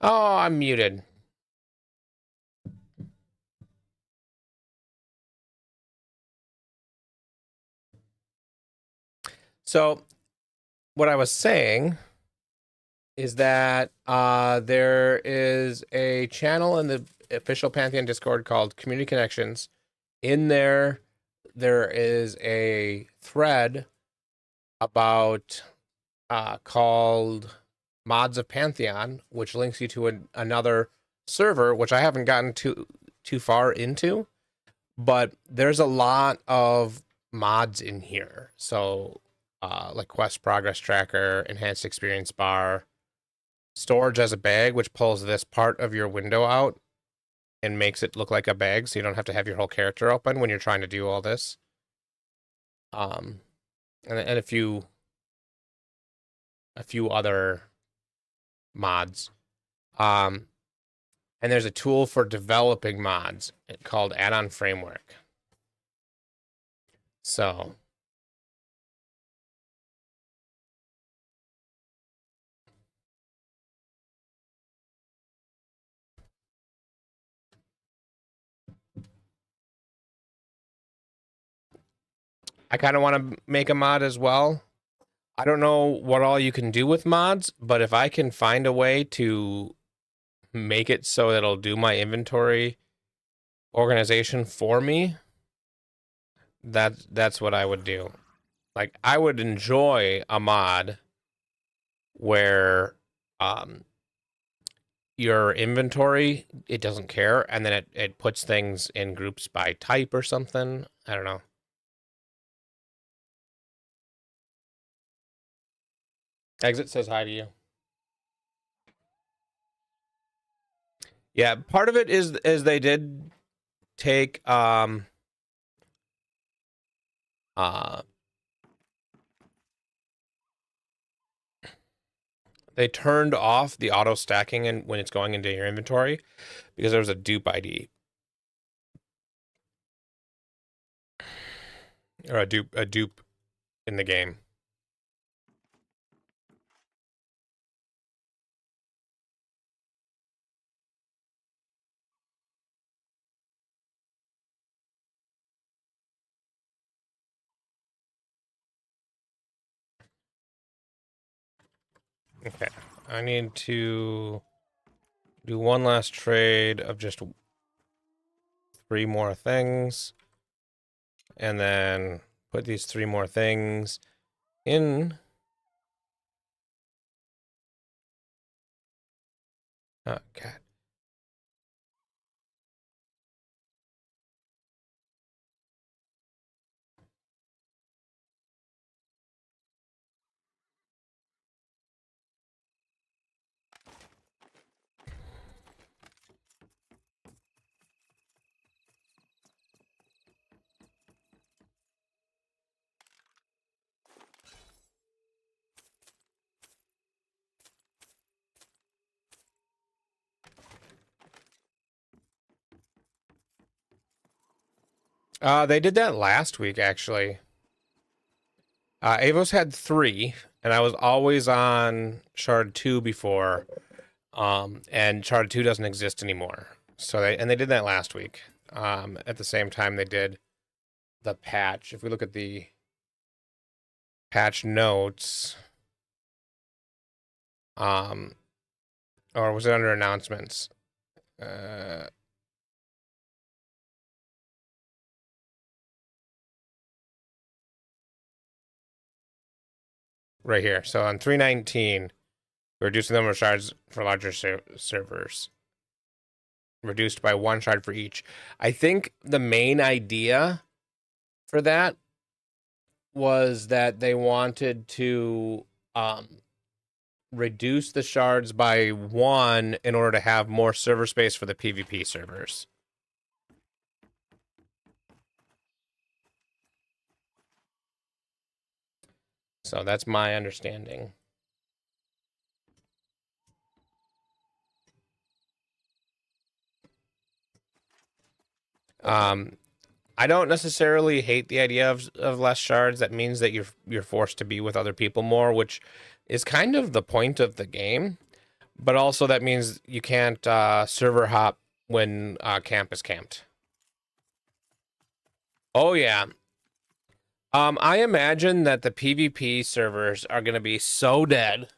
Oh, I'm muted. So, what I was saying is that there is a channel in the official Pantheon Discord called Community Connections. In there is a thread about called Mods of Pantheon, which links you to another server, which I haven't gotten too far into, but there's a lot of mods in here. So like quest progress tracker, enhanced experience bar, storage as a bag, which pulls this part of your window out and makes it look like a bag, so you don't have to have your whole character open when you're trying to do all this. And a few other mods. And there's a tool for developing mods called Add-on Framework. So I kind of want to make a mod as well. I don't know what all you can do with mods, but if I can find a way to make it so that it'll do my inventory organization for me, that's what I would do. Like, I would enjoy a mod where your inventory, it doesn't care, and then it puts things in groups by type or something. I don't know. Exit says hi to you. Yeah, part of it is they did take they turned off the auto stacking and when it's going into your inventory because there was a dupe ID. Or a dupe in the game. Okay, I need to do one last trade of just 3 more things, and then put these 3 more things in. Oh, God. They did that last week, actually. Avos had 3, and I was always on Shard 2 before, and Shard 2 doesn't exist anymore. So they did that last week. At the same time they did the patch. If we look at the patch notes, or was it under announcements? Right here. So on 319, reducing the number of shards for larger servers. Reduced by 1 shard for each. I think the main idea for that was that they wanted to reduce the shards by 1 in order to have more server space for the PvP servers. So that's my understanding. I don't necessarily hate the idea of less shards. That means that you're forced to be with other people more, which is kind of the point of the game. But also that means you can't server hop when camp is camped. Oh yeah. I imagine that the PvP servers are going to be so dead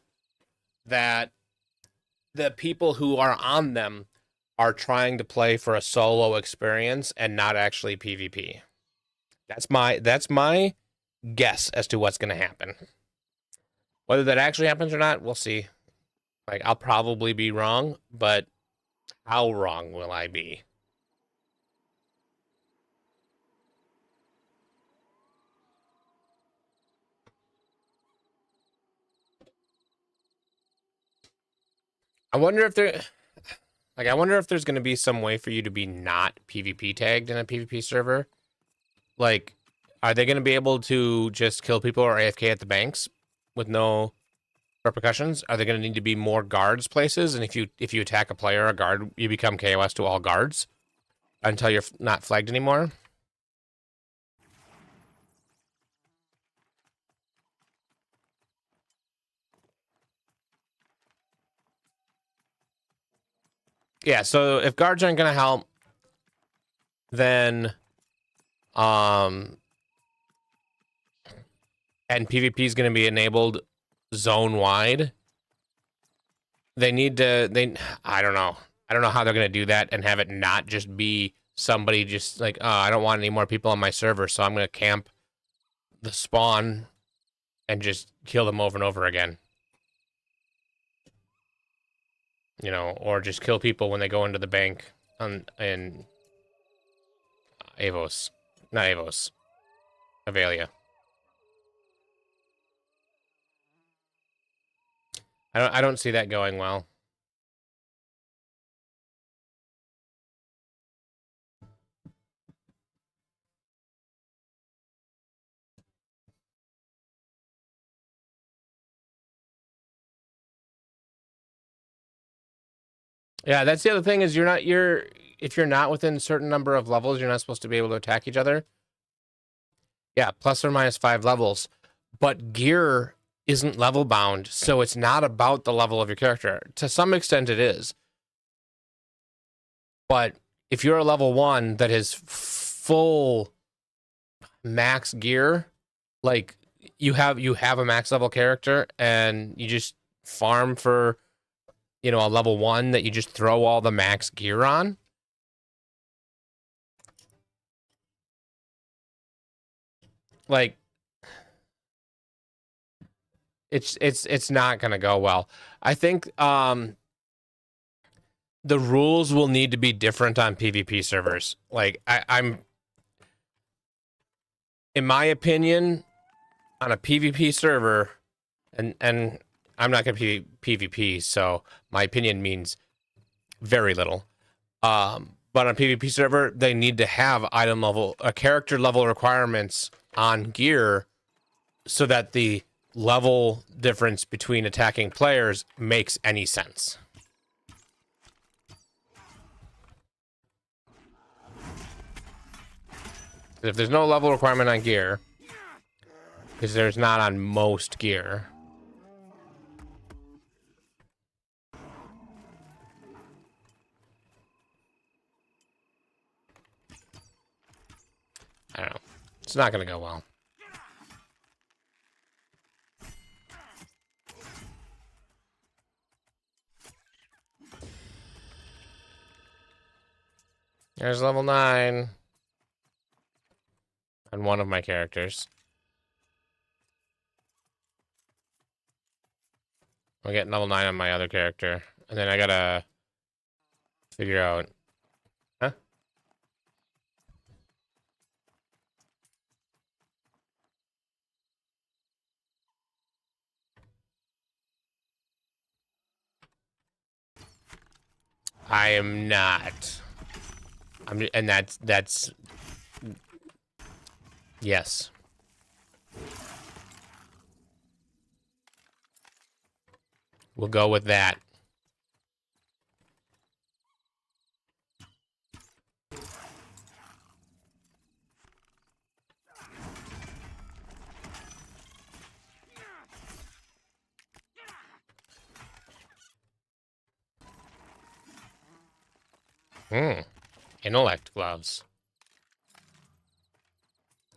that the people who are on them are trying to play for a solo experience and not actually PvP. That's my guess as to what's going to happen. Whether that actually happens or not, we'll see. Like, I'll probably be wrong, but how wrong will I be? I wonder if I wonder if there's going to be some way for you to be not PvP tagged in a PvP server. Like, are they going to be able to just kill people or AFK at the banks with no repercussions? Are there going to need to be more guards places? And if you attack a player or a guard, you become KOS to all guards until you're not flagged anymore? Yeah, so if guards aren't going to help, then and PvP is going to be enabled zone wide. I don't know how they're going to do that and have it not just be somebody just like, oh, I don't want any more people on my server, so I'm going to camp the spawn and just kill them over and over again. You know, or just kill people when they go into the bank in Avos. Not Avos. Avelia. I don't see that going well. Yeah, that's the other thing is if you're not within a certain number of levels, you're not supposed to be able to attack each other. Yeah, plus or minus 5 levels. But gear isn't level bound, so it's not about the level of your character. To some extent it is. But if you're a level 1 that is full max gear, like you have a max level character and you just farm for, you know, a level 1 that you just throw all the max gear on. Like, it's not gonna go well. I think the rules will need to be different on PvP servers. Like I'm in my opinion, on a PvP server, and I'm not gonna be PvP, so my opinion means very little. But on a PvP server, they need to have item level, character level requirements on gear, so that the level difference between attacking players makes any sense. If there's no level requirement on gear, because there's not on most gear, I don't know. It's not going to go well. There's level 9 on one of my characters. I'm getting level 9 on my other character. And then I gotta figure out... Huh? I am not. And that's yes. We'll go with that. Intellect gloves.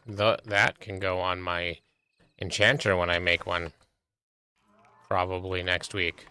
That can go on my enchanter when I make one. Probably next week.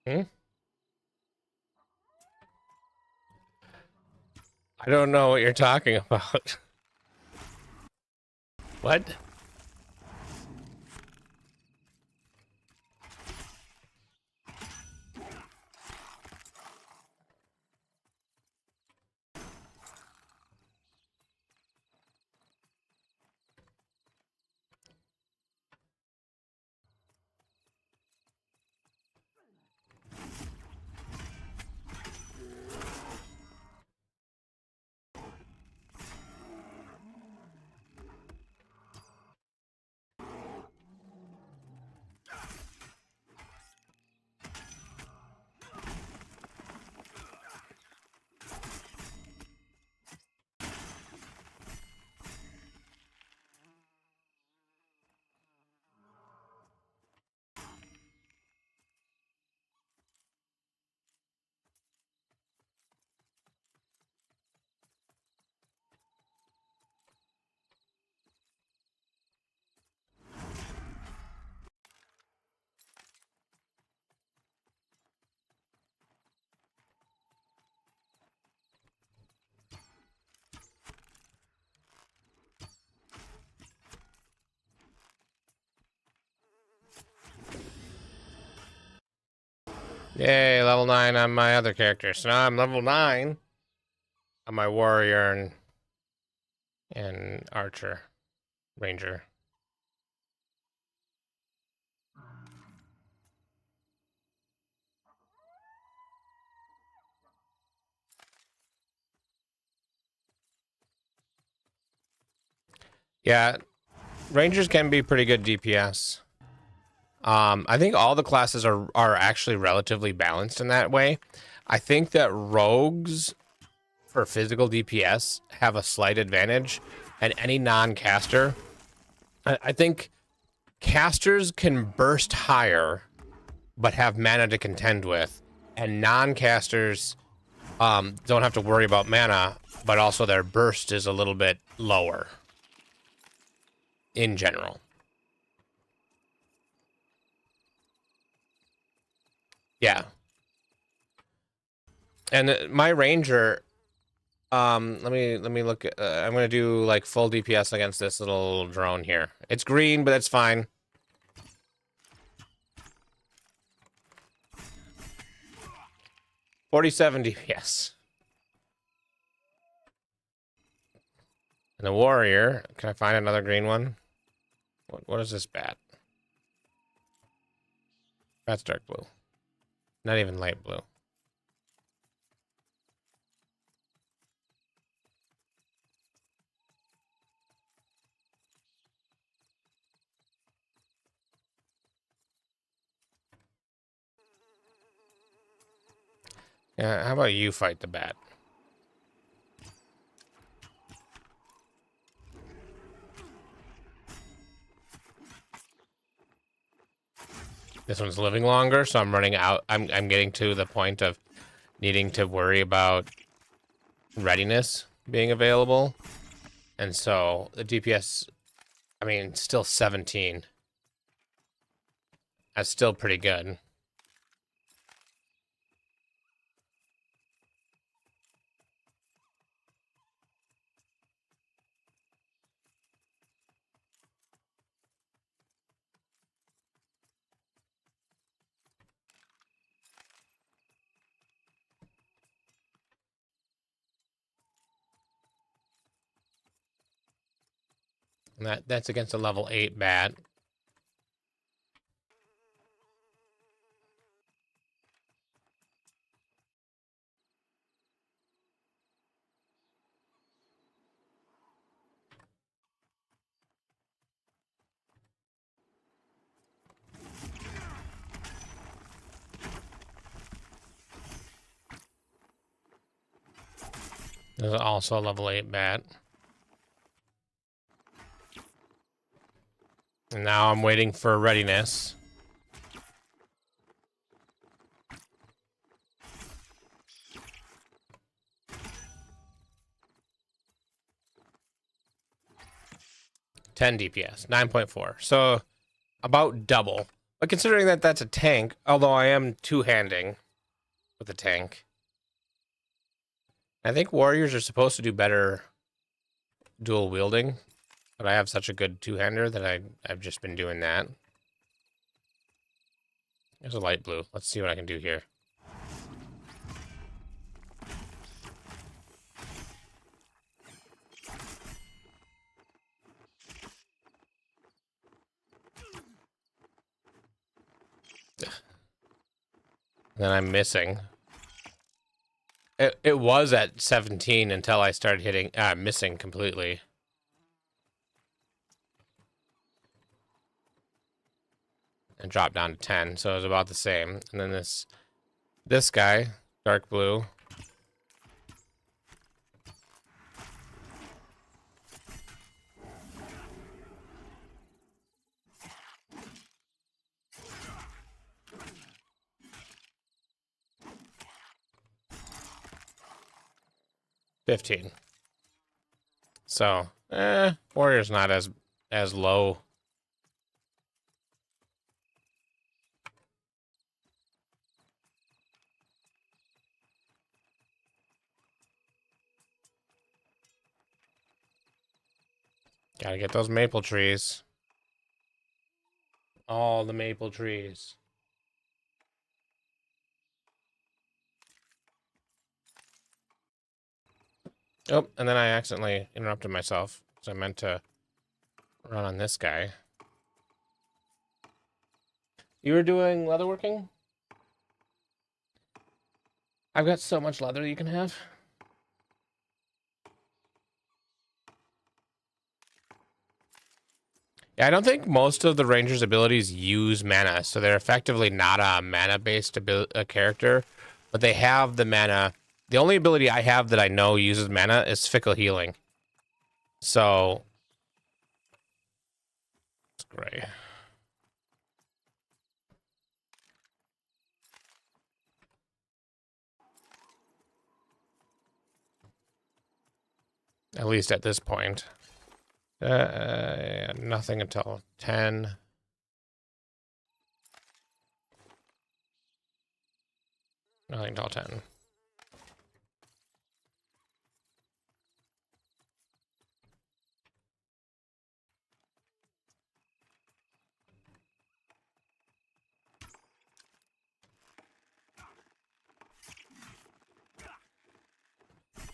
Hmm? I don't know what you're talking about. What? Yay, level 9 on my other character. So now I'm level 9 on my warrior and archer, ranger. Yeah, rangers can be pretty good DPS. I think all the classes are actually relatively balanced in that way. I think that rogues for physical DPS have a slight advantage, and any non-caster. I think casters can burst higher, but have mana to contend with, and non-casters don't have to worry about mana, but also their burst is a little bit lower in general. Yeah. And my ranger, let me look at, I'm gonna do like full DPS against this little drone here. It's green, but it's fine. $47 DPS. And the warrior, can I find another green one? What is this bat? Bat's dark blue. Not even light blue. Yeah, how about you fight the bat? This one's living longer, so I'm running out. I'm getting to the point of needing to worry about readiness being available. And so the DPS, I mean, still 17. That's still pretty good. And that's against a level 8 bat. There's also a level 8 bat. And now I'm waiting for readiness. DPS, 9.4. So about double. But considering that that's a tank, although I am two-handing with a tank, I think warriors are supposed to do better dual wielding. But I have such a good two-hander that I've just been doing that. There's a light blue. Let's see what I can do here. Then I'm missing. It was at 17 until I started hitting missing completely. And dropped down to 10, so it was about the same. And then this guy, dark blue. $15. So, warrior's not as low. Gotta get those maple trees. All the maple trees. Oh, and then I accidentally interrupted myself. So I meant to run on this guy. You were doing leatherworking? I've got so much leather you can have. Yeah, I don't think most of the Ranger's abilities use mana, so they're effectively not a mana-based character, but they have the mana. The only ability I have that I know uses mana is Fickle Healing. So, it's great. At least at this point. Yeah, nothing until 10. Nothing until 10.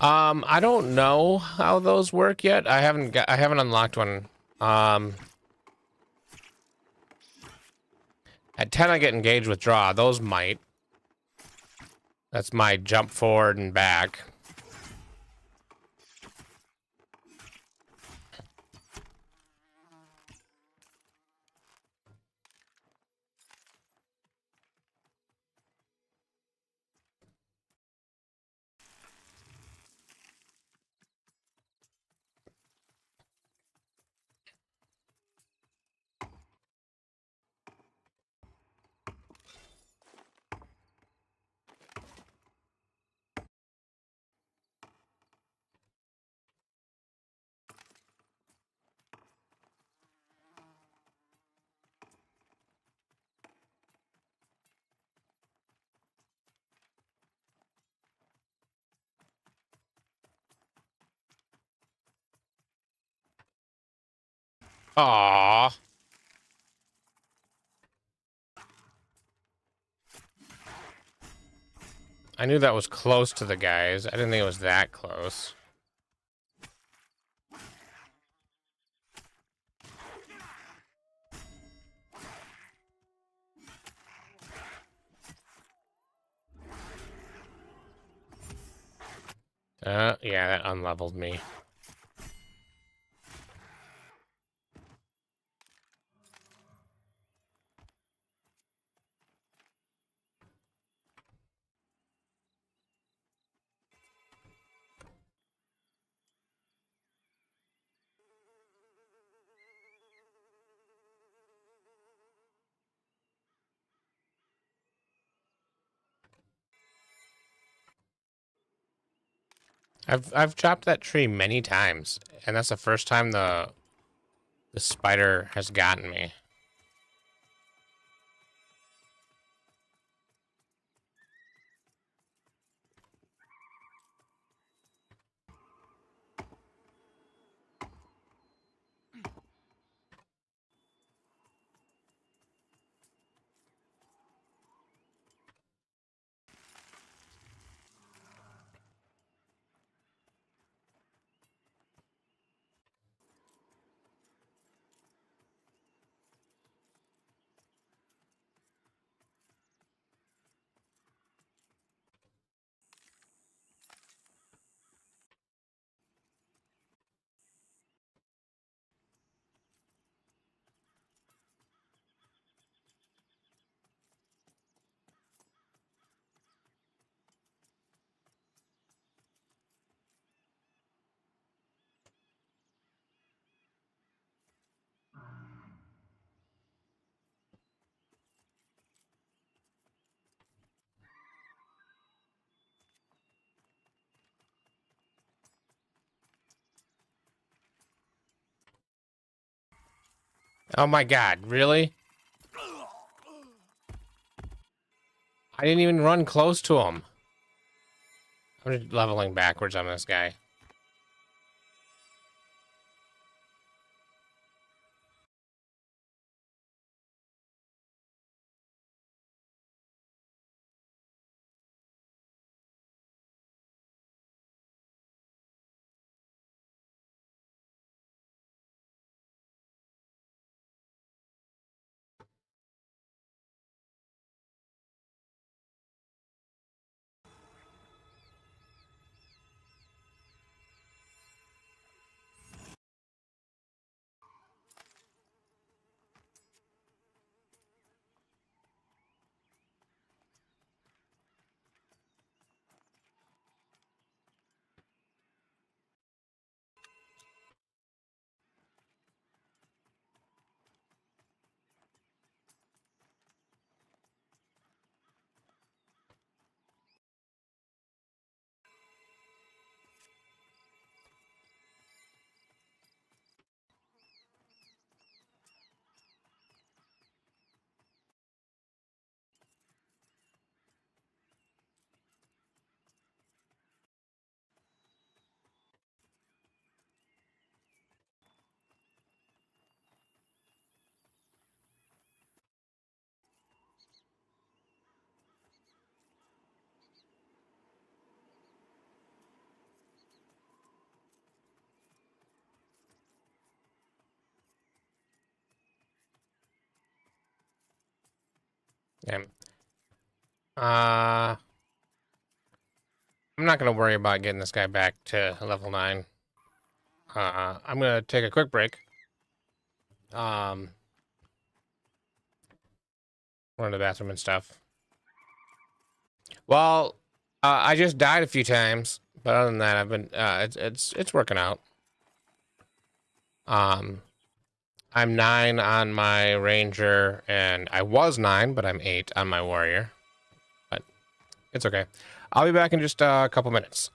I don't know how those work yet. I haven't unlocked one. At 10 I get engaged with draw. Those might. That's my jump forward and back. Aww. I knew that was close to the guys. I didn't think it was that close. Yeah, that unleveled me. I've chopped that tree many times, and that's the first time the spider has gotten me. Oh my god, really? I didn't even run close to him. I'm just leveling backwards on this guy. Yeah. I'm not gonna worry about getting this guy back to level 9. I'm gonna take a quick break. Run to the bathroom and stuff. Well, I just died a few times, but other than that, I've been it's working out. I'm 9 on my ranger, and I was 9, but I'm 8 on my warrior. But it's okay. I'll be back in just a couple minutes.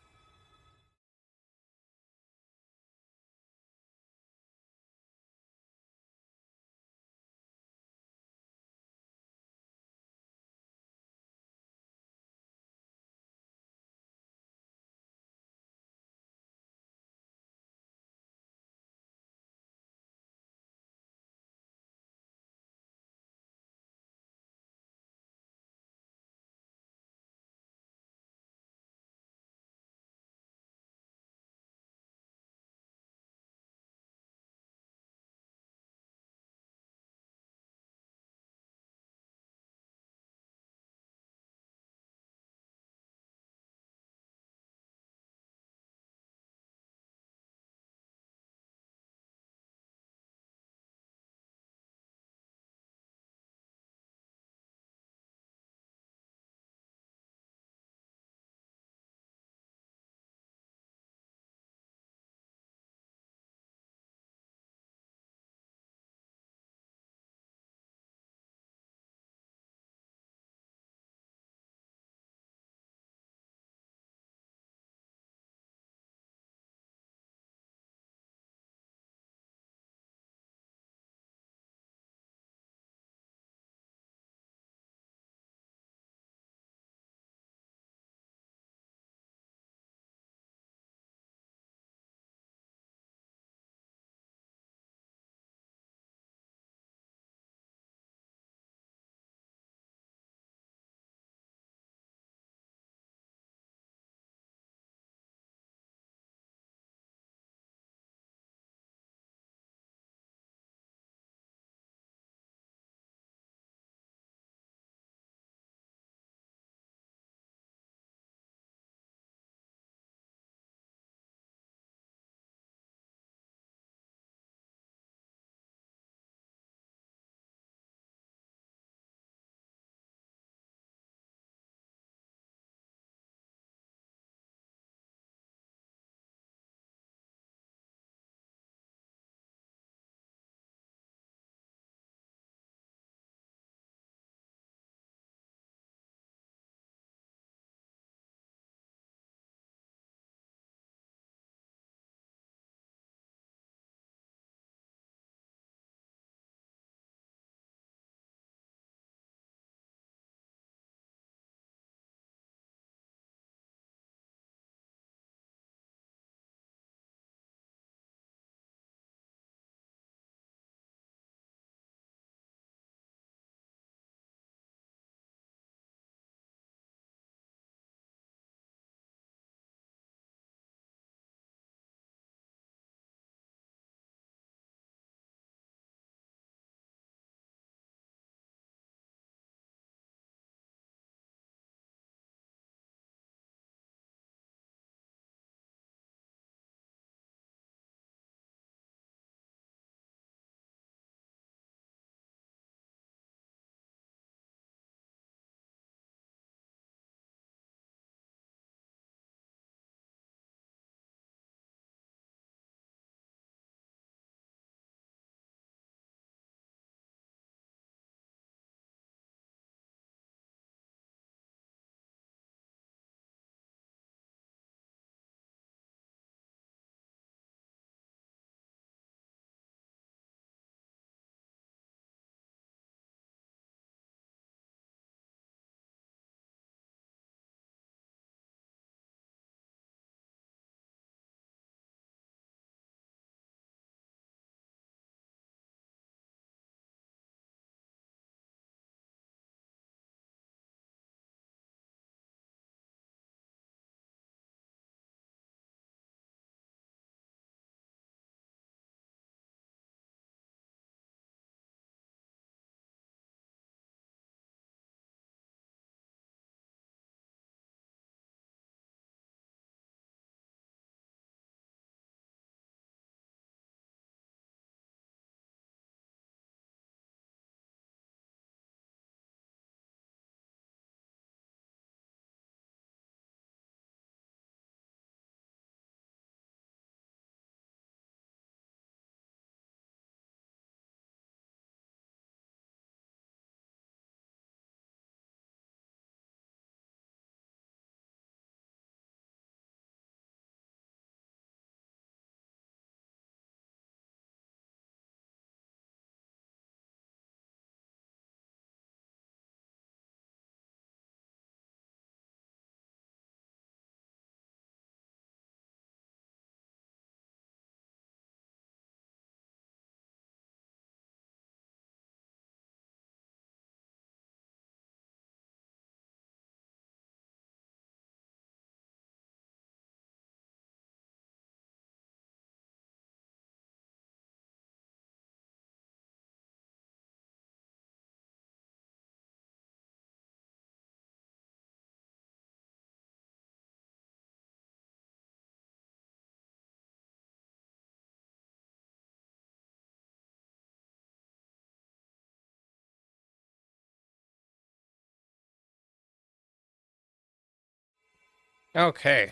Okay.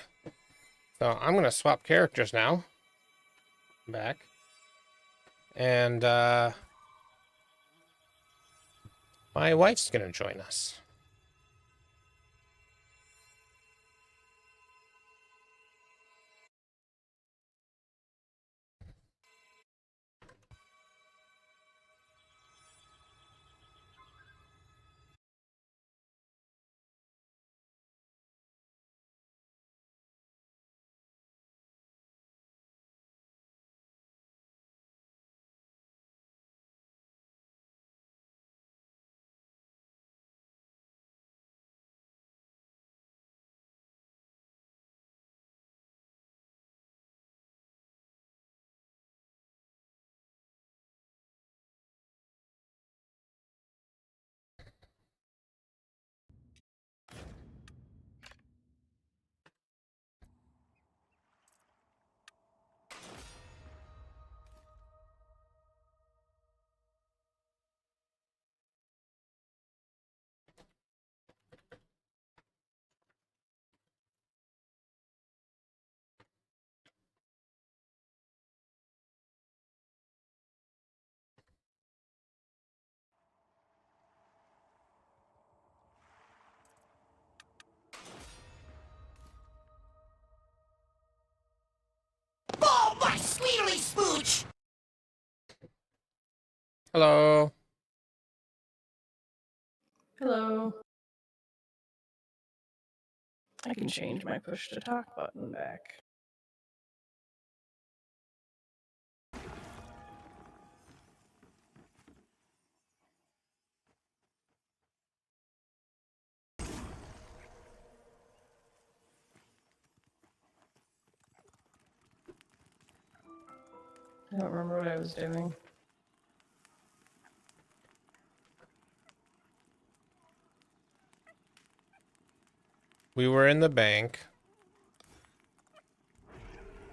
So I'm gonna swap characters now. Back. And my wife's gonna join us. Oh, my sweetly smooch! Hello. Hello. I can change my push to talk button back. I don't remember what I was doing. We were in the bank.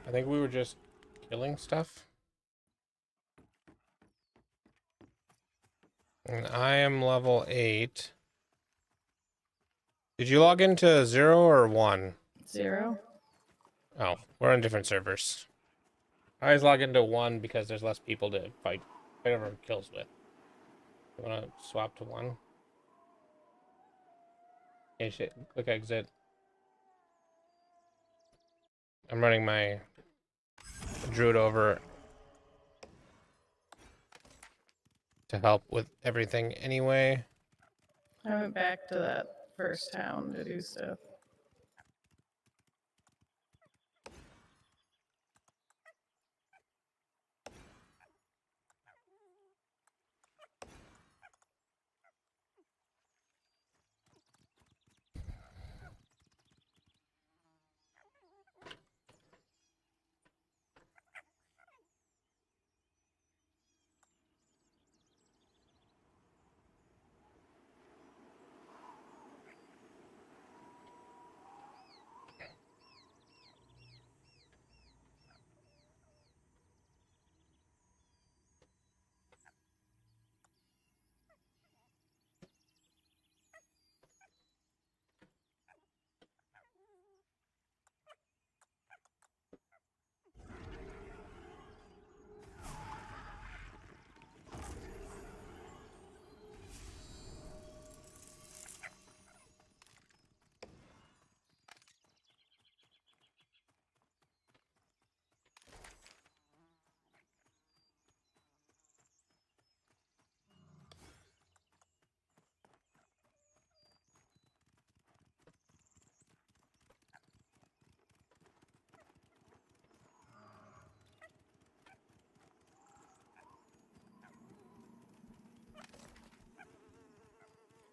I think we were just killing stuff. And I am level 8. Did you log into 0 or 1? 0. Oh, we're on different servers. I always log into 1 because there's less people to fight whatever kills with. You want to swap to 1? Okay, shit. Click exit. I'm running my druid over to help with everything anyway. I went back to that first town to do stuff.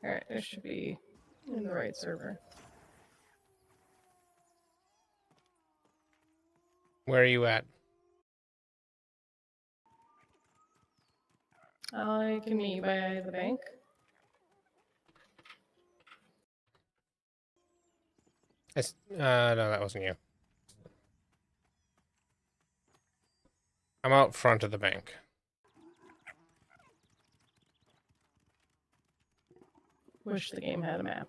Alright, I should be in the right server. Where are you at? I can meet you by the bank. No, that wasn't you. I'm out front of the bank. Wish the game had a map.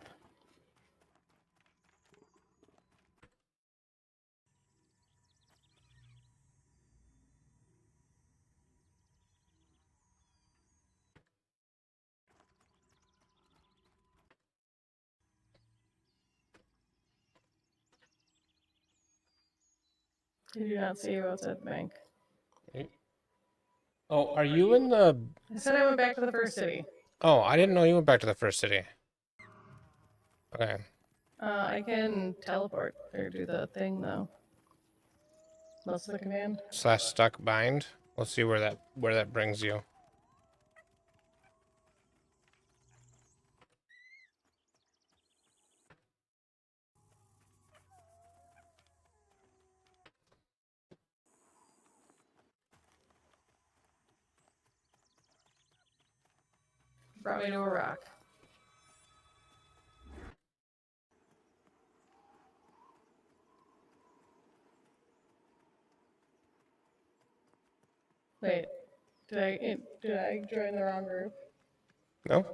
Did you not see you outside the bank? Oh, are you in the... I said I went back to the first city. Oh, I didn't know you went back to the first city. Okay. I can teleport or do the thing though. Most of the command. / stuck bind. Let's see where that brings you. Brought me to a rock. Wait, did I join the wrong group? No?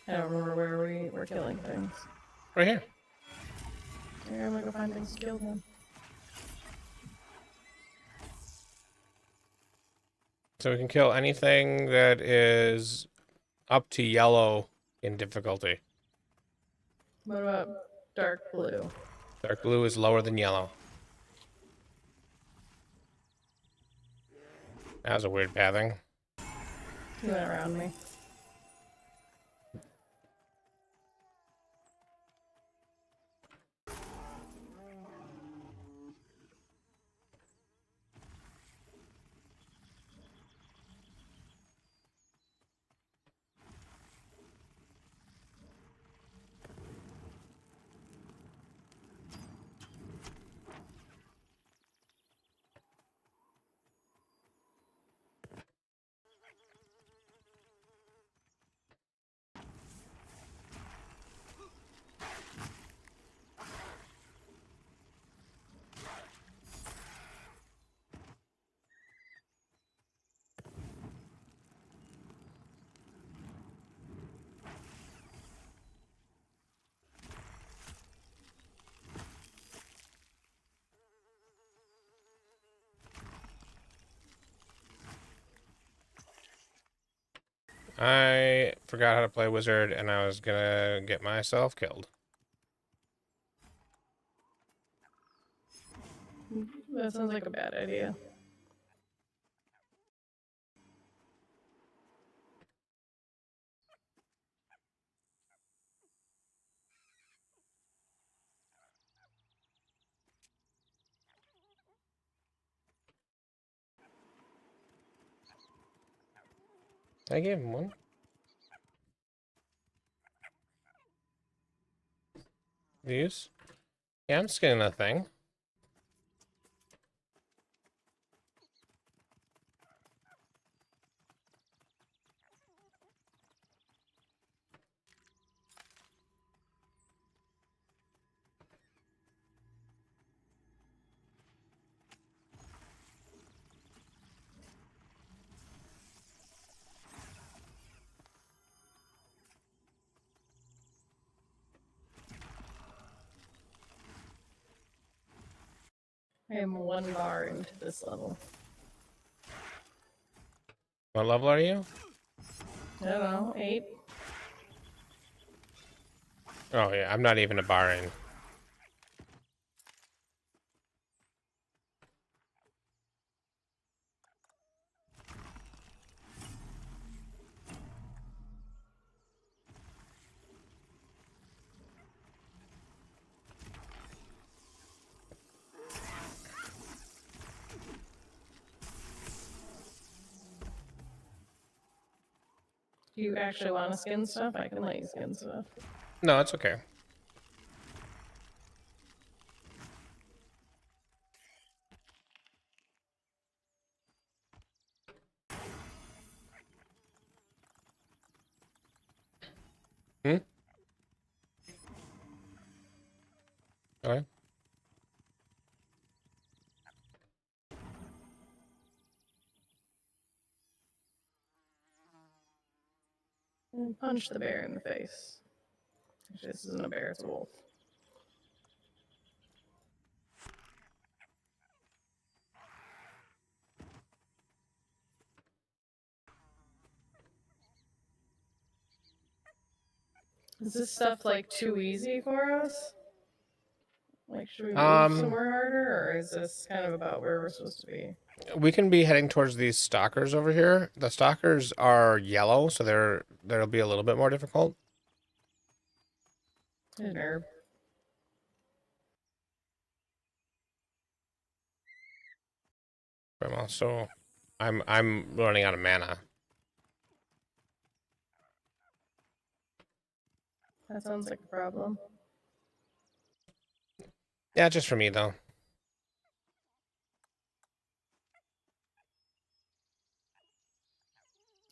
I don't remember where we were killing things. Right here. Okay, I'm gonna go find things to kill them. So we can kill anything that is up to yellow in difficulty. What about dark blue? Dark blue is lower than yellow. That was a weird pathing. He went around me. I forgot how to play wizard and I was gonna get myself killed. That sounds like a bad idea. I gave him one. These? Yeah, I'm just getting a thing. I am 1 bar into this level. What level are you? I don't know, 8? Oh yeah, I'm not even a bar in. Do you actually want to skin stuff? I can let you skin stuff. No, it's okay. Hmm? Okay. And punch the bear in the face. Actually, this isn't a bear, it's a wolf. Is this stuff like too easy for us? Like, should we move Um, somewhere harder, or is this kind of about where we're supposed to be? We can be heading towards these stalkers over here. The stalkers are yellow, so they'll be a little bit more difficult. Good herb. I'm also, I'm running out of mana. That sounds like a problem. Yeah, just for me though.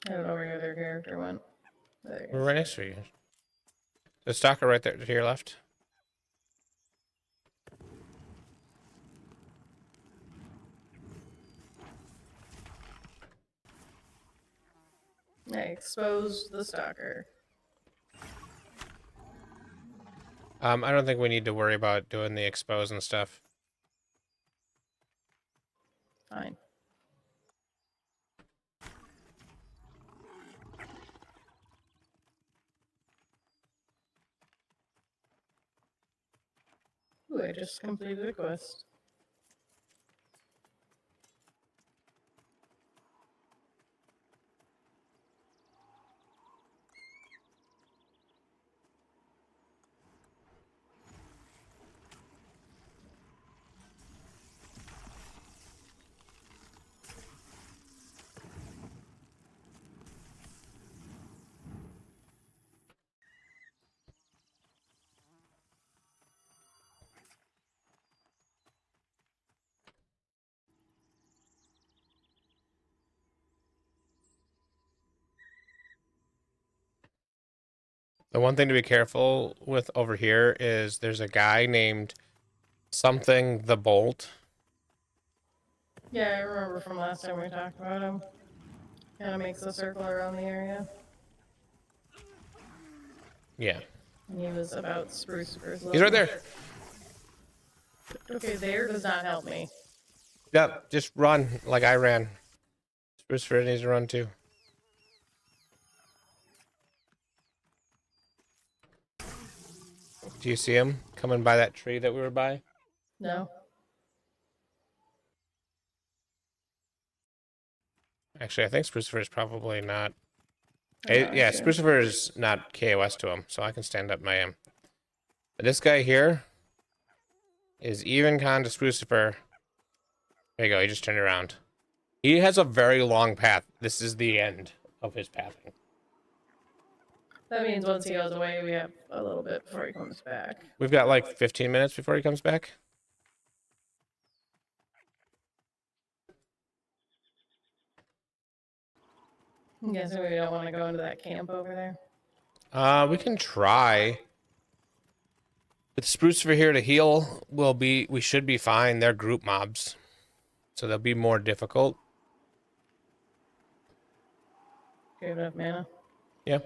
I don't know where your other character went. There he We're is. right next to you. The stalker right there to your left. I exposed the stalker. I don't think we need to worry about doing the expose and stuff. Fine. Ooh, I just completed a quest. The one thing to be careful with over here is there's a guy named something the Bolt. Yeah, I remember from last time we talked about him. Kind of makes a circle around the area. Yeah. And he was about Spruce Spruce. He's right there. Okay, there does not help me. Yep, just run like I ran. Spruce Fred needs to run too. Do you see him coming by that tree that we were by? No. Actually, I think Sprucifer is probably not. I'm not Yeah, sure. Sprucifer is not KOS to him, so I can stand up my But this guy here is even con to Sprucifer. There you go, he just turned around. He has a very long path. This is the end of his pathing. That means once he goes away, we have a little bit before he comes back. We've got like 15 minutes before he comes back. I'm guessing we don't want to go into that camp over there. We can try. With Sprucifer here to heal, we should be fine. They're group mobs, so they'll be more difficult. Do you have enough mana? Yeah.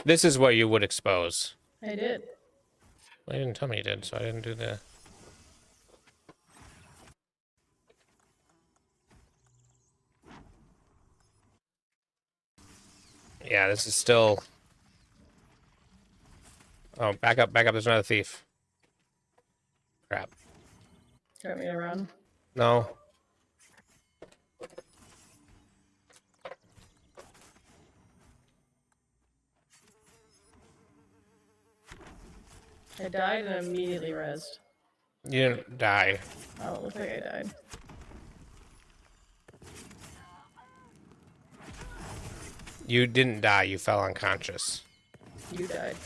This is what you would expose. I did. Well, you didn't tell me you did, so I didn't do the... Yeah, this is still... Oh, back up, there's another thief. Crap. Do you want me to run? No. I died and immediately rezzed. You didn't die. Oh, it looks like I died. You didn't die, you fell unconscious. You died.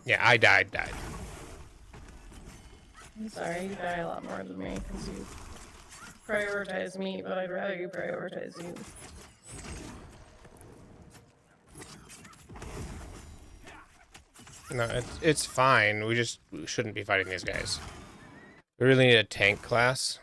Yeah, I died. I'm sorry, you die a lot more than me because you prioritize me, but I'd rather you prioritize you. No, it's fine. We shouldn't be fighting these guys. We really need a tank class.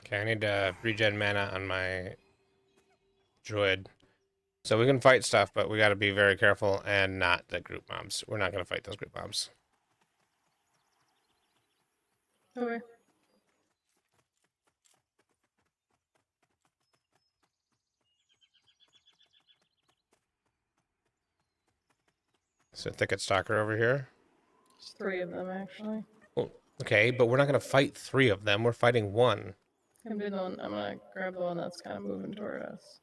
Okay, I need to regen mana on my druid. So we can fight stuff, but we got to be very careful and not the group mobs. We're not going to fight those group mobs. Okay. So Thicket Stalker over here. There's 3 of them, actually. Well, okay, but we're not going to fight 3 of them. We're fighting 1. I'm gonna grab the one that's kind of moving toward us.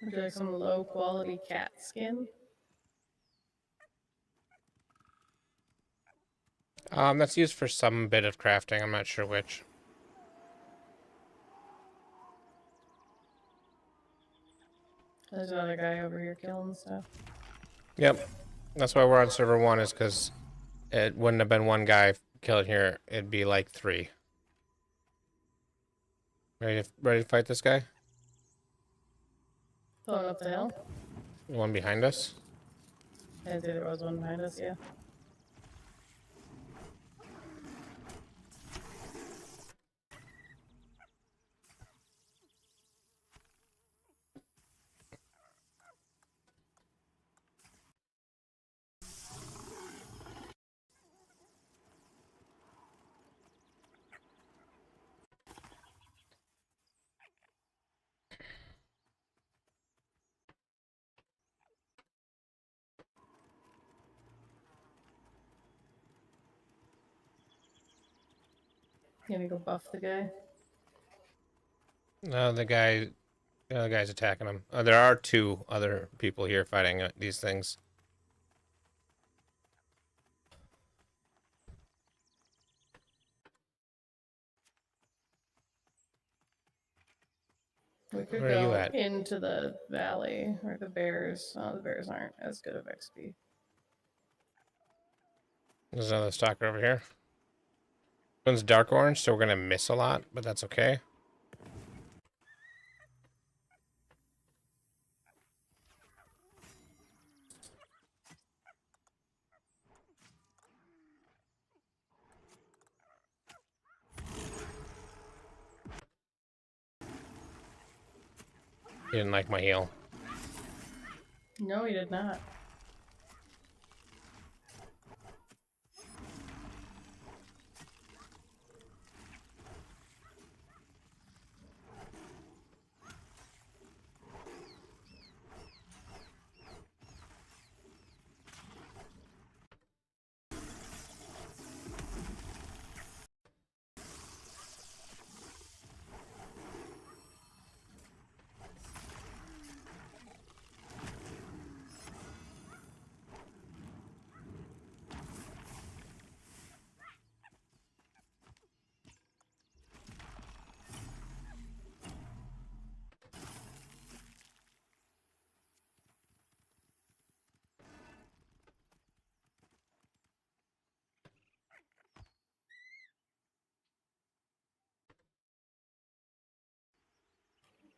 Would you like some low quality cat skin? That's used for some bit of crafting. I'm not sure which. There's another guy over here killing stuff. Yep. That's why we're on server 1, is because it wouldn't have been 1 guy killing here. It'd be like 3. Ready to fight this guy? Throwing up the hill. The one behind us? I didn't see there was one behind us, yeah. You gonna go buff the guy? No, the other guy's attacking him. There are 2 other people here fighting these things. We could Where are you go at? into the valley where the bears. Oh, the bears aren't as good of XP. There's another stalker over here. One's dark orange, so we're gonna miss a lot, but that's okay. He didn't like my heal. No, he did not.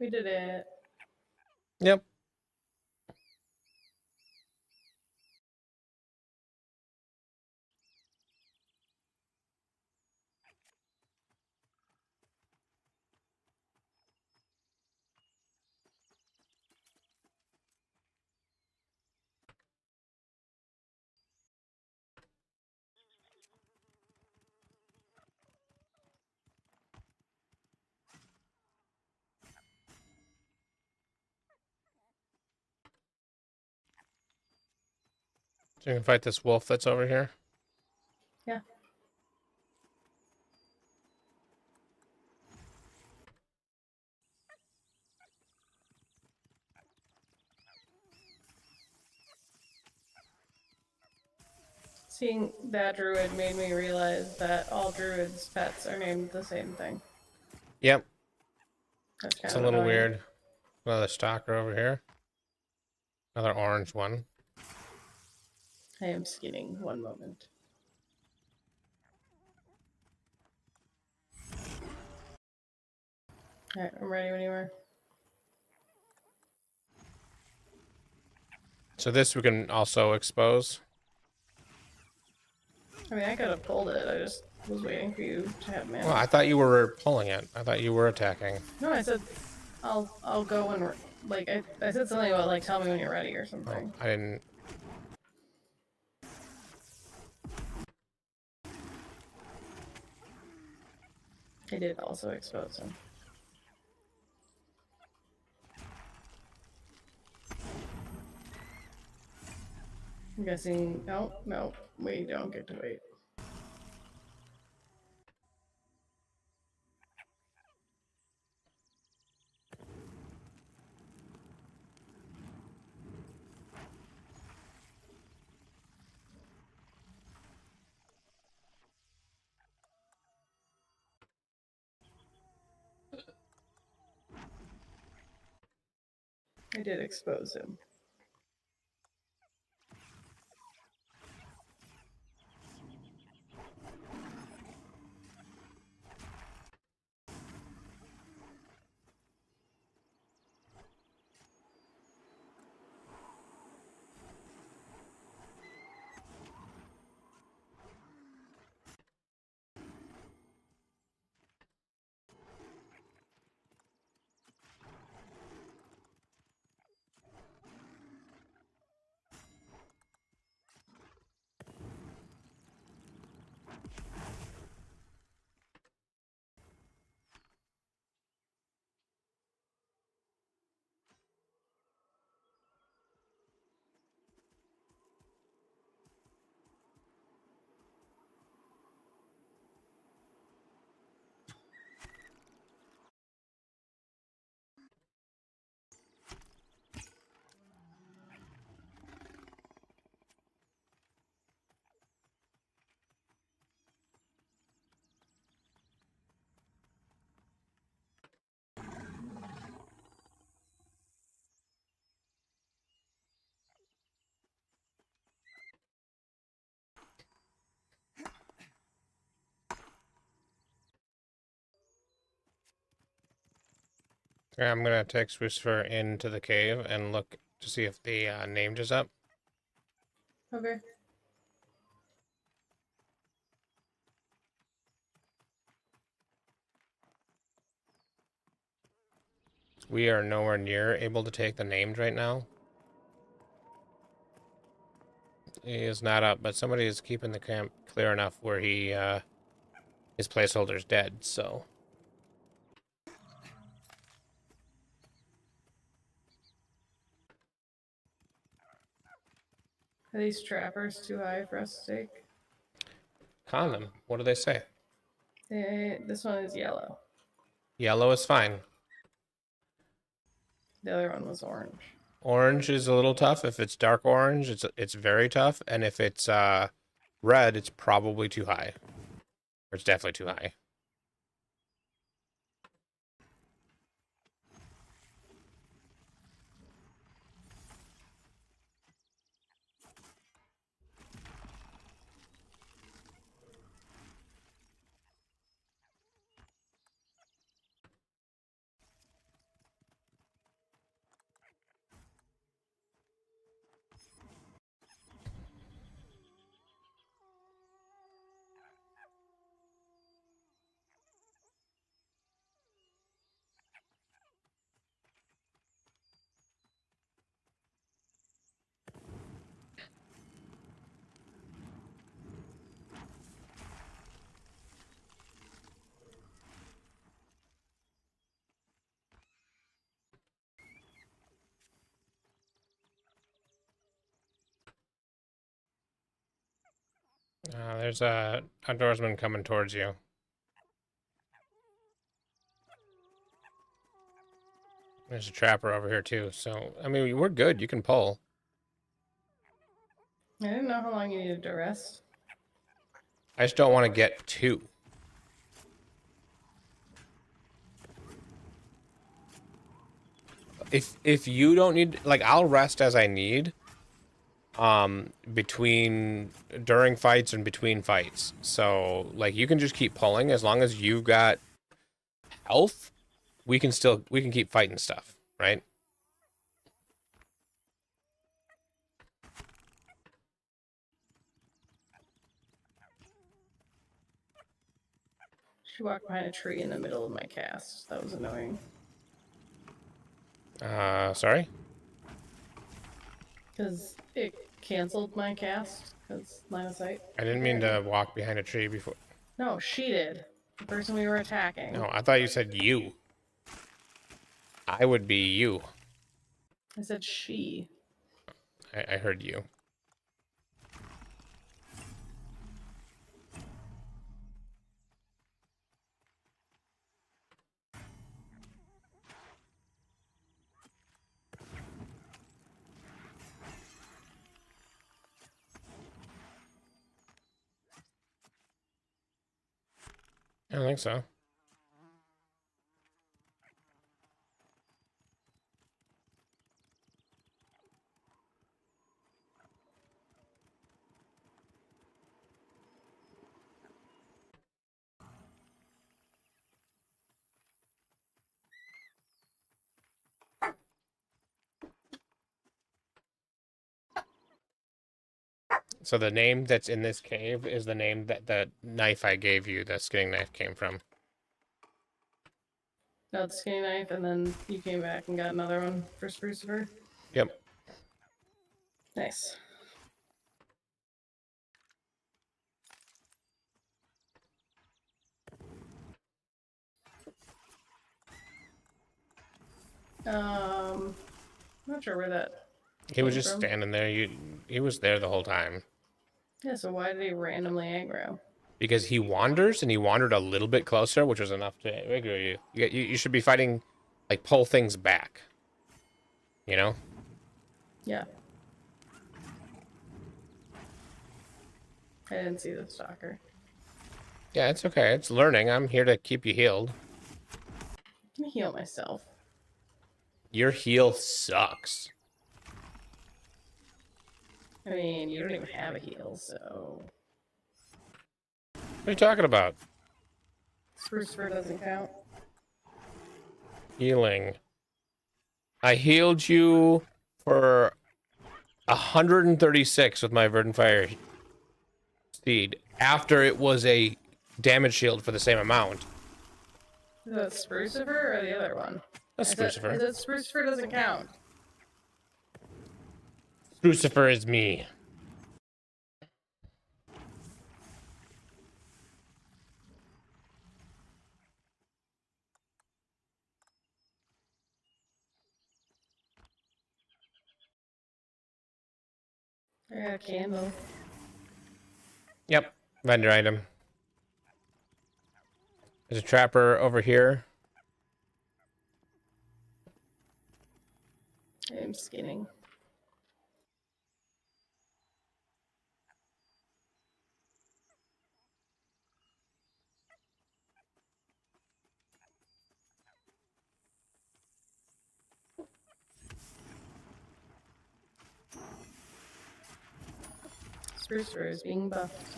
We did it. Yep. So you can fight this wolf that's over here. Yeah. Seeing that druid made me realize that all druids' pets are named the same thing. Yep. That's kind It's of a little annoying. weird. Another stalker over here. Another orange one. I am skinning. One moment. Alright, I'm ready when you are. So this we can also expose. I mean, I could have pulled it. I just was waiting for you to have mana. Well, I thought you were pulling it. I thought you were attacking. No, I said I'll go when we're like I said something about like tell me when you're ready or something. I didn't. I did also expose him. I'm guessing no, we don't get to wait. I did expose him. Yeah, I'm gonna take Lucifer into the cave and look to see if the name is up. Okay. We are nowhere near able to take the names right now. He is not up, but somebody is keeping the camp clear enough where he his placeholder's dead, so Are these trappers too high for us to take? con them. What do they say? This one is yellow. Yellow is fine. The other one was orange. Orange is a little tough. If it's dark orange, it's very tough, and if it's red, it's probably too high. Or it's definitely too high. There's a outdoorsman coming towards you. There's a trapper over here too. So I mean, we're good. You can pull. I didn't know how long you needed to rest. I just don't want to get two. If you don't need, like, I'll rest as I need. During fights and between fights. So like you can just keep pulling as long as you've got health. We can keep fighting stuff, right? She walked behind a tree in the middle of my cast. That was annoying. Sorry? Because it canceled my cast. Because line of sight. I didn't mean to walk behind a tree before. No, she did. The person we were attacking. No, I thought you said you. I would be you. I said she. I heard you. I don't think so. So the name that's in this cave is the name that the knife I gave you, the skinning knife, came from. Got the skinny knife, and then you came back and got another one for Sprucifer. Yep. Nice. Not sure where that. He was came just from. standing there. He was there the whole time. Yeah, so why did he randomly aggro? Because he wanders, and he wandered a little bit closer, which was enough to aggro you. You should be fighting, like, pull things back. You know? Yeah. I didn't see the stalker. Yeah, it's okay. It's learning. I'm here to keep you healed. Let me heal myself. Your heal sucks. I mean, you don't even have a heal, so... What are you talking about? Sprucifer doesn't count. Healing. I healed you for 136 with my Verdant Fire Steed after it was a damage shield for the same amount. Is that Sprucifer or the other one? That's Sprucifer. I said Sprucifer doesn't count. Sprucifer is me. I got a candle. Yep. Vendor item. There's a trapper over here. I'm skinning. Sprucifer is being buffed.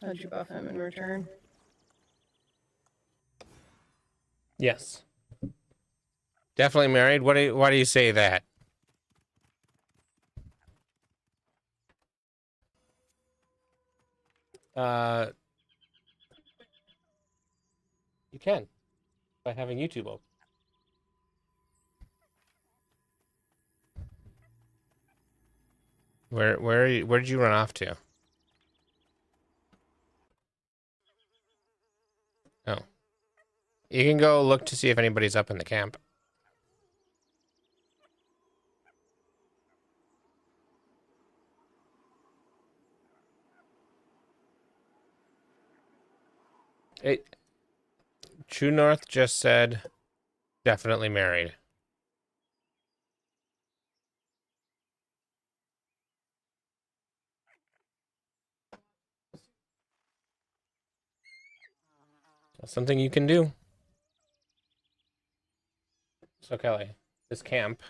How'd you buff him in return? Yes. Definitely married. Why do you say that? can by having YouTube open. Where did you run off to? Oh. You can go look to see if anybody's up in the camp. True North just said definitely married. That's something you can do. So Kelly, this camp,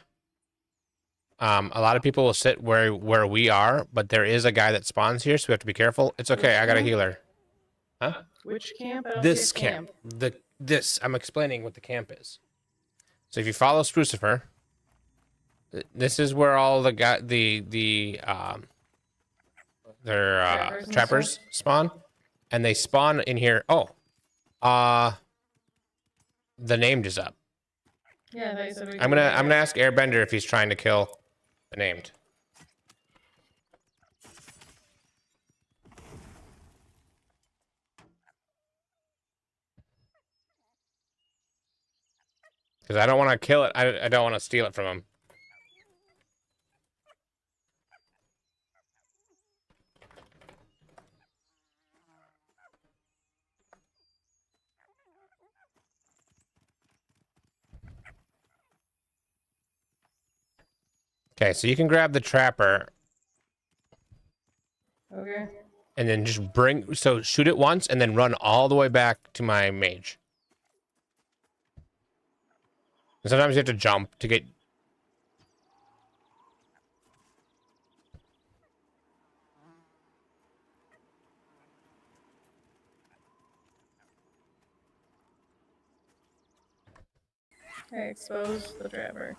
a lot of people will sit where we are, but there is a guy that spawns here, so we have to be careful. It's okay, I got a healer. Huh? Which camp? I don't This see a camp. I'm explaining what the camp is. So if you follow Sprucifer, this is where all the trappers spawn, and they spawn in here. Oh, the named is up. Yeah, they said we I'm gonna ask Airbender if he's trying to kill the named. Because I don't want to kill it. I don't want to steal it from him. Okay, so you can grab the trapper. Okay. And then just shoot it once and then run all the way back to my mage. And sometimes you have to jump to get... I exposed the trapper.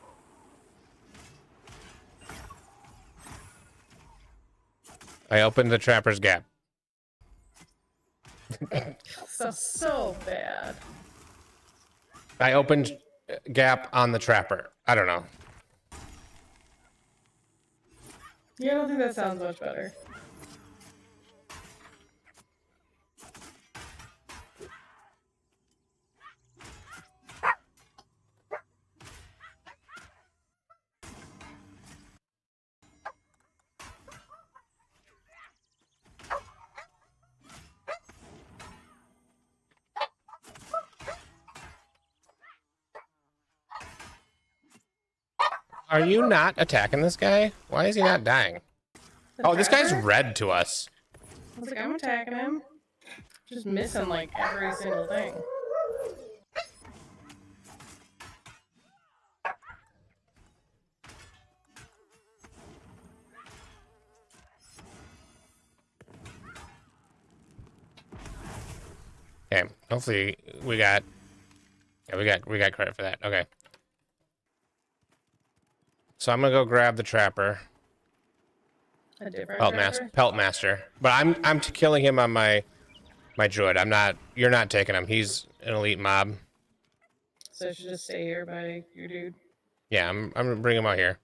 I opened the trapper's gap. So bad. I opened gap on the trapper. I don't know. Yeah, I don't think that sounds much better. Are you not attacking this guy? Why is he not dying? Oh, this guy's trapper? red to us. I was like, I'm attacking him. Just missing like every single thing. Okay, hopefully we got credit for that. Okay. So I'm gonna go grab the trapper. A different Pelt master. But I'm killing him on my druid. You're not taking him. He's an elite mob. So I should just stay here by your dude. Yeah, I'm gonna bring him out here.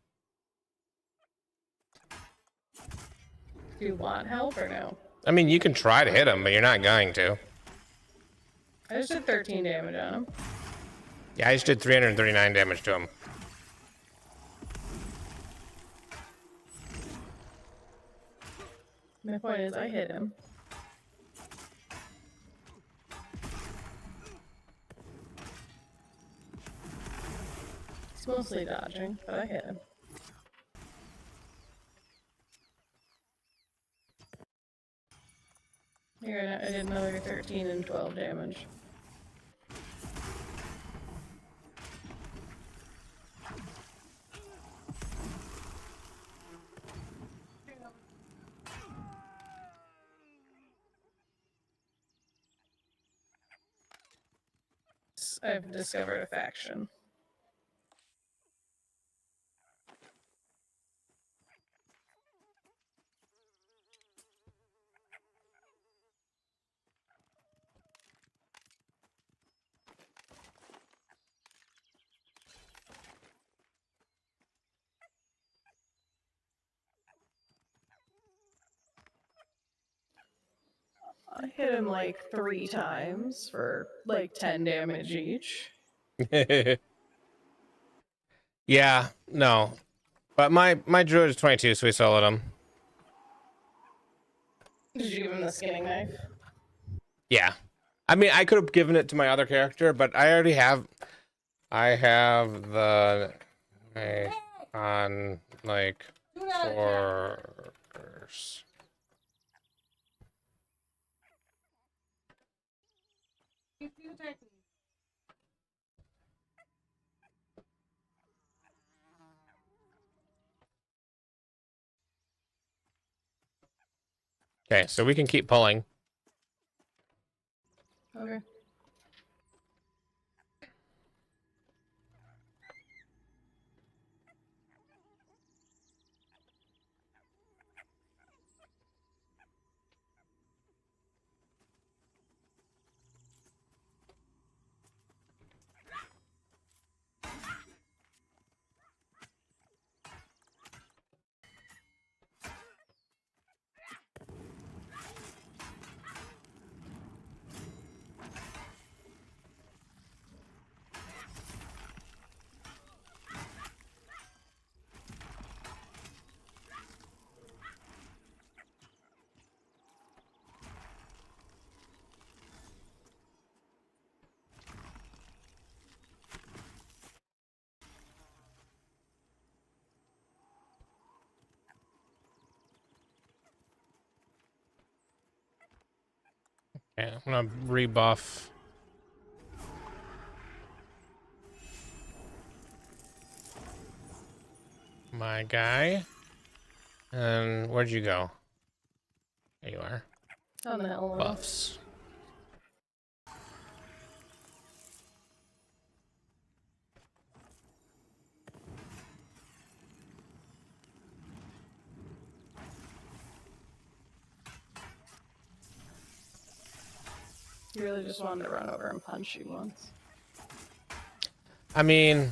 Do you want help or no? I mean, you can try to hit him, but you're not going to. I just did 13 damage on him. Yeah, I just did 339 damage to him. My point is, I hit him. He's mostly dodging, but I hit him. Here, I did another 13 and 12 damage. I've discovered a faction. I hit him like 3 times for like 10 damage each. Yeah, no. But my druid is 22, so we soloed him. Did you give him the skinning knife? Yeah. I mean, I could have given it to my other character, but I already have... I have the... on, like, force. Okay, so we can keep pulling. Okay. Yeah, I'm gonna rebuff my guy. And where'd you go? There you are. On the hell. Buffs. You really just wanted to run over and punch you once. I mean,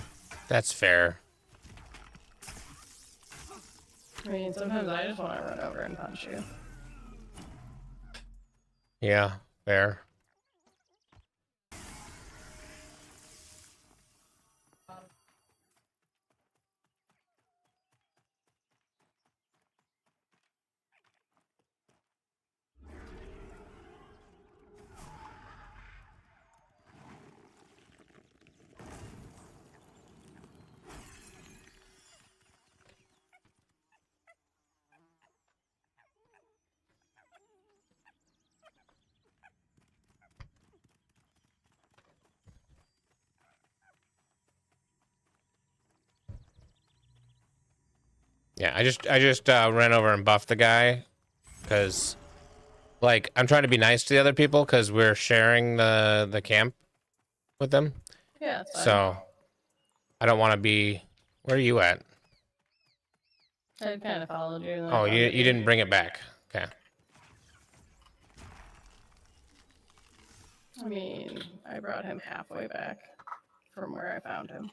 that's fair. I mean, sometimes I just want to run over and punch you. Yeah, fair. Yeah, I just ran over and buffed the guy because, like, I'm trying to be nice to the other people because we're sharing the camp with them. Yeah, it's fine. So I don't want to be. Where are you at? I kind of followed you. Oh, you didn't bring it back. Okay. I mean, I brought him halfway back from where I found him.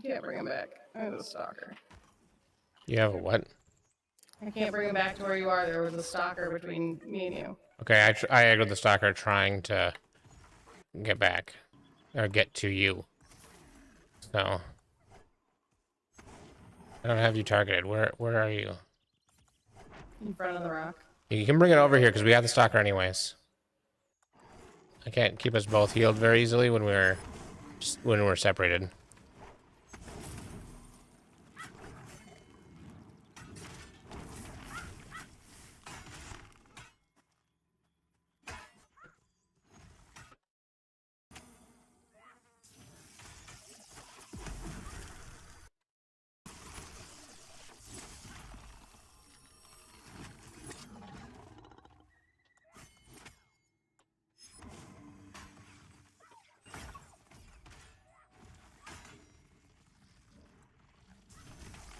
You can't bring him back. I was a stalker. You have a what? I can't bring him back to where you are. There was a stalker between me and you. Okay, I aggroed the stalker trying to get back or get to you. So I don't have you targeted. Where are you? In front of the rock. You can bring it over here because we have the stalker anyways. I can't keep us both healed very easily when we're separated.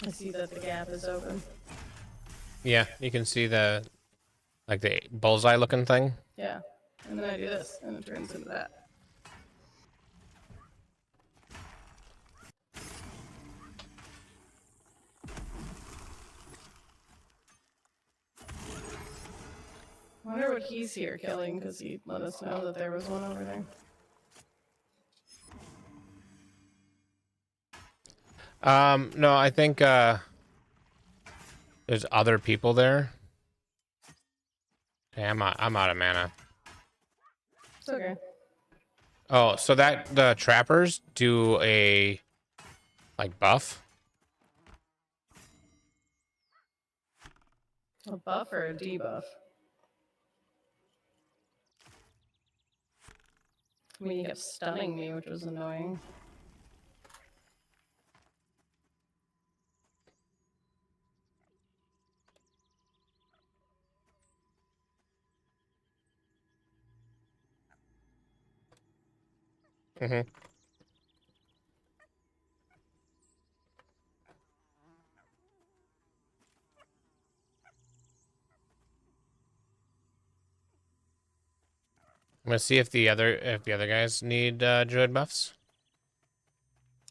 I see that the gap is open. Yeah, you can see the bullseye looking thing. Yeah. And then I do this, and it turns into that. I wonder what he's here killing, because he let us know that there was one over there. No, I think there's other people there. Okay, I'm out of mana. It's okay. Oh, so that the trappers do a buff. A buff or a debuff? I mean, he kept stunning me, which was annoying. Mm-hmm. I'm gonna see if the other guys need druid buffs.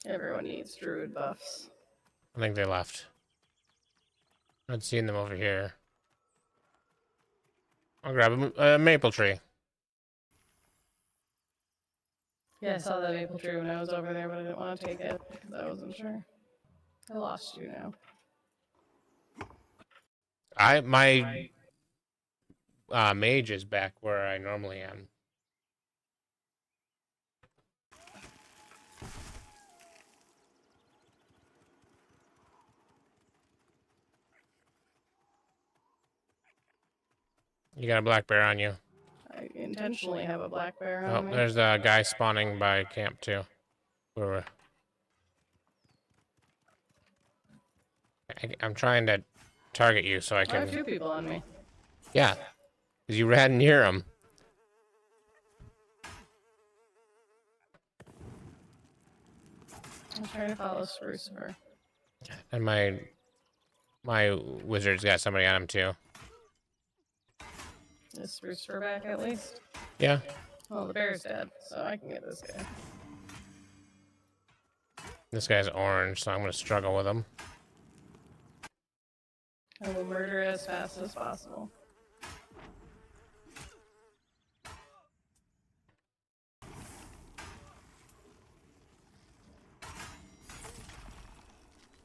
Everyone needs druid buffs. I think they left. I'm not seeing them over here. I'll grab a maple tree. Yeah, I saw that maple tree when I was over there, but I didn't want to take it because I wasn't sure. I lost you now. My mage is back where I normally am. You got a black bear on you. I intentionally have a black bear Oh, on me. there's a guy spawning by camp too. I'm trying to target you so I I can. have 2 people on me. Yeah, because you ran near him. I'm trying to follow Sprucifer. And my wizard's got somebody on him too. Is Sprucifer back at least? Yeah. Well, the bear's dead, so I can get this guy. This guy's orange, so I'm gonna struggle with him. I will murder as fast as possible.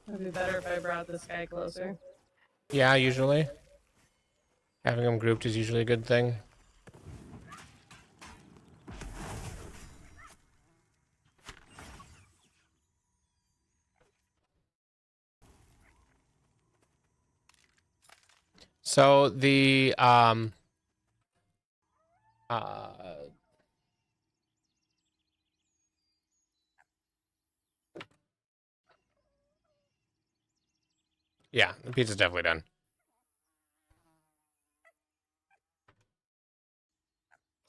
It'd be better if I brought this guy closer. Yeah, usually. Having them grouped is usually a good thing. So the yeah, the pizza's definitely done.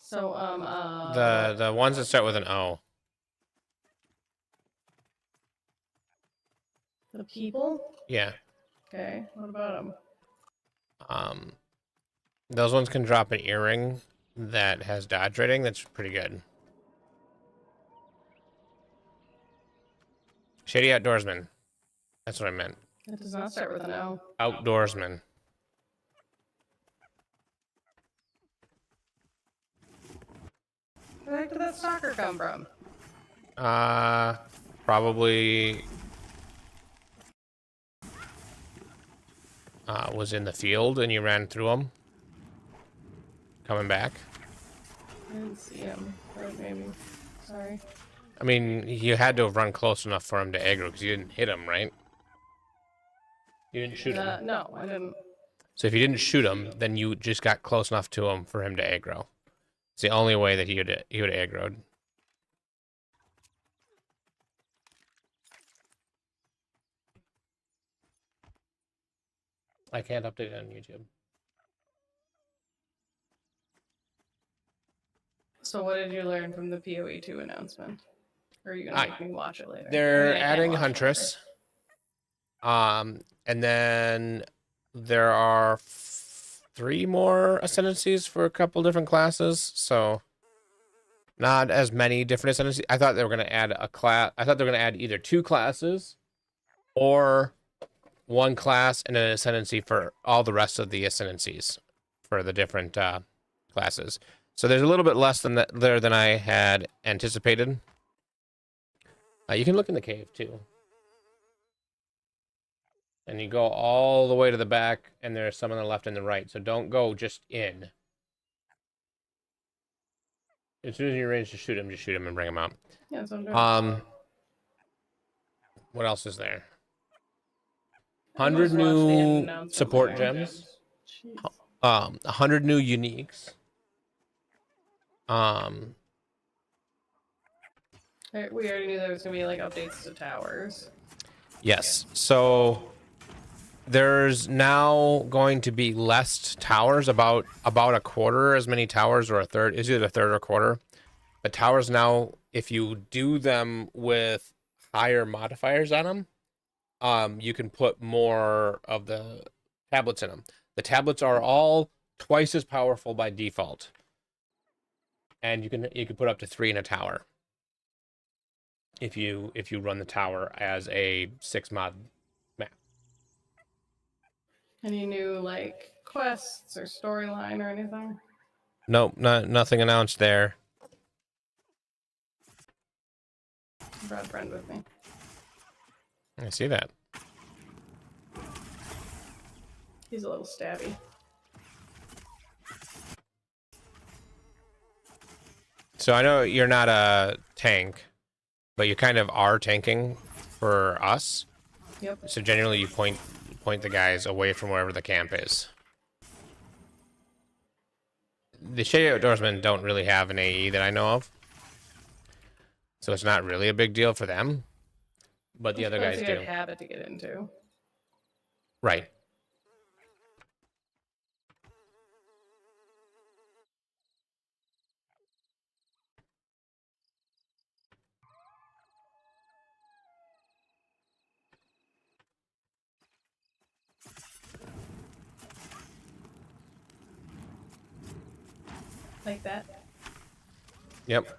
So, The ones that start with an O. The people? Yeah. Okay, what about them? Those ones can drop an earring that has dodge rating. That's pretty good. Shady outdoorsman. That's what I meant. It does not start with an O. Outdoorsman. Where the heck did that stalker come from? Probably was in the field and you ran through him. Coming back. I didn't see him, but maybe. Sorry. I mean, you had to have run close enough for him to aggro because you didn't hit him, right? You didn't shoot him. No, I didn't. So if you didn't shoot him, then you just got close enough to him for him to aggro. It's the only way that he would aggroed. I can't update it on YouTube. So what did you learn from the PoE 2 announcement? Or are you gonna make me watch it later? I They're mean, I can't adding watch it Huntress. And then there are 3 more ascendancies for a couple different classes, so not as many different ascendancies. I thought they were going to add a class. I thought they were going to add either 2 classes or 1 class and an ascendancy for all the rest of the ascendancies for the different classes. So there's a little bit less than that there than I had anticipated. You can look in the cave too. And you go all the way to the back, and there's some on the left and the right. So don't go just in. As soon as you're ready to shoot him, just shoot him and bring him out. Yeah, that's what I'm doing. What else is there? I 100 almost watched the end new announcement support there. gems. Jeez. 100 new uniques. We already knew there was gonna be like updates to towers. Yes. So there's now going to be less towers, about a quarter as many towers, or a third. It's either a third or a quarter. The towers now, if you do them with higher modifiers on them, you can put more of the tablets in them. The tablets are all twice as powerful by default, and you can put up to 3 in a tower if you run the tower as a 6 mod map. Any new like quests or storyline or anything? Nope, nothing announced there. I brought a friend with me. I see that. He's a little stabby. So I know you're not a tank, but you kind of are tanking for us. Yep. So generally you point the guys away from wherever the camp is. The Shady Outdoorsmen don't really have an AE that I know of, so it's not really a big deal for them. But the other guys It's a do. good habit to get into. Right. Like that. Yep.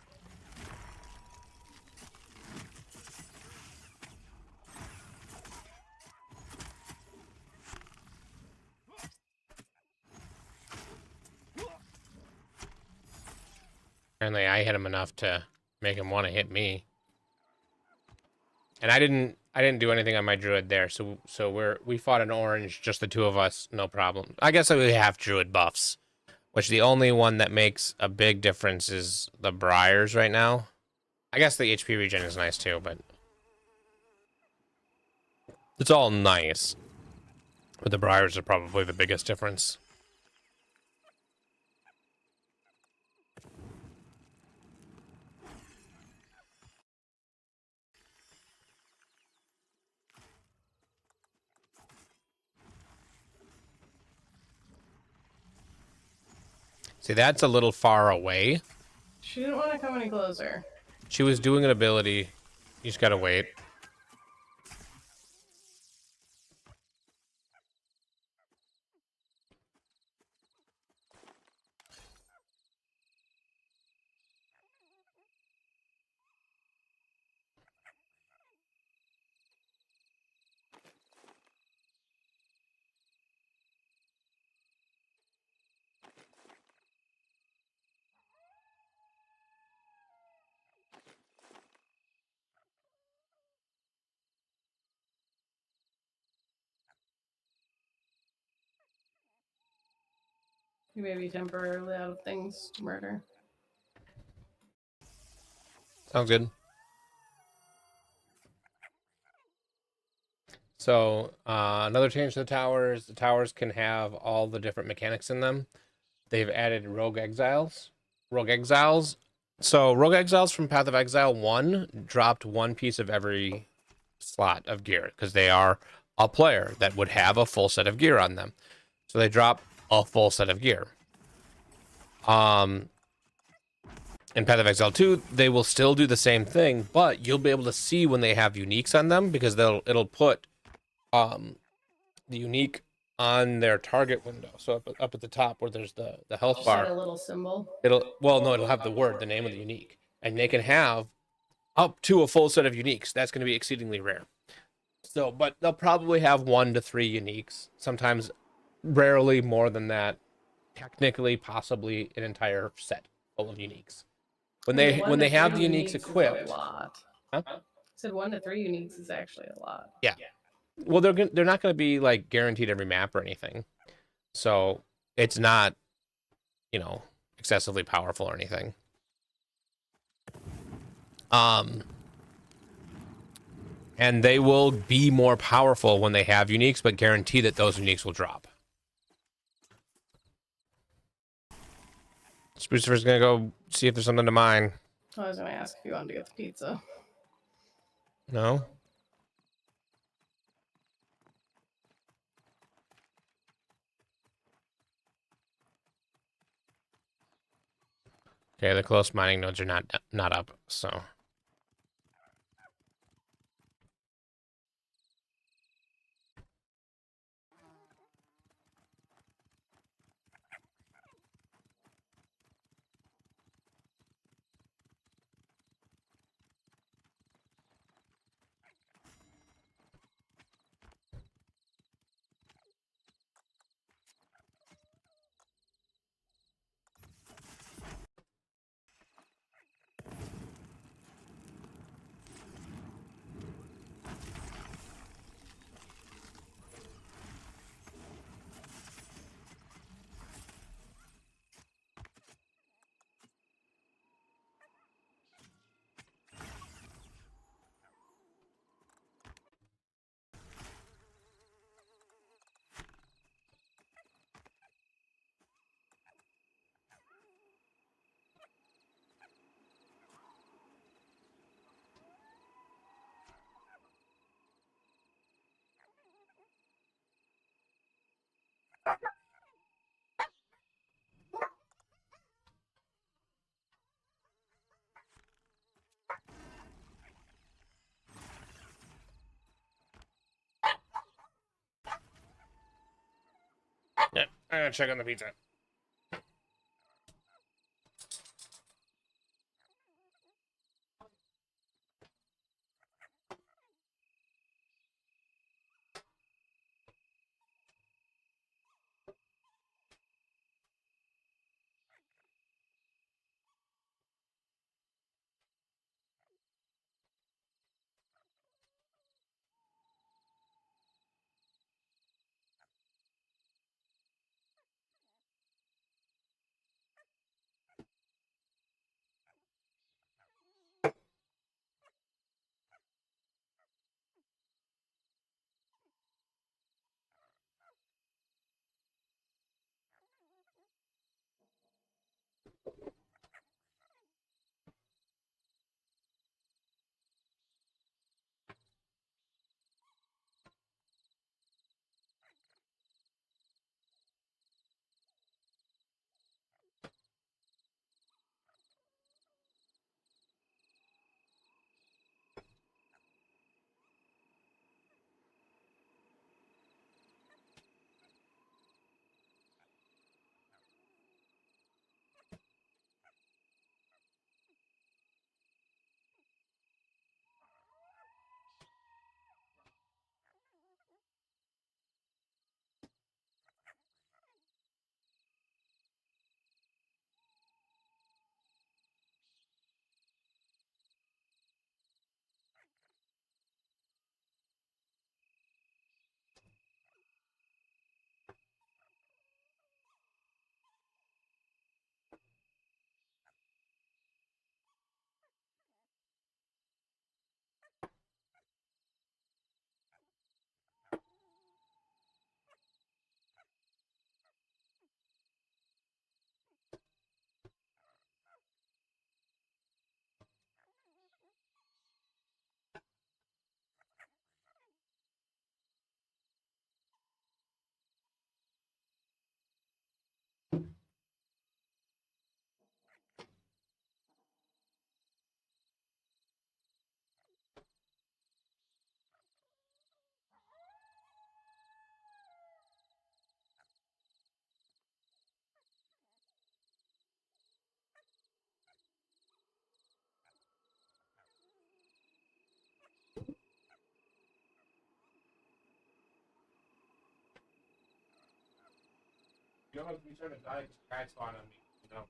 Apparently I hit him enough to make him want to hit me. And I didn't do anything on my druid there, so we fought an orange, just the 2 of us, no problem. I guess we have druid buffs, which the only one that makes a big difference is the briars right now. I guess the HP regen is nice too, but it's all nice. But the briars are probably the biggest difference. See, that's a little far away. She didn't want to come any closer. She was doing an ability. You just gotta wait. You may be temporarily out of things to murder. Sounds good. So, another change to the towers. The towers can have all the different mechanics in them. They've added Rogue Exiles. So, Rogue Exiles from Path of Exile 1 dropped 1 piece of every slot of gear, because they are a player that would have a full set of gear on them. So, they drop a full set of gear. In Path of Exile 2, they will still do the same thing, but you'll be able to see when they have uniques on them, because it'll put the unique on their target window. So up at the top where there's the health Just like bar, a little symbol. it'll have the word, the name of the unique, and they can have up to a full set of uniques. That's going to be exceedingly rare. So, but they'll probably have 1 to 3 uniques. Sometimes, rarely more than that. Technically, possibly an entire set full of uniques. When they have the uniques equipped, is a lot. huh? I said 1 to 3 uniques is actually a lot. Yeah. Well, they're not going to be like guaranteed every map or anything, so it's not, excessively powerful or anything. And they will be more powerful when they have uniques, but guarantee that those uniques will drop. Sprucifer's gonna go see if there's something to mine. I was gonna ask if you wanted to get the pizza. No? Okay, the close mining nodes are not up, so. Yeah, I'm gonna check on the pizza. You don't have to be trying to die because guys spawn on me. You know.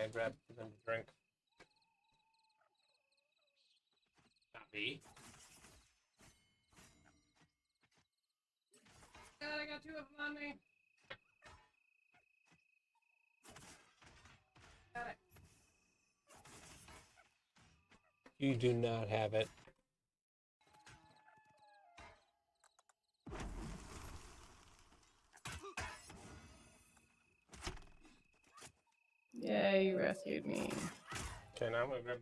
And grab them to drink. Not me. God, I got 2 of them on me. Got it. You do not have it. Yeah, you rescued me. Okay, now I'm gonna grab.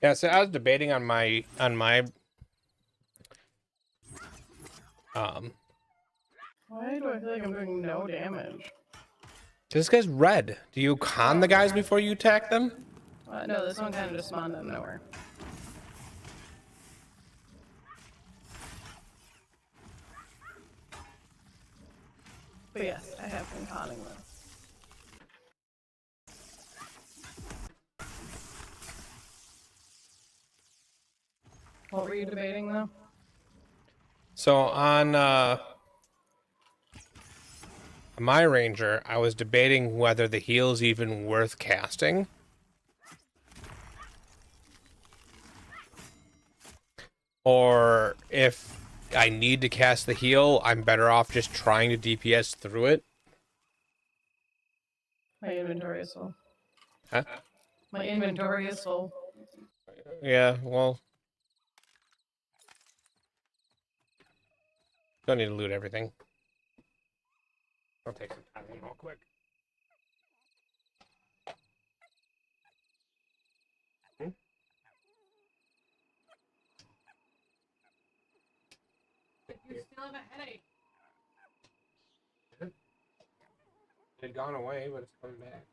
Yeah, so I was debating on my Why do I feel like I'm doing no damage? This guy's red. Do you con the guys before you attack them? No, this one kind of just spawned out of nowhere. But yes, I have been conning them. What were you debating though? So on my ranger, I was debating whether the heal's even worth casting. Or if I need to cast the heal, I'm better off just trying to DPS through it. My inventory is full. Huh? My inventory is full. Yeah, well. Don't need to loot everything. I'll take some time real quick. You still have a headache. It had gone away, but it's coming back.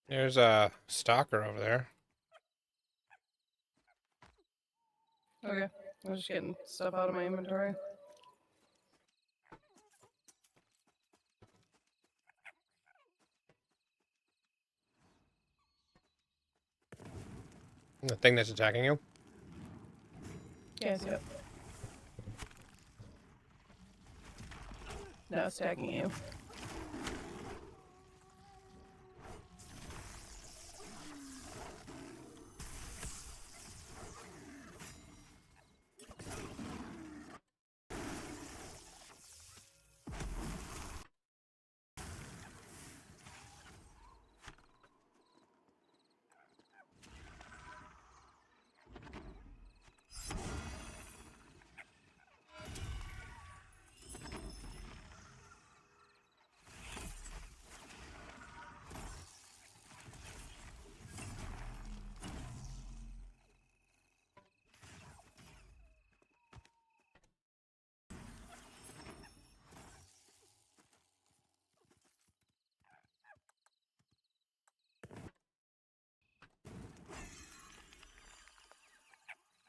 There's a stalker over there. Okay, I'm just getting stuff out of my inventory. The thing that's attacking you? Yes, yep. No, it's tagging you.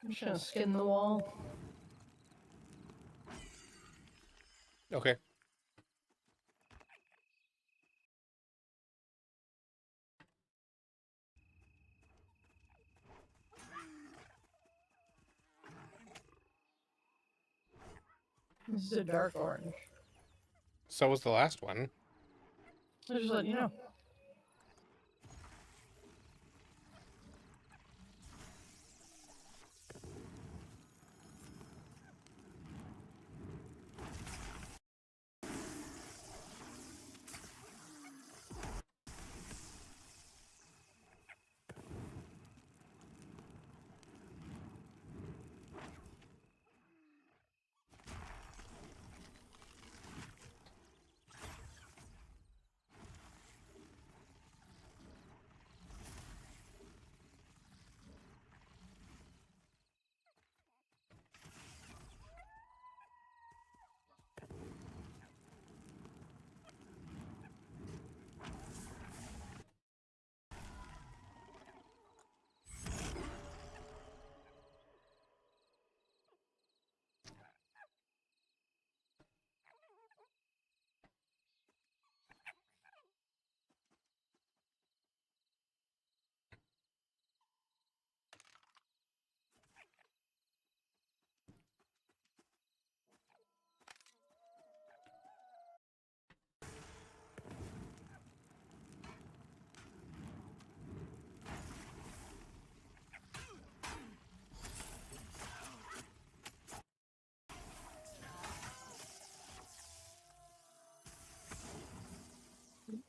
I'm just gonna skin the wall. Okay. This is a dark orange. So was the last one. I just let you know.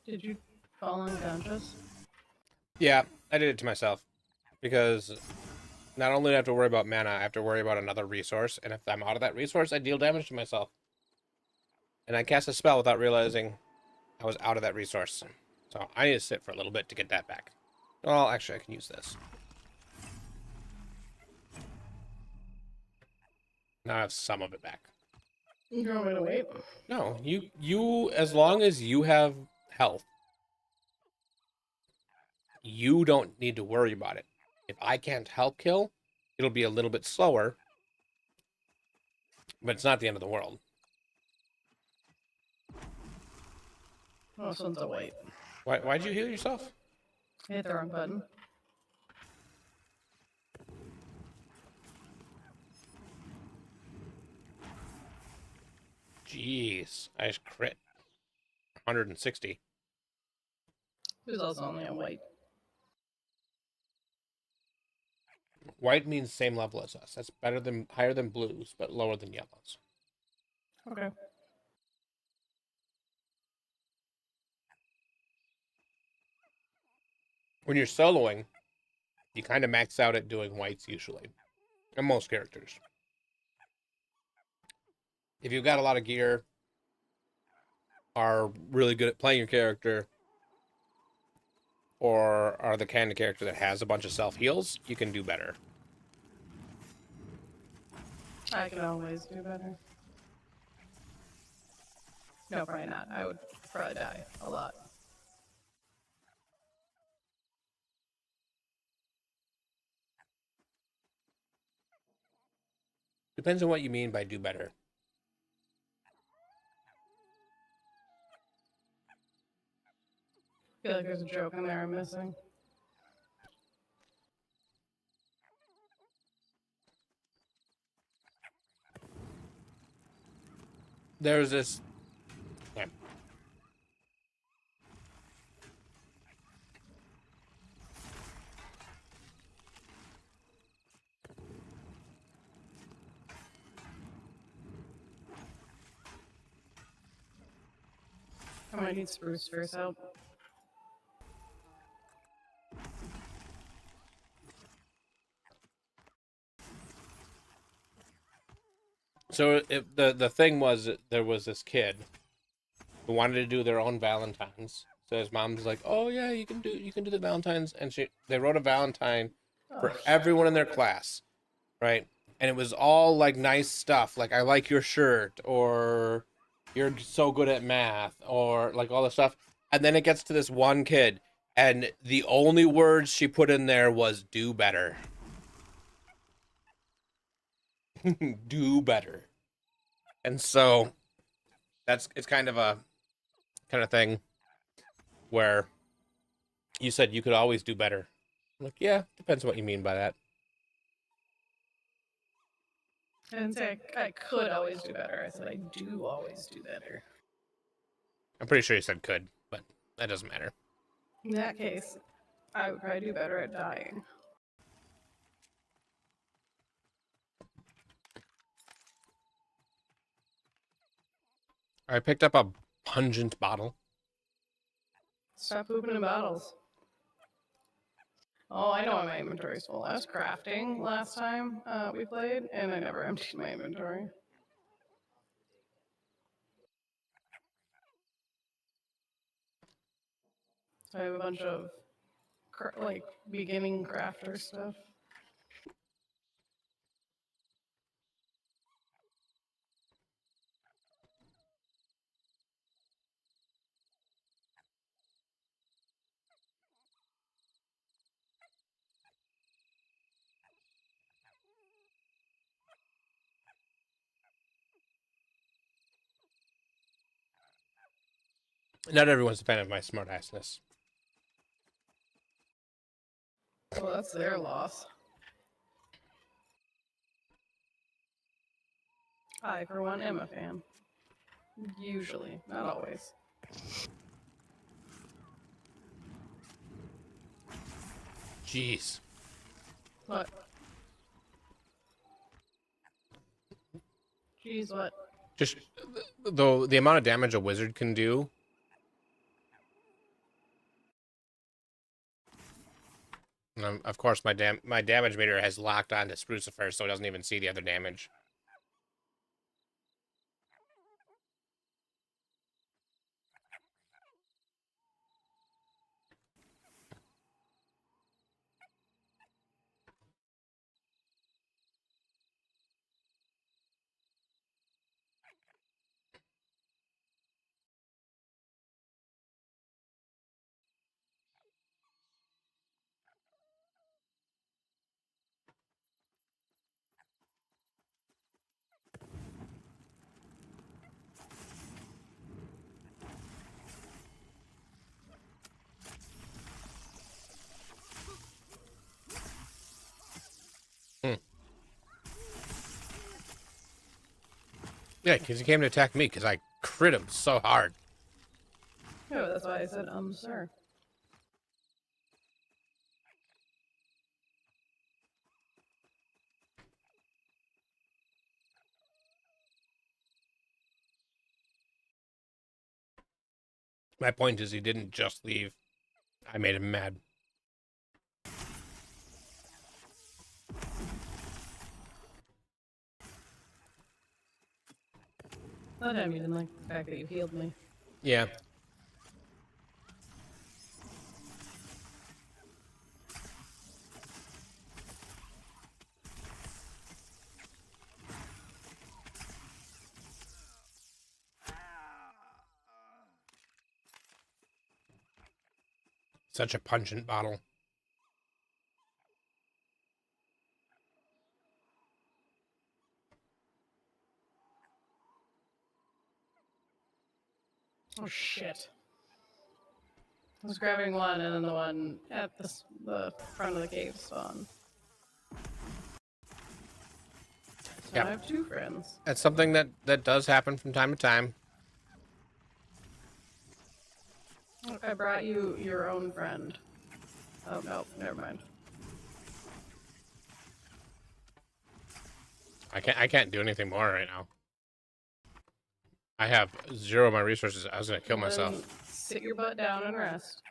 Did you fall unconscious? Yeah, I did it to myself. Because not only do I have to worry about mana, I have to worry about another resource. And if I'm out of that resource, I deal damage to myself. And I cast a spell without realizing I was out of that resource. So I need to sit for a little bit to get that back. Well, actually, I can use this. Now I have some of it back. You want me to wait? No, you, as long as you have health, you don't need to worry about it. If I can't help kill, it'll be a little bit slower, but it's not the end of the world. Oh, this one's a wait. Why'd you heal yourself? I hit the wrong button. Jeez, I just crit. 160. It was also only a white. White means same level as us. That's higher than blues, but lower than yellows. Okay. When you're soloing, you kind of max out at doing whites usually. And most characters. If you've got a lot of gear, are really good at playing your character, or are the kind of character that has a bunch of self-heals, you can do better. I can always do better. No, probably not. I would probably die a lot. Depends on what you mean by do better. I feel like there's a joke in there I'm missing. There's this... Yeah. I might need Spruce for his help. So the thing was that there was this kid who wanted to do their own Valentines. So his mom's like, "Oh yeah, you can do the Valentines," and they wrote a Valentine for everyone in their class, right? And it was all like nice stuff, like "I like your shirt," or "You're so good at math," or like all this stuff. And then it gets to this one kid, and the only words she put in there was "do better." Do better. And so it's kind of a thing where you said you could always do better. I'm like, yeah, depends on what you mean by that. I didn't say I could always do better. I said I do always do better. I'm pretty sure you said could, but that doesn't matter. In that case, I would probably do better at dying. I picked up a pungent bottle. Stop pooping in bottles. Oh, I know why my inventory's full. I was crafting last time we played, and I never emptied my inventory. So I have a bunch of like beginning crafter stuff. Not everyone's a fan of my smartassness. Well, that's their loss. I, for one, am a fan. Usually, not always. Jeez. What? Jeez, what? Just though the amount of damage a wizard can do. Of course, my damage meter has locked onto Sprucifer, so it doesn't even see the other damage. Yeah, because he came to attack me because I crit him so hard. Yeah, that's why I said, sir. My point is he didn't just leave. I made him mad. That time you didn't like the fact that you healed me. Yeah. Such a pungent bottle. Oh shit. I was grabbing one and then the one at the front of the cave spawned. So Yep. I have two friends. That's something that does happen from time to time. I brought you your own friend. Oh no, never mind. I can't do anything more right now. I have 0 of my resources. I was gonna kill myself. Then sit your butt down and rest.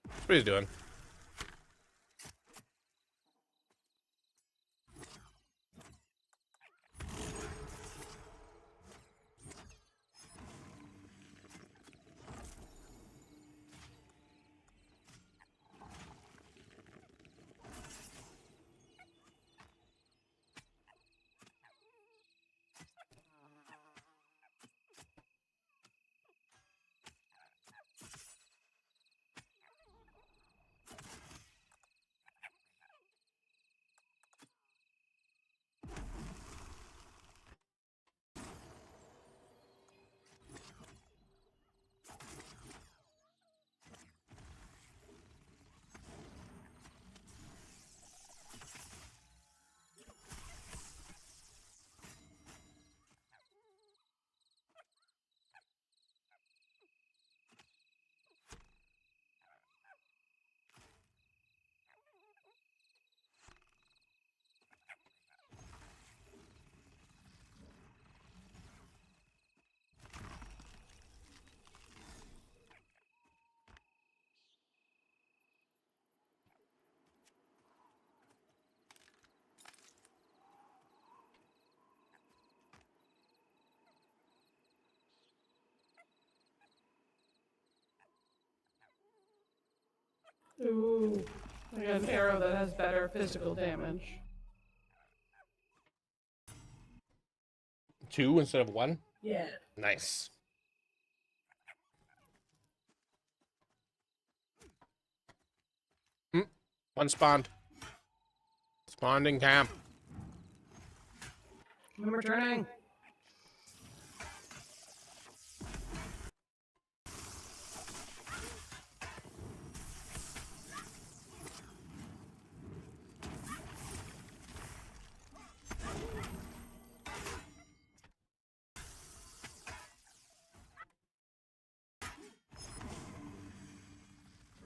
That's what he's doing. Ooh. Like an arrow that has better physical damage. 2 instead of 1? Yeah. Nice. One spawned. Spawned in camp. I'm returning.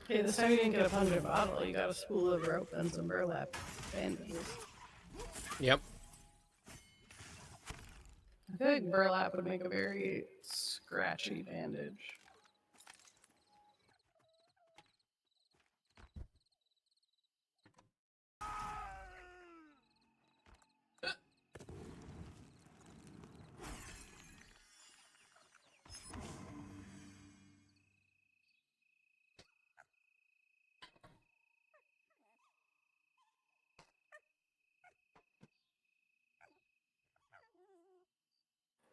Hey, this time you didn't get a pungent bottle. You got a spool of rope and some burlap bandages. Yep. I feel like burlap would make a very scratchy bandage.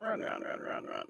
Run, run, run, run, run.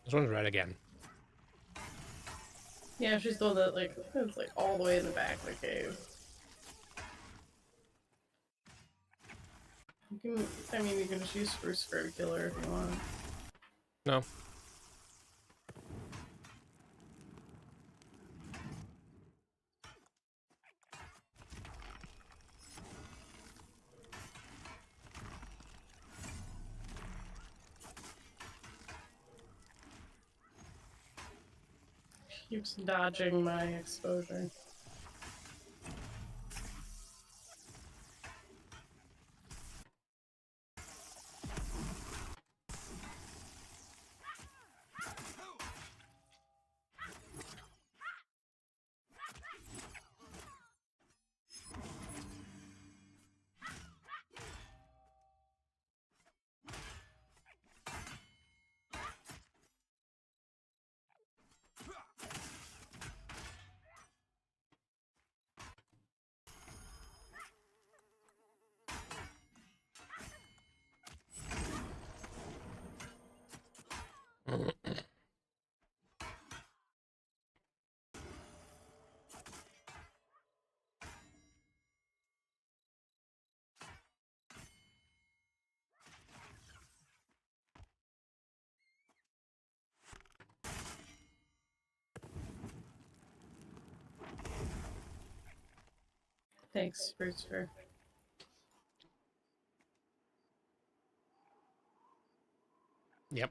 This one's red again. Yeah, she's the one that, like, it's like all the way in the back of the cave. You can, I mean, you can just use Spruce Fir to kill her if you want. No. Keeps dodging my exposure. Thanks, Spruce Fir. Yep.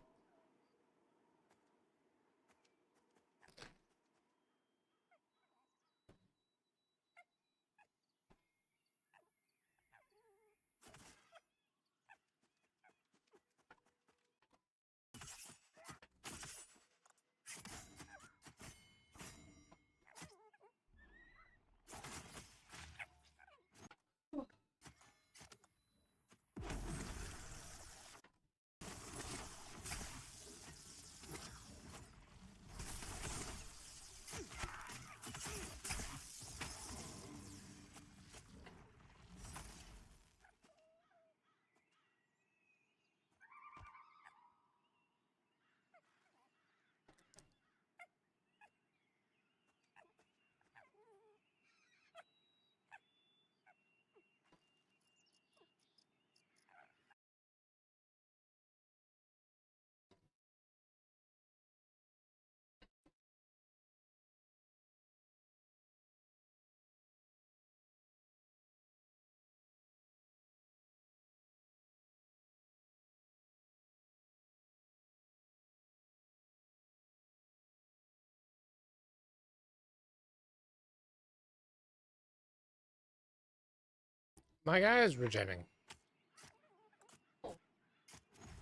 My guy is regenning.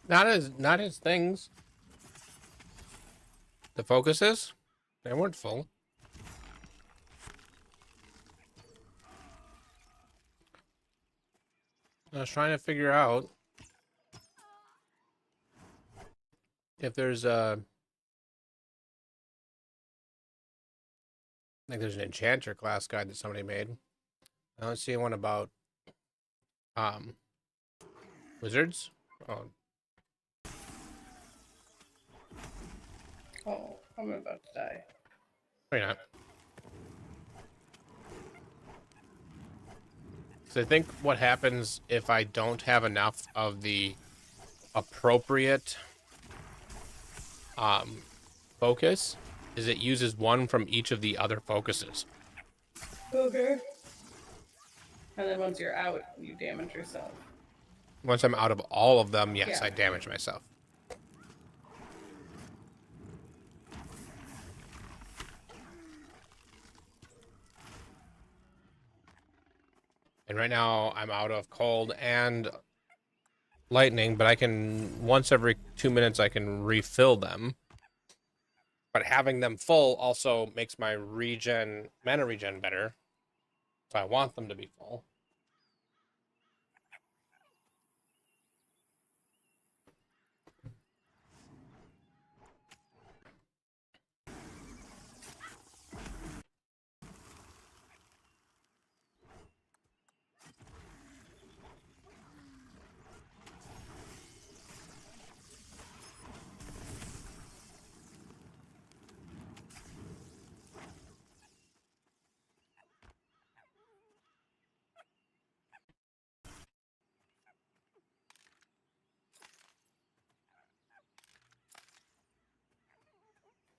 Not his things. The focuses, they weren't full. I was trying to figure out if there's a like there's an enchanter class guide that somebody made. I don't see one about wizards. Oh, Oh, I'm about to die. no, you're not. So I think what happens if I don't have enough of the appropriate focus is it uses one from each of the other focuses. Okay. And then once you're out, you damage yourself. Once I'm out of all of them, yes, Yeah. I damage myself. And right now I'm out of cold and lightning, but I can, once every 2 minutes, I can refill them. But having them full also makes my mana regen better. So I want them to be full.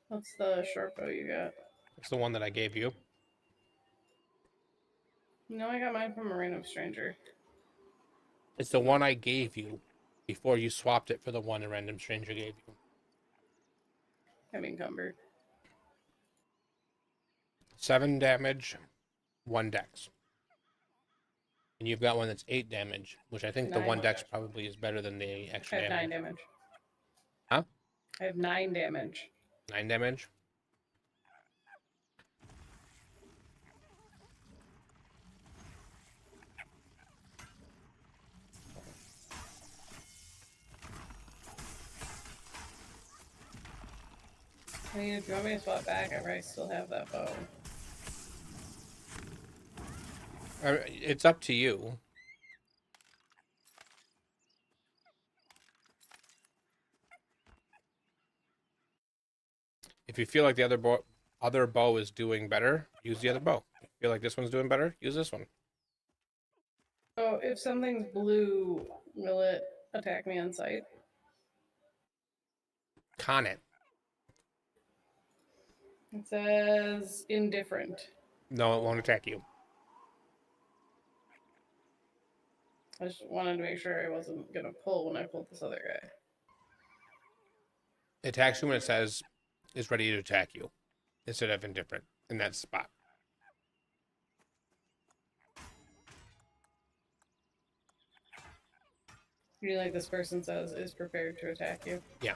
What's the short bow you got? It's the one that I gave you. No, I got mine from a random stranger. It's the one I gave you before you swapped it for the one a random stranger gave you. I'm encumbered. 7 damage, 1 dex. And you've got one that's 8 damage, which I think the 9 1 dex probably is better than the I extra have damage. 9 damage. Huh? I have 9 damage. 9 damage? I mean, if you want me to swap back, I probably still have that bow. It's up to you. If you feel like the other bow is doing better, use the other bow. If you feel like this one's doing better, use this one. So if something's blue, will it attack me on sight? Con it. It says indifferent. No, it won't attack you. I just wanted to make sure I wasn't gonna pull when I pulled this other guy. It attacks you when it says is ready to attack you, instead of indifferent in that spot. You like this person says is prepared to attack you. Yeah.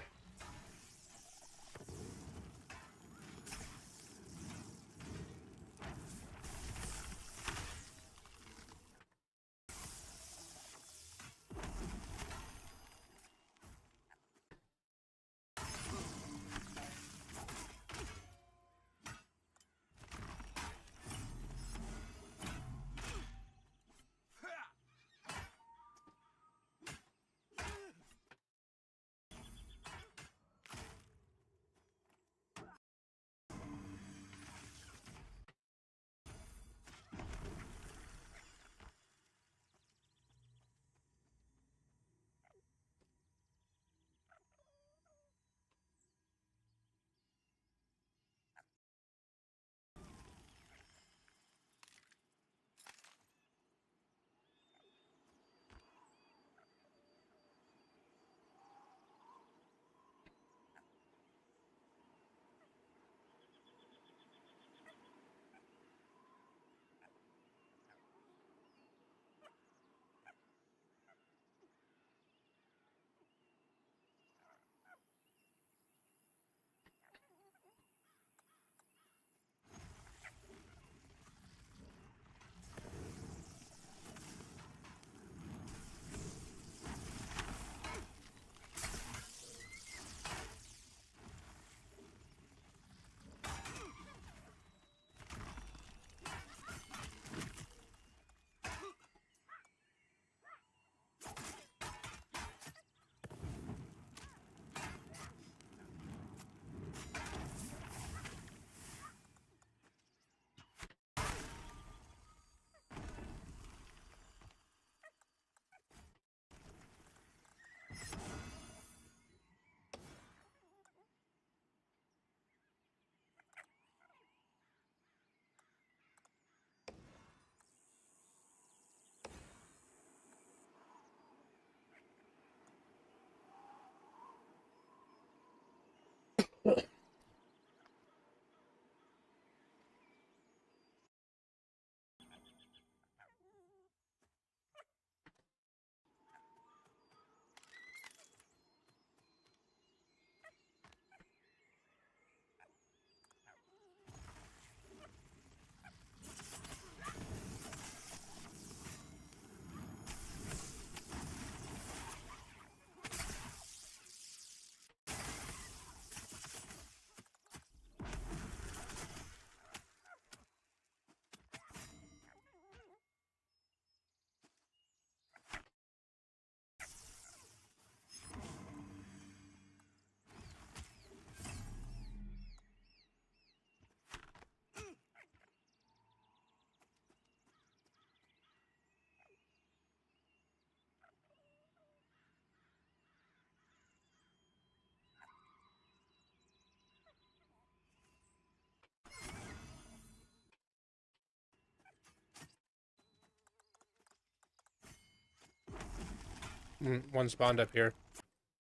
One spawned up here.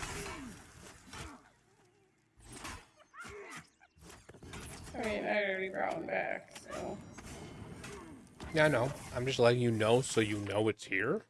I mean, I already brought one back, so. Yeah, I know. I'm just letting you know so you know it's here.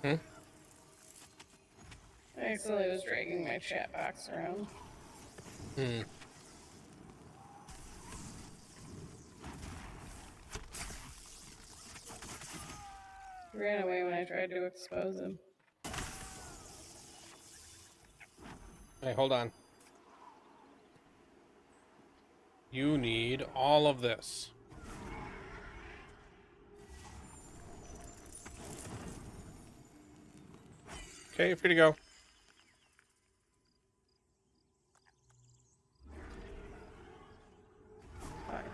I accidentally was dragging my chat box around. He ran away when I tried to expose him. Hey, hold on. You need all of this. Okay, you're free to go. Fine.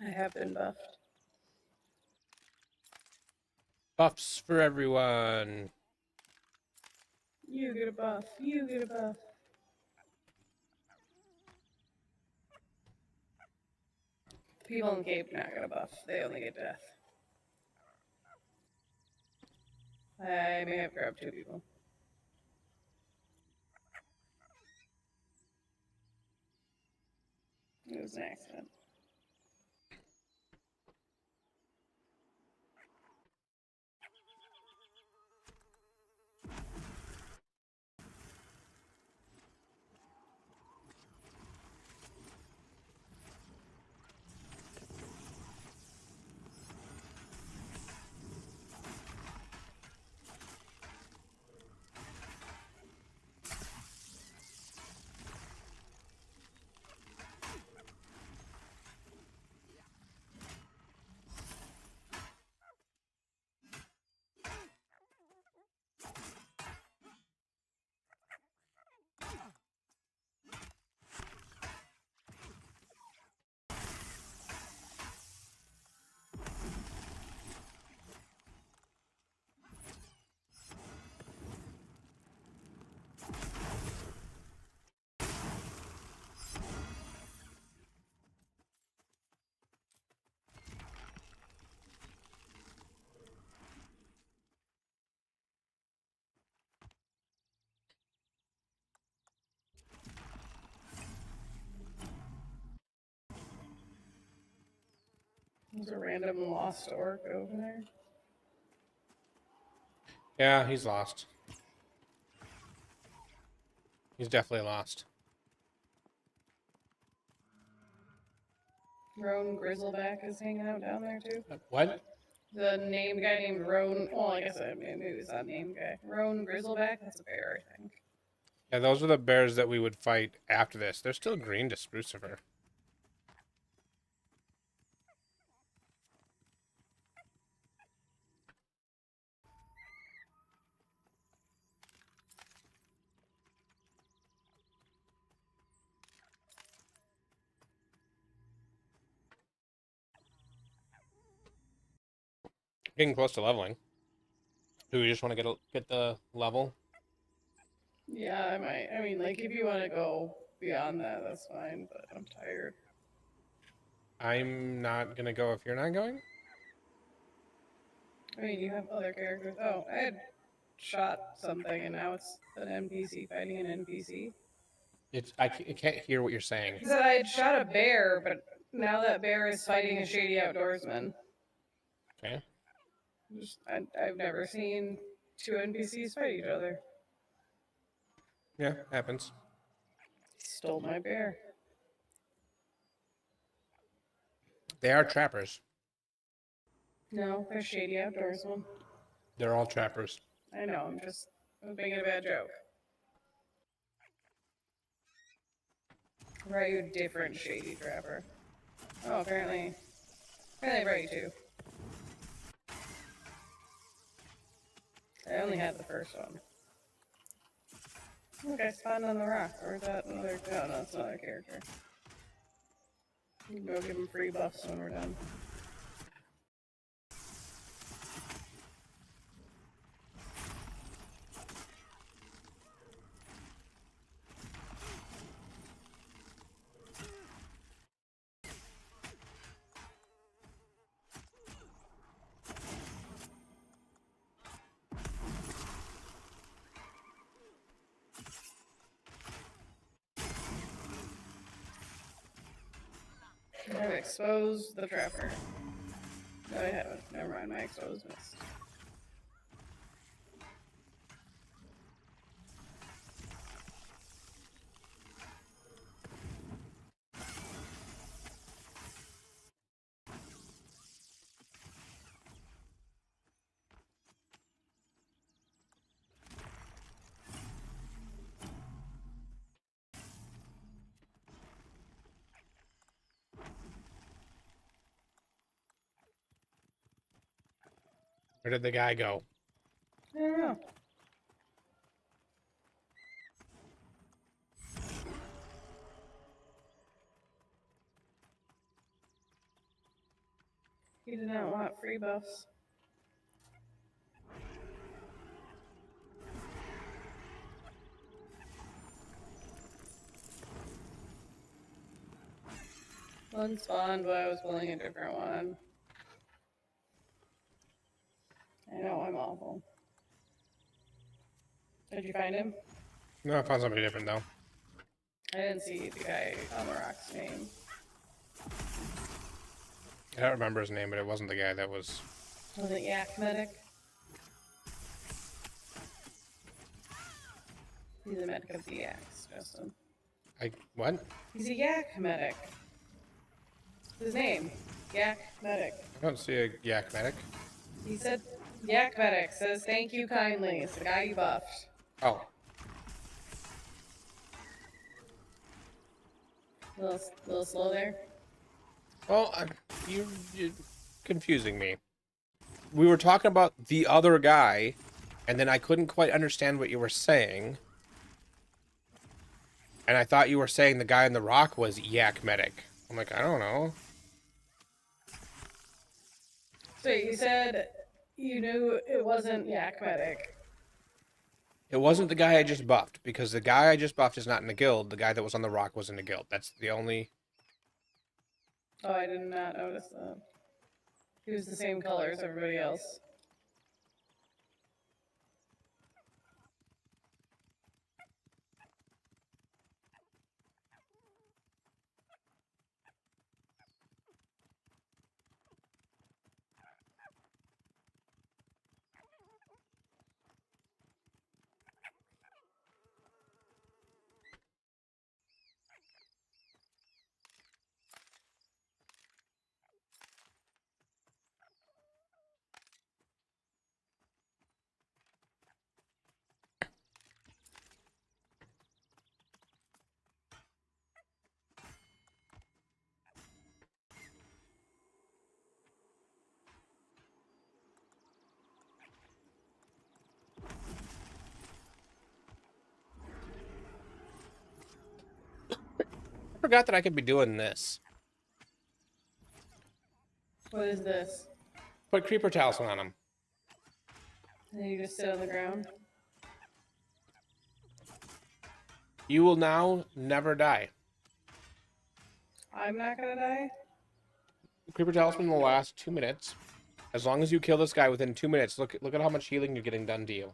I have been buffed. Buffs for everyone. You get a buff. You get a buff. People in Cape not get a buff. They only get death. I may have grabbed 2 people. It was an accident. There's a random lost orc over there. Yeah, he's lost. He's definitely lost. Roan Grizzleback is hanging out down there too. What? The named guy named Roan. Well, I guess maybe it was that named guy. Roan Grizzleback. That's a bear, I think. Yeah, those are the bears that we would fight after this. They're still green to Sprucifer. Getting close to leveling. Do we just want to get the level? Yeah, I might. I mean, like, if you want to go beyond that, that's fine, but I'm tired. I'm not gonna go if you're not going. I mean, you have other characters. Oh, I had shot something, and now it's an NPC fighting an NPC. I can't hear what you're saying. He said I had shot a bear, but now that bear is fighting a shady outdoorsman. Okay. I've never seen two NPCs fight each other. Yeah, happens. He stole my bear. They are trappers. No, they're shady outdoorsmen. They're all trappers. I know, I'm making a bad joke. Right, you a different shady trapper. Oh, apparently right too. I only had the first one. Okay, spawned on the rock. Or is that another? No, that's another character. We can go give him free buffs when we're done. I've exposed the trapper. No, I haven't. Never mind, my exposed missed. Where did the guy go? I don't know. He did not want free buffs. One spawned, but I was pulling a different one. I know, I'm awful. Did you find him? No, I found somebody different though. I didn't see the guy on the rock's name. I don't remember his name, but it wasn't the guy that was. Was it Yak Medic? He's a medic of the Yaks, Justin. What? He's a Yak Medic. His name, Yak Medic. I don't see a yak medic. He said, Yak Medic says thank you kindly. It's the guy you buffed. Oh. Little slow there. Well, you're confusing me. We were talking about the other guy, and then I couldn't quite understand what you were saying. And I thought you were saying the guy in the rock was Yak Medic. I'm like, I don't know. So you said you knew it wasn't Yak Medic. It wasn't the guy I just buffed, because the guy I just buffed is not in the guild. The guy that was on the rock was in the guild. That's the only... Oh, I did not notice that. He was the same color as everybody else. I forgot that I could be doing this. What is this? Put Creeper Talisman on him. And you just sit on the ground? You will now never die. I'm not gonna die? Creeper Talisman will last 2 minutes. As long as you kill this guy within 2 minutes, look at how much healing you're getting done to you.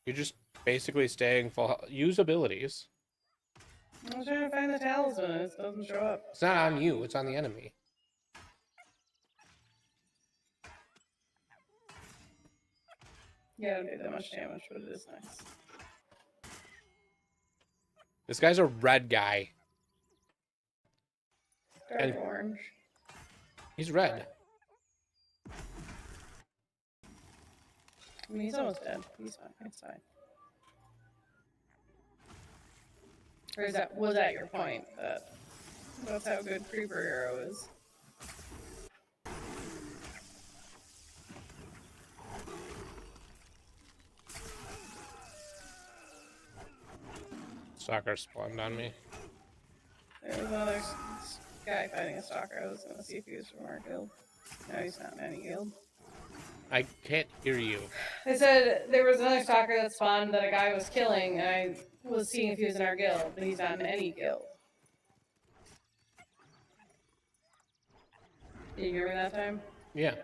You're just basically staying full. Use abilities. I'm trying to find the talisman. It doesn't show up. It's not on you. It's on the enemy. Yeah, I don't do that much damage, but it is nice. This guy's a red guy. Dark And- orange. He's red. I mean, he's almost dead. He's fine. It's fine. Or was that your point? That's how good Creeper Hero is. Stalker spawned on me. There was another guy fighting a stalker. I was gonna see if he was from our guild. No, he's not in any guild. I can't hear you. I said there was another stalker that spawned that a guy was killing, and I was seeing if he was in our guild, but he's not in any guild. Did you hear me that time? Yeah.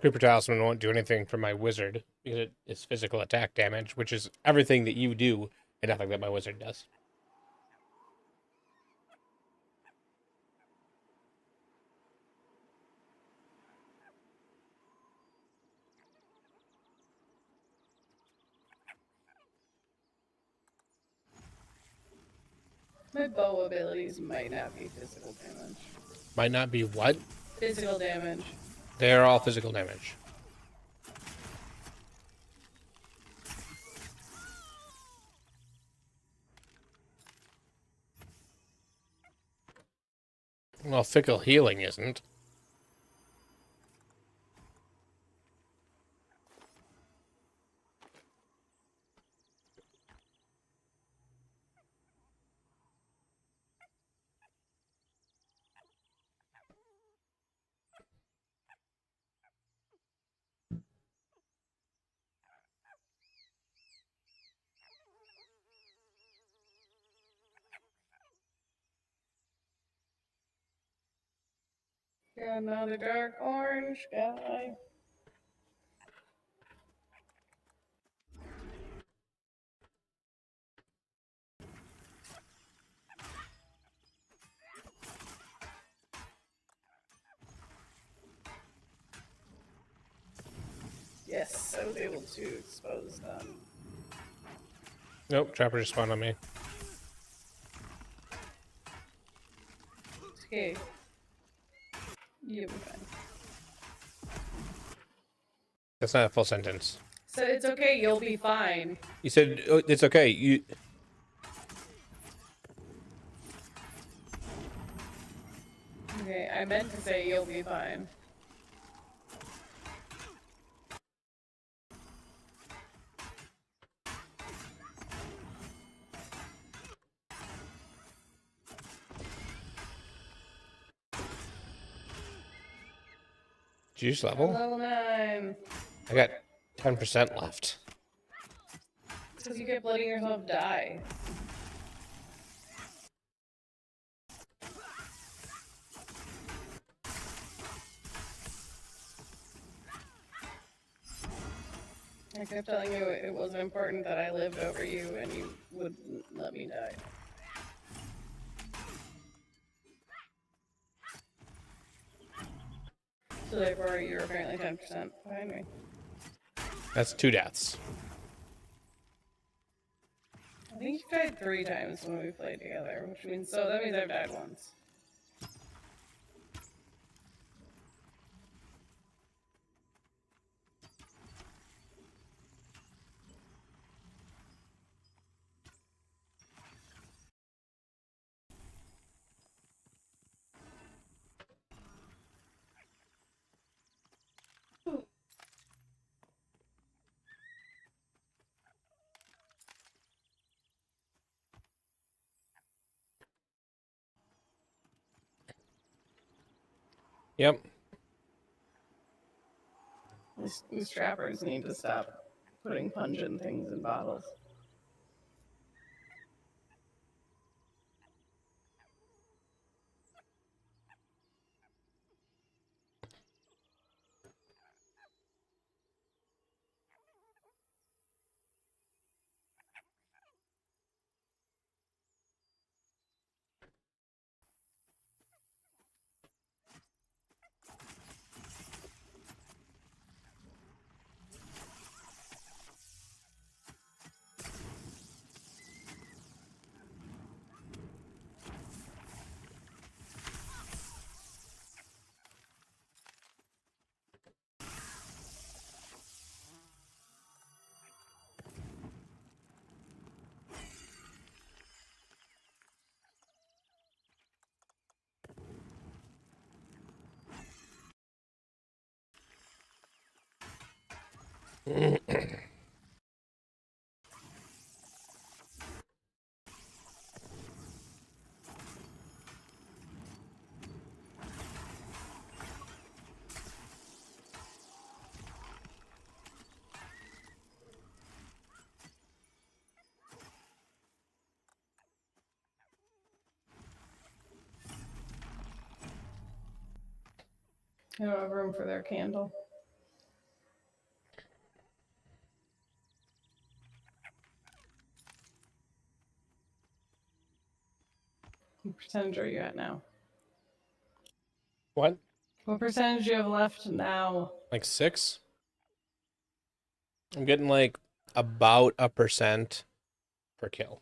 Creeper Talisman won't do anything for my wizard because it is physical attack damage, which is everything that you do and nothing that my wizard does. My bow abilities might not be physical damage. Might not be what? Physical damage. They are all physical damage. Well, fickle healing isn't. Got another dark orange guy. Yes, I was able to expose them. Nope, Trapper just spawned on me. Okay. You'll be fine. That's not a full sentence. So it's okay, you'll be fine. You said oh, it's okay. You. Okay, I meant to say you'll be fine. Did you just level? Level 9. I got 10% left. It's because you kept letting yourself die. I kept telling you it wasn't important that I lived over you and you wouldn't let me die. So therefore, you're apparently 10% behind me. That's 2 deaths. I think you've died 3 times when we played together, which means that means I've died once. Yep. These trappers need to stop putting pungent things in bottles. I don't have room for their candle. What percentage are you at now? What? What percentage do you have left now? Like 6? I'm getting like about 1% per kill.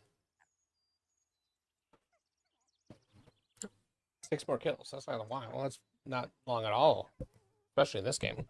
6 more kills. That's not a while. That's not long at all, especially in this game.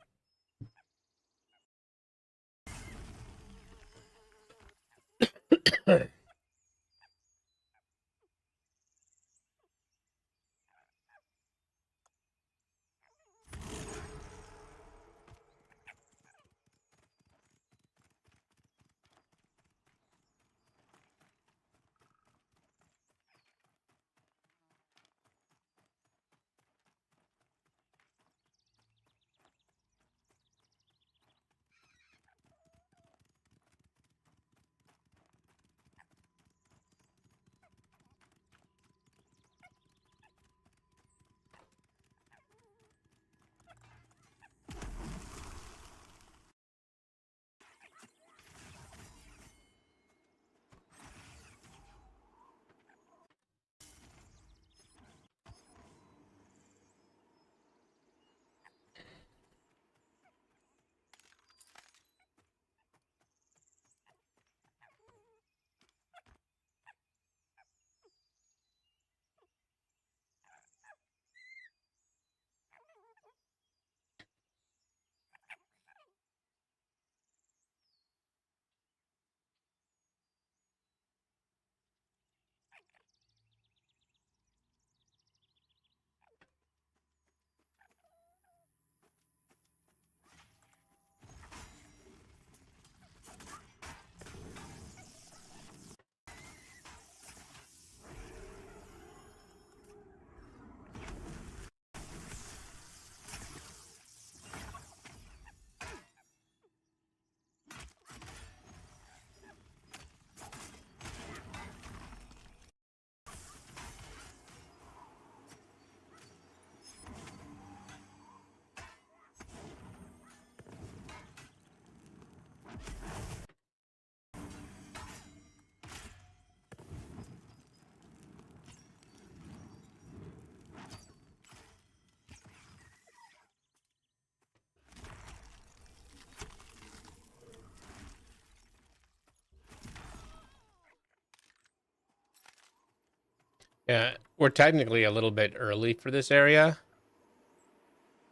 Yeah, we're technically a little bit early for this area.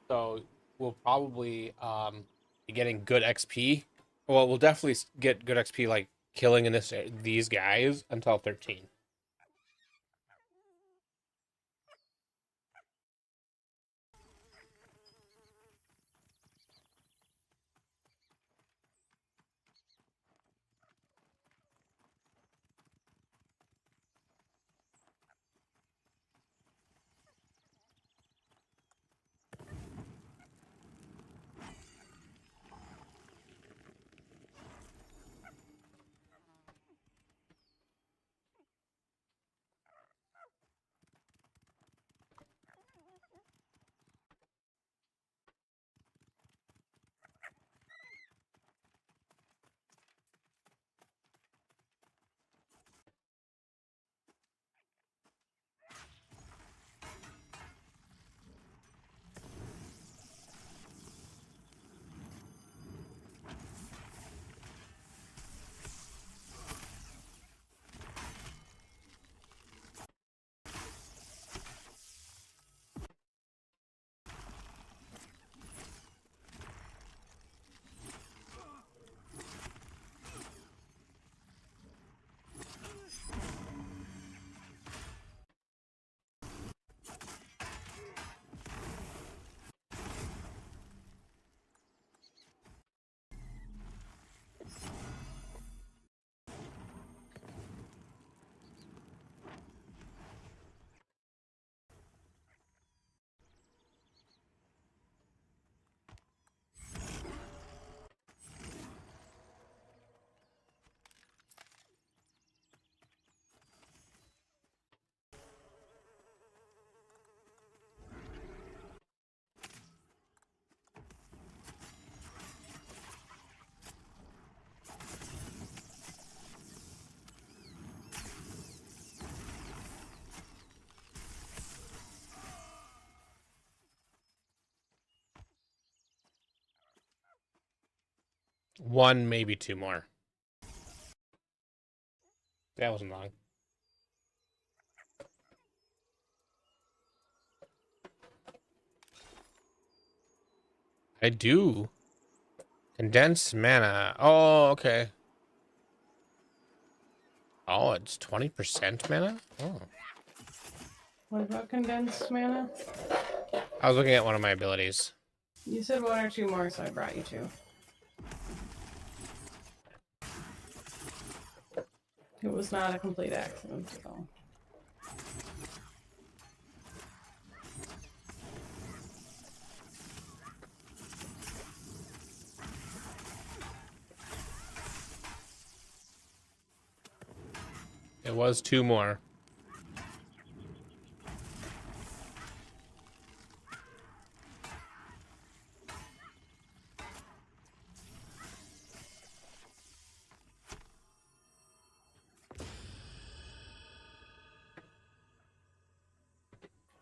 So we'll probably be getting good XP. Well, we'll definitely get good XP like killing in these guys until 13. One, maybe two more. That wasn't long. I do. Condensed mana. Oh, okay. Oh, it's 20% mana? Oh. What about condensed mana? I was looking at one of my abilities. You said one or two more, so I brought you two. It was not a complete accident at all. It was two more.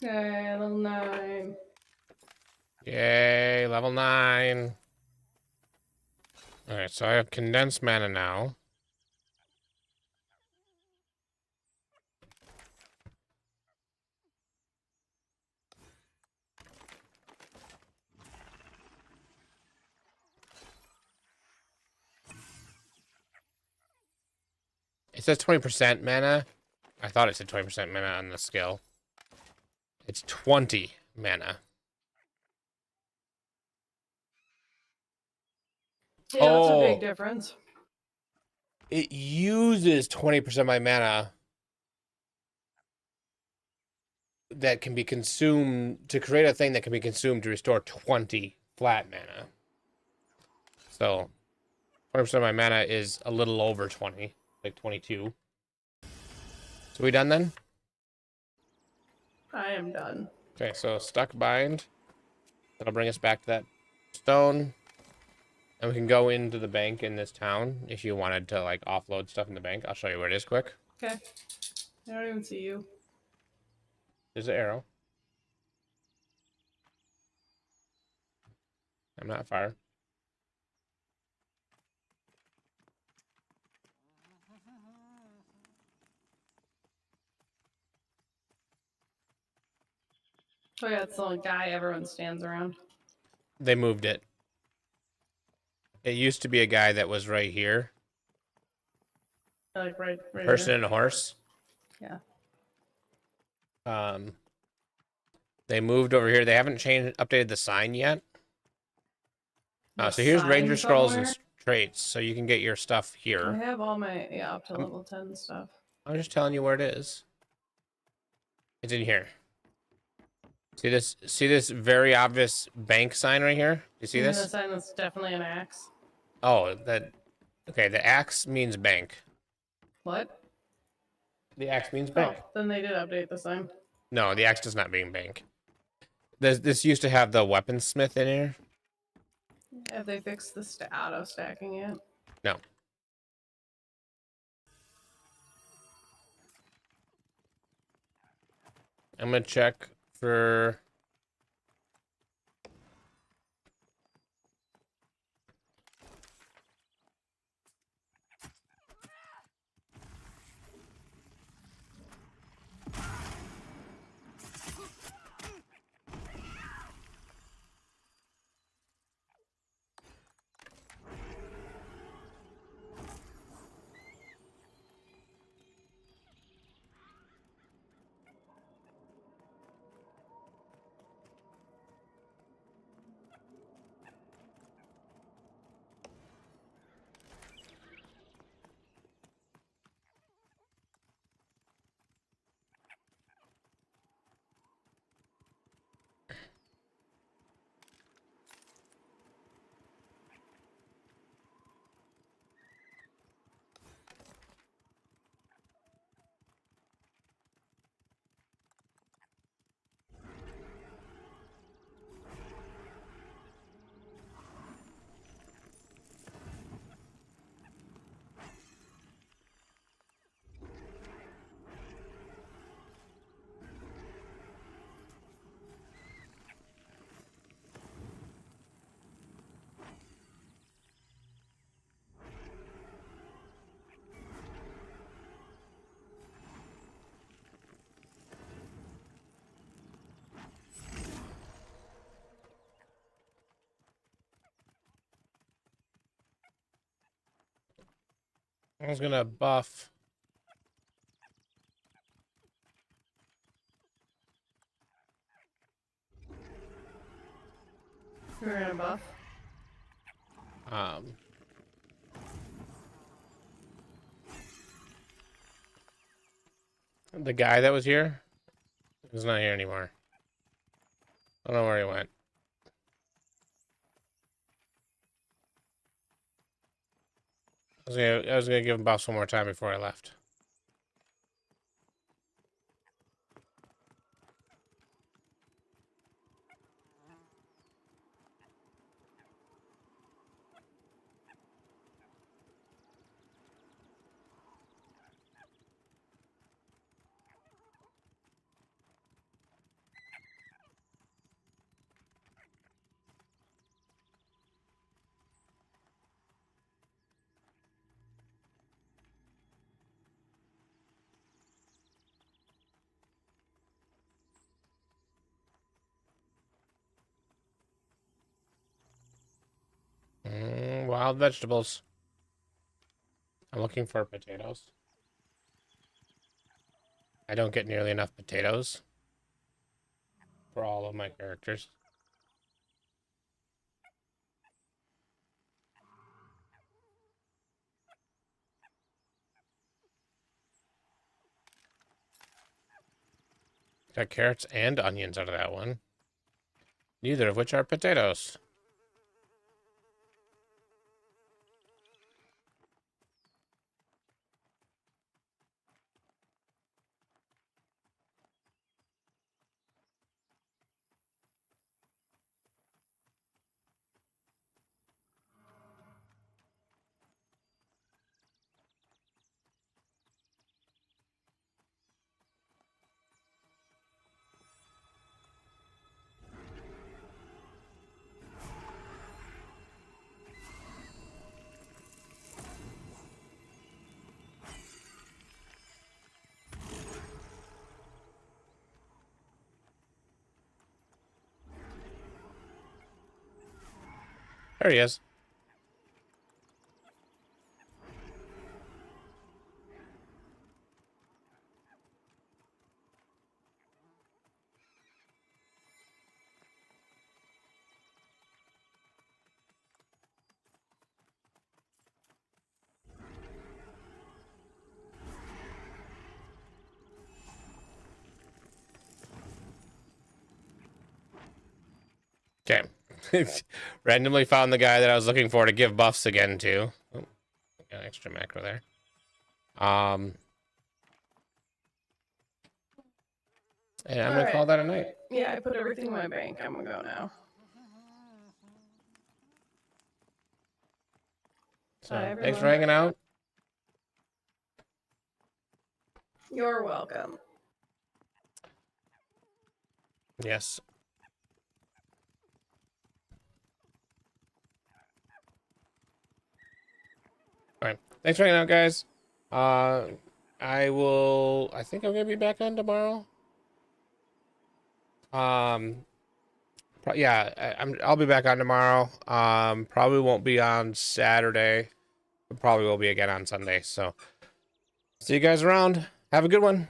Yay, level 9. Yay, level 9. Alright, so I have condensed mana now. It says 20% mana. I thought it said 20% mana on the skill. It's 20 mana. Yeah, that's a big difference. It uses 20% of my mana that can be consumed to create a thing that can be consumed to restore 20 flat mana. So 20% of my mana is a little over 20, like 22. So we done then? I am done. Okay, so stuck bind. That'll bring us back to that stone. And we can go into the bank in this town if you wanted to like offload stuff in the bank. I'll show you where it is quick. Okay. I don't even see you. There's an arrow. I'm not far. Oh yeah, it's the only guy everyone stands around. They moved it. It used to be a guy that was right here. Like right Person here. and a horse. Yeah. They moved over here. They haven't updated the sign yet. So here's sign Ranger Scrolls somewhere? and traits, so you can get your stuff I here. have all my up to level 10 stuff. I'm just telling you where it is. It's in here. See this? See this very obvious bank sign right here? You see The this? sign that's definitely an axe. Oh, that. Okay, the axe means bank. What? The axe means bank. Oh, then they did update the sign. No, the axe does not mean bank. This used to have the weaponsmith in here. Have they fixed the auto stacking yet? No. I'm gonna check for. I was gonna buff. You're gonna buff? The guy that was here is not here anymore. I don't know where he went. I was gonna give him buffs one more time before I left. Wild vegetables. I'm looking for potatoes. I don't get nearly enough potatoes for all of my characters. Got carrots and onions out of that one. Neither of which are potatoes. There he is. Okay. Randomly found the guy that I was looking for to give buffs again to. Oh, got an extra macro there. And I'm gonna call that a night. Yeah, I put everything in my bank. I'm gonna go now. So Bye, thanks for everyone. hanging out. You're welcome. Yes. All right. Thanks for hanging out, guys. I think I'm gonna be back on tomorrow. Yeah, I'll be back on tomorrow. Probably won't be on Saturday. Probably will be again on Sunday. So see you guys around. Have a good one.